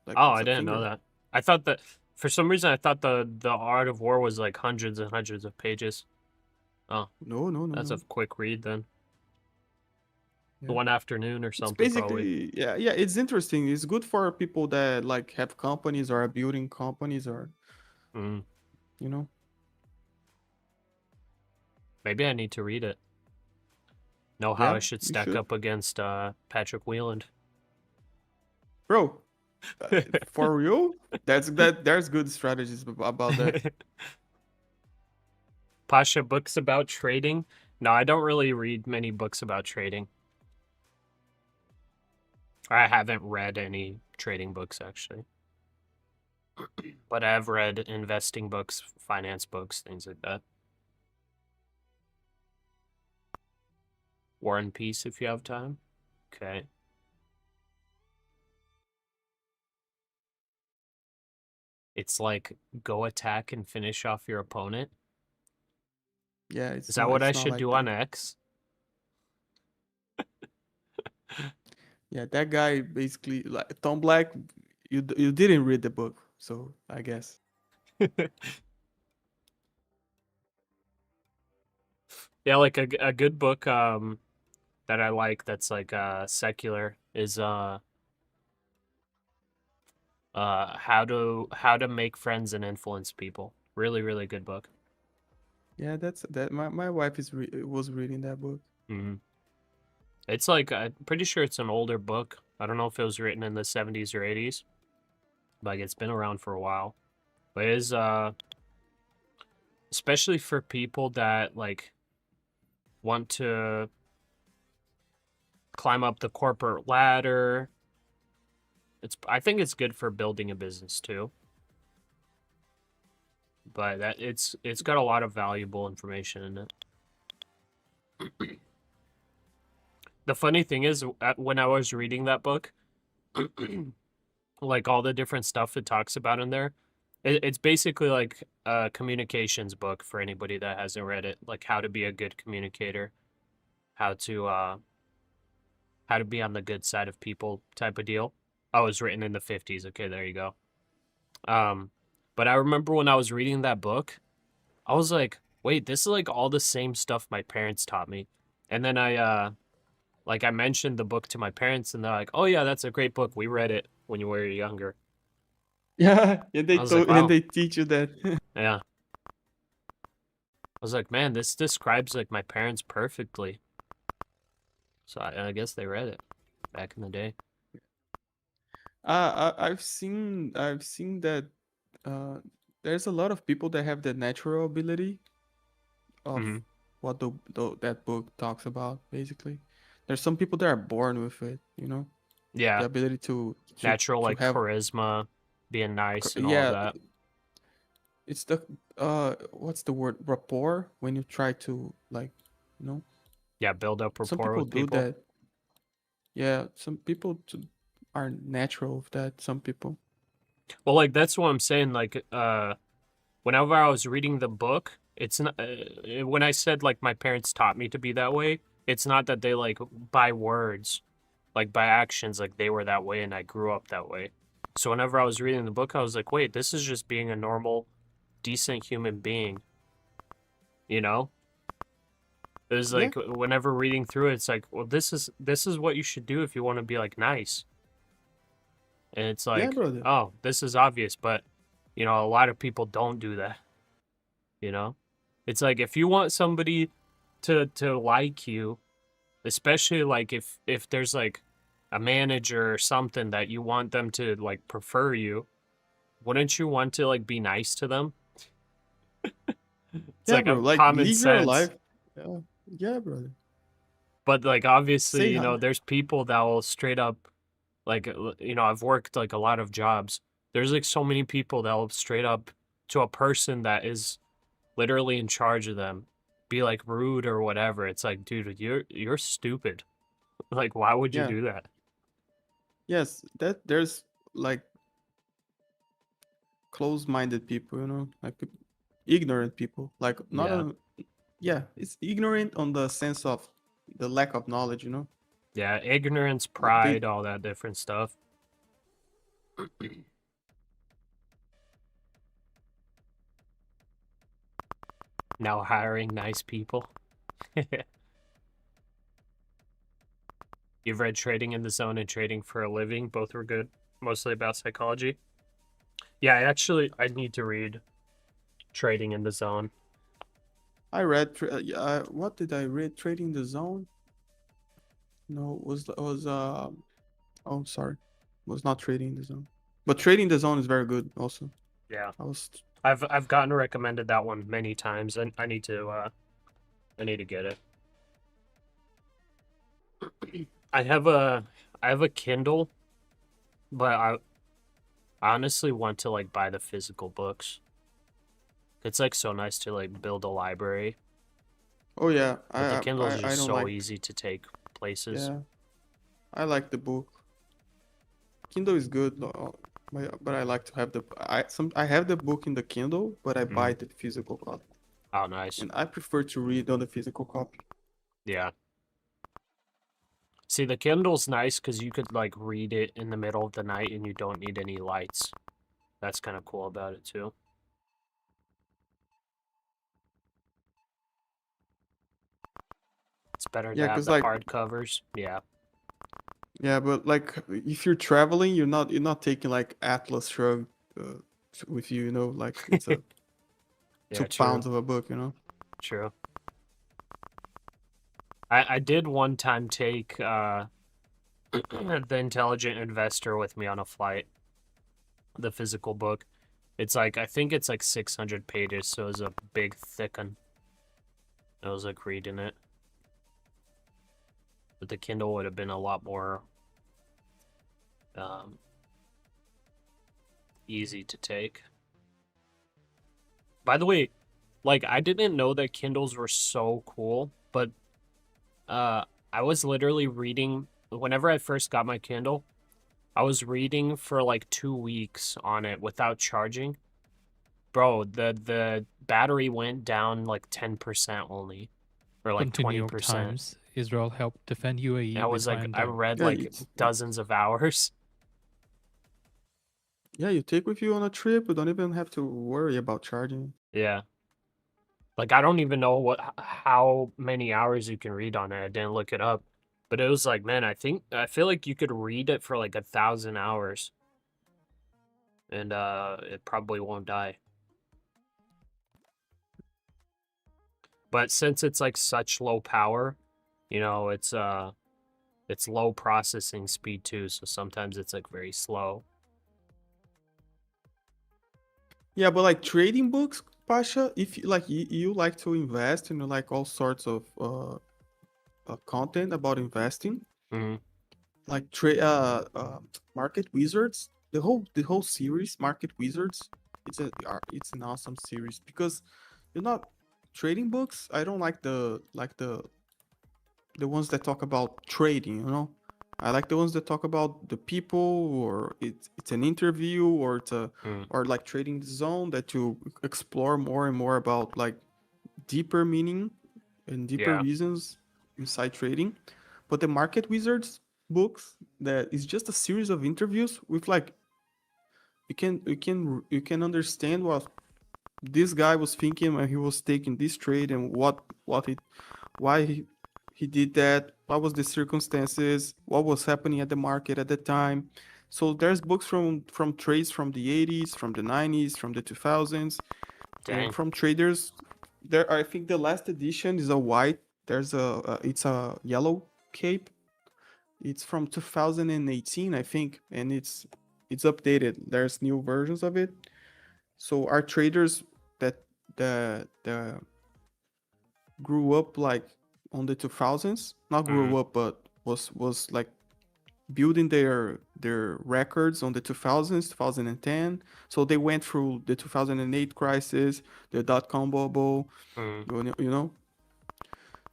S3: Like,
S1: Oh,
S3: it's
S1: I
S3: a
S1: didn't know
S3: finger.
S1: that. I thought that for some reason I thought the Art of War was like hundreds and hundreds of pages. Oh,
S3: No,
S1: that's a
S3: no.
S1: quick read then.
S3: Yeah.
S1: One afternoon or
S3: It's
S1: something, probably.
S3: basically, yeah, it's interesting. It's good for people that like have companies or are building companies or,
S1: Mm.
S3: you know.
S1: Maybe I need to read it. Know how I
S3: Yeah,
S1: should
S3: you
S1: stack
S3: should.
S1: up against Patrick Wieland.
S3: Bro, for real? There's good strategies about that.
S1: Pasha, books about trading? No, I don't really read many books about trading. I haven't read any trading books, actually. But I have read investing books, finance books, things like that. War and Peace if you have time. Okay. It's like go attack and finish off your opponent.
S3: Yeah,
S1: Is that what I should
S3: like
S1: do
S3: that.
S1: on X?
S3: Yeah, that guy basically, like Tom Black, you didn't read the book, so I guess.
S1: Yeah, like a good book that I like that's like secular is how to make friends and influence people. Really, really good book.
S3: Yeah, my wife was reading that book.
S1: Mm-hmm. It's like, I'm pretty sure it's an older book. I don't know if it was written in the 70s or 80s. Like, it's been around for a while. But it is especially for people that like want to climb up the corporate ladder. I think it's good for building a business too. But it's got a lot of valuable information in it. The funny thing is, when I was reading that book, like all the different stuff it talks about in there, it's basically like a communications book for anybody that hasn't read it, like how to be a good communicator, how to be on the good side of people type of deal. Oh, it was written in the 50s. Okay, there you go. But I remember when I was reading that book, I was like, wait, this is like all the same stuff my parents taught me. And then I mentioned the book to my parents, and they're like, oh yeah, that's a great book. We read it when you were younger.
S3: Yeah, and
S1: I was like, wow.
S3: they teach you that.
S1: Yeah. I was like, man, this describes like my parents perfectly. So I guess they read it back in the day.
S3: I've seen that there's a lot of people that have the natural ability of
S1: Mhm.
S3: what that book talks about. Basically, there's some people that are born with it. You know, the
S1: Yeah,
S3: ability to
S1: natural
S3: to
S1: like
S3: have
S1: charisma, being nice and all
S3: yeah.
S1: that.
S3: It's the what's the word, rapport, when you try to like, you know,
S1: Yeah, build up
S3: some
S1: rapport
S3: people
S1: with
S3: do
S1: people.
S3: that. Yeah, some people are natural with that. Some people.
S1: Well, like that's what I'm saying. Like, whenever I was reading the book, it's not when I said like my parents taught me to be that way. It's not that they like by words, like by actions, like they were that way and I grew up that way. So whenever I was reading the book, I was like, wait, this is just being a normal, decent human being. You know? It was
S3: Yeah,
S1: like whenever reading through it, it's like, well, this is what you should do if you want to be like nice. And it's
S3: yeah,
S1: like,
S3: brother.
S1: oh, this is obvious, but you know, a lot of people don't do that. You know? It's like if you want somebody to like you, especially like if there's like a manager or something that you want them to like prefer you, wouldn't you want to like be nice to them? It's
S3: Yeah,
S1: like
S3: bro.
S1: a
S3: Like,
S1: common
S3: live your
S1: sense.
S3: life. Yeah, yeah, brother.
S1: But like obviously,
S3: Say
S1: you
S3: hi.
S1: know, there's people that will straight up like you know, I've worked like a lot of jobs. There's like so many people that will straight up to a person that is literally in charge of them be like rude or whatever. It's like, dude, you're stupid. Like why would you
S3: Yeah.
S1: do that?
S3: Yes, that there's like close-minded people, you know, like ignorant people. Like not
S1: Yeah.
S3: yeah, it's ignorant on the sense of the lack of knowledge, you know.
S1: Yeah, ignorance,
S3: Like
S1: pride, all that different stuff. Now hiring nice people. You've read Trading in the Zone and Trading for a Living. Both were good. Mostly about psychology. Yeah, I need to read Trading in the Zone.
S3: I read what did I read? Trading the Zone? No, oh, sorry. Was not Trading the Zone. But Trading the Zone is very good also.
S1: Yeah.
S3: I was
S1: I've gotten recommended that one many times, and I need to get it. I have a Kindle, but I honestly want to like buy the physical books. It's like so nice to like build a library.
S3: Oh yeah,
S1: But the Kindle's
S3: I
S1: just
S3: don't
S1: so
S3: like
S1: easy to take places.
S3: yeah. I like the book. Kindle is good, but I like to have I have the book in the Kindle, but I buy the physical copy.
S1: Oh, nice.
S3: And I prefer to read on the physical copy.
S1: Yeah. See, the Kindle's nice because you could like read it in the middle of the night and you don't need any lights. That's kind of cool about it too. It's better to
S3: Yeah,
S1: have
S3: cause
S1: the
S3: like
S1: hard covers. Yeah.
S3: yeah, but like if you're traveling, you're not taking like Atlas Shrugged with you, you know, like it's a
S1: Yeah,
S3: 2 pounds of a book, you know.
S1: True. I did one time take The Intelligent Investor with me on a flight, the physical book. It's like, I think it's like 600 pages, so it was a big thick one. I was like reading it. But the Kindle would have been a lot more easy to take. By the way, like, I didn't know that Kindles were so cool, but I was literally reading, whenever I first got my Kindle, I was reading for like 2 weeks on it without charging. Bro, the battery went down like 10% only, or like
S2: According to New York
S1: 20%.
S2: Times, Israel helped defend UAE
S1: I
S2: with
S1: was like,
S2: Iron
S1: I
S2: Dome.
S1: read
S3: Yeah,
S1: like
S3: it's-
S1: dozens of hours.
S3: Yeah, you take with you on a trip. You don't even have to worry about charging.
S1: Yeah. Like, I don't even know how many hours you can read on it. I didn't look it up. But it was like, man, I feel like you could read it for like 1,000 hours. And it probably won't die. But since it's like such low power, you know, it's low processing speed too, so sometimes it's like very slow.
S3: Yeah, but like trading books, Pasha, if you like you like to invest and you like all sorts of content about investing,
S1: Mm-hmm.
S3: like Market Wizards, the whole series, Market Wizards, it's an awesome series because you're not trading books. I don't like the ones that talk about trading, you know. I like the ones that talk about the people, or it's an interview, or it's a or like trading the zone that you explore more and more about like deeper meaning and deeper
S1: Yeah.
S3: reasons inside trading. But the Market Wizards books, that is just a series of interviews with like you can understand what this guy was thinking when he was taking this trade, and why he did that, what was the circumstances, what was happening at the market at the time. So there's books from trades from the 80s, from the 90s, from the 2000s,
S1: Dang.
S3: and from traders. There, I think the last edition is a white. There's it's a yellow cape. It's from 2018, I think, and it's updated. There's new versions of it. So our traders that the grew up like on the 2000s, not grew up, but was like building their records on the 2000s, 2010. So they went through the 2008 crisis, the dot-com bubble, you know.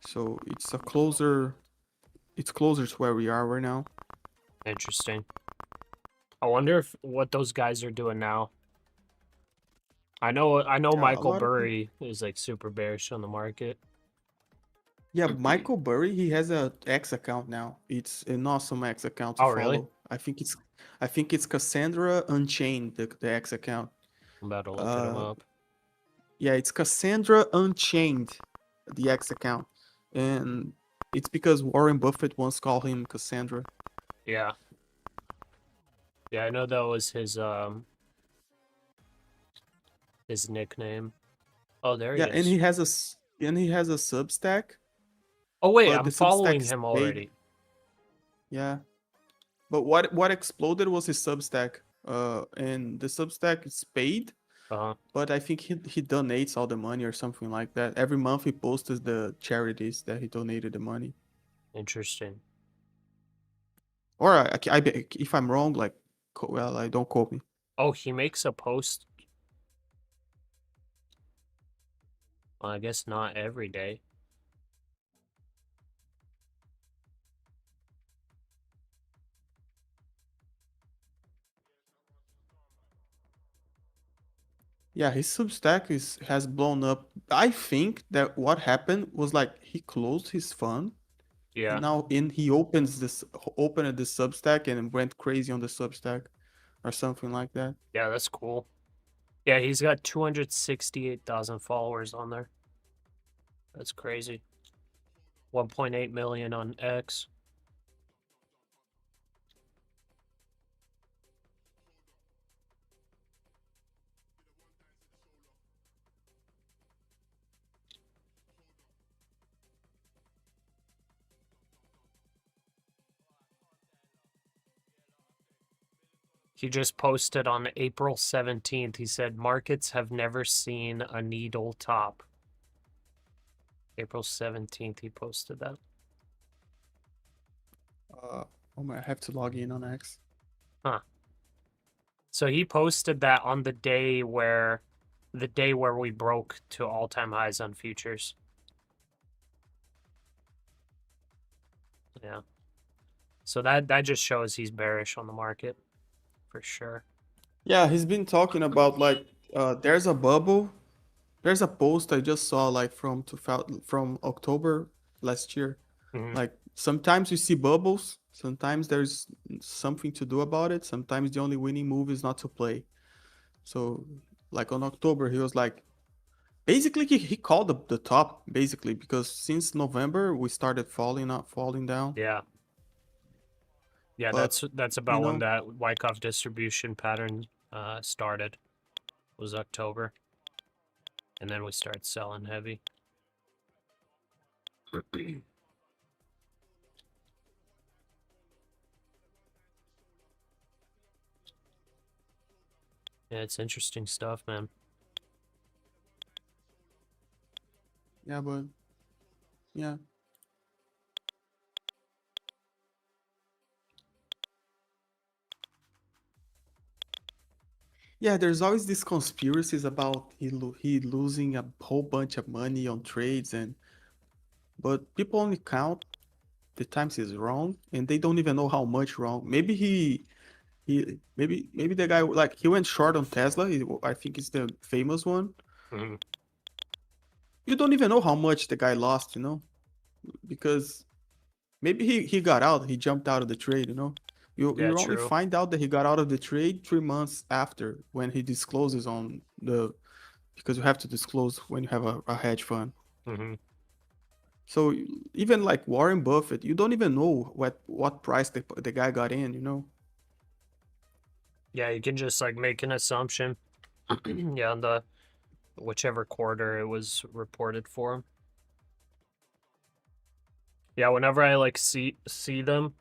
S3: So it's closer to where we are right now.
S1: Interesting. I wonder if what those guys are doing now. I know
S3: Yeah,
S1: Michael Burry is like super bearish on the market.
S3: Yeah, Michael Burry, he has a X account now. It's an awesome X account to
S1: Oh,
S3: follow.
S1: really?
S3: I think it's Cassandra Unchained, the X account.
S1: I'm about to look him up.
S3: Yeah, it's Cassandra Unchained, the X account. And it's because Warren Buffett once called him Cassandra.
S1: Yeah. Yeah, I know that was his nickname. Oh, there
S3: Yeah,
S1: he
S3: and
S1: is.
S3: he has a Substack.
S1: Oh wait,
S3: but
S1: I'm
S3: the Substack
S1: following
S3: is
S1: him
S3: paid.
S1: already.
S3: Yeah. But what exploded was his Substack. And the Substack is paid.
S1: Uh-huh.
S3: But I think he donates all the money or something like that. Every month he posts the charities that he donated the money.
S1: Interesting.
S3: Or if I'm wrong, like, well, I don't quote me.
S1: Oh, he makes a post. Well, I guess not every day.
S3: Yeah, his Substack has blown up. I think that what happened was like he closed his fund.
S1: Yeah.
S3: And now he opened the Substack and went crazy on the Substack or something like that.
S1: Yeah, that's cool. Yeah, he's got 268,000 followers on there. That's crazy. 1.8 million on X. He just posted on April 17th. He said, markets have never seen a needle top. April 17th, he posted that.
S3: I might have to log in on X.
S1: So he posted that on the day where we broke to all-time highs on futures. Yeah. So that just shows he's bearish on the market for sure.
S3: Yeah, he's been talking about like there's a bubble. There's a post I just saw like from October last year.
S1: Mhm.
S3: Like sometimes you see bubbles, sometimes there's something to do about it. Sometimes the only winning move is not to play. So like on October, he was like, basically he called the top basically because since November we started falling down.
S1: Yeah. Yeah,
S3: But,
S1: that's about when
S3: know,
S1: that Wyckoff distribution pattern started. Was October. And then we started selling heavy. Yeah, it's interesting stuff, man.
S3: yeah, but yeah. Yeah, there's always these conspiracies about he losing a whole bunch of money on trades but people only count the times he's wrong and they don't even know how much wrong. Maybe maybe the guy like he went short on Tesla. I think it's the famous one.
S1: Mhm.
S3: You don't even know how much the guy lost, because maybe he got out, he jumped out of the trade, You
S1: Yeah,
S3: only
S1: true.
S3: find out that he got out of the trade 3 months after when he discloses on because you have to disclose when you have a hedge fund.
S1: Hmm.
S3: So even like Warren Buffett, you don't even know what price the guy got in.
S1: Yeah, you can just like make an assumption. Yeah, on the whichever quarter it was reported for. Yeah, whenever I like see them,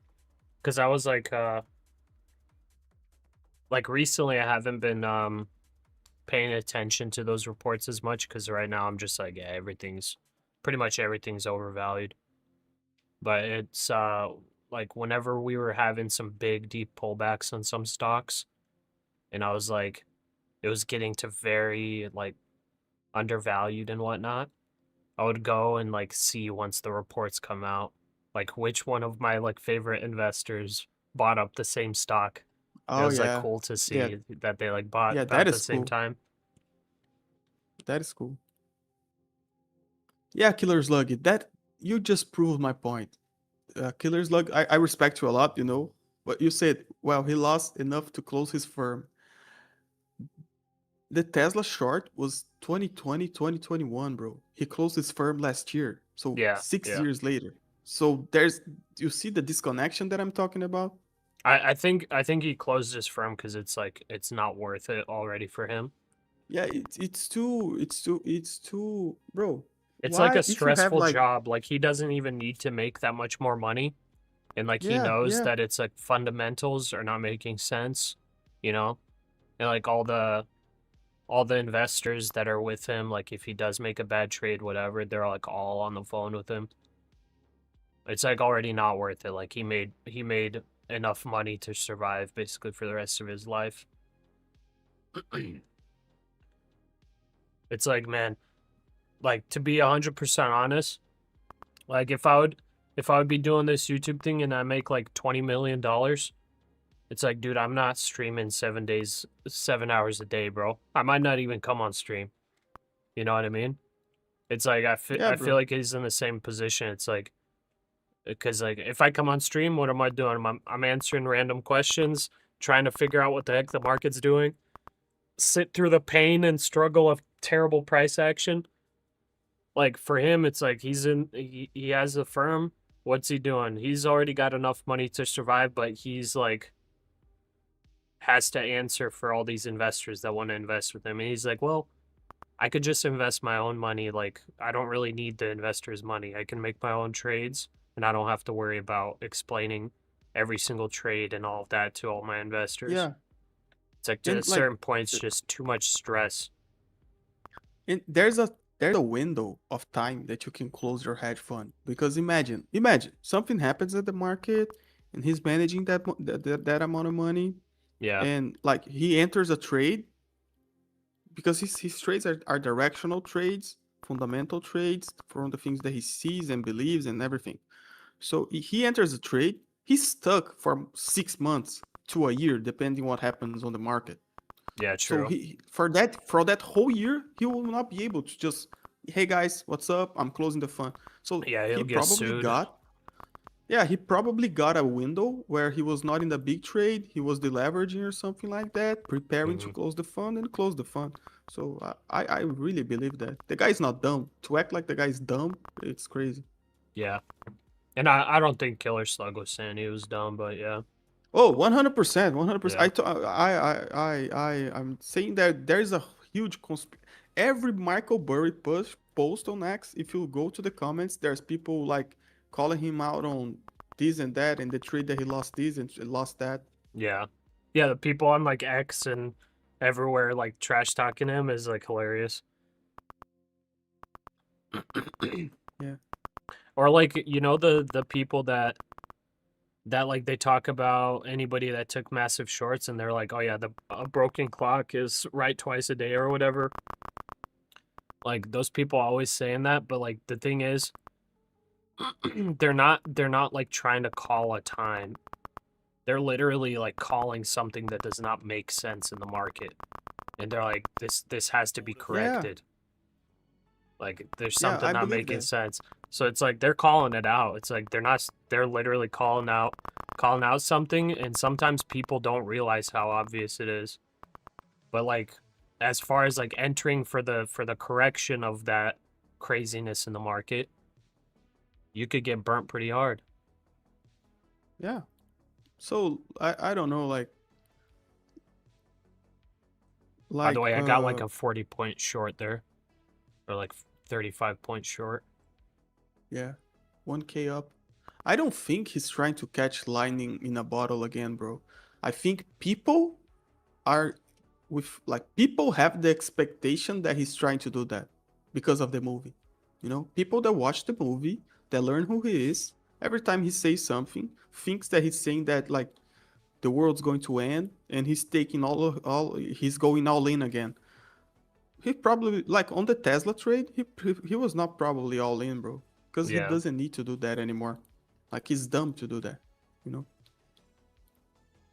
S1: because I was like recently I haven't been paying attention to those reports as much because right now I'm just like, yeah, pretty much everything's overvalued. But it's like whenever we were having some big deep pullbacks on some stocks, and I was like, it was getting to very like undervalued and whatnot, I would go and like see once the reports come out, like which one of my like favorite investors bought up the same stock. It
S3: Oh
S1: was like
S3: yeah.
S1: cool to
S3: Yeah,
S1: see that they like bought
S3: yeah,
S1: about
S3: that
S1: the
S3: is
S1: same
S3: cool.
S1: time.
S3: That is cool. Yeah, Killer Slug, that you just proved my point. Killer Slug, I respect you a lot, but you said, well, he lost enough to close his firm. The Tesla short was 2020, 2021, bro. He closed his firm last year, so
S1: Yeah,
S3: 6 years
S1: yeah.
S3: later. So you see the disconnection that I'm talking about?
S1: I think he closed his firm because it's like it's not worth it already for him.
S3: Yeah, it's too, bro.
S1: It's like
S3: Why
S1: a
S3: if you have
S1: stressful
S3: like,
S1: job. Like he doesn't even need to make that much more money. And like he
S3: yeah,
S1: knows
S3: yeah,
S1: that it's like fundamentals are not making sense, you know? And like all the investors that are with him, like if he does make a bad trade, whatever, they're like all on the phone with him. It's like already not worth it. Like he made enough money to survive basically for the rest of his life. It's like, man, like to be 100% honest, like if I would be doing this YouTube thing and I make like $20 million, it's like, dude, I'm not streaming 7 hours a day, bro. I might not even come on stream. You know what I mean? It's like
S3: yeah,
S1: I feel
S3: bro.
S1: like he's in the same position. It's like because like if I come on stream, what am I doing? I'm answering random questions, trying to figure out what the heck the market's doing, sit through the pain and struggle of terrible price action. Like for him, it's like he has a firm. What's he doing? He's already got enough money to survive, but he's like has to answer for all these investors that want to invest with him. And he's like, well, I could just invest my own money. Like, I don't really need the investors' money. I can make my own trades, and I don't have to worry about explaining every single trade and all of that to all my investors.
S3: Yeah,
S1: It's like to a
S3: And like,
S1: certain point, it's just too much stress.
S3: and there's a window of time that you can close your hedge fund, because imagine something happens at the market and he's managing that amount of money,
S1: Yeah.
S3: and like he enters a trade, because his trades are directional trades, fundamental trades from the things that he sees and believes and everything. So he enters a trade, he's stuck for 6 months to a year, depending what happens on the market.
S1: Yeah,
S3: So
S1: true.
S3: he for that whole year, he will not be able to just, hey guys, what's up? I'm closing the fund. So
S1: Yeah, he'll
S3: he
S1: get
S3: probably
S1: sued.
S3: got a window where he was not in the big trade, he was deleveraging or something like that, preparing to close the fund and close the fund. So I really believe that the guy's not dumb. To act like the guy's dumb, it's crazy.
S1: Yeah. And I don't think Killer Slug was saying he was dumb, but yeah.
S3: Oh, 100%, 100%.
S1: Yeah.
S3: I'm saying that there's a huge every Michael Burry post on X, if you go to the comments, there's people like calling him out on this and that, and the trade that he lost this and lost that.
S1: Yeah. Yeah, the people on like X and everywhere like trash talking him is like hilarious.
S3: Yeah.
S1: Or like, you know, the people that like they talk about anybody that took massive shorts and they're like, oh yeah, a broken clock is right twice a day or whatever. Like those people always saying that, but like the thing is, they're not like trying to call a time. They're literally like calling something that does not make sense in the market, and they're like, this has to be corrected. Like there's
S3: Yeah,
S1: something
S3: I
S1: not
S3: believe
S1: making
S3: that.
S1: sense. So it's like they're calling it out. It's like they're literally calling out something, and sometimes people don't realize how obvious it is. But like as far as like entering for the correction of that craziness in the market, you could get burnt pretty hard.
S3: Yeah. So I don't know,
S1: By the way, I got like
S3: uh
S1: a 40-point short there, or like 35-point short.
S3: yeah, 1K up. I don't think he's trying to catch lightning in a bottle again, bro. I think people are people have the expectation that he's trying to do that because of the movie. You know, people that watch the movie, that learn who he is, every time he says something, thinks that he's saying that like the world's going to end and he's taking he's going all in again. He probably, like on the Tesla trade, he was not probably all in, bro, because he
S1: Yeah.
S3: doesn't need to do that anymore. Like he's dumb to do that, you know.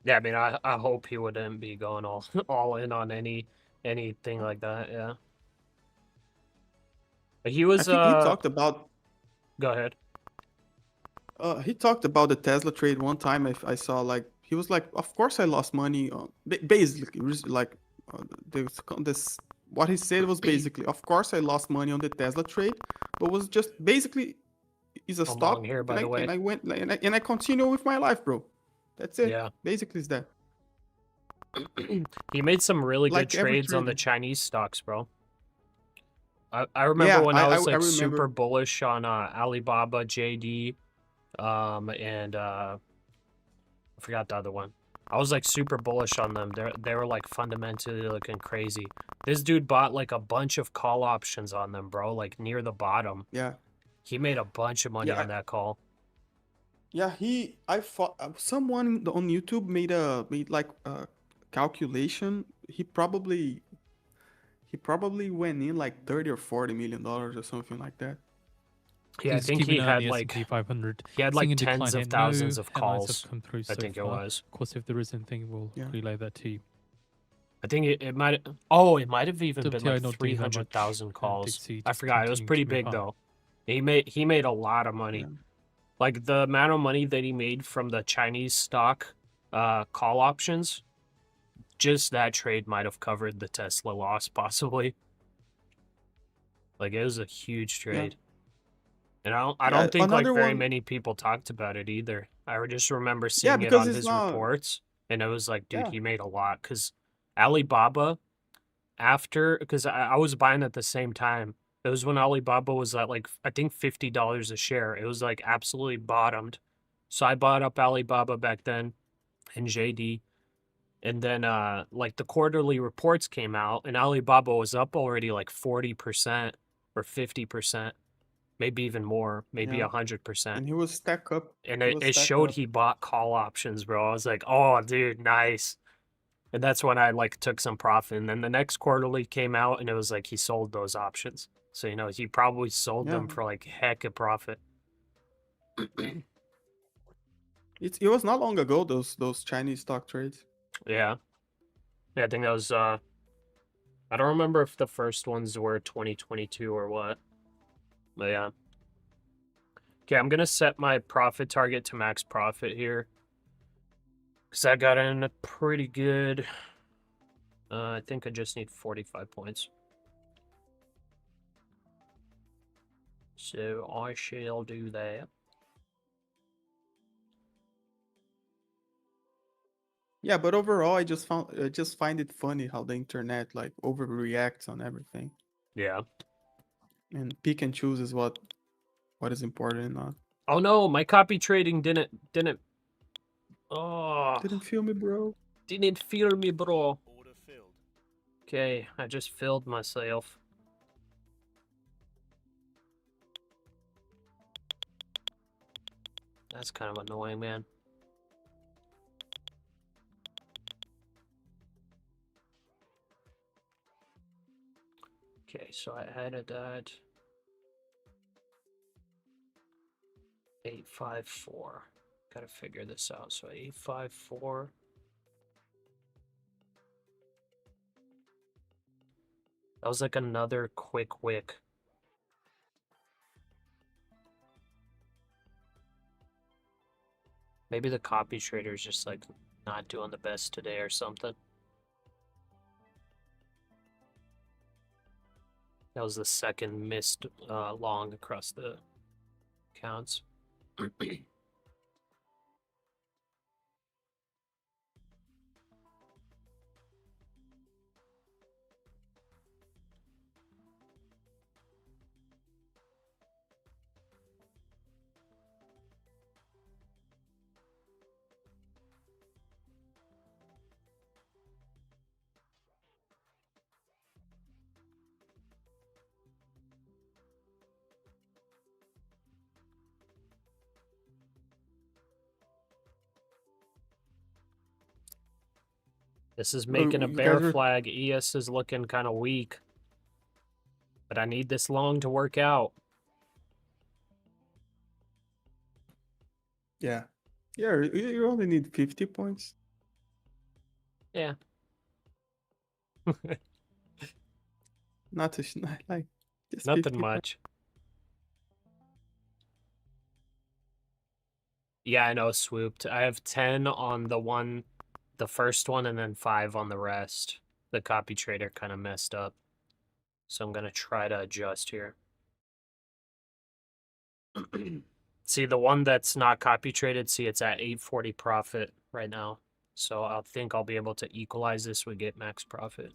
S1: Yeah, I mean, I hope he wouldn't be going all in on anything like that. Yeah. But he
S3: I
S1: was
S3: think he talked about
S1: Go ahead.
S3: he talked about the Tesla trade one time. I saw, like, he was like, of course I lost money on basically like this what he said was basically, of course I lost money on the Tesla trade, but was just basically is a
S1: I'm
S3: stock,
S1: long here, by the way.
S3: and I went and I continue with my life, bro. That's it.
S1: Yeah.
S3: Basically, is that.
S1: He made some really good
S3: Like every
S1: trades on the
S3: trader.
S1: Chinese stocks, bro. I remember
S3: Yeah,
S1: when I was
S3: I
S1: like super
S3: remember.
S1: bullish on Alibaba, JD, and I forgot the other one. I was like super bullish on them. They were like fundamentally looking crazy. This dude bought like a bunch of call options on them, bro, like near the bottom.
S3: Yeah.
S1: He made a bunch of money
S3: Yeah,
S1: on that call.
S3: Yeah, I thought someone on YouTube made like a calculation. He probably went in like 30 or 40 million dollars or something like that.
S1: Yeah, I
S2: Just
S1: think
S2: keep
S1: he
S2: an eye on
S1: had
S2: the
S1: like
S2: S&P 500.
S1: he had
S2: Seeing
S1: like
S2: a decline
S1: tens of
S2: here.
S1: thousands
S2: No
S1: of
S2: headlines
S1: calls.
S2: have come through
S1: I
S2: so
S1: think it
S2: far.
S1: was.
S2: Of course, if there is anything, we'll
S3: Yeah.
S2: relay that to you.
S1: I think it might. Oh, it might have even been
S2: WTI
S1: like
S2: not doing that much,
S1: 300,000
S2: and
S1: calls.
S2: DXY
S1: I
S2: just
S1: forgot. It was
S2: continuing to
S1: pretty
S2: move
S1: big
S2: higher.
S1: though. He made a lot of money.
S3: Yeah.
S1: Like the amount of money that he made from the Chinese stock call options, just that trade might have covered the Tesla loss possibly. Like it was a huge trade. And I
S3: Yeah,
S1: don't think like
S3: another
S1: very
S3: one.
S1: many people talked about it either. I just remember
S3: Yeah,
S1: seeing it
S3: because
S1: on
S3: it's
S1: his
S3: not.
S1: reports, and it was like, dude,
S3: Yeah.
S1: he made a lot. Because Alibaba, because I was buying at the same time. It was when Alibaba was at like, I think $50 a share. It was like absolutely bottomed. So I bought up Alibaba back then and JD. And then like the quarterly reports came out and Alibaba was up already like 40% or 50%, maybe even more, maybe
S3: Yeah.
S1: 100%.
S3: And he was stack up.
S1: And
S3: He
S1: it,
S3: was
S1: it
S3: stack
S1: showed
S3: up.
S1: he bought call options, bro. I was like, oh, dude, nice. And that's when I like took some profit. And then the next quarterly came out and it was like he sold those options. So, you know, he probably sold
S3: Yeah.
S1: them for like heck of profit.
S3: It was not long ago, those Chinese stock trades.
S1: Yeah. Yeah, I think that was I don't remember if the first ones were 2022 or what. But yeah. Okay, I'm gonna set my profit target to max profit here. Cause I got in a pretty good I think I just need 45 points. So I shall do that.
S3: Yeah, but overall, I just find it funny how the internet like overreacts on everything
S1: Yeah.
S3: and pick and chooses what is important and not.
S1: Oh no, my copy trading didn't oh
S3: Didn't feel me, bro.
S1: didn't feel me, bro.
S7: Order filled.
S1: Okay, I just filled myself. That's kind of annoying, man. Okay, so I added that. 854. Gotta figure this out. So 854. That was like another quick wick. Maybe the copy trader's just like not doing the best today or something. That was the second missed long across the accounts. This is making a
S3: you
S1: bear
S3: guys are
S1: flag. ES is looking kind of weak. But I need this long to work out.
S3: yeah. Yeah, you only need 50 points.
S1: Yeah.
S3: Not to like just
S1: Nothing
S3: 50 points.
S1: much. Yeah, I know, swooped. I have 10 on the first one, and then 5 on the rest. The copy trader kind of messed up. So I'm going to try to adjust here. See, the one that's not copy traded, see, it's at 840 profit right now. So I think I'll be able to equalize this. We get max profit.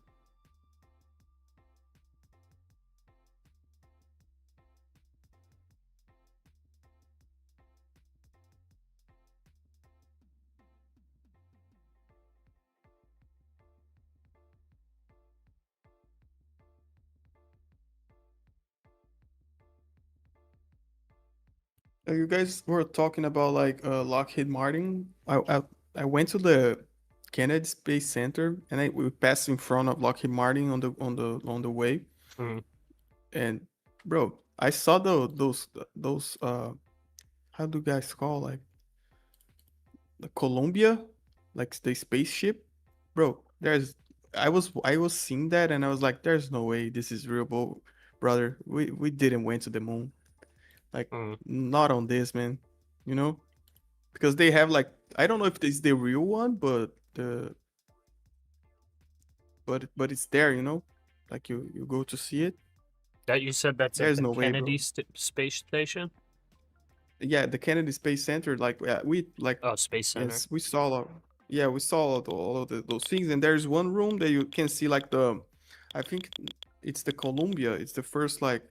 S3: You guys were talking about like Lockheed Martin. I went to the Kennedy Space Center and we passed in front of Lockheed Martin on the way.
S1: Mhm.
S3: And bro, I saw those how do you guys call like the Columbia, like the spaceship, bro. I was seeing that and I was like, there's no way this is real, brother. We didn't went to the moon, like
S1: Mhm.
S3: not on this, man. You know, because they have like I don't know if this is the real one, but but it's there, you know, like you go to see it.
S1: That you said that's at
S3: There's
S1: the
S3: no way,
S1: Kennedy
S3: bro.
S1: Space Station?
S3: Yeah, the Kennedy Space Center, like we like
S1: Oh, Space Center.
S3: yes, we saw. Yeah, we saw all of those things, and there's one room that you can see like I think it's the Columbia. It's the first like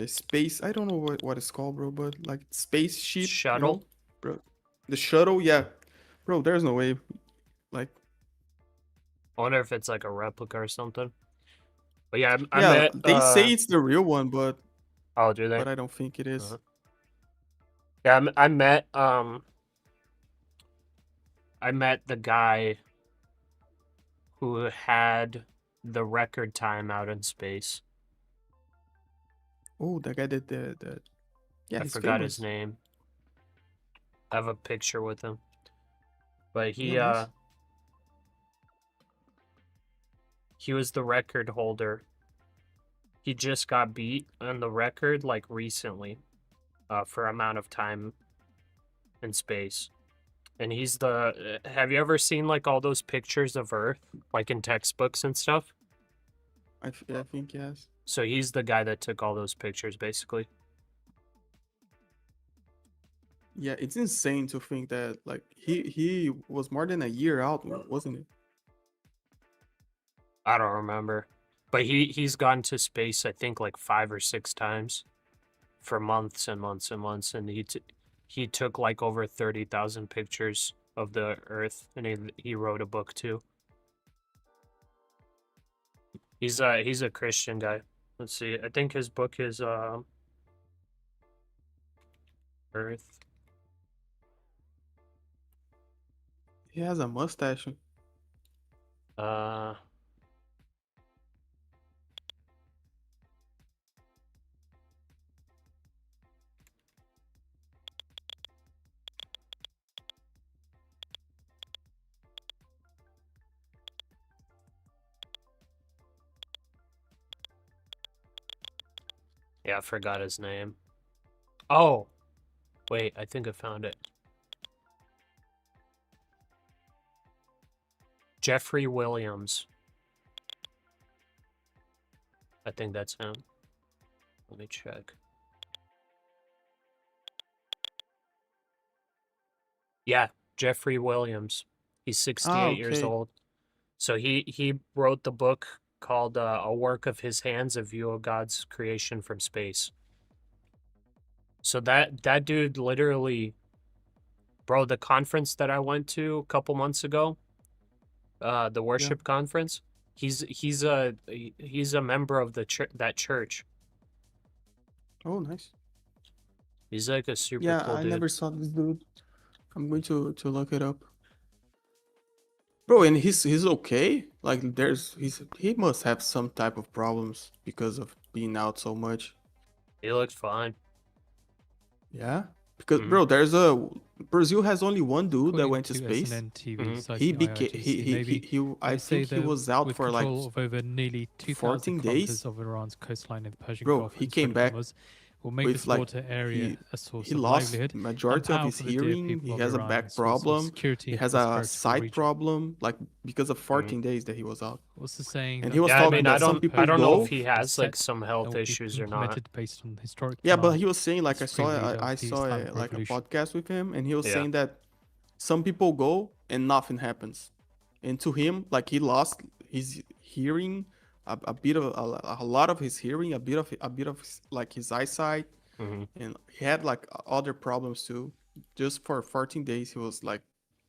S3: space. I don't know what it's called, bro, but like spaceship, you
S1: Shuttle?
S3: know, bro. The shuttle, yeah, bro. There's no way. Like,
S1: I wonder if it's like a replica or something. But yeah, I
S3: yeah,
S1: met.
S3: they say it's the real one, but
S1: Oh, do they?
S3: I don't think it is.
S1: Yeah, I met. I met the guy who had the record time out in space.
S3: Oh, the guy that the yeah,
S1: I
S3: he's
S1: forgot
S3: famous.
S1: his name. I have a picture with him. But he
S3: Yeah, nice.
S1: he was the record holder. He just got beat on the record like recently, for amount of time in space. And he's the. Have you ever seen like all those pictures of Earth, like in textbooks and stuff?
S3: I think yes.
S1: So he's the guy that took all those pictures, basically.
S3: Yeah, it's insane to think that like he was more than a year out, wasn't it?
S1: I don't remember, but he's gone to space I think like 5 or 6 times, for months and months and months, and he took like over 30,000 pictures of the Earth, and he wrote a book too. He's a Christian guy. Let's see. I think his book is Earth.
S3: He has a mustache.
S1: Uh Yeah, I forgot his name. Oh, wait, I think I found it. Jeffrey Williams. I think that's him. Let me check. Yeah, Jeffrey Williams. He's 68 years
S3: okay.
S1: old. So he wrote the book called A Work of His Hands, A View of God's Creation from Space. So that dude literally, bro, the conference that I went to a couple months ago, the worship conference, he's a member of that church.
S3: Oh, nice.
S1: He's like a super
S3: Yeah,
S1: cool
S3: I
S1: dude.
S3: never saw this dude. I'm going to look it up. Bro, and he's okay? Like he must have some type of problems because of being out so much.
S1: He looks fine.
S3: Yeah? Because
S1: Mhm.
S3: bro, Brazil has only one dude that went to space.
S2: SNN TV
S1: Mhm.
S3: He
S2: citing
S3: became
S2: IRGC, maybe
S3: I
S2: they say
S3: think he
S2: that
S3: was out
S2: with
S3: for like
S2: control of over nearly
S3: 14
S2: 2,000 kilometers
S3: days.
S2: of Iran's coastline in the Persian
S3: Bro,
S2: Gulf
S3: he
S2: and
S3: came
S2: Strait of
S3: back
S2: Hormuz will make
S3: with
S2: this
S3: like
S2: water area a source
S3: he
S2: of
S3: lost
S2: livelihood and
S3: majority of
S2: power
S3: his
S2: for the dear
S3: hearing.
S2: people
S3: He
S2: of
S3: has a
S2: Iran,
S3: back
S2: a source of
S3: problem.
S2: security
S3: He
S2: and
S3: has a
S2: prosperity for the
S3: sight
S2: region.
S3: problem, like because of 14 days that he was out.
S2: What's the saying?
S3: And
S2: that
S3: he was
S1: Yeah, I
S3: talking
S1: mean,
S3: that some people
S1: I don't know if
S3: go.
S1: he has like some health
S2: will be
S1: issues or not.
S2: implemented based on historic
S3: Yeah, but
S2: demand.
S3: he was saying like
S2: the
S3: I saw
S2: supreme leader
S3: I
S2: of the
S3: saw
S2: Islamic
S3: like a
S2: Revolution.
S3: podcast with him, and he was
S1: Yeah.
S3: saying that some people go and nothing happens, and to him like he lost his hearing, a bit of a lot of his hearing, a bit of his, like his eyesight,
S1: Mm-hmm.
S3: and he had like other problems too. Just for 14 days, he was like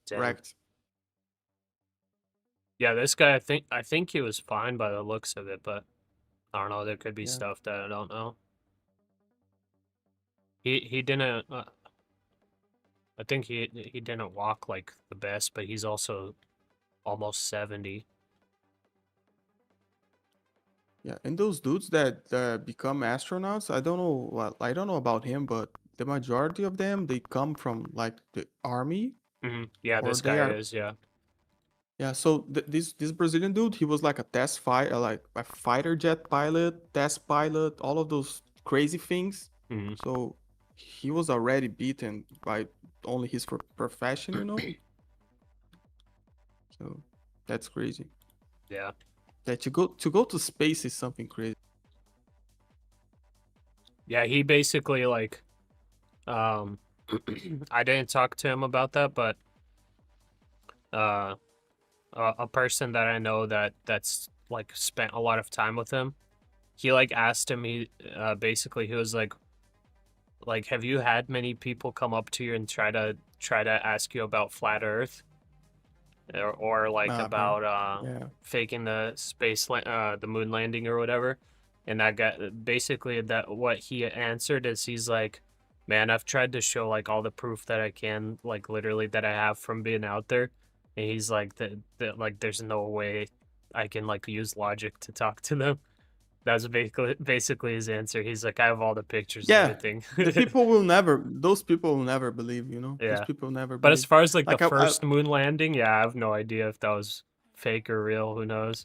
S1: Damn.
S3: wrecked.
S1: Yeah, this guy, I think he was fine by the looks of it, but I don't know. There could be
S3: Yeah.
S1: stuff that I don't know. He didn't. I think he didn't walk like the best, but he's also almost 70.
S3: Yeah, and those dudes that become astronauts, I don't know. Well, I don't know about him, but the majority of them they come from like the army.
S1: Mm-hmm. Yeah,
S3: Or
S1: this
S3: they
S1: guy
S3: are-
S1: is. Yeah.
S3: Yeah, so this Brazilian dude, he was like a like a fighter jet pilot, test pilot, all of those crazy things.
S1: Mm-hmm.
S3: So he was already beaten by only his profession, you know. So that's crazy.
S1: Yeah.
S3: That to go to space is something crazy.
S1: Yeah, he basically like, I didn't talk to him about that, but a person that I know that's like spent a lot of time with him, he like asked him, basically he was like, have you had many people come up to you and try to ask you about flat Earth? or like
S3: Nah, bro.
S1: about
S3: Yeah.
S1: faking the the moon landing or whatever. And that guy basically that what he answered is he's like, man, I've tried to show like all the proof that I can, like literally that I have from being out there. And he's like that like there's no way I can like use logic to talk to them. That was basically his answer. He's like, I have all the pictures and
S3: Yeah.
S1: everything.
S3: The people will never. Those people will never believe. You know. Those
S1: Yeah.
S3: people never
S1: But as
S3: believe.
S1: far as like the
S3: Like I,
S1: first moon landing, yeah, I have no idea if that was fake or real. Who knows?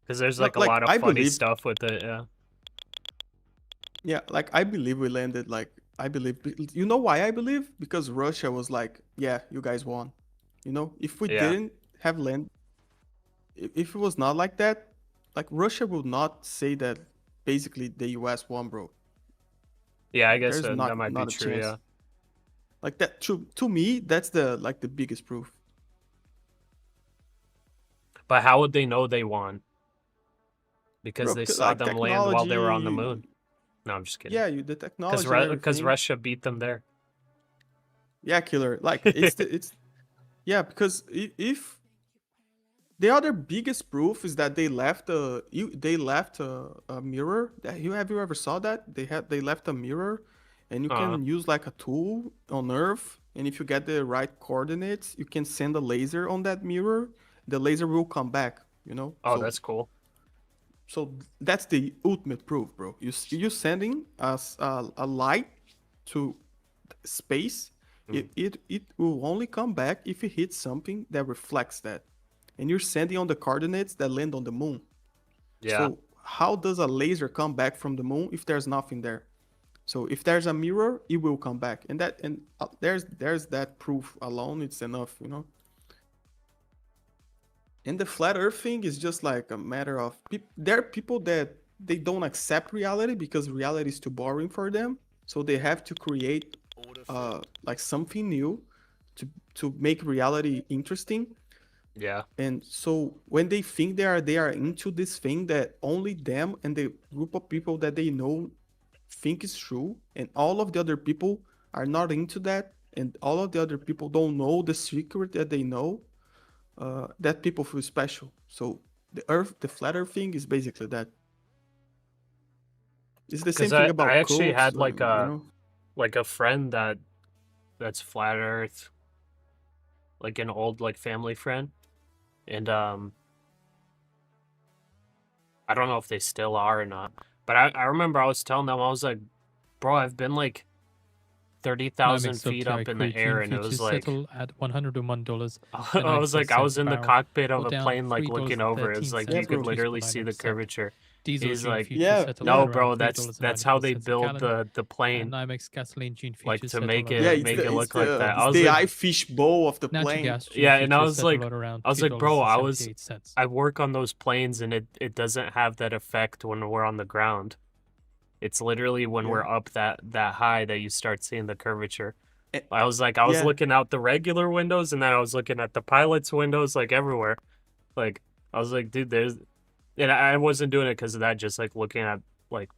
S1: Because there's
S3: no,
S1: like a lot of
S3: I
S1: funny
S3: believe.
S1: stuff with it. Yeah.
S3: Yeah, like I believe we landed. Like I believe. You know why I believe? Because Russia was like, yeah, you guys won. You know, if we
S1: Yeah.
S3: didn't have land, if it was not like that, like Russia would not say that. Basically, the U.S. won, bro.
S1: Yeah, I guess
S3: There's
S1: that might be
S3: not a
S1: true.
S3: chance.
S1: Yeah.
S3: Like that. To me, that's the biggest proof.
S1: But how would they know they won? Because
S3: Bro,
S1: they
S3: because,
S1: saw
S3: like
S1: them land while they were on the
S3: technology.
S1: moon. No, I'm just kidding.
S3: Yeah, the technology
S1: Because
S3: and everything.
S1: Russia beat them there.
S3: Yeah, killer. Like it's yeah, because if the other biggest proof is that they left a mirror. That you have you ever saw that? They left a mirror, and you
S1: Uh,
S3: can use like a tool on Earth, and if you get the right coordinates, you can send a laser on that mirror. The laser will come back. You know.
S1: oh, that's cool.
S3: So that's the ultimate proof, bro. You sending us a light to space. It will only come back if it hits something that reflects that. And you're sending on the coordinates that land on the moon.
S1: Yeah.
S3: So how does a laser come back from the moon if there's nothing there? So if there's a mirror, it will come back. And there's that proof alone. It's enough, you know. And the flat earth thing is just like a matter of there are people that they don't accept reality because reality is too boring for them. So they have to create like something new to make reality interesting.
S1: Yeah.
S3: And so when they think they are into this thing that only them and the group of people that they know think is true, and all of the other people are not into that, and all of the other people don't know the secret that they know, that people feel special. So the flat earth thing is basically that. It's the same
S1: Because
S3: thing about
S1: I actually
S3: cults,
S1: had
S3: you know.
S1: a friend that's flat Earth, like an old like family friend, and I don't know if they still are or not. But I remember I was telling them, I was like, bro, I've been like 30,000 feet up in the air, and it was like
S2: settle at $101.
S1: I was like, I was in the cockpit of
S2: or
S1: a
S2: down
S1: plane, like looking over. It was like you could
S3: bro.
S1: literally see the curvature.
S2: Diesel
S1: He's
S2: June
S1: like,
S2: futures
S3: Yeah,
S2: settled
S1: no,
S2: at
S1: bro,
S2: around
S1: that's how they
S2: $3.94 a
S1: build
S2: gallon,
S1: the
S2: and
S1: plane,
S2: NYMEX gasoline June
S1: like
S2: futures
S1: to
S2: settled
S1: make
S2: at
S3: Yeah,
S1: it
S2: around
S3: it's
S1: make it look like that.
S3: it's
S1: I was
S3: the
S1: like,
S3: eye fish bowl of the
S2: natural
S3: plane.
S2: gas June
S1: yeah, and I
S2: futures
S1: was like,
S2: settled at around
S1: I was like, bro,
S2: $2.78.
S1: I work on those planes, and it doesn't have that effect when we're on the ground. It's literally when we're
S3: Yeah.
S1: up that high that you start seeing the curvature.
S3: Eh,
S1: I was like, I was
S3: yeah.
S1: looking out the regular windows, and then I was looking at the pilot's windows, like everywhere. Like, I was like, dude, and I wasn't doing it because of that, just like looking at, like,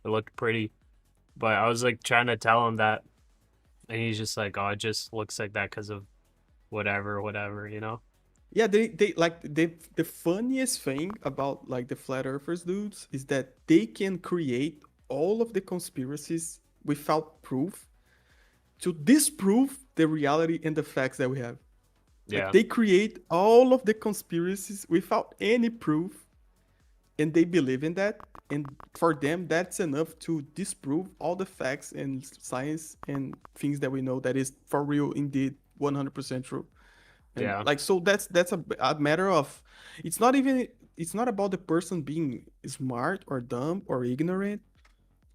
S1: it looked pretty. But I was like trying to tell him that, and he's just like, oh, it just looks like that because of whatever, you know?
S3: Yeah, they like the funniest thing about like the flat earthers dudes is that they can create all of the conspiracies without proof to disprove the reality and the facts that we have.
S1: Yeah.
S3: Like they create all of the conspiracies without any proof, and they believe in that, and for them that's enough to disprove all the facts and science and things that we know that is for real indeed 100% true. And
S1: Yeah.
S3: like so that's a matter of it's not about the person being smart or dumb or ignorant.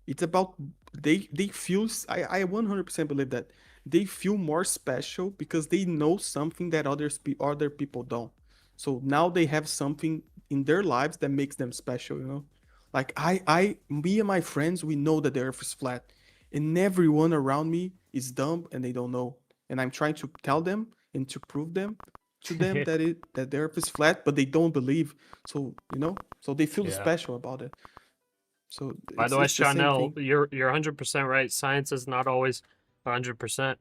S3: It's about they feel I 100% believe that they feel more special because they know something that other people don't. So now they have something in their lives that makes them special, you know? Like me and my friends, we know that the earth is flat, and everyone around me is dumb and they don't know. And I'm trying to tell them and to prove to them that the earth is flat, but they don't believe. So, you know, so they feel
S1: Yeah.
S3: special about it. So
S1: By the way,
S3: it's the same
S1: Chanel,
S3: thing.
S1: you're 100% right. Science is not always 100%.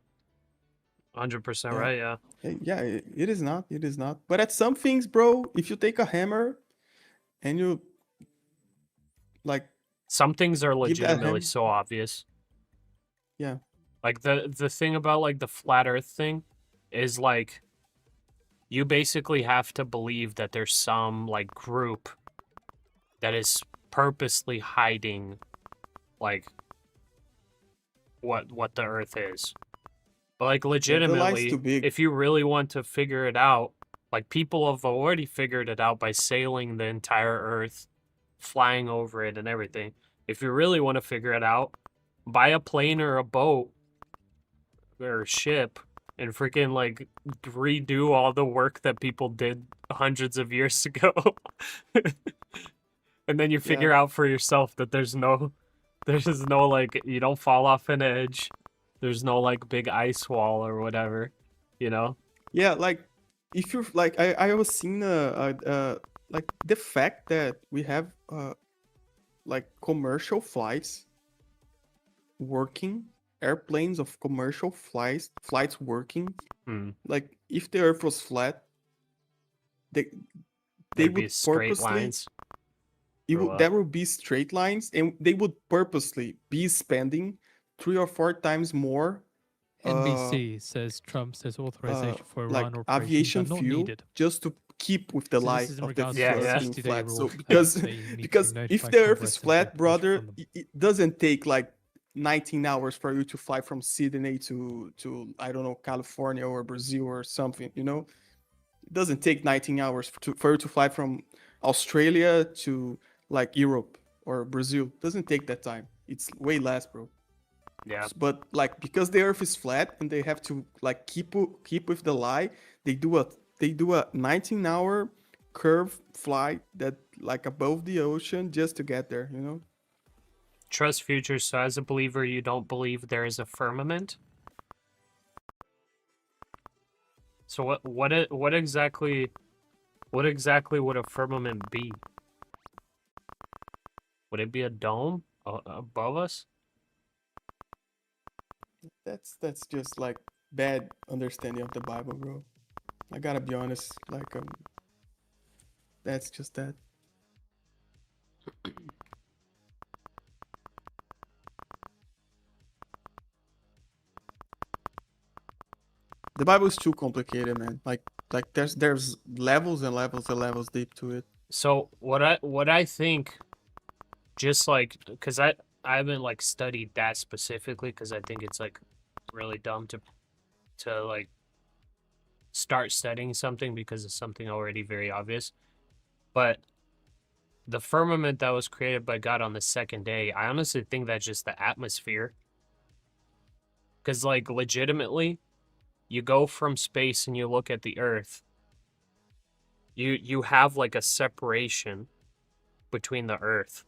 S1: 100%
S3: Yeah.
S1: right, yeah.
S3: Yeah, it is not. It is not. But at some things, bro, if you take a hammer and you like
S1: Some things are
S3: give that
S1: legitimately
S3: hammer,
S1: so obvious.
S3: yeah,
S1: Like the thing about like the flat earth thing is like you basically have to believe that there's some like group that is purposely hiding like what the earth is. But like
S3: yeah, the lie's too
S1: legitimately,
S3: big.
S1: if you really want to figure it out, like people have already figured it out by sailing the entire earth, flying over it and everything. If you really want to figure it out, buy a plane or a boat or a ship and freaking like redo all the work that people did hundreds of years ago. And then you figure out for yourself that there's no like you don't fall off an edge. There's no like big ice wall or whatever, you know?
S3: Yeah, like if you're like I was seeing like the fact that we have like commercial flights working, airplanes of commercial flights working.
S1: Hmm.
S3: Like if the earth was flat, they
S1: There'd be
S3: would
S1: straight
S3: purposely
S1: lines.
S3: there would be straight lines, and they would purposely be spending 3 or 4 times more
S2: NBC says Trump says authorization for
S3: like
S2: Iran operations are
S3: aviation
S2: not
S3: fuel
S2: needed.
S3: just to keep with the
S2: So
S3: lie
S2: this is in
S3: of the
S2: regards
S1: Yeah,
S2: to the
S1: yeah.
S3: being
S2: 60-day
S3: flat.
S2: rule.
S3: So
S2: and
S3: because
S2: say you need to
S3: because if
S2: notify
S3: the earth
S2: Congress
S3: is
S2: and
S3: flat,
S2: get permission
S3: brother,
S2: from them.
S3: it doesn't take like 19 hours for you to fly from Sydney to I don't know, California or Brazil or something, you know? It doesn't take 19 hours for you to fly from Australia to like Europe or Brazil. It doesn't take that time. It's way less, bro.
S1: Yeah.
S3: But like because the earth is flat and they have to like keep with the lie, they do a 19-hour curve flight that like above the ocean just to get there, you know?
S1: Trust futures, so as a believer you don't believe there is a firmament? So what exactly would a firmament be? Would it be a dome above us?
S3: That's just like bad understanding of the Bible, bro. I gotta be honest, like that's just that. The Bible is too complicated, man. Like there's levels and levels and levels deep to it.
S1: So what I think, just like, because I haven't like studied that specifically because I think it's like really dumb to like start studying something because it's something already very obvious. But the firmament that was created by God on the second day, I honestly think that's just the atmosphere. Because like legitimately, you go from space and you look at the Earth. You have like a separation between the Earth.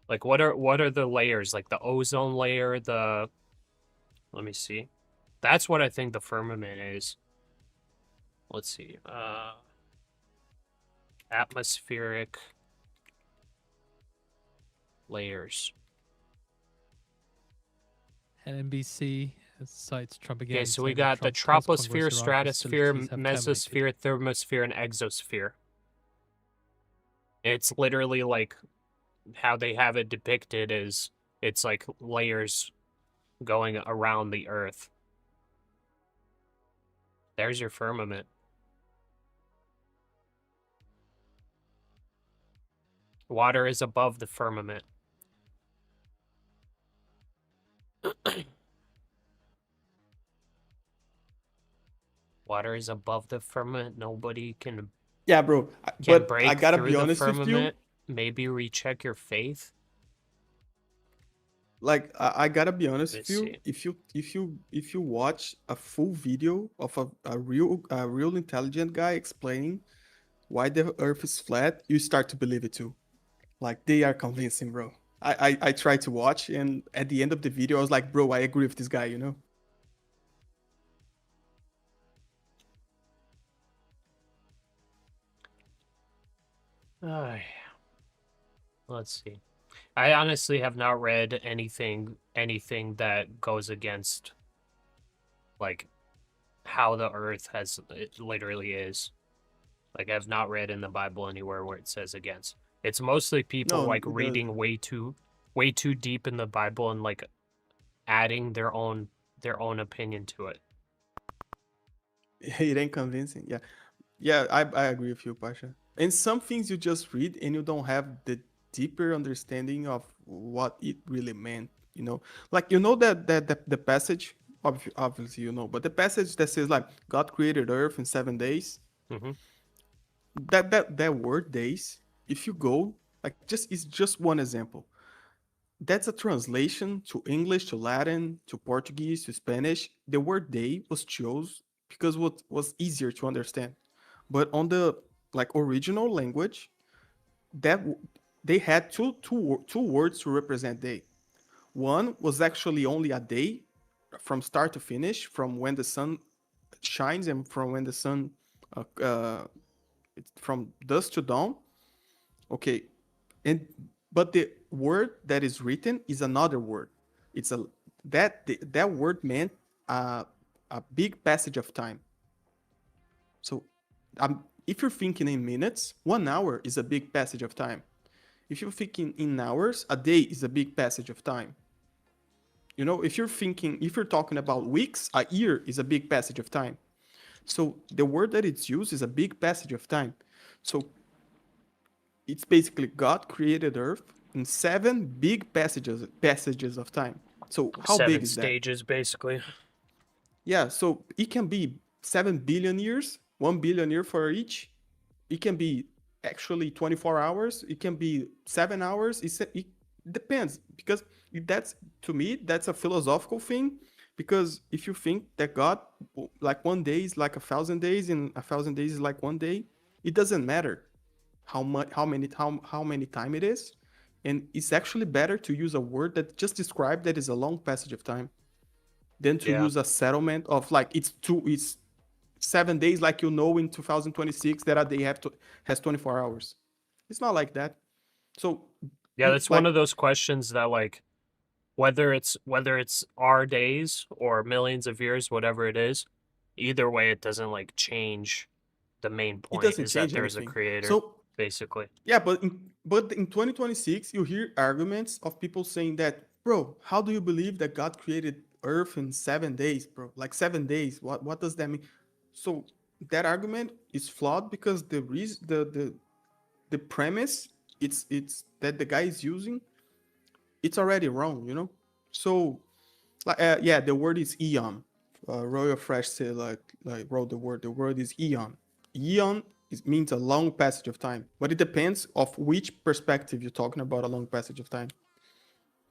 S1: Like what are the layers? Like the ozone layer, let me see. That's what I think the firmament is. Let's see. Atmospheric layers.
S2: And NBC cites Trump again.
S1: Okay, so we
S2: saying that
S1: got the
S2: Trump tells
S1: troposphere,
S2: Congress Iran
S1: stratosphere,
S2: facilities have
S1: mesosphere, thermosphere, and exosphere. It's literally like how they have it depicted is it's like layers going around the Earth. There's your firmament. Water is above the firmament. Water is above the firmament. Nobody can
S3: Yeah, bro. But I
S1: break
S3: gotta
S1: through
S3: be
S1: the
S3: honest with you.
S1: firmament. Maybe recheck your faith.
S3: Like I gotta be honest
S1: Let's
S3: with you.
S1: see.
S3: If you watch a full video of a real intelligent guy explaining why the Earth is flat, you start to believe it too. Like they are convincing, bro. I tried to watch, and at the end of the video, I was like, bro, I agree with this guy, you know?
S1: Let's see. I honestly have not read anything that goes against like how the earth it literally is. Like, I've not read in the Bible anywhere where it says against. It's mostly people
S3: No,
S1: like
S3: it
S1: reading
S3: doesn't.
S1: way too deep in the Bible and like adding their own opinion to it.
S3: It ain't convincing. Yeah. Yeah, I agree with you, Pasha. And some things you just read and you don't have the deeper understanding of what it really meant, you know? Like, you know that the passage, obviously you know, but the passage that says like God created earth in 7 days,
S1: Hmm.
S3: that word days, if you go, like just it's just one example. That's a translation to English, to Latin, to Portuguese, to Spanish. The word day was chose because what was easier to understand. But on the like original language, they had two words to represent day. One was actually only a day from start to finish, from when the sun shines and from when the sun uh, uh, from dusk to dawn. Okay, and but the word that is written is another word. It's a that word meant a a big passage of time. So, if you're thinking in minutes, 1 hour is a big passage of time. If you're thinking in hours, a day is a big passage of time. You know, if you're talking about weeks, a year is a big passage of time. So the word that it's used is a big passage of time. So it's basically God created Earth in 7 big passages of time. So how big
S1: 7
S3: is that?
S1: stages, basically.
S3: Yeah, so it can be 7 billion years, 1 billion year for each. It can be actually 24 hours. It can be 7 hours. It depends because that's to me that's a philosophical thing. Because if you think that God, like 1 day is like 1,000 days, and 1,000 days is like 1 day, it doesn't matter how many time it is, and it's actually better to use a word that just describe that is a long passage of time than to
S1: Yeah.
S3: use a settlement of like it's 7 days, like in 2026 that a day has 24 hours. It's not like that. So
S1: Yeah, that's one
S3: like
S1: of those questions that like whether it's our days or millions of years, whatever it is, either way it doesn't like change the main
S3: it
S1: point
S3: doesn't
S1: is that
S3: change
S1: there's a
S3: anything.
S1: creator,
S3: So
S1: basically.
S3: yeah, but in 2026 you hear arguments of people saying that, bro, how do you believe that God created Earth in 7 days, bro? Like 7 days. What does that mean? So that argument is flawed because the reason the premise it's that the guy is using, it's already wrong, you know. So like yeah, the word is eon. Royal Fresh said like wrote the word is eon. Eon means a long passage of time, but it depends of which perspective you're talking about a long passage of time,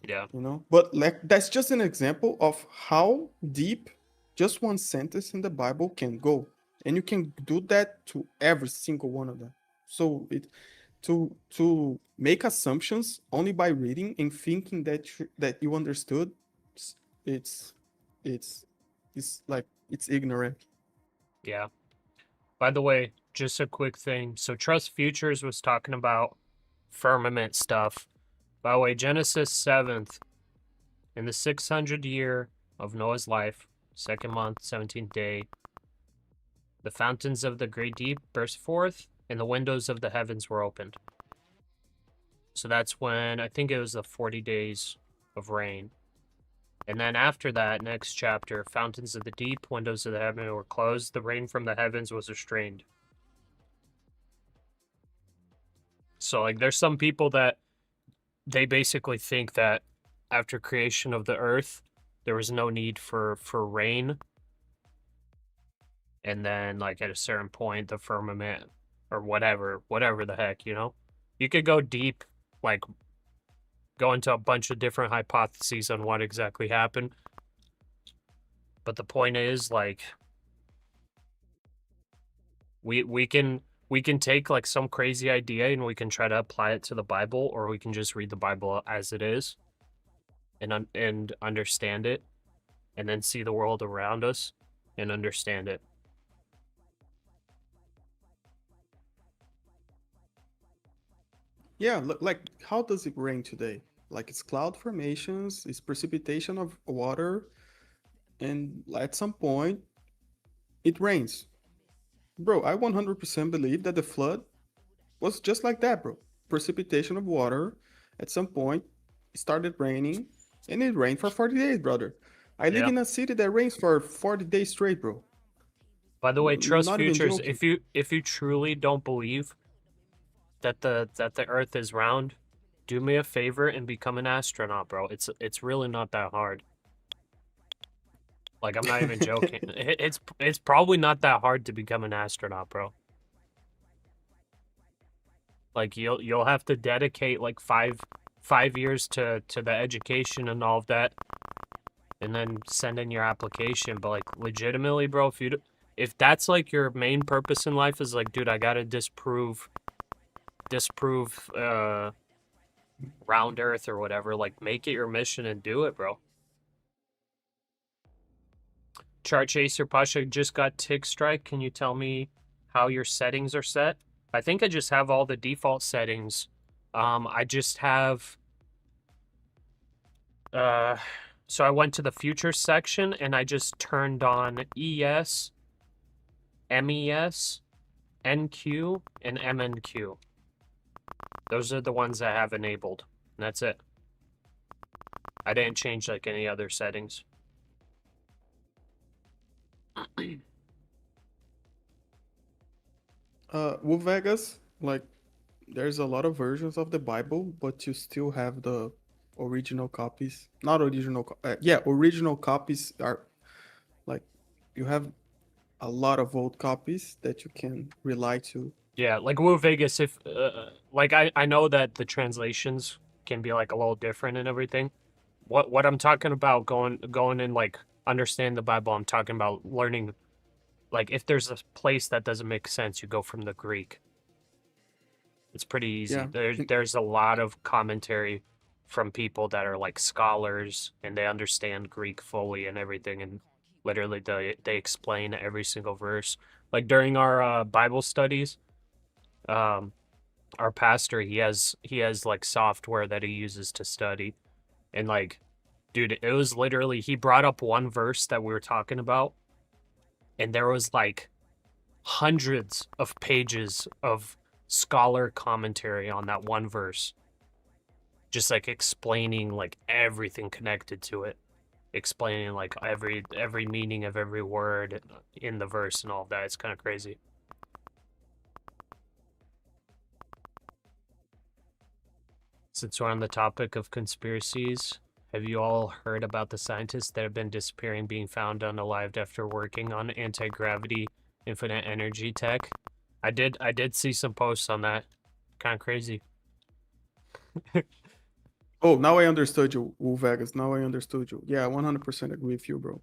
S1: Yeah.
S3: you know. But like that's just an example of how deep just one sentence in the Bible can go, and you can do that to every single one of them. So it to make assumptions only by reading and thinking that you understood, it's it's it's like it's ignorant.
S1: Yeah. By the way, just a quick thing. So Trust Futures was talking about firmament stuff. By the way, Genesis 7th, in the 600 year of Noah's life, second month, 17th day, the fountains of the great deep burst forth, and the windows of the heavens were opened. So that's when I think it was the 40 days of rain. And then after that, next chapter, fountains of the deep, windows of the heaven were closed, the rain from the heavens was restrained. So like there's some people that they basically think that after creation of the earth, there was no need for rain. And then like at a certain point, the firmament or whatever the heck, you know, you could go deep, like go into a bunch of different hypotheses on what exactly happened. But the point is like we can take like some crazy idea and we can try to apply it to the Bible, or we can just read the Bible as it is and understand it, and then see the world around us and understand it.
S3: Yeah, look, like how does it rain today? Like it's cloud formations, it's precipitation of water, and at some point it rains. Bro, I 100% believe that the flood was just like that, bro. Precipitation of water. At some point, it started raining, and it rained for 40 days, brother. I live
S1: Yeah.
S3: in a city that rains for 40 days straight, bro.
S1: By the way, trust
S3: Not even
S1: futures.
S3: joking.
S1: If you truly don't believe that the Earth is round, do me a favor and become an astronaut, bro. It's really not that hard. Like, I'm not even joking. It's probably not that hard to become an astronaut, bro. Like, you'll have to dedicate like five years to the education and all of that, and then send in your application. But like, legitimately, bro, if that's like your main purpose in life is like, dude, I gotta disprove round Earth or whatever, like, make it your mission and do it, bro. Chart Chaser Pasha just got tick strike. Can you tell me how your settings are set? I think I just have all the default settings. I just have so I went to the futures section and I just turned on ES, MES, NQ, and MNQ. Those are the ones I have enabled. And that's it. I didn't change like any other settings.
S3: With Vegas, like, there's a lot of versions of the Bible, but you still have the original copies. Not original, yeah, original copies are like, you have a lot of old copies that you can rely to.
S1: Yeah, like Woo Vegas, if like I know that the translations can be like a little different and everything. What I'm talking about going and like understand the Bible, I'm talking about learning, like, if there's a place that doesn't make sense, you go from the Greek. It's pretty easy.
S3: Yeah.
S1: There's a lot of commentary from people that are like scholars and they understand Greek fully and everything, and literally they explain every single verse. Like during our Bible studies, our pastor, he has like software that he uses to study, and like, dude, it was literally, he brought up one verse that we were talking about, and there was like hundreds of pages of scholar commentary on that one verse, just like explaining like everything connected to it, explaining like every meaning of every word in the verse and all of that. It's kind of crazy. Since we're on the topic of conspiracies, have you all heard about the scientists that have been disappearing, being found unalived after working on anti-gravity infinite energy tech? I did see some posts on that. Kind of crazy.
S3: Oh, now I understood you, Wu Vegas. Now I understood you. Yeah, 100% agree with you, bro.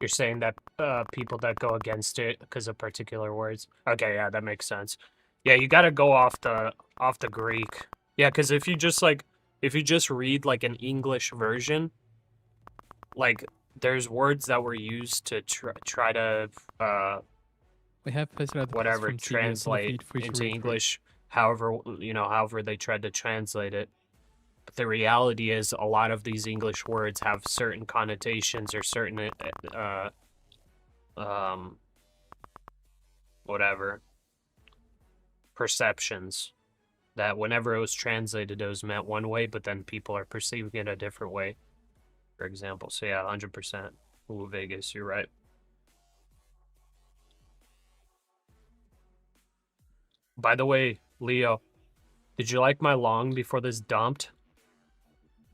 S1: You're saying that people that go against it because of particular words. Okay, yeah, that makes sense. Yeah, you got to go off the Greek. Yeah, because if you just read like an English version, like, there's words that were used to try to
S2: We have posted out the post
S1: whatever
S2: from CBS on the
S1: translate
S2: feed for you to
S1: into
S2: read through.
S1: English, however they tried to translate it. But the reality is, a lot of these English words have certain connotations or certain whatever perceptions that whenever it was translated, it was meant one way, but then people are perceiving it a different way, for example. So yeah, 100%. Ooh, Vegas, you're right. By the way, Leo, did you like my long before this dumped?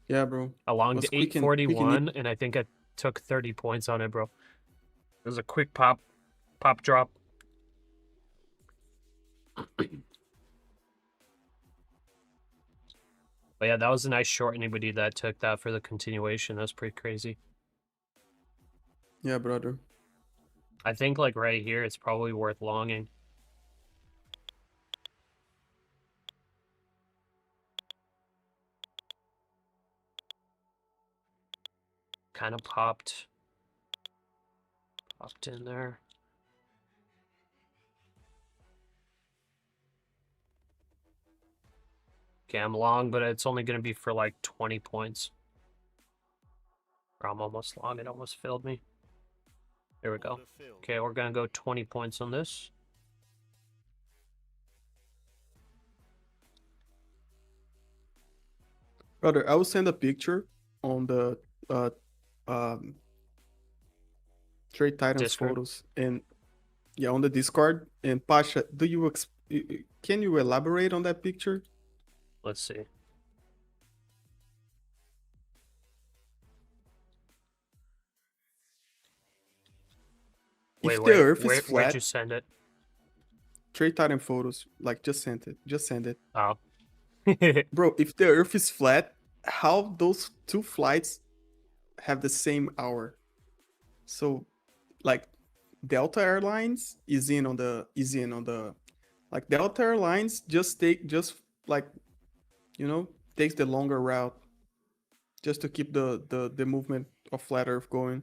S3: Yeah, bro.
S1: I longed
S3: Was quick and
S1: 841, and I think I took 30 points on it, bro. It was a quick pop drop. But yeah, that was a nice short. Anybody that took that for the continuation, that was pretty crazy.
S3: Yeah, brother.
S1: I think like right here, it's probably worth longing. Kind of popped in there. Okay, I'm long, but it's only going to be for like 20 points. Or I'm almost long. It almost failed me. There we go. Okay, we're going to go 20 points on this.
S3: Brother, I will send a picture on the um, Trade Titans
S1: Discord?
S3: photos and yeah, on the Discord. And Pasha, do you can you elaborate on that picture?
S1: Let's see. Wait,
S3: If the Earth is
S1: where'd
S3: flat,
S1: you send it?
S3: Trade Titan photos, like just send it. Just send it.
S1: Oh.
S3: Bro, if the Earth is flat, how those two flights have the same hour? So, like, Delta Airlines is in on the like Delta Airlines just like, takes the longer route just to keep the movement of flat Earth going.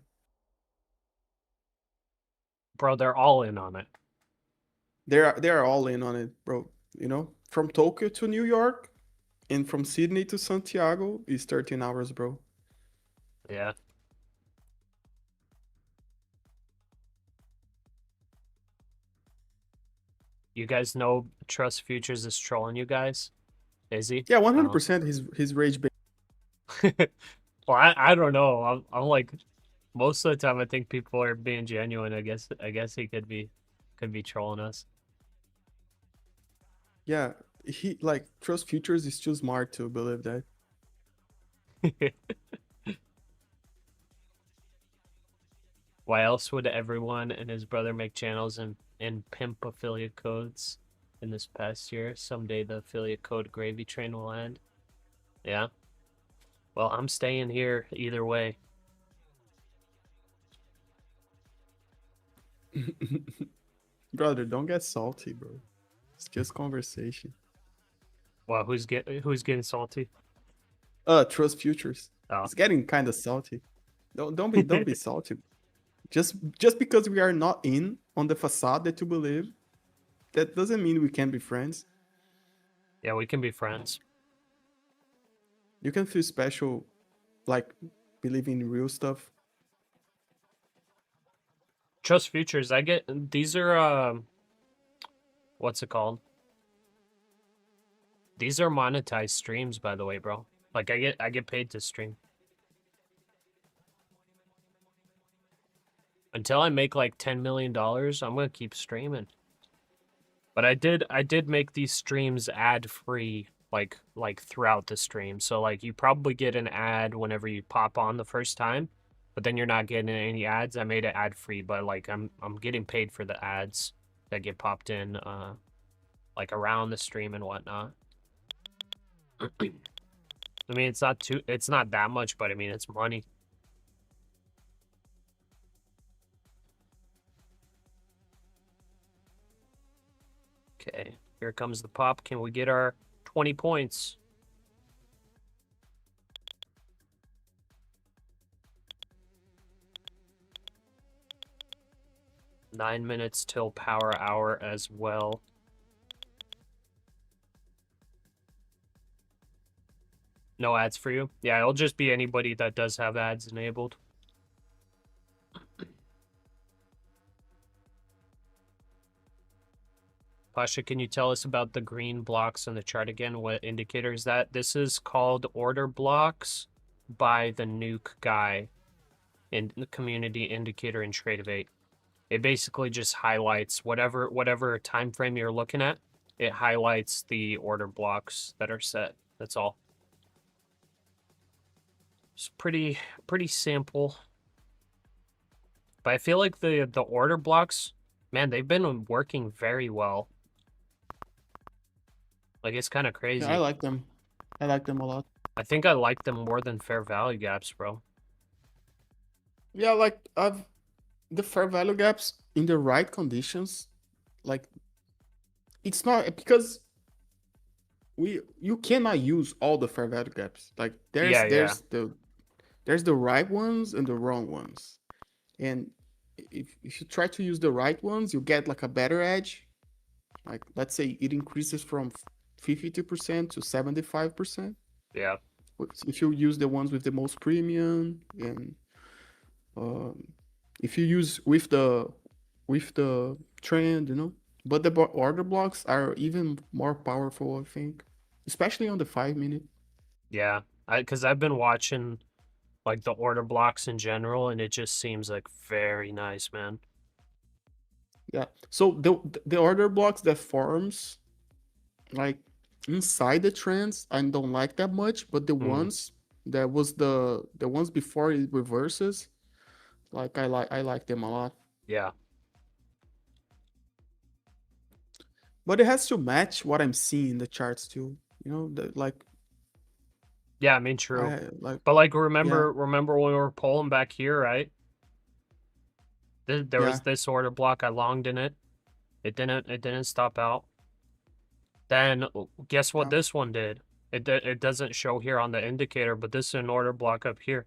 S1: Bro, they're all in on it.
S3: They're all in on it, bro. From Tokyo to New York and from Sydney to Santiago is 13 hours, bro.
S1: Yeah. You guys know Trust Futures is trolling you guys? Is he?
S3: Yeah, 100% his rage bait.
S1: Well, I don't know. I'm like, most of the time I think people are being genuine. I guess he could be trolling us.
S3: Yeah, he like Trust Futures is too smart to believe that.
S1: Why else would everyone and his brother make channels and pimp affiliate codes in this past year? Someday the affiliate code gravy train will end. Yeah. Well, I'm staying here either way.
S3: Brother, don't get salty, bro. It's just conversation.
S1: Well, who's getting salty?
S3: Trust Futures.
S1: Oh.
S3: It's getting kind of salty. Don't be salty. Just because we are not in on the facade that you believe, that doesn't mean we can be friends.
S1: Yeah, we can be friends.
S3: You can feel special, like believing in real stuff.
S1: Trust Futures, these are what's it called? These are monetized streams, by the way, bro. Like I get paid to stream. Until I make like $10 million, I'm gonna keep streaming. But I did make these streams ad free, like throughout the stream. So like you probably get an ad whenever you pop on the first time, but then you're not getting any ads. I made it ad free, but like I'm getting paid for the ads that get popped in, like around the stream and whatnot. I mean, it's not that much, but I mean it's money. Okay, here comes the pop. Can we get our 20 points? Nine minutes till power hour as well. No ads for you? Yeah, it'll just be anybody that does have ads enabled. Pasha, can you tell us about the green blocks on the chart again? What indicator is that? This is called order blocks by the nuke guy in the community indicator in Trade8. It basically just highlights whatever time frame you're looking at. It highlights the order blocks that are set. That's all. It's pretty simple. But I feel like the order blocks, man, they've been working very well. Like, it's kind of crazy.
S3: Yeah, I like them. I like them a lot.
S1: I think I like them more than fair value gaps, bro.
S3: Yeah, like the fair value gaps in the right conditions, like it's not because you cannot use all the fair value gaps. Like there's the right ones and the wrong ones. And if you try to use the right ones, you get like a better edge. Like let's say it increases from 50% to 75%.
S1: Yeah.
S3: If you use the ones with the most premium, and if you use with the trend, you know. But the order blocks are even more powerful, I think, especially on the 5 minute.
S1: Yeah. Because I've been watching like the order blocks in general, and it just seems like very nice, man.
S3: Yeah. So the order blocks that forms like inside the trends, I don't like that much, but the ones that was the ones before it reverses, like I like them a lot.
S1: Yeah.
S3: But it has to match what I'm seeing in the charts too. You know,
S1: Yeah, I mean, true.
S3: I like
S1: But like,
S3: yeah,
S1: remember when we were pulling back here, right? There was
S3: yeah.
S1: this order block. I longed in it. It didn't stop out. Then guess what
S3: Yeah.
S1: this one did? It doesn't show here on the indicator, but this is an order block up here.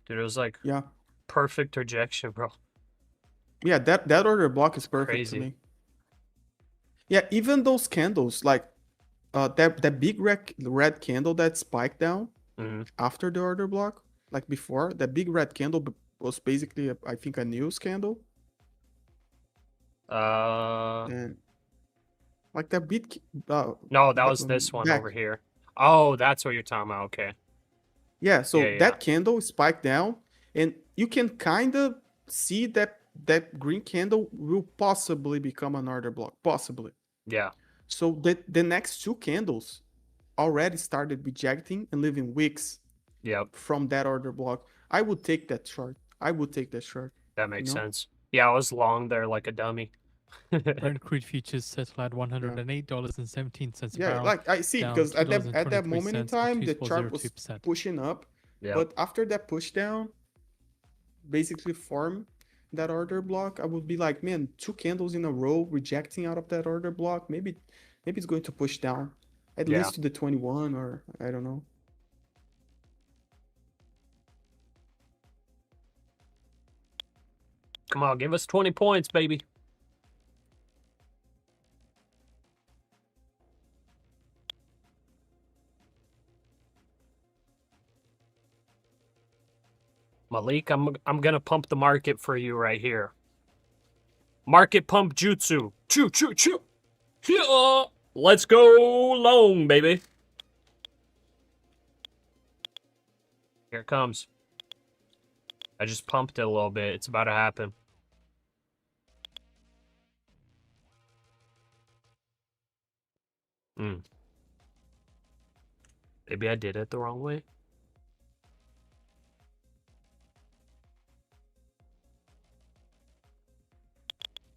S1: Dude, it was like
S3: Yeah.
S1: perfect rejection, bro.
S3: Yeah, that order block is perfect to
S1: Crazy.
S3: me. Yeah, even those candles, like that big red candle that spiked down after the order block, like before, that big red candle was basically, I think, a news candle. And like that big,
S1: No, that was this one over here. Oh, that's what you're talking about. Okay.
S3: Yeah, so
S1: Yeah.
S3: that candle spiked down, and you can kind of see that green candle will possibly become an order block, possibly.
S1: Yeah.
S3: So the next two candles already started rejecting and leaving wicks
S1: Yep.
S3: from that order block. I would take that short. I would take that short.
S1: That makes
S3: You know?
S1: sense. Yeah, I was long there like a dummy.
S2: Brent crude futures settled at $108.17 a
S3: Yeah,
S2: barrel.
S3: like I see,
S2: down
S3: because at that moment in
S2: $2.23
S3: time,
S2: or
S3: the chart was
S2: 2.02%.
S3: pushing up.
S1: Yeah.
S3: But after that push down, basically form that order block, I would be like, man, two candles in a row rejecting out of that order block. Maybe it's going to push down at
S1: Yeah.
S3: least to the 21, or I don't know.
S1: Come on, give us 20 points, baby. Malik, I'm gonna pump the market for you right here. Market pump jutsu. Choo choo choo. Yeah. Let's go long, baby. Here it comes. I just pumped it a little bit. It's about to happen. Maybe I did it the wrong way.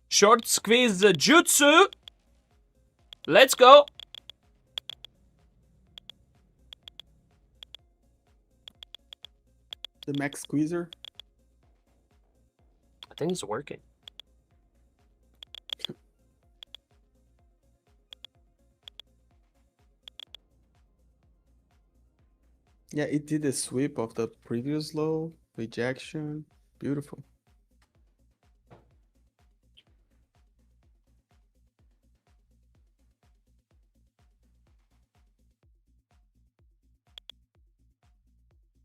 S1: Short squeeze the jutsu. Let's go.
S3: The max squeezer.
S1: I think it's working.
S3: Yeah, it did a sweep of the previous low, rejection. Beautiful.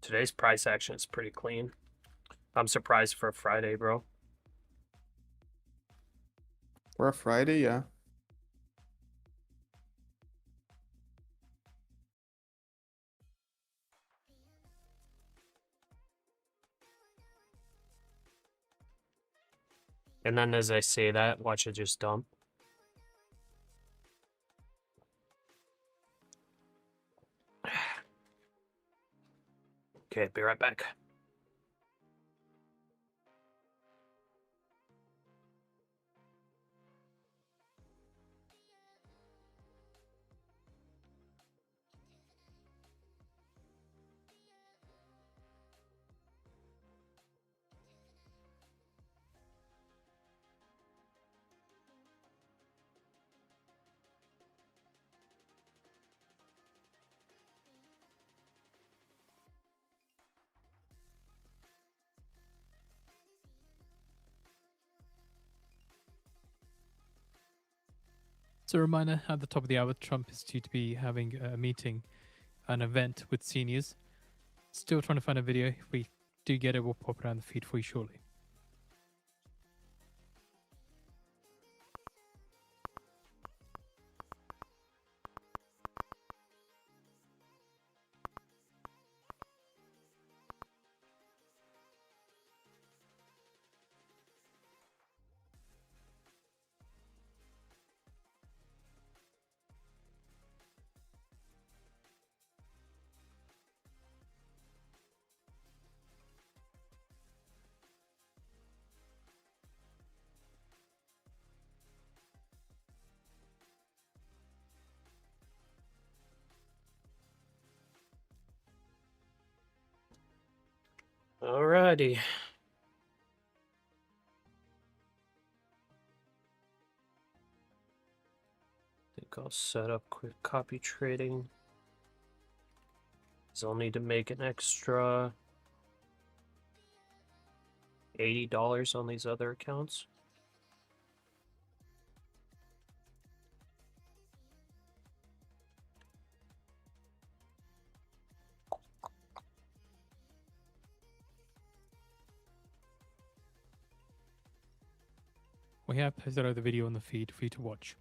S1: Today's price action is pretty clean. I'm surprised for a Friday, bro.
S3: For a Friday, yeah.
S1: And then as I say that, watch it just dump. Okay, be right back.
S2: So a reminder, at the top of the hour, Trump is due to be having a meeting, an event with seniors. Still trying to find a video. If we do get it, we'll pop it on the feed for you shortly.
S1: Alrighty. Think I'll set up quick copy trading. So I'll need to make an extra $80 on these other accounts.
S2: We have posted out the video on the feed for you to watch.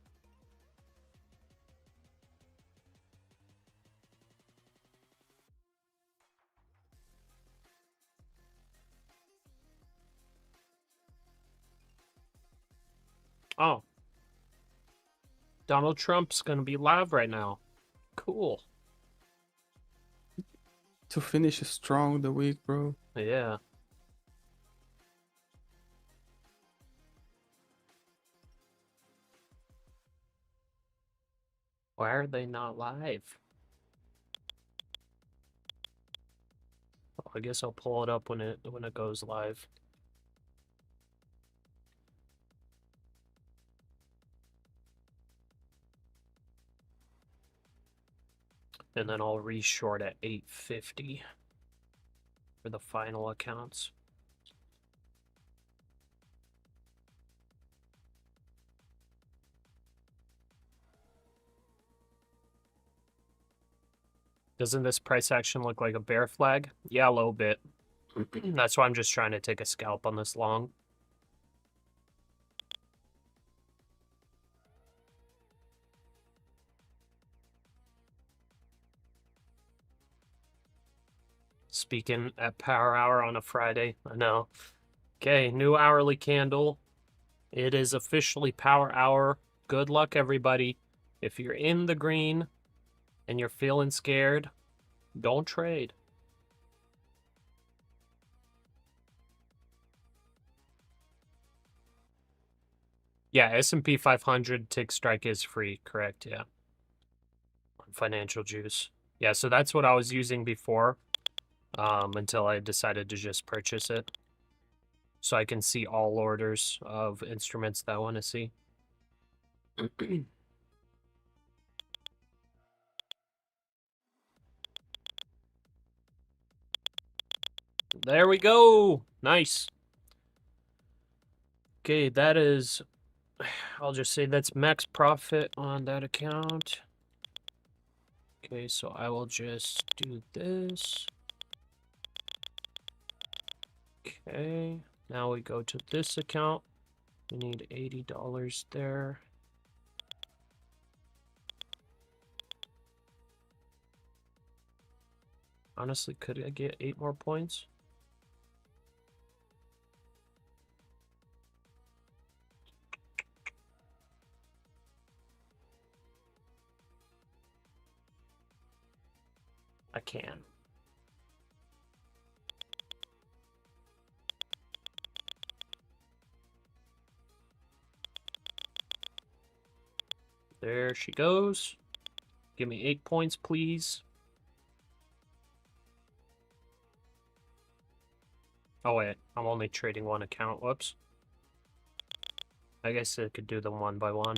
S1: Oh. Donald Trump's gonna be live right now. Cool.
S3: To finish strong the week, bro.
S1: Yeah. Why are they not live? Oh, I guess I'll pull it up when it goes live. And then I'll reshort at 850 for the final accounts. Doesn't this price action look like a bear flag? Yeah, a little bit. That's why I'm just trying to take a scalp on this long. Speaking at power hour on a Friday, I know. Okay, new hourly candle. It is officially power hour. Good luck, everybody. If you're in the green and you're feeling scared, don't trade. Yeah, S&P 500 tick strike is free, correct? Yeah. On Financial Juice. Yeah, so that's what I was using before, until I decided to just purchase it. So I can see all orders of instruments that I want to see. There we go. Nice. Okay, that is, I'll just say that's max profit on that account. Okay, so I will just do this. Okay, now we go to this account. We need $80 there. Honestly, could I get 8 more points? I can. There she goes. Give me 8 points, please. Oh, wait. I'm only trading one account. Whoops. I guess I could do them one by one.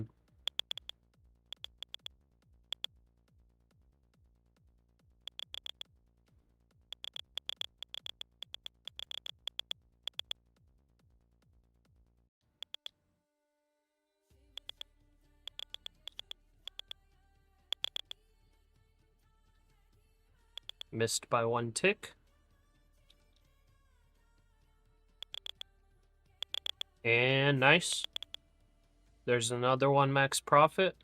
S1: Missed by 1 tick. And nice. There's another one max profit.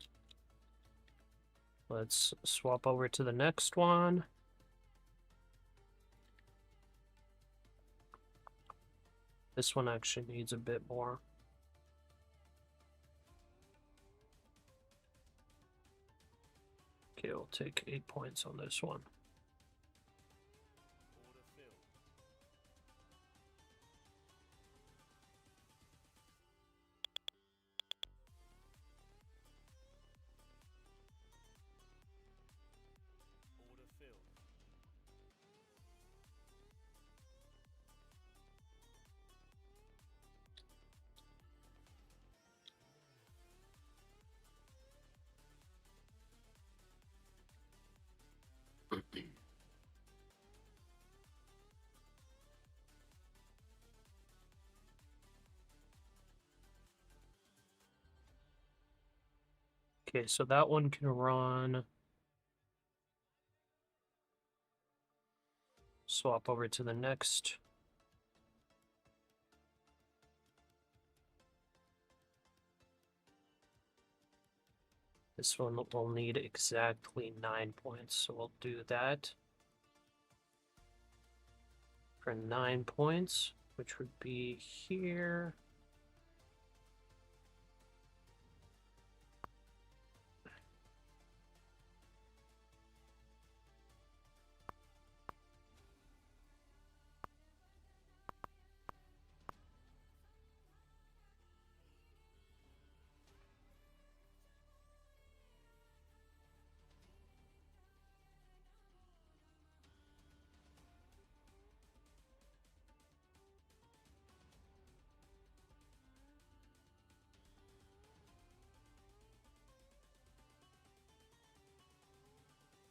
S1: Let's swap over to the next one. This one actually needs a bit more. Okay, we'll take 8 points on this one. Okay, so that one can run. Swap over to the next. This one will need exactly 9 points, so we'll do that for 9 points, which would be here.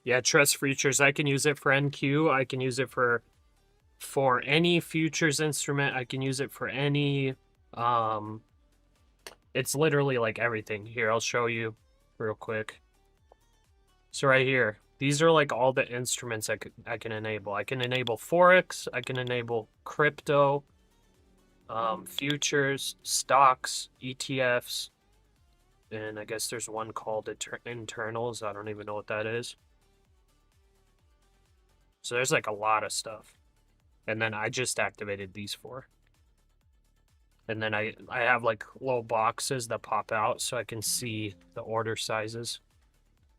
S1: Yeah, trust futures. I can use it for NQ. I can use it for any futures instrument. I can use it for any it's literally like everything. Here, I'll show you real quick. So right here, these are like all the instruments I can enable. I can enable Forex, I can enable crypto, futures, stocks, ETFs, and I guess there's one called internals. I don't even know what that is. So there's like a lot of stuff. And then I just activated these 4. And then I have like little boxes that pop out so I can see the order sizes.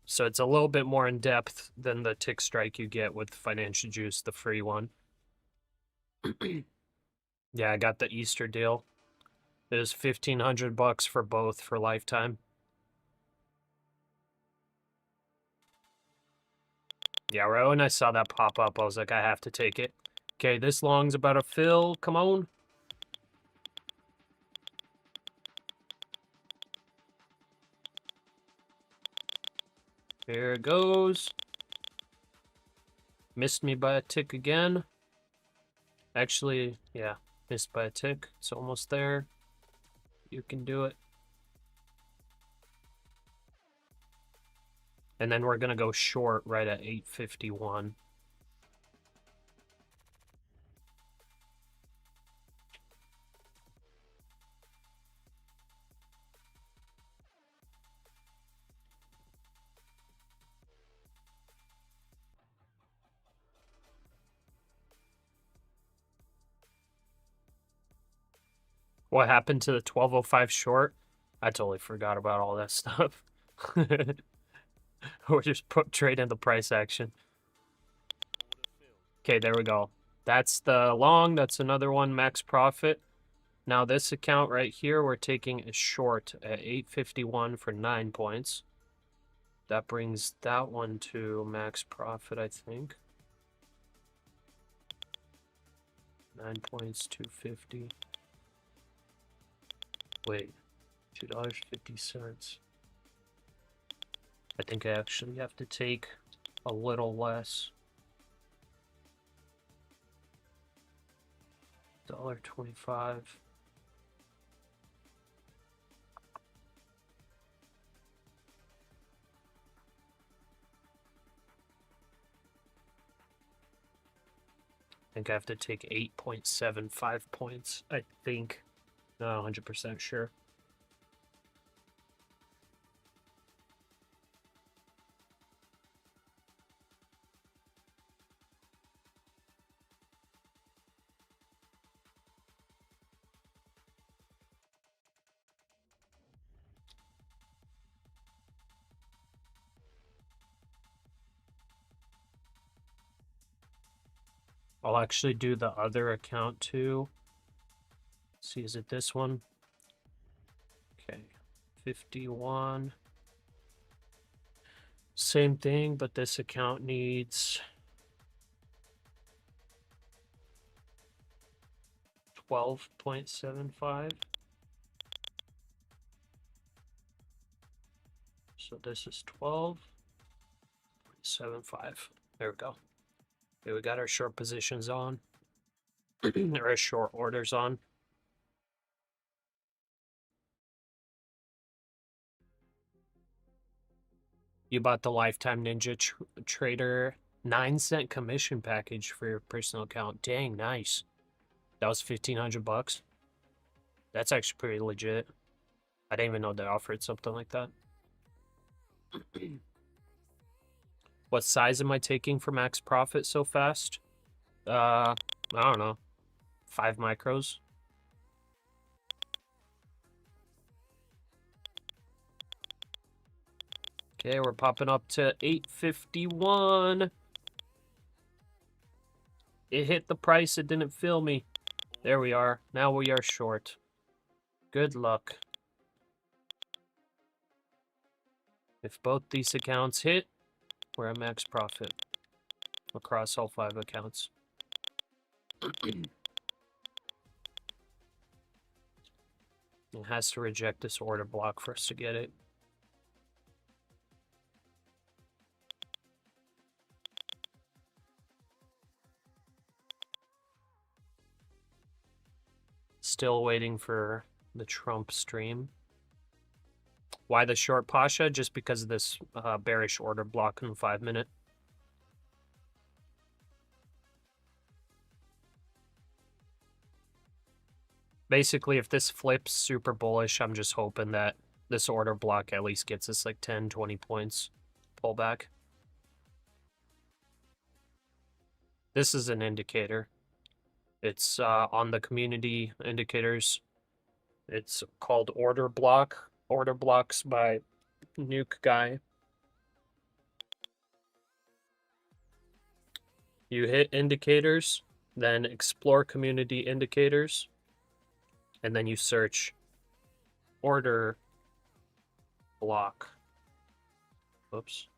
S1: So it's a little bit more in depth than the tick strike you get with Financial Juice, the free one. Yeah, I got the Easter deal. It was $1,500 for both for lifetime. Yeah, right when I saw that pop up, I was like, I have to take it. Okay, this long's about to fill. Come on. Here it goes. Missed me by a tick again. Actually, yeah, missed by a tick. It's almost there. You can do it. And then we're going to go short right at 851. What happened to the 1205 short? I totally forgot about all that stuff. Or just trade in the price action. Okay, there we go. That's the long. That's another one, max profit. Now this account right here, we're taking a short at 851 for 9 points. That brings that one to max profit, I think. 9 points, 250. Wait, $2.50. I think I actually have to take a little less. $1.25. think I have to take 8.75 points. I think. Not 100% sure. I'll actually do the other account too. Let's see, is it this one? Okay, 51. Same thing, but this account needs 12.75. So this is 12.75. There we go. Okay, we got our short positions on. Or our short orders on. You bought the Lifetime Ninja Trader 9-cent commission package for your personal account. Dang, nice. That was $1,500. That's actually pretty legit. I didn't even know they offered something like that. What size am I taking for max profit so fast? I don't know. 5 micros. Okay, we're popping up to 851. It hit the price, it didn't fill me. There we are. Now we are short. Good luck. If both these accounts hit, we're at max profit across all 5 accounts. It has to reject this order block for us to get it. Still waiting for the Trump stream. Why the short, Pasha? Just because of this bearish order block in the 5-minute. Basically, if this flips super bullish, I'm just hoping that this order block at least gets us like 10, 20 points pullback. This is an indicator. It's on the community indicators. It's called order block. Order blocks by Nuke Guy. You hit indicators, then explore community indicators, and then you search order block. Oops.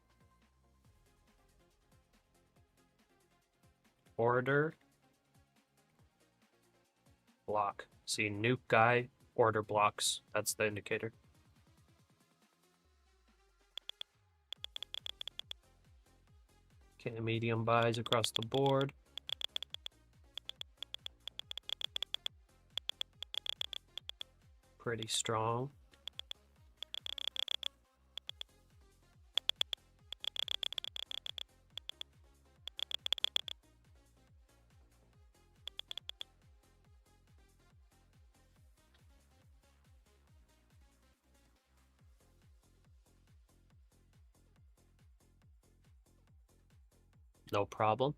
S1: Order block. See, Nuke Guy, order blocks. That's the indicator. Okay, medium buys across the board. Pretty strong. No problem.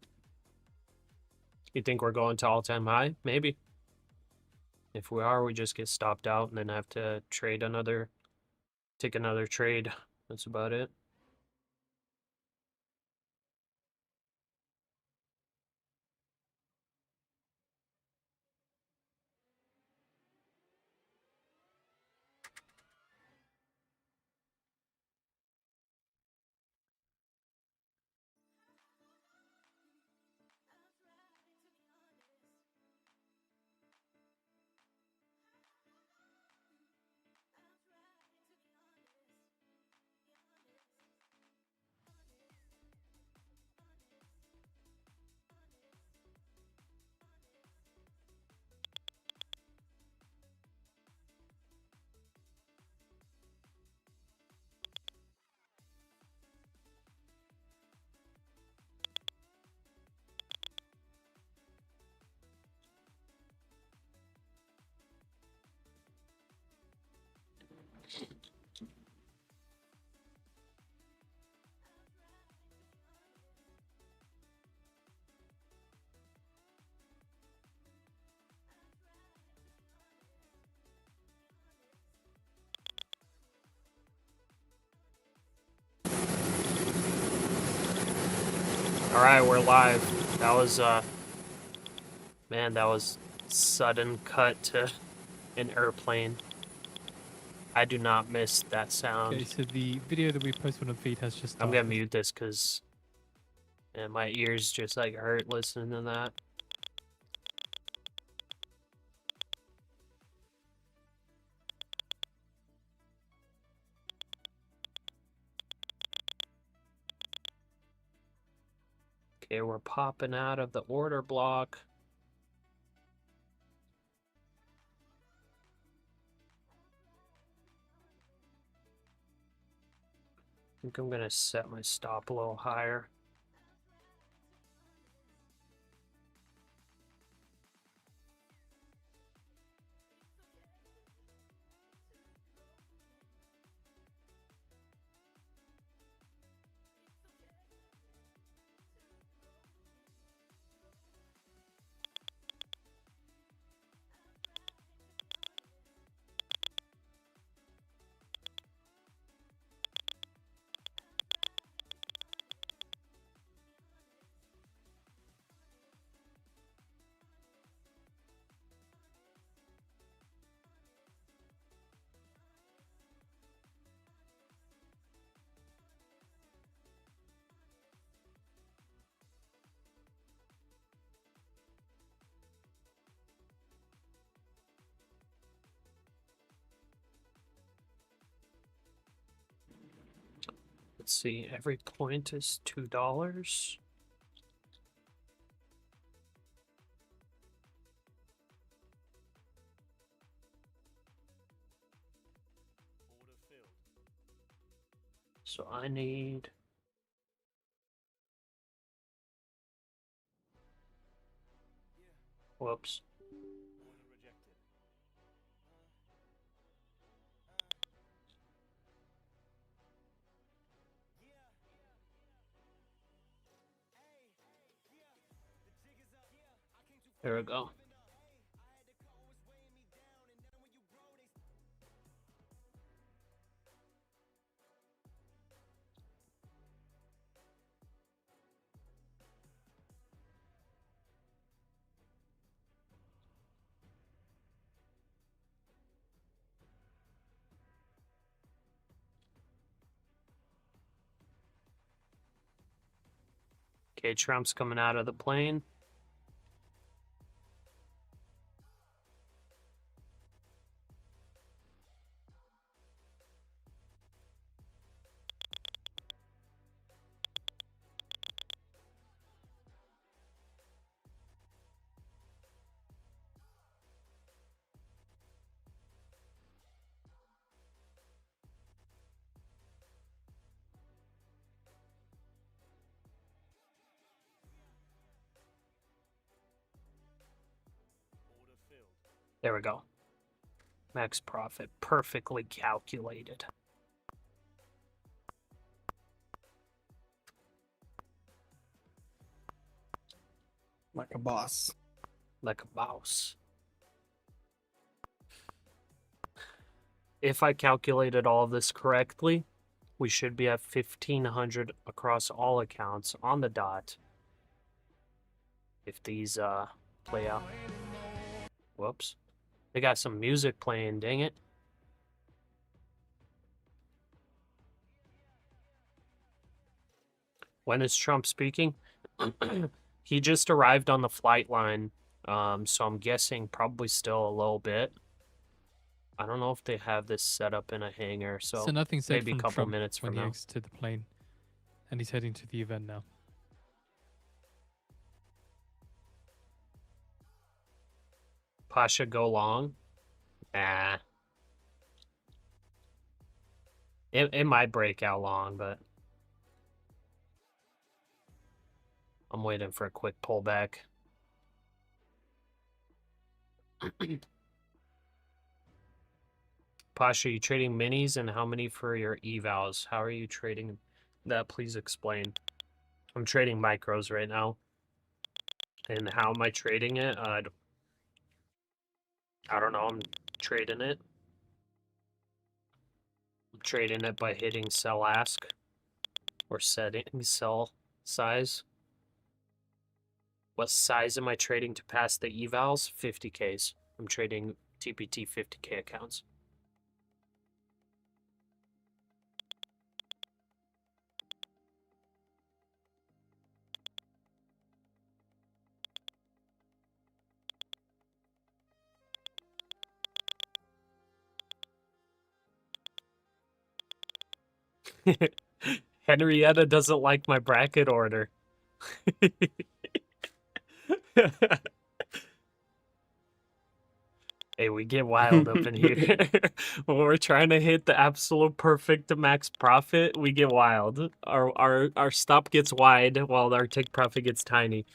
S1: You think we're going to all-time high? Maybe. If we are, we just get stopped out and then have to trade another, take another trade. That's about it. All right, we're live. That was man, that was sudden cut to an airplane. I do not miss that sound.
S2: Okay, so the video that we posted on the feed has just
S1: I'm
S2: started.
S1: gonna mute this because my ears just like hurt listening to that. Okay, we're popping out of the order block. I think I'm gonna set my stop a little higher. Let's see, every point is $2. So I need whoops. There we go. Okay, Trump's coming out of the plane. There we go. Max profit, perfectly calculated.
S3: Like a boss.
S1: Like a mouse. If I calculated all of this correctly, we should be at 1,500 across all accounts on the dot. If these play out. Whoops. They got some music playing, dang it. When is Trump speaking? He just arrived on the flight line, so I'm guessing probably still a little bit. I don't know if they have this set up in a hangar, so
S2: nothing said
S1: maybe a
S2: from
S1: couple
S2: Trump
S1: minutes
S2: when
S1: from
S2: he
S1: now.
S2: exited the plane, and he's heading to the event now.
S1: Pasha go long? Nah. It might break out long, but I'm waiting for a quick pullback. Pasha, you trading minis and how many for your evals? How are you trading that? Please explain. I'm trading micros right now. And how am I trading it? I don't know. I'm trading it. I'm trading it by hitting sell ask or setting sell size. What size am I trading to pass the evals? 50Ks. I'm trading TPT 50K accounts. Henrietta doesn't like my bracket order. Hey, we get wild up in here. When we're trying to hit the absolute perfect max profit, we get wild. Our stop gets wide while our take profit gets tiny.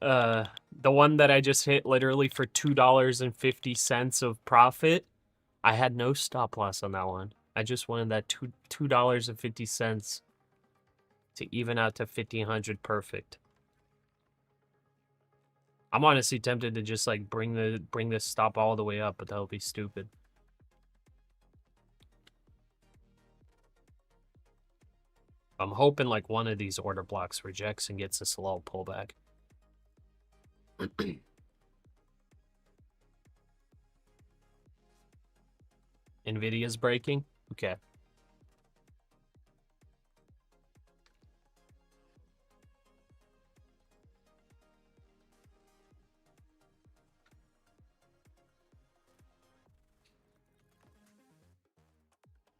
S1: The one that I just hit literally for $2.50 of profit, I had no stop loss on that one. I just wanted that $2.50 to even out to 1,500 perfect. I'm honestly tempted to just like bring this stop all the way up, but that would be stupid. I'm hoping like one of these order blocks rejects and gets a slow pullback. Nvidia's breaking? Okay.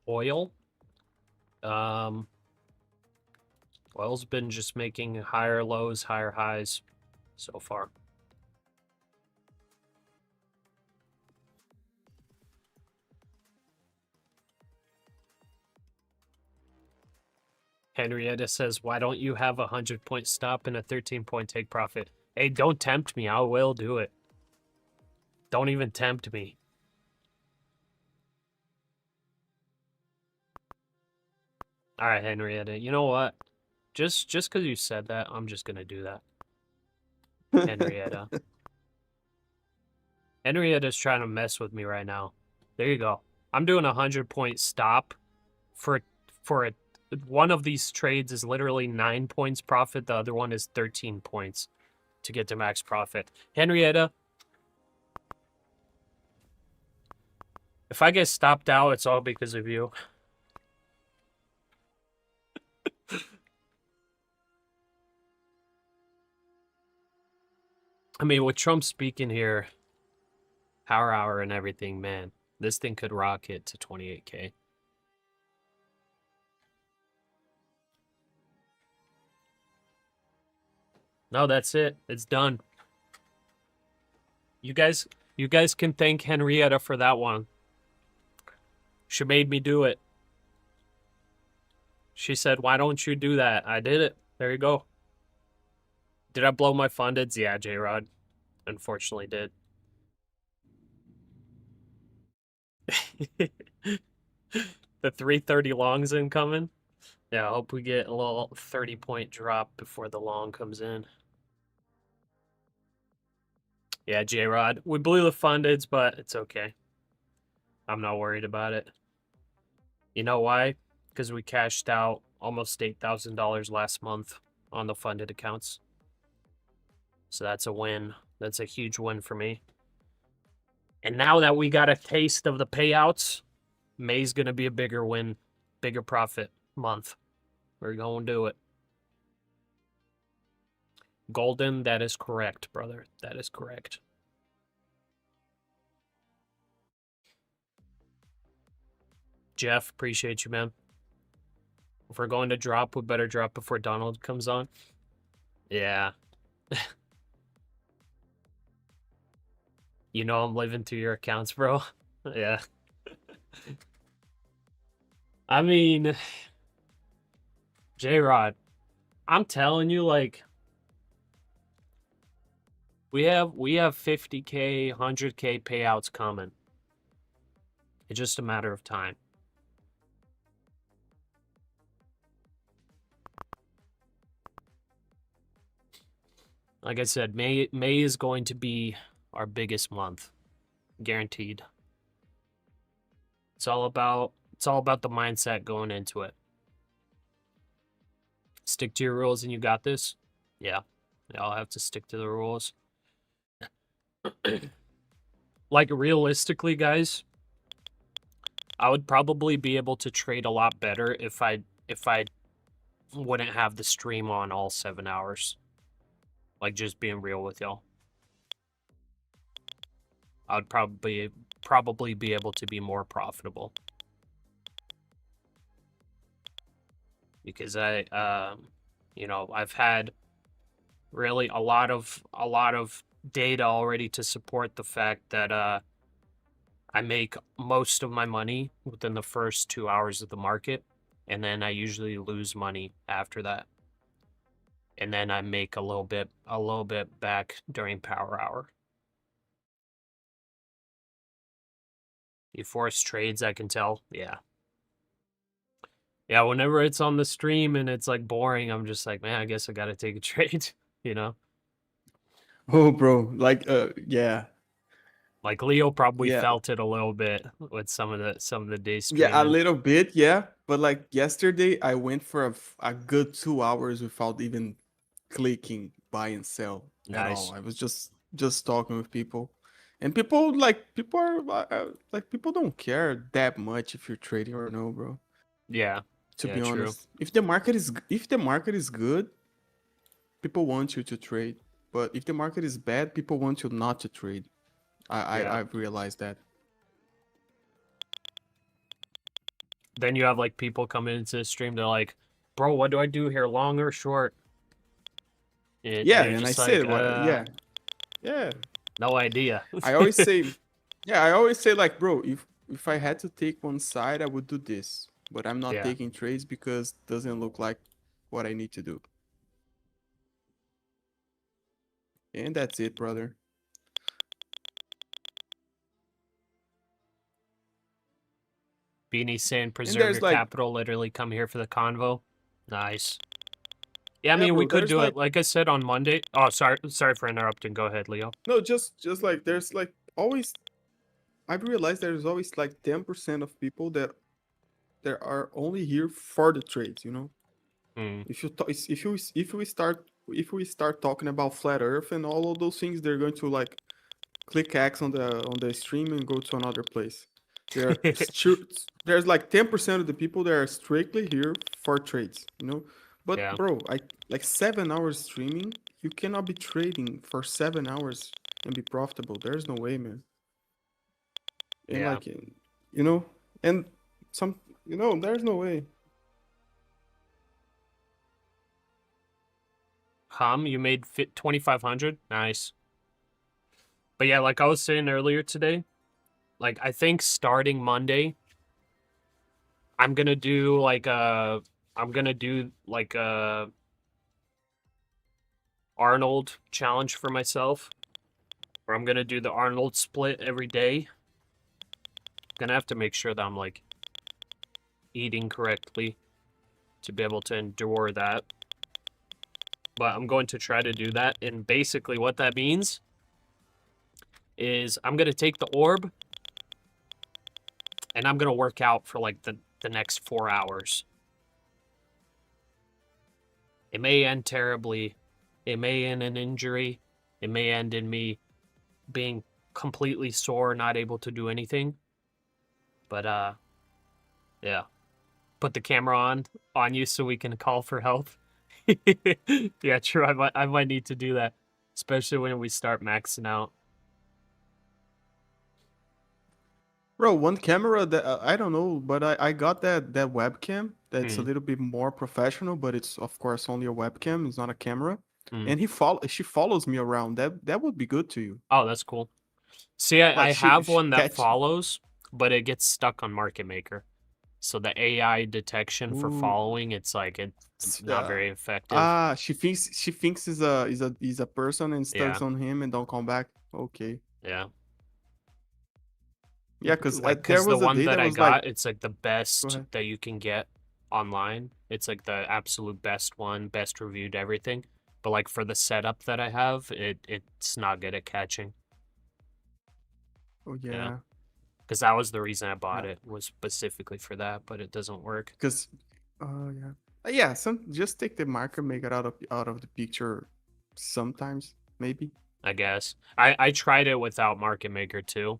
S1: Oil? Oil's been just making higher lows, higher highs so far. Henrietta says, why don't you have a 100-point stop and a 13-point take profit? Hey, don't tempt me. I will do it. Don't even tempt me. All right, Henrietta. You know what? Just because you said that, I'm just going to do that. Henrietta. Henrietta's trying to mess with me right now. There you go. I'm doing a 100-point stop for it. One of these trades is literally 9 points profit. The other one is 13 points to get to max profit. Henrietta, if I get stopped out, it's all because of you. I mean, with Trump speaking here, power hour and everything, man, this thing could rocket to 28K. No, that's it. It's done. You guys can thank Henrietta for that one. She made me do it. She said, why don't you do that? I did it. There you go. Did I blow my fundeds? Yeah, J-Rod. Unfortunately did. The 330 longs incoming. Yeah, I hope we get a little 30-point drop before the long comes in. Yeah, J-Rod. We blew the fundeds, but it's okay. I'm not worried about it. You know why? Because we cashed out almost $8,000 last month on the funded accounts. So that's a win. That's a huge win for me. And now that we got a taste of the payouts, May's going to be a bigger win, bigger profit month. We're going to do it. Golden, that is correct, brother. That is correct. Jeff, appreciate you, man. If we're going to drop, we better drop before Donald comes on. Yeah. You know I'm living through your accounts, bro. Yeah. I mean, J-Rod, I'm telling you, like, we have 50K, 100K payouts coming. It's just a matter of time. Like I said, May is going to be our biggest month, guaranteed. It's all about the mindset going into it. Stick to your rules and you got this. Yeah. I'll have to stick to the rules. Like, realistically, guys, I would probably be able to trade a lot better if I wouldn't have the stream on all 7 hours. Like, just being real with y'all. I would probably be able to be more profitable. Because you know, I've had really a lot of data already to support the fact that I make most of my money within the first 2 hours of the market, and then I usually lose money after that. And then I make a little bit back during power hour. You force trades, I can tell. Yeah. Yeah, whenever it's on the stream and it's like boring, I'm just like, man, I guess I gotta take a trade, you know?
S3: Oh, bro, like, yeah,
S1: Like Leo probably
S3: yeah,
S1: felt it a little bit with some of the days
S3: yeah, a
S1: streaming.
S3: little bit, yeah. But like yesterday, I went for a good 2 hours without even clicking buy and sell at all.
S1: Nice.
S3: I was just talking with people, and people are like people don't care that much if you're trading or no, bro.
S1: Yeah.
S3: To
S1: Yeah,
S3: be
S1: true.
S3: honest, if the market is good, people want you to trade. But if the market is bad, people want you not to trade.
S1: Yeah.
S3: I've realized that.
S1: Then you have like people coming into the stream, they're like, bro, what do I do here? Long or short?
S3: Yeah,
S1: you're
S3: and I
S1: just
S3: said,
S1: like,
S3: yeah, yeah.
S1: no idea.
S3: I always say, yeah, I always say like, bro, if I had to take one side, I would do this, but I'm not
S1: Yeah.
S3: taking trades because it doesn't look like what I need to do. And that's it, brother.
S1: Beanie saying preserve
S3: there's,
S1: your
S3: like-
S1: capital, literally come here for the convo. Nice. Yeah, I
S3: Yeah,
S1: mean, we
S3: bro,
S1: could
S3: there's,
S1: do it.
S3: like-
S1: Like I said on Monday. Oh, sorry for interrupting. Go ahead, Leo.
S3: No, just like there's like always, I've realized there's always like 10% of people that are only here for the trades, you know?
S1: Mm,
S3: If we start talking about flat Earth and all of those things, they're going to like click X on the stream and go to another place. There's like 10% of the people that are strictly here for trades, you know. But
S1: Yeah.
S3: bro, like 7 hours streaming, you cannot be trading for 7 hours and be profitable. There's no way, man. And
S1: Yeah.
S3: like, you know, and some, you know, there's no way.
S1: You made 2,500. Nice. But yeah, like I was saying earlier today, like I think starting Monday, I'm gonna do like a Arnold challenge for myself, where I'm gonna do the Arnold split every day. Gonna have to make sure that I'm like eating correctly to be able to endure that. But I'm going to try to do that, and basically what that means is I'm gonna take the orb and I'm gonna work out for like the next 4 hours. It may end terribly. It may end in injury. It may end in me being completely sore, not able to do anything. But yeah. Put the camera on you so we can call for help. Yeah, true. I might need to do that, especially when we start maxing out.
S3: Bro, one camera that I don't know, but I got that webcam that's a
S1: Mm.
S3: little bit more professional, but it's of course only a webcam, it's not a camera.
S1: Mm.
S3: And she follows me around. That would be good to you.
S1: Oh, that's cool. See, I
S3: Like,
S1: have
S3: she
S1: one that
S3: catch-
S1: follows, but it gets stuck on Market Maker. So the AI detection for
S3: Ooh.
S1: following, it's like it's not very effective.
S3: She thinks is a person and stucks
S1: Yeah.
S3: on him and don't come back. Okay.
S1: Yeah.
S3: Yeah, because
S1: Like,
S3: there was
S1: the
S3: a
S1: one
S3: day
S1: that I
S3: was
S1: got,
S3: like,
S1: it's like the best
S3: ahead.
S1: that you can get online. It's like the absolute best one, best reviewed, everything. But like for the setup that I have, it's not good at catching.
S3: oh yeah,
S1: Because that was the reason I bought
S3: Yeah.
S1: it, was specifically for that, but it doesn't work.
S3: because yeah, yeah. Just take the marker maker out of the picture sometimes, maybe.
S1: I guess. I tried it without market maker too.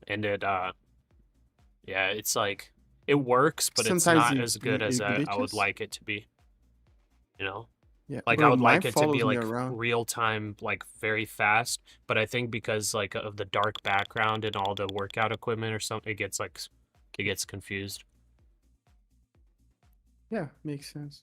S1: And it yeah, it's like it works, but it's
S3: Sometimes
S1: not as good as
S3: it
S1: I would
S3: glitches.
S1: like it to be. You know?
S3: Yeah,
S1: Like I
S3: bro,
S1: would
S3: mine
S1: like it to be
S3: follows me
S1: like
S3: around.
S1: real time, like very fast, but I think because like of the dark background and all the workout equipment or something, it gets confused.
S3: Yeah, makes sense.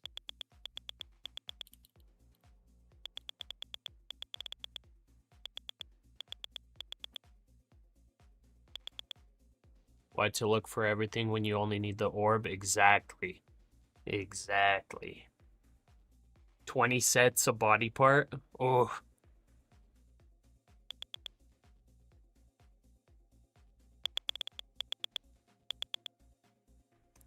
S1: Why to look for everything when you only need the orb? Exactly. Exactly. 20 sets a body part? Oh.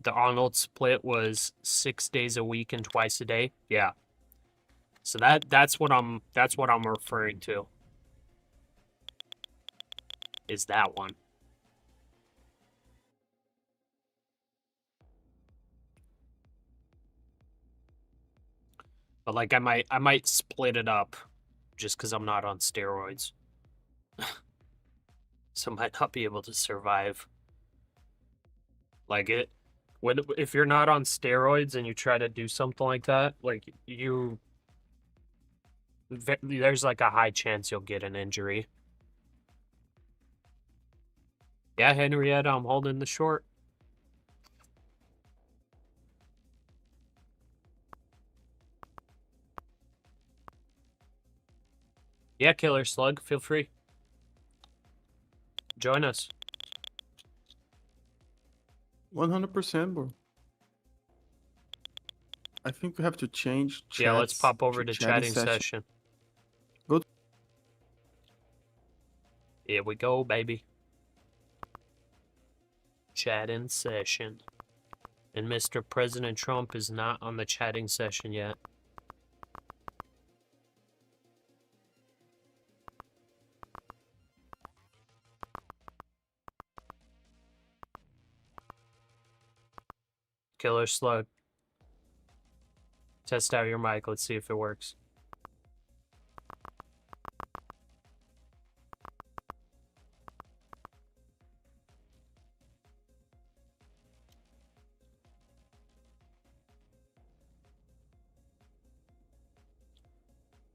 S1: The Arnold split was 6 days a week and twice a day. Yeah. So that's what I'm referring to. Is that one. But like I might split it up just because I'm not on steroids. So I might not be able to survive. Like if you're not on steroids and you try to do something like that, like there's like a high chance you'll get an injury. Yeah, Henrietta, I'm holding the short. Yeah, Killer Slug, feel free. Join us.
S3: 100%, bro. I think we have to change chats.
S1: Yeah, let's pop over to
S3: chatting
S1: chatting session.
S3: Go.
S1: Here we go, baby. Chatting session. And Mr. President Trump is not on the chatting session yet. Killer Slug. Test out your mic. Let's see if it works.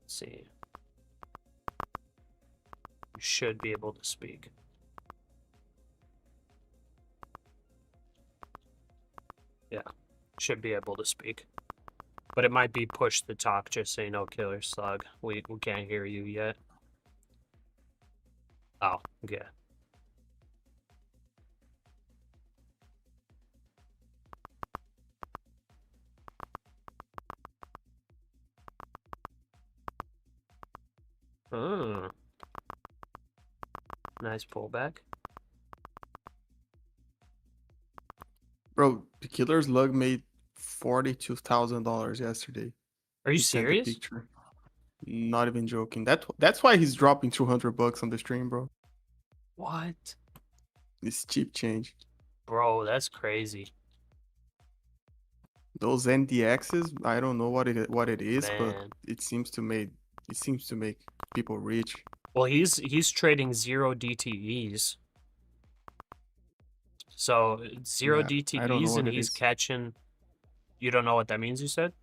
S1: Let's see. You should be able to speak. Yeah, should be able to speak. But it might be push to talk, just so you know, Killer Slug. We can't hear you yet. Oh, yeah. Oh. Nice pullback.
S3: Bro, the Killer Slug made $42,000 yesterday.
S1: Are you
S3: He sent a
S1: serious?
S3: picture. Not even joking. That's why he's dropping $200 on the stream, bro.
S1: What?
S3: It's cheap change.
S1: Bro, that's crazy.
S3: Those NDXs, I don't know what it is, but
S1: Man.
S3: it seems to make people rich.
S1: Well, he's trading 0 DTEs. So 0
S3: Yeah, I don't know
S1: DTEs
S3: what
S1: and
S3: it
S1: he's
S3: is.
S1: catching. You don't know what that means, you said?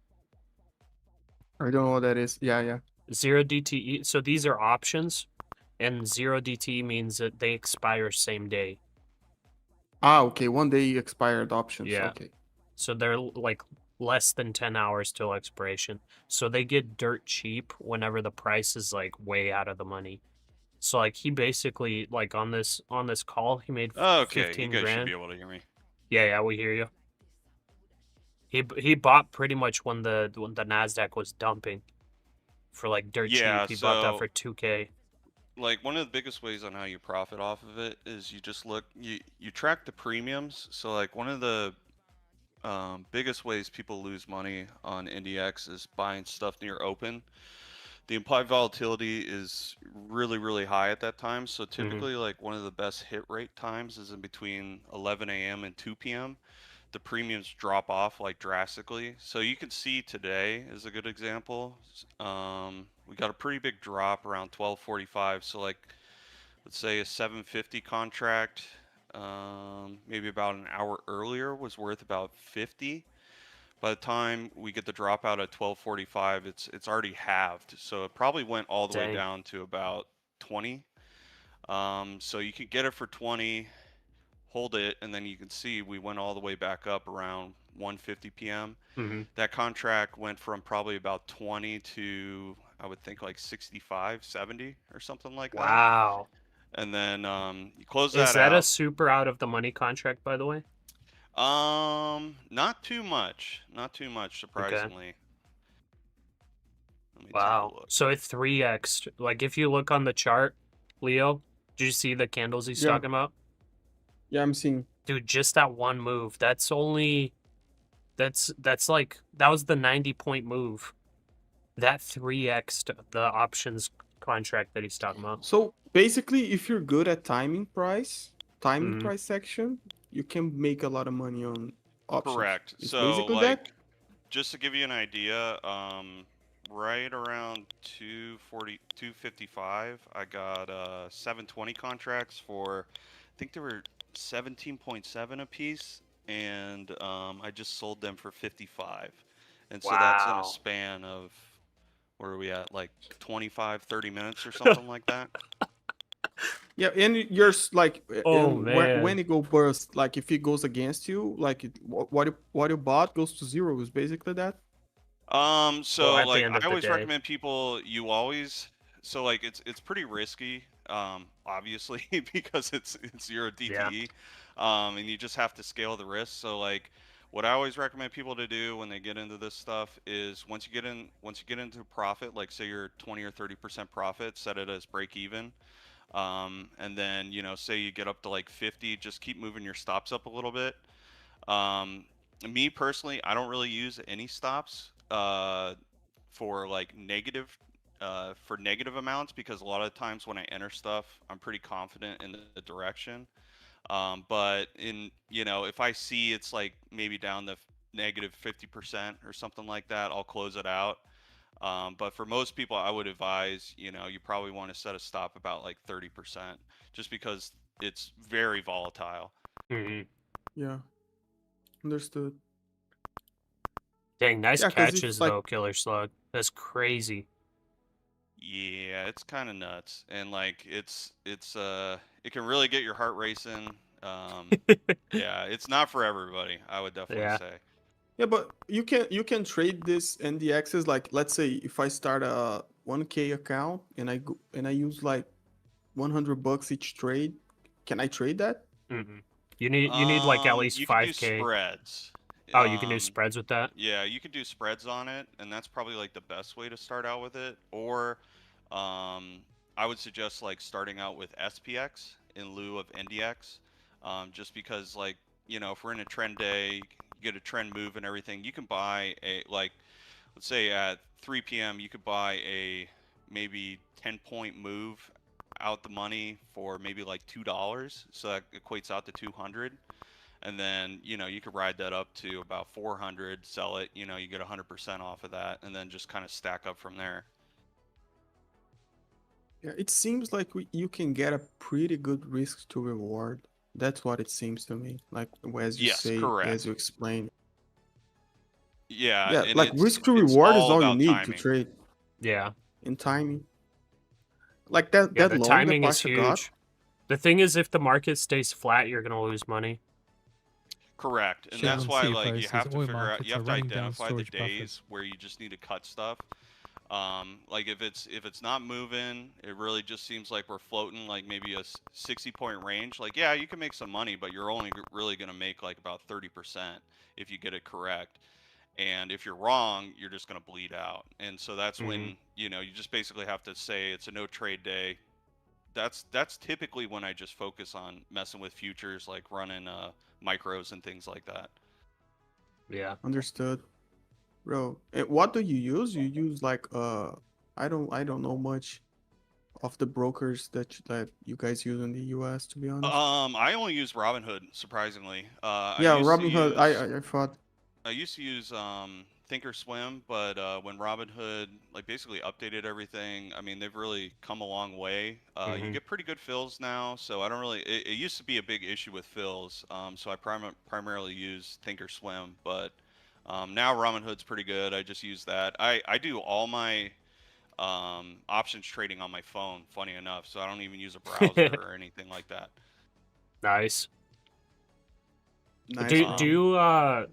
S3: I don't know what that is. Yeah.
S1: 0 DTE. So these are options, and 0 DTE means that they expire same day.
S3: Ah, okay. 1 day expired options.
S1: Yeah.
S3: Okay.
S1: So they're like less than 10 hours till expiration. So they get dirt cheap whenever the price is like way out of the money. So like he basically like on this call he made
S8: Okay, you
S1: 15
S8: guys should
S1: grand.
S8: be able to hear me.
S1: Yeah, we hear you. He bought pretty much when the NASDAQ was dumping for like dirt
S8: Yeah,
S1: cheap. He bought that
S8: so-
S1: for 2K.
S8: Like one of the biggest ways on how you profit off of it is you just look, you track the premiums. So like one of the biggest ways people lose money on NDX is buying stuff near open. The implied volatility is really, really high at that time. So typically like one of the best hit rate times is in between 11 a.m. and 2 p.m. the premiums drop off like drastically. So you can see today is a good example. We got a pretty big drop around 12:45. So like, let's say a 750 contract, maybe about an hour earlier was worth about 50. By the time we get the dropout at 12:45, it's already halved. So it probably went all the way
S1: Dang.
S8: down to about 20. So you can get it for 20, hold it, and then you can see we went all the way back up around 1:50 p.m.
S1: Mm-hmm.
S8: That contract went from probably about 20 to, I would think, like 65, 70 or something like that.
S1: Wow.
S8: And then you close
S1: Is
S8: that
S1: that a
S8: out.
S1: super out of the money contract, by the way?
S8: Not too much. Not too much, surprisingly. Let me take a
S1: Wow.
S8: look.
S1: So it 3x. Like if you look on the chart, Leo, did you see the candles he's
S3: Yeah.
S1: talking about?
S3: Yeah, I'm seeing.
S1: Dude, just that one move. That's like that was the 90-point move. That 3x the options contract that he's talking about.
S3: So basically, if you're good at timing price
S1: Mhm.
S3: section, you can make a lot of money on options.
S8: Correct.
S3: It's
S8: So,
S3: basically
S8: like,
S3: that.
S8: just to give you an idea, right around 240, 255, I got 720 contracts for, I think they were 17.7 a piece, and I just sold them for 55. And so that's in
S1: Wow.
S8: a span of, where are we at, like 25, 30 minutes or something like that?
S3: Yeah, and you're like,
S1: Oh,
S3: and
S1: man.
S3: when it go burst, like if it goes against you, like what you bought goes to zero. Is basically that.
S8: So
S1: at the
S8: like
S1: end of
S8: I
S1: the
S8: always
S1: day.
S8: recommend people so like it's pretty risky, obviously because it's zero DTE. And you just have to scale the risk. So like what I always recommend people to do when they get into this stuff is once you get into profit, like say you're 20 or 30% profit, set it as break even. And then, say you get up to like 50, just keep moving your stops up a little bit. Me personally, I don't really use any stops for like negative amounts, because a lot of times when I enter stuff, I'm pretty confident in the direction. But if I see it's like maybe down to negative 50% or something like that, I'll close it out. But for most people, I would advise, you probably want to set a stop about like 30%, just because it's very volatile.
S1: Mhm.
S3: Yeah, understood.
S1: Dang, nice
S3: Yeah, 'cause
S1: catches
S3: it's like
S1: though, Killer Slug. That's crazy.
S8: Yeah, it's kind of nuts, and like it can really get your heart racing. Yeah, it's not for everybody, I would definitely
S1: Yeah.
S8: say.
S3: yeah, but you can trade this NDXs. Like let's say if I start a 1K account and I use like $100 each trade, can I trade that?
S1: Mm-mm. You need like at least
S8: You can do
S1: 5K.
S8: spreads.
S1: Oh, you can do spreads with that?
S8: Yeah, you can do spreads on it, and that's probably like the best way to start out with it. Or I would suggest like starting out with SPX in lieu of NDX, just because like if we're in a trend day, you get a trend move and everything, you can buy a like, let's say at 3 p.m. you could buy a maybe 10-point move out the money for maybe like $2, so that equates out to 200. And then you could ride that up to about 400, sell it, you get 100% off of that, and then just kind of stack up from there.
S3: Yeah, it seems like you can get a pretty good risk to reward. That's what it seems to me. Like as you
S8: Yes,
S3: say,
S8: correct.
S3: as you explain.
S8: Yeah,
S3: Yeah,
S8: and
S3: like risk to
S8: it's
S3: reward is
S8: all
S3: all you
S8: about
S3: need to
S8: timing.
S3: trade
S1: Yeah.
S3: in timing. Like that
S1: Yeah,
S3: that
S1: the
S3: long
S1: timing
S3: that
S1: is
S3: Pasha got.
S1: huge. The thing is, if the market stays flat, you're gonna lose money.
S8: Correct, and
S2: Shit
S8: that's
S2: on
S8: why
S2: CFO
S8: like you
S2: says
S8: have to
S2: oil
S8: figure out,
S2: markets
S8: you
S2: are
S8: have to
S2: running down
S8: identify the
S2: storage buffers.
S8: days where you just need to cut stuff. Like if it's not moving, it really just seems like we're floating like maybe a 60-point range. Like yeah, you can make some money, but you're only really gonna make like about 30% if you get it correct. And if you're wrong, you're just gonna bleed out. And so that's when you just basically have to say it's a no trade day. That's typically when I just focus on messing with futures, like running micros and things like that.
S1: Yeah.
S3: Understood. Bro, and what do you use? You use like I don't know much of the brokers that you guys use in the US, to be honest.
S8: I only use Robinhood, surprisingly.
S3: Yeah, Robinhood. I thought.
S8: I used to use Thinkorswim, but when Robinhood like basically updated everything, I mean they've really come a long way. You get pretty good fills now, so I don't really. It used to be a big issue with fills, so I primarily use Thinkorswim, but now Robinhood's pretty good. I just use that. I do all my options trading on my phone. Funny enough, so I don't even use a browser or anything like that.
S1: Nice.
S3: Nice.
S1: Do you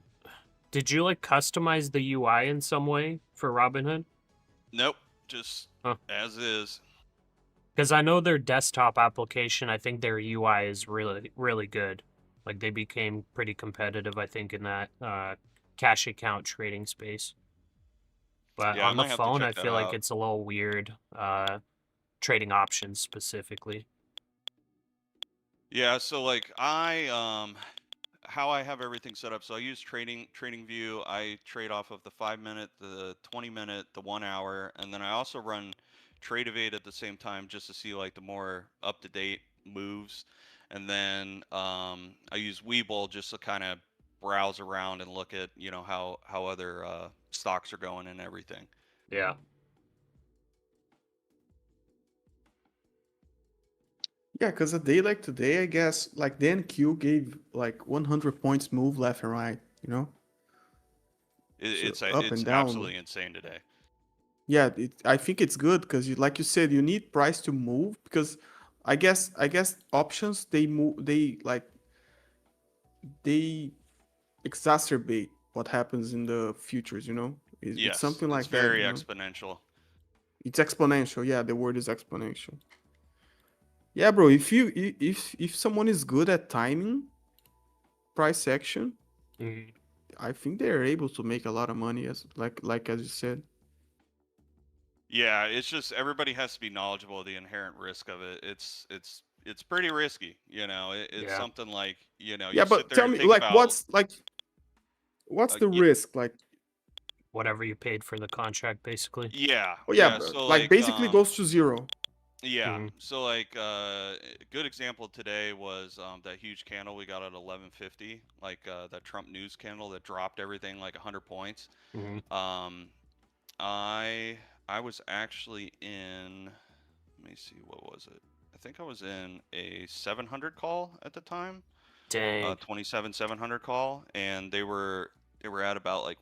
S1: did you like customize the UI in some way for Robinhood?
S8: Nope, just as is.
S1: Because I know their desktop application, I think their UI is really, really good. Like they became pretty competitive, I think, in that cash account trading space. But
S8: Yeah, I
S1: on the
S8: might have to
S1: phone, I
S8: check that
S1: feel like
S8: out.
S1: it's a little weird, trading options specifically.
S8: Yeah, so like how I have everything set up. So I use TradingView. I trade off of the 5-minute, the 20-minute, the 1 hour, and then I also run Trade-Evade at the same time just to see like the more up-to-date moves. And then I use Webull just to kind of browse around and look at, you know, how other stocks are going and everything.
S1: Yeah.
S3: Yeah, because a day like today, I guess, like the NQ gave like 100 points move left and right, you know?
S8: It's
S3: up
S8: it's
S3: and down.
S8: absolutely insane today.
S3: Yeah, I think it's good because like you said, you need price to move because I guess options they move they exacerbate what happens in the futures, you know? It's
S8: Yes,
S3: something like
S8: it's
S3: that,
S8: very
S3: you know?
S8: exponential.
S3: It's exponential. Yeah, the word is exponential. Yeah, bro, if someone is good at timing price action,
S1: Mhm.
S3: I think they're able to make a lot of money as as you said.
S8: Yeah, it's just everybody has to be knowledgeable of the inherent risk of it. It's pretty risky, you know. It's
S1: Yeah.
S8: something like, you know,
S3: Yeah,
S8: you sit
S3: but
S8: there
S3: tell
S8: and
S3: me
S8: think
S3: like
S8: about
S3: what's the
S8: y-
S3: risk? Like
S1: Whatever you paid for the contract, basically.
S8: yeah,
S3: oh yeah,
S8: yeah. So
S3: like basically goes to zero.
S8: yeah.
S1: Mhm.
S8: So like a good example today was that huge candle we got at 1150, like that Trump news candle that dropped everything like 100 points.
S1: Mhm.
S8: I was actually in, let me see, what was it? I think I was in a 700 call at the time.
S1: Dang.
S8: 27,700 call, and they were at about like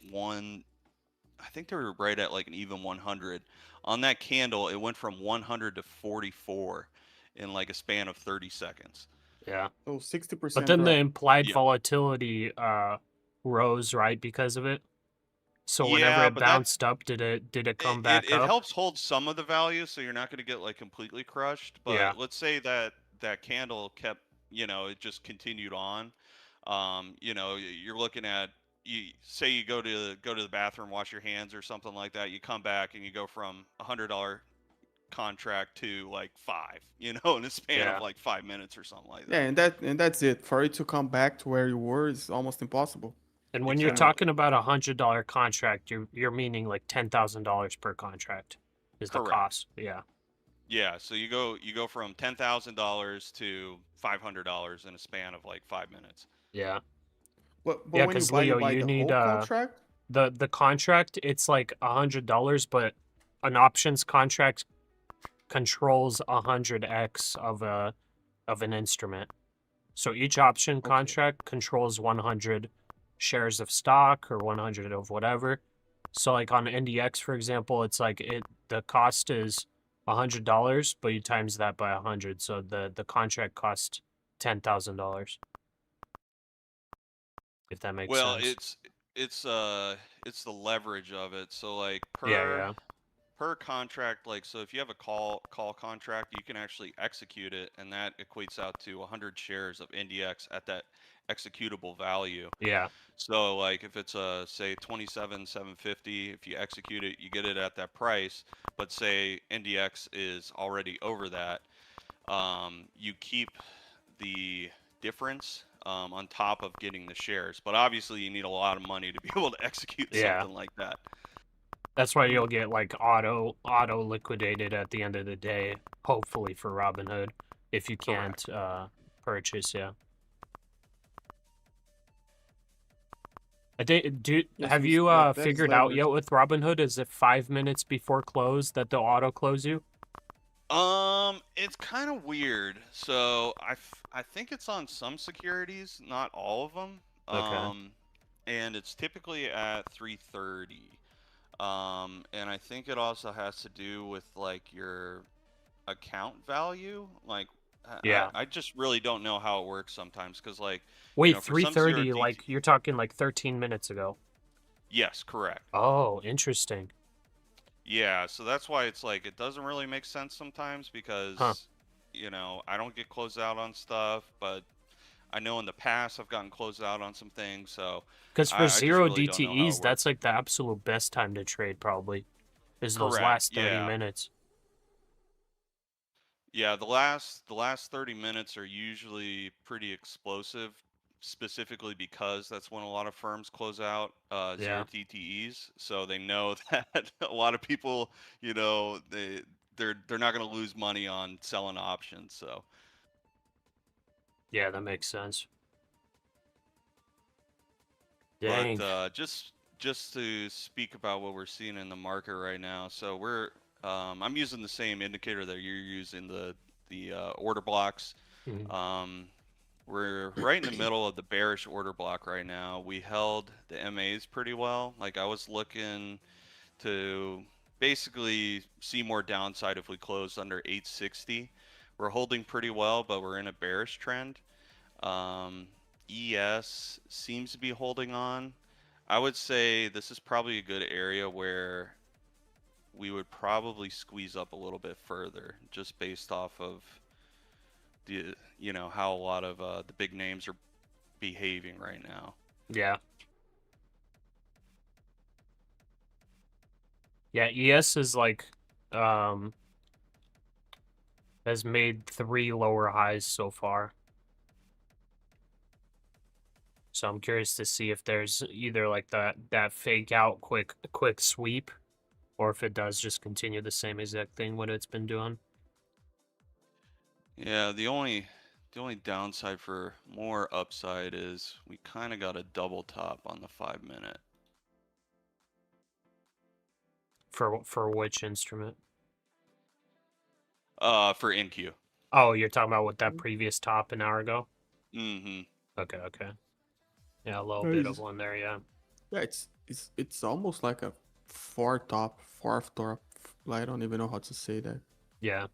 S8: I think they were right at like an even 100. On that candle, it went from 100 to 44 in like a span of 30 seconds.
S1: Yeah.
S3: Oh, 60%
S1: But then the
S3: drop.
S1: implied
S8: Yeah.
S1: volatility rose, right, because of it. So whenever
S8: Yeah,
S1: it
S8: but that
S1: bounced up, did it come back
S8: it
S1: up?
S8: helps hold some of the value, so you're not going to get like completely crushed. But
S1: Yeah.
S8: let's say that candle kept, you know, it just continued on. You know, you're looking at, you say you go to the bathroom, wash your hands or something like that. You come back and you go from $100 contract to like 5, you know, in a span
S1: Yeah.
S8: of like 5 minutes or something like
S3: Yeah,
S8: that.
S3: and that's it. For it to come back to where you were is almost impossible.
S1: And when you're
S8: Exactly.
S1: talking about $100 contract, you're meaning like $10,000 per contract is the
S8: Correct.
S1: cost. Yeah.
S8: Yeah, so you go from $10,000 to $500 in a span of like 5 minutes.
S1: Yeah.
S3: But
S1: Yeah,
S3: when you
S1: because
S3: buy
S1: Leo, you
S3: the
S1: need
S3: whole contract.
S1: the contract. It's like $100, but an options contract controls 100x of an instrument. So each option
S3: Okay.
S1: contract controls 100 shares of stock or 100 of whatever. So like on NDX, for example, it's like the cost is $100, but you times that by 100, so the contract costs $10,000. If that makes
S8: Well,
S1: sense.
S8: it's the leverage of it. So like
S1: Yeah.
S8: per contract, like, so if you have a call contract, you can actually execute it, and that equates out to 100 shares of NDX at that executable value.
S1: Yeah.
S8: So like if it's say 27,750, if you execute it, you get it at that price. But say NDX is already over that, you keep the difference on top of getting the shares. But obviously, you need a lot of money to be able to execute
S1: Yeah.
S8: something like that.
S1: That's why you'll get like auto liquidated at the end of the day, hopefully for Robinhood, if you can't purchase. Yeah.
S3: Yeah,
S1: Have
S3: so
S1: you
S3: that is
S1: figured out
S3: leverage.
S1: yet with Robinhood? Is it 5 minutes before close that they'll auto close you?
S8: It's kind of weird. So I think it's on some securities, not all of them.
S1: Okay.
S8: And it's typically at 3:30. And I think it also has to do with like your account value. Like,
S1: Yeah.
S8: I just really don't know how it works sometimes because, like,
S1: Wait,
S8: for some zero
S1: 3:30,
S8: DT.
S1: like you're talking like 13 minutes ago.
S8: Yes, correct.
S1: Oh, interesting.
S8: Yeah, so that's why it's like it doesn't really make sense sometimes because, I don't get closed out on stuff, but I know in the past I've gotten closed out on some things, so
S1: Because for
S8: I just
S1: zero
S8: really don't know how it
S1: DTEs, that's
S8: works.
S1: like the absolute best time to trade, probably, is those
S8: Correct.
S1: last 30
S8: Yeah.
S1: minutes.
S8: Yeah, the last 30 minutes are usually pretty explosive, specifically because that's when a lot of firms close out zero
S1: Yeah.
S8: TTEs, so they know that a lot of people, they're not going to lose money on selling options. So,
S1: Yeah, that makes sense.
S8: but
S1: Dang.
S8: just to speak about what we're seeing in the market right now, so I'm using the same indicator that you're using, the order blocks.
S1: Mhm.
S8: We're right in the middle of the bearish order block right now. We held the MAs pretty well. Like, I was looking to basically see more downside if we closed under 860. We're holding pretty well, but we're in a bearish trend. ES seems to be holding on. I would say this is probably a good area where we would probably squeeze up a little bit further, just based off of how a lot of the big names are behaving right now.
S1: Yeah. Yeah, ES is like, has made 3 lower highs so far. So I'm curious to see if there's either like that fake out quick sweep, or if it does just continue the same exact thing what it's been doing.
S8: Yeah, the only downside for more upside is we kind of got a double top on the 5-minute.
S1: For which instrument?
S8: For NQ.
S1: Oh, you're talking about with that previous top an hour ago?
S8: Mm-hmm.
S1: Okay. Yeah, a little
S3: No,
S1: bit
S3: it's
S1: of one there, yeah.
S3: Yeah, it's almost like a fourth top. I don't even know how to say that.
S1: Yeah.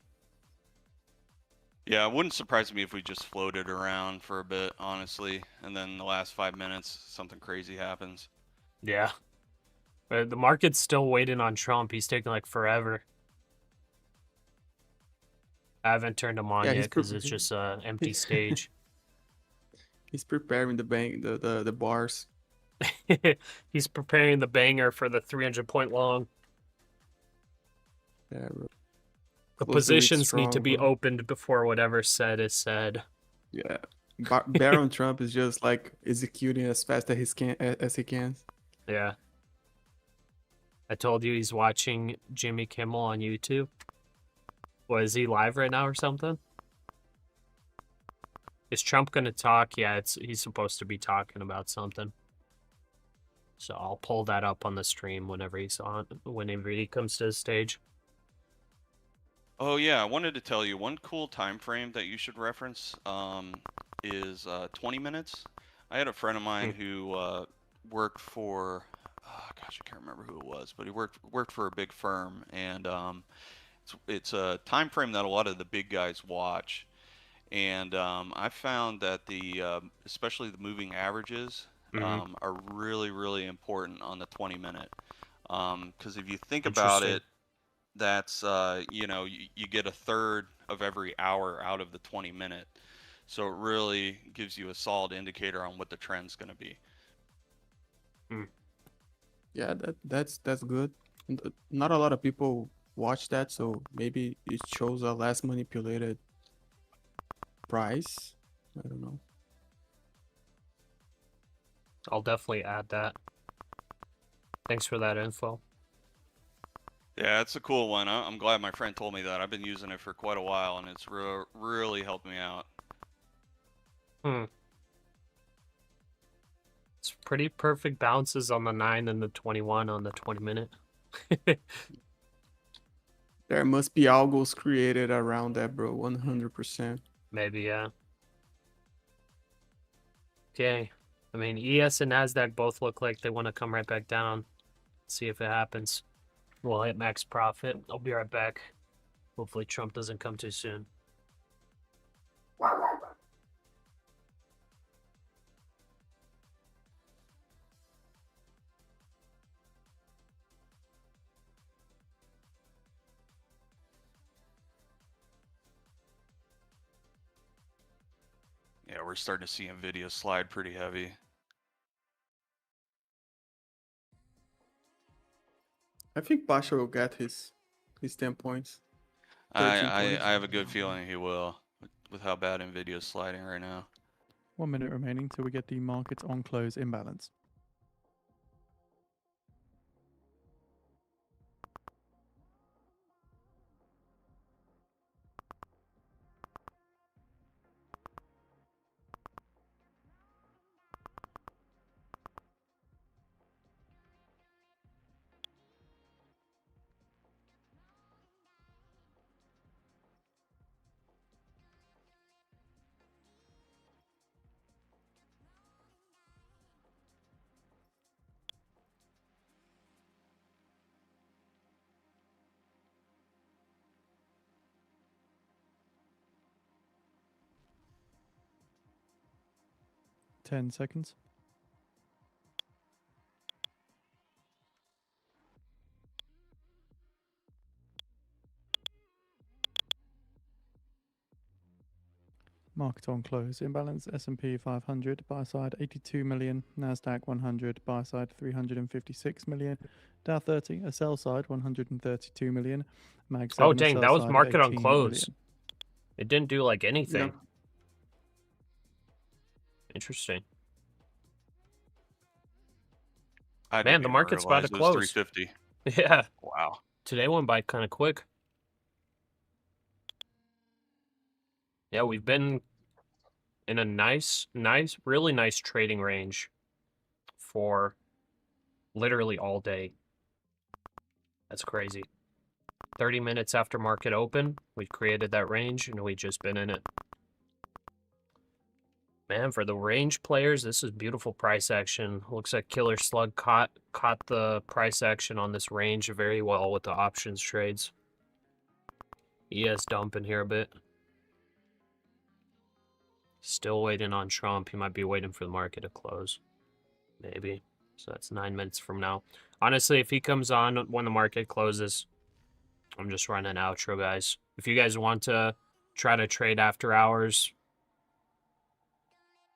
S8: Yeah, it wouldn't surprise me if we just floated around for a bit, honestly, and then the last 5 minutes something crazy happens.
S1: Yeah. The market's still waiting on Trump. He's taking like forever. I haven't turned him on
S3: Yeah,
S1: yet because it's just an empty stage.
S3: He's preparing the bars.
S1: He's preparing the banger for the 300-point long.
S3: Yeah, bro.
S1: The
S3: Close the week
S1: positions need to
S3: strong,
S1: be
S3: bro.
S1: opened before whatever's said is said.
S3: Yeah, Baron Trump is just like executing as fast as he can.
S1: Yeah. I told you he's watching Jimmy Kimmel on YouTube. What, is he live right now or something? Is Trump gonna talk? Yeah, he's supposed to be talking about something. So I'll pull that up on the stream whenever he comes to the stage.
S8: Oh yeah, I wanted to tell you one cool time frame that you should reference is 20 minutes. I had a friend of mine who worked for, oh gosh, I can't remember who it was, but he worked for a big firm, and it's a time frame that a lot of the big guys watch. And I found that especially the moving averages are really, really important on the 20-minute. Because if you think about it, that's you get a third of every hour out of the 20-minute, so it really gives you a solid indicator on what the trend's going to be.
S3: Yeah, that's good. Not a lot of people watch that, so maybe it shows a less manipulated price. I don't know.
S1: I'll definitely add that. Thanks for that info.
S8: Yeah, it's a cool one. I'm glad my friend told me that. I've been using it for quite a while, and it's really helped me out.
S1: It's pretty perfect bounces on the 9 and the 21 on the 20-minute.
S3: There must be algos created around that, bro. 100%.
S1: Maybe, yeah. Okay. I mean, ES and NASDAQ both look like they want to come right back down. See if it happens. We'll hit max profit. I'll be right back. Hopefully Trump doesn't come too soon.
S8: Yeah, we're starting to see Nvidia slide pretty heavy.
S3: I think Pasha will get his 10 points.
S8: I
S3: 13 points.
S8: I have a good feeling he will, with how bad Nvidia's sliding right now.
S6: 1 minute remaining till we get the markets on close imbalance. Ten seconds. Market on close imbalance. S&P 500 buy side 82 million, Nasdaq 100 buy side 356 million, Dow 30 a sell side 132 million, Mag 7
S1: Oh,
S6: a
S1: dang,
S6: sell
S1: that was
S6: side
S1: market on
S6: 18
S1: close.
S6: million.
S1: It didn't do like anything.
S3: Yeah.
S1: Interesting.
S8: I
S1: Man,
S8: didn't
S1: the
S8: even
S1: market's about
S8: realize
S1: to
S8: it was
S1: close.
S8: 350.
S1: Yeah.
S8: Wow.
S1: Today went by kind of quick. Yeah, we've been in a nice, really nice trading range for literally all day. That's crazy. 30 minutes after market open, we created that range and we've just been in it. Man, for the range players, this is beautiful price action. Looks like Killer Slug caught the price action on this range very well with the options trades. ES dumping here a bit. Still waiting on Trump. He might be waiting for the market to close. Maybe. So that's 9 minutes from now. Honestly, if he comes on when the market closes, I'm just running outro, guys. If you guys want to try to trade after hours,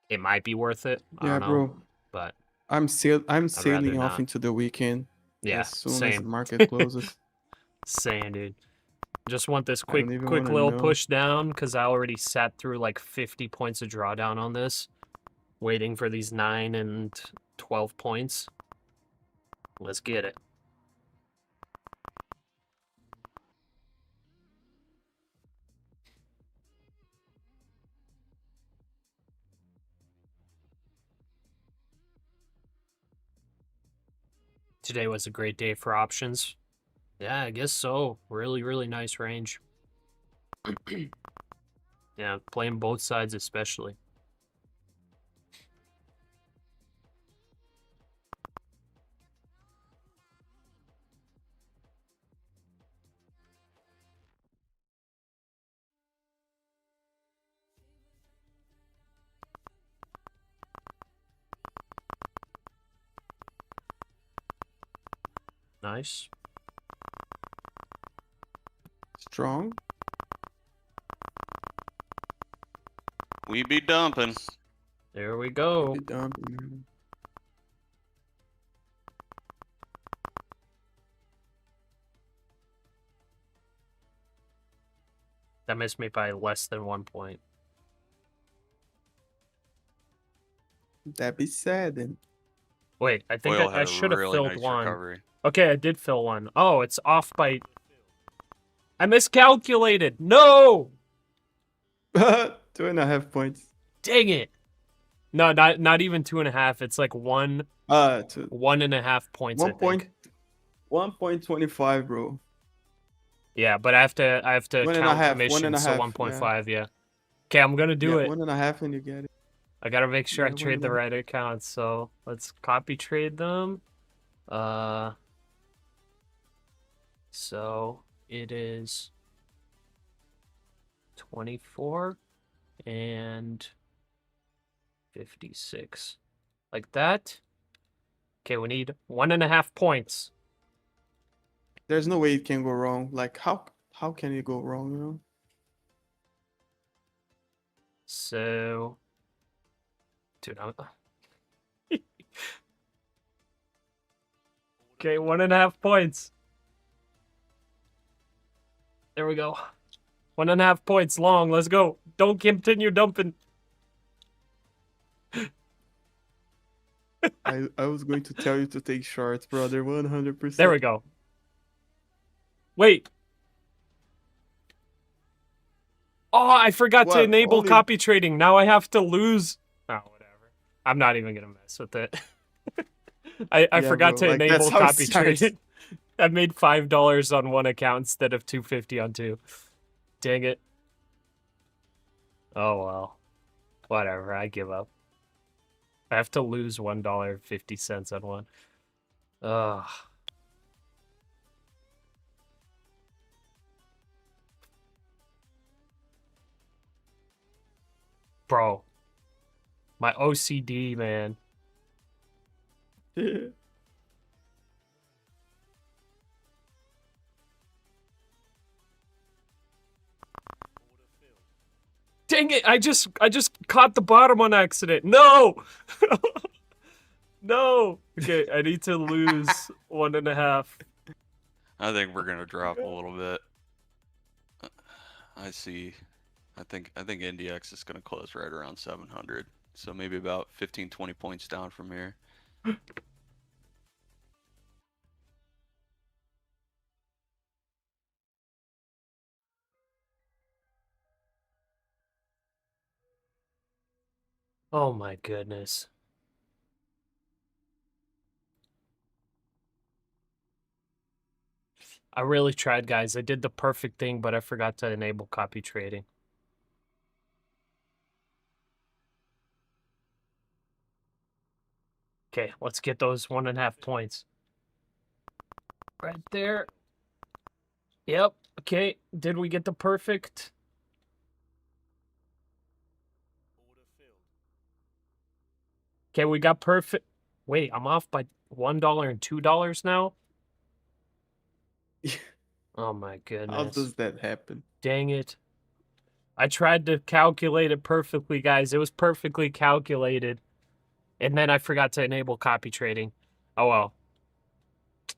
S1: it might be worth it. I
S3: Yeah,
S1: don't know.
S3: bro.
S1: But
S3: I'm
S1: rather
S3: sailing off
S1: not.
S3: into the weekend
S1: yeah,
S3: as soon as the
S1: same.
S3: market closes.
S1: Same, dude. Just want this
S3: I
S1: quick
S3: don't even
S1: quick
S3: wanna
S1: little
S3: know.
S1: push down because I already sat through like 50 points of drawdown on this, waiting for these 9 and 12 points. Let's get it. Today was a great day for options. Yeah, I guess so. Really, really nice range. Yeah, playing both sides especially. Nice.
S3: Strong.
S8: We be dumping.
S1: There we go.
S3: Be done.
S1: That missed me by less than 1 point.
S3: That'd be sad then.
S1: Wait, I think
S8: Oil
S1: I
S8: had a
S1: should have
S8: really
S1: filled
S8: nice
S1: one.
S8: recovery.
S1: Okay, I did fill one. Oh, it's off by... I miscalculated. No!
S3: 2.5 points.
S1: Dang it. No, not even 2.5. It's like 1.5 points, I think.
S3: 1.25, bro.
S1: Yeah, but I have to
S3: One and a
S1: count
S3: half,
S1: commissions, so
S3: 1.5,
S1: 1.5, yeah. Okay, I'm gonna do
S3: Yeah,
S1: it.
S3: 1.5 and you get it.
S1: I gotta make sure I
S3: Yeah,
S1: trade the
S3: 1.5.
S1: right accounts, so let's copy trade them. So it is 24 and 56. Like that. Okay, we need 1.5 points.
S3: There's no way it can go wrong. Like how can it go wrong, you know?
S1: So, dude, I'm... Okay, 1.5 points. There we go. 1.5 points long. Let's go. Don't continue dumping.
S3: I was going to tell you to take shorts, brother. 100%.
S1: There we go. Wait. Oh, I forgot to
S3: What?
S1: enable
S3: Only-
S1: copy trading. Now I have to lose. Oh, whatever. I'm not even gonna mess with it. I
S3: Yeah,
S1: forgot
S3: bro,
S1: to
S3: like,
S1: enable
S3: that's how it
S1: copy
S3: starts.
S1: trading. I made $5 on one account instead of $2.50 on two. Dang it. Oh well. Whatever. I give up. I have to lose $1.50 on one. Ugh. Bro. My OCD, man. Dang it, I just caught the bottom on accident. No! No! Okay, I need to lose 1.5.
S8: I think we're gonna drop a little bit. I see. I think NDX is gonna close right around 700. So maybe about 15-20 points down from here.
S1: Oh my goodness. I really tried, guys. I did the perfect thing, but I forgot to enable copy trading. Okay, let's get those 1.5 points. Right there. Yep. Okay, did we get the perfect? Okay, we got perfect. Wait, I'm off by $1 and $2 now? Oh my
S3: How
S1: goodness.
S3: does that happen?
S1: Dang it. I tried to calculate it perfectly, guys. It was perfectly calculated. And then I forgot to enable copy trading. Oh well.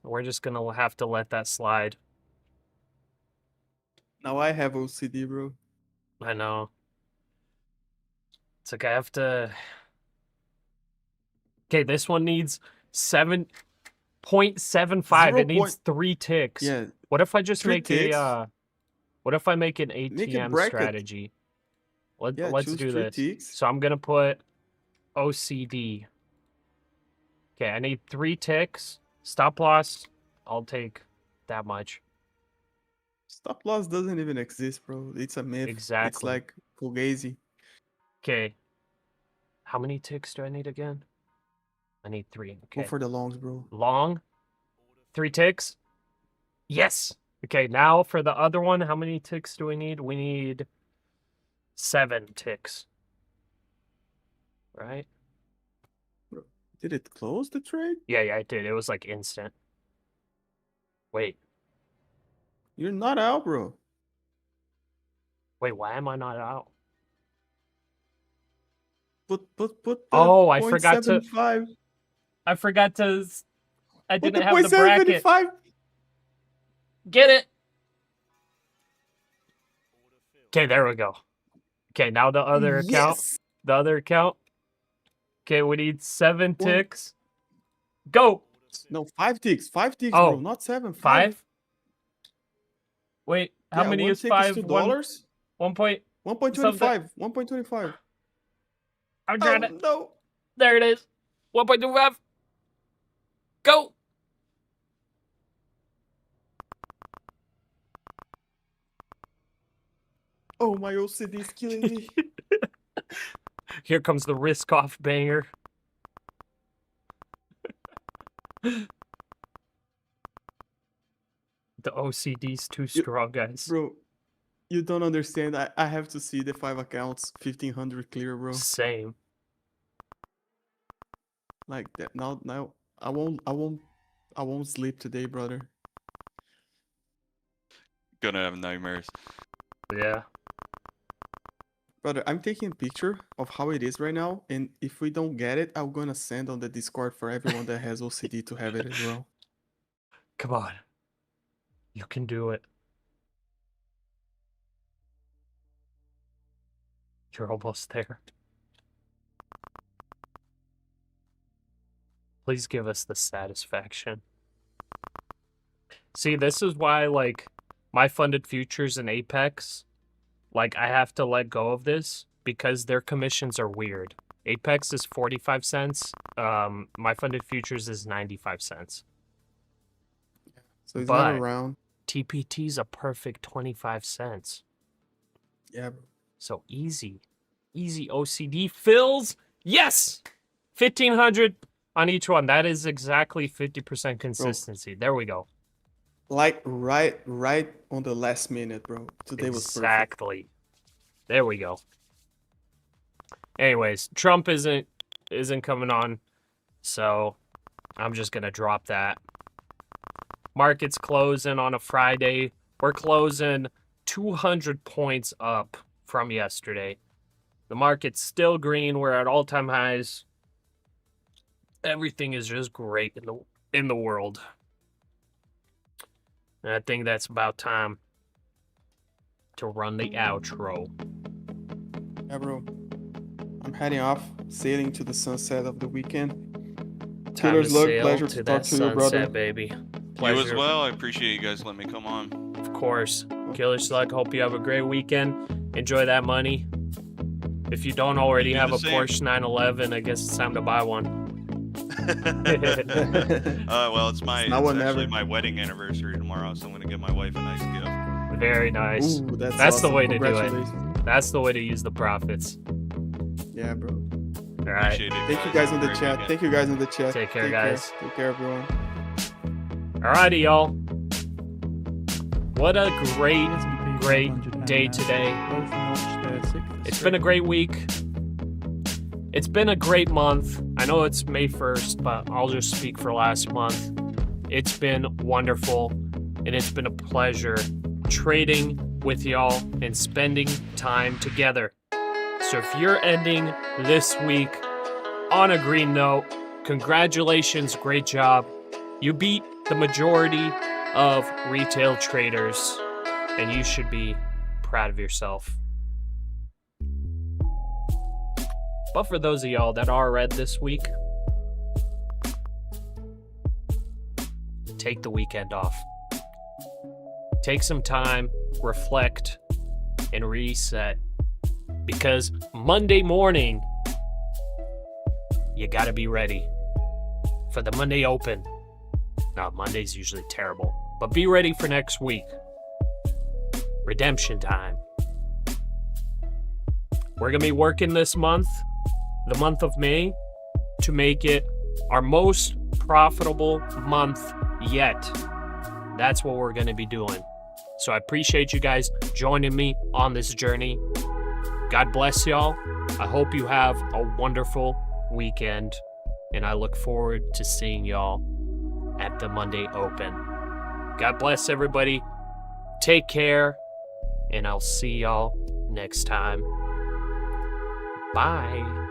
S1: We're just gonna have to let that slide.
S3: Now I have OCD, bro.
S1: I know. It's like I have to... Okay, this one needs 7.75. It needs 3 ticks.
S3: Yeah.
S1: What if I just
S3: 3
S1: make
S3: ticks?
S1: what if I make an
S3: Make a
S1: ATM
S3: bracket.
S1: strategy?
S3: Yeah,
S1: Let's
S3: choose
S1: do
S3: 3
S1: this.
S3: ticks.
S1: So I'm gonna put OCD. Okay, I need 3 ticks. Stop loss, I'll take that much.
S3: Stop loss doesn't even exist, bro. It's a myth. It's
S1: Exactly.
S3: like Fugazi.
S1: Okay. How many ticks do I need again? I need 3.
S3: Go
S1: Okay.
S3: for the longs, bro.
S1: Long. 3 ticks. Yes. Okay, now for the other one, how many ticks do we need? We need 7 ticks. Right?
S3: Did it close the trade?
S1: Yeah, it did. It was like instant. Wait.
S3: You're not out, bro.
S1: Wait, why am I not out?
S3: Put the
S1: Oh, I forgot to...
S3: 0.75.
S1: I forgot to... I
S3: Put
S1: didn't
S3: the
S1: have the bracket.
S3: 0.75.
S1: Get it. Okay, there we go. Okay, now the other account.
S3: Yes.
S1: The other account. Okay, we need 7
S3: One.
S1: ticks. Go.
S3: No, 5 ticks. 5 ticks,
S1: Oh,
S3: bro. Not 7.
S1: 5? Wait, how
S3: Yeah,
S1: many
S3: one
S1: is
S3: tick
S1: 5?
S3: is $2.
S1: 1 point.
S3: 1.25. 1.25.
S1: I'm
S3: Oh
S1: trying to.
S3: no.
S1: There it is. 1.25. Go.
S3: Oh, my OCD is killing me.
S1: Here comes the risk off banger. The OCD's too strong, guys.
S3: Bro, you don't understand. I have to see the 5 accounts 1500 clear, bro.
S1: Same.
S3: Like that. Now I won't sleep today, brother.
S8: Gonna have nightmares.
S1: Yeah.
S3: Brother, I'm taking a picture of how it is right now, and if we don't get it, I'm gonna send on the Discord for everyone that has OCD to have it as well.
S1: Come on. You can do it. You're almost there. Please give us the satisfaction. See, this is why, like, my funded futures and Apex, like, I have to let go of this because their commissions are weird. Apex is 45 cents. My funded futures is 95 cents.
S3: So it's
S1: But-
S3: not around.
S1: TPT's a perfect 25 cents.
S3: Yeah, bro.
S1: So easy. Easy OCD fills. Yes! 1,500 on each one. That is exactly 50% consistency. There we go.
S3: Like right on the last minute, bro. Today was perfect.
S1: Exactly. There we go. Anyways, Trump isn't coming on, so I'm just gonna drop that. Market's closing on a Friday. We're closing 200 points up from yesterday. The market's still green. We're at all-time highs. Everything is just great in the world. And I think that's about time to run the outro.
S3: Yeah, bro. I'm heading off, sailing to the sunset of the weekend.
S1: Time
S3: Taylor's
S1: to
S3: luck,
S1: sail
S3: pleasure
S1: to
S3: to
S1: that
S3: talk to you, brother.
S1: sunset, baby.
S8: You as
S1: Pleasure.
S8: well. I appreciate you guys letting me come on.
S1: Of course. Killer Slug, hope you have a great weekend. Enjoy that money. If you don't already
S8: You do
S1: have
S8: the
S1: a
S8: same.
S1: Porsche 911, I guess it's time to buy one.
S8: Well, it's
S3: Now or
S8: actually
S3: never.
S8: my wedding anniversary tomorrow, so I'm gonna get my wife a nice gift.
S1: Very nice.
S3: Ooh, that's
S1: That's the
S3: awesome.
S1: way to do it.
S3: Congratulations.
S1: That's the way to use the profits.
S3: Yeah, bro.
S1: All right.
S8: Appreciate it.
S3: Thank you guys
S8: Have
S3: in
S8: a
S3: the
S8: great
S3: chat.
S8: weekend.
S3: Thank you guys in the chat.
S1: Take care, guys.
S3: Take care, everyone.
S1: Alrighty, y'all. What a great,
S6: S&P
S1: great
S6: 500 and
S1: day
S6: NASDAQ
S1: today.
S6: both notched their sixth
S1: It's been a
S6: straight
S1: great week. It's been a great month. I know it's May 1st, but I'll just speak for last month. It's been wonderful, and it's been a pleasure trading with y'all and spending time together. So if you're ending this week on a green note, congratulations, great job. You beat the majority of retail traders, and you should be proud of yourself. But for those of y'all that are red this week, take the weekend off. Take some time, reflect, and reset. Because Monday morning, you gotta be ready for the Monday Open. Now, Monday's usually terrible, but be ready for next week. Redemption time. We're gonna be working this month, the month of May, to make it our most profitable month yet. That's what we're going to be doing. So I appreciate you guys joining me on this journey. God bless y'all. I hope you have a wonderful weekend, and I look forward to seeing y'all at the Monday Open. God bless everybody. Take care, and I'll see y'all next time. Bye.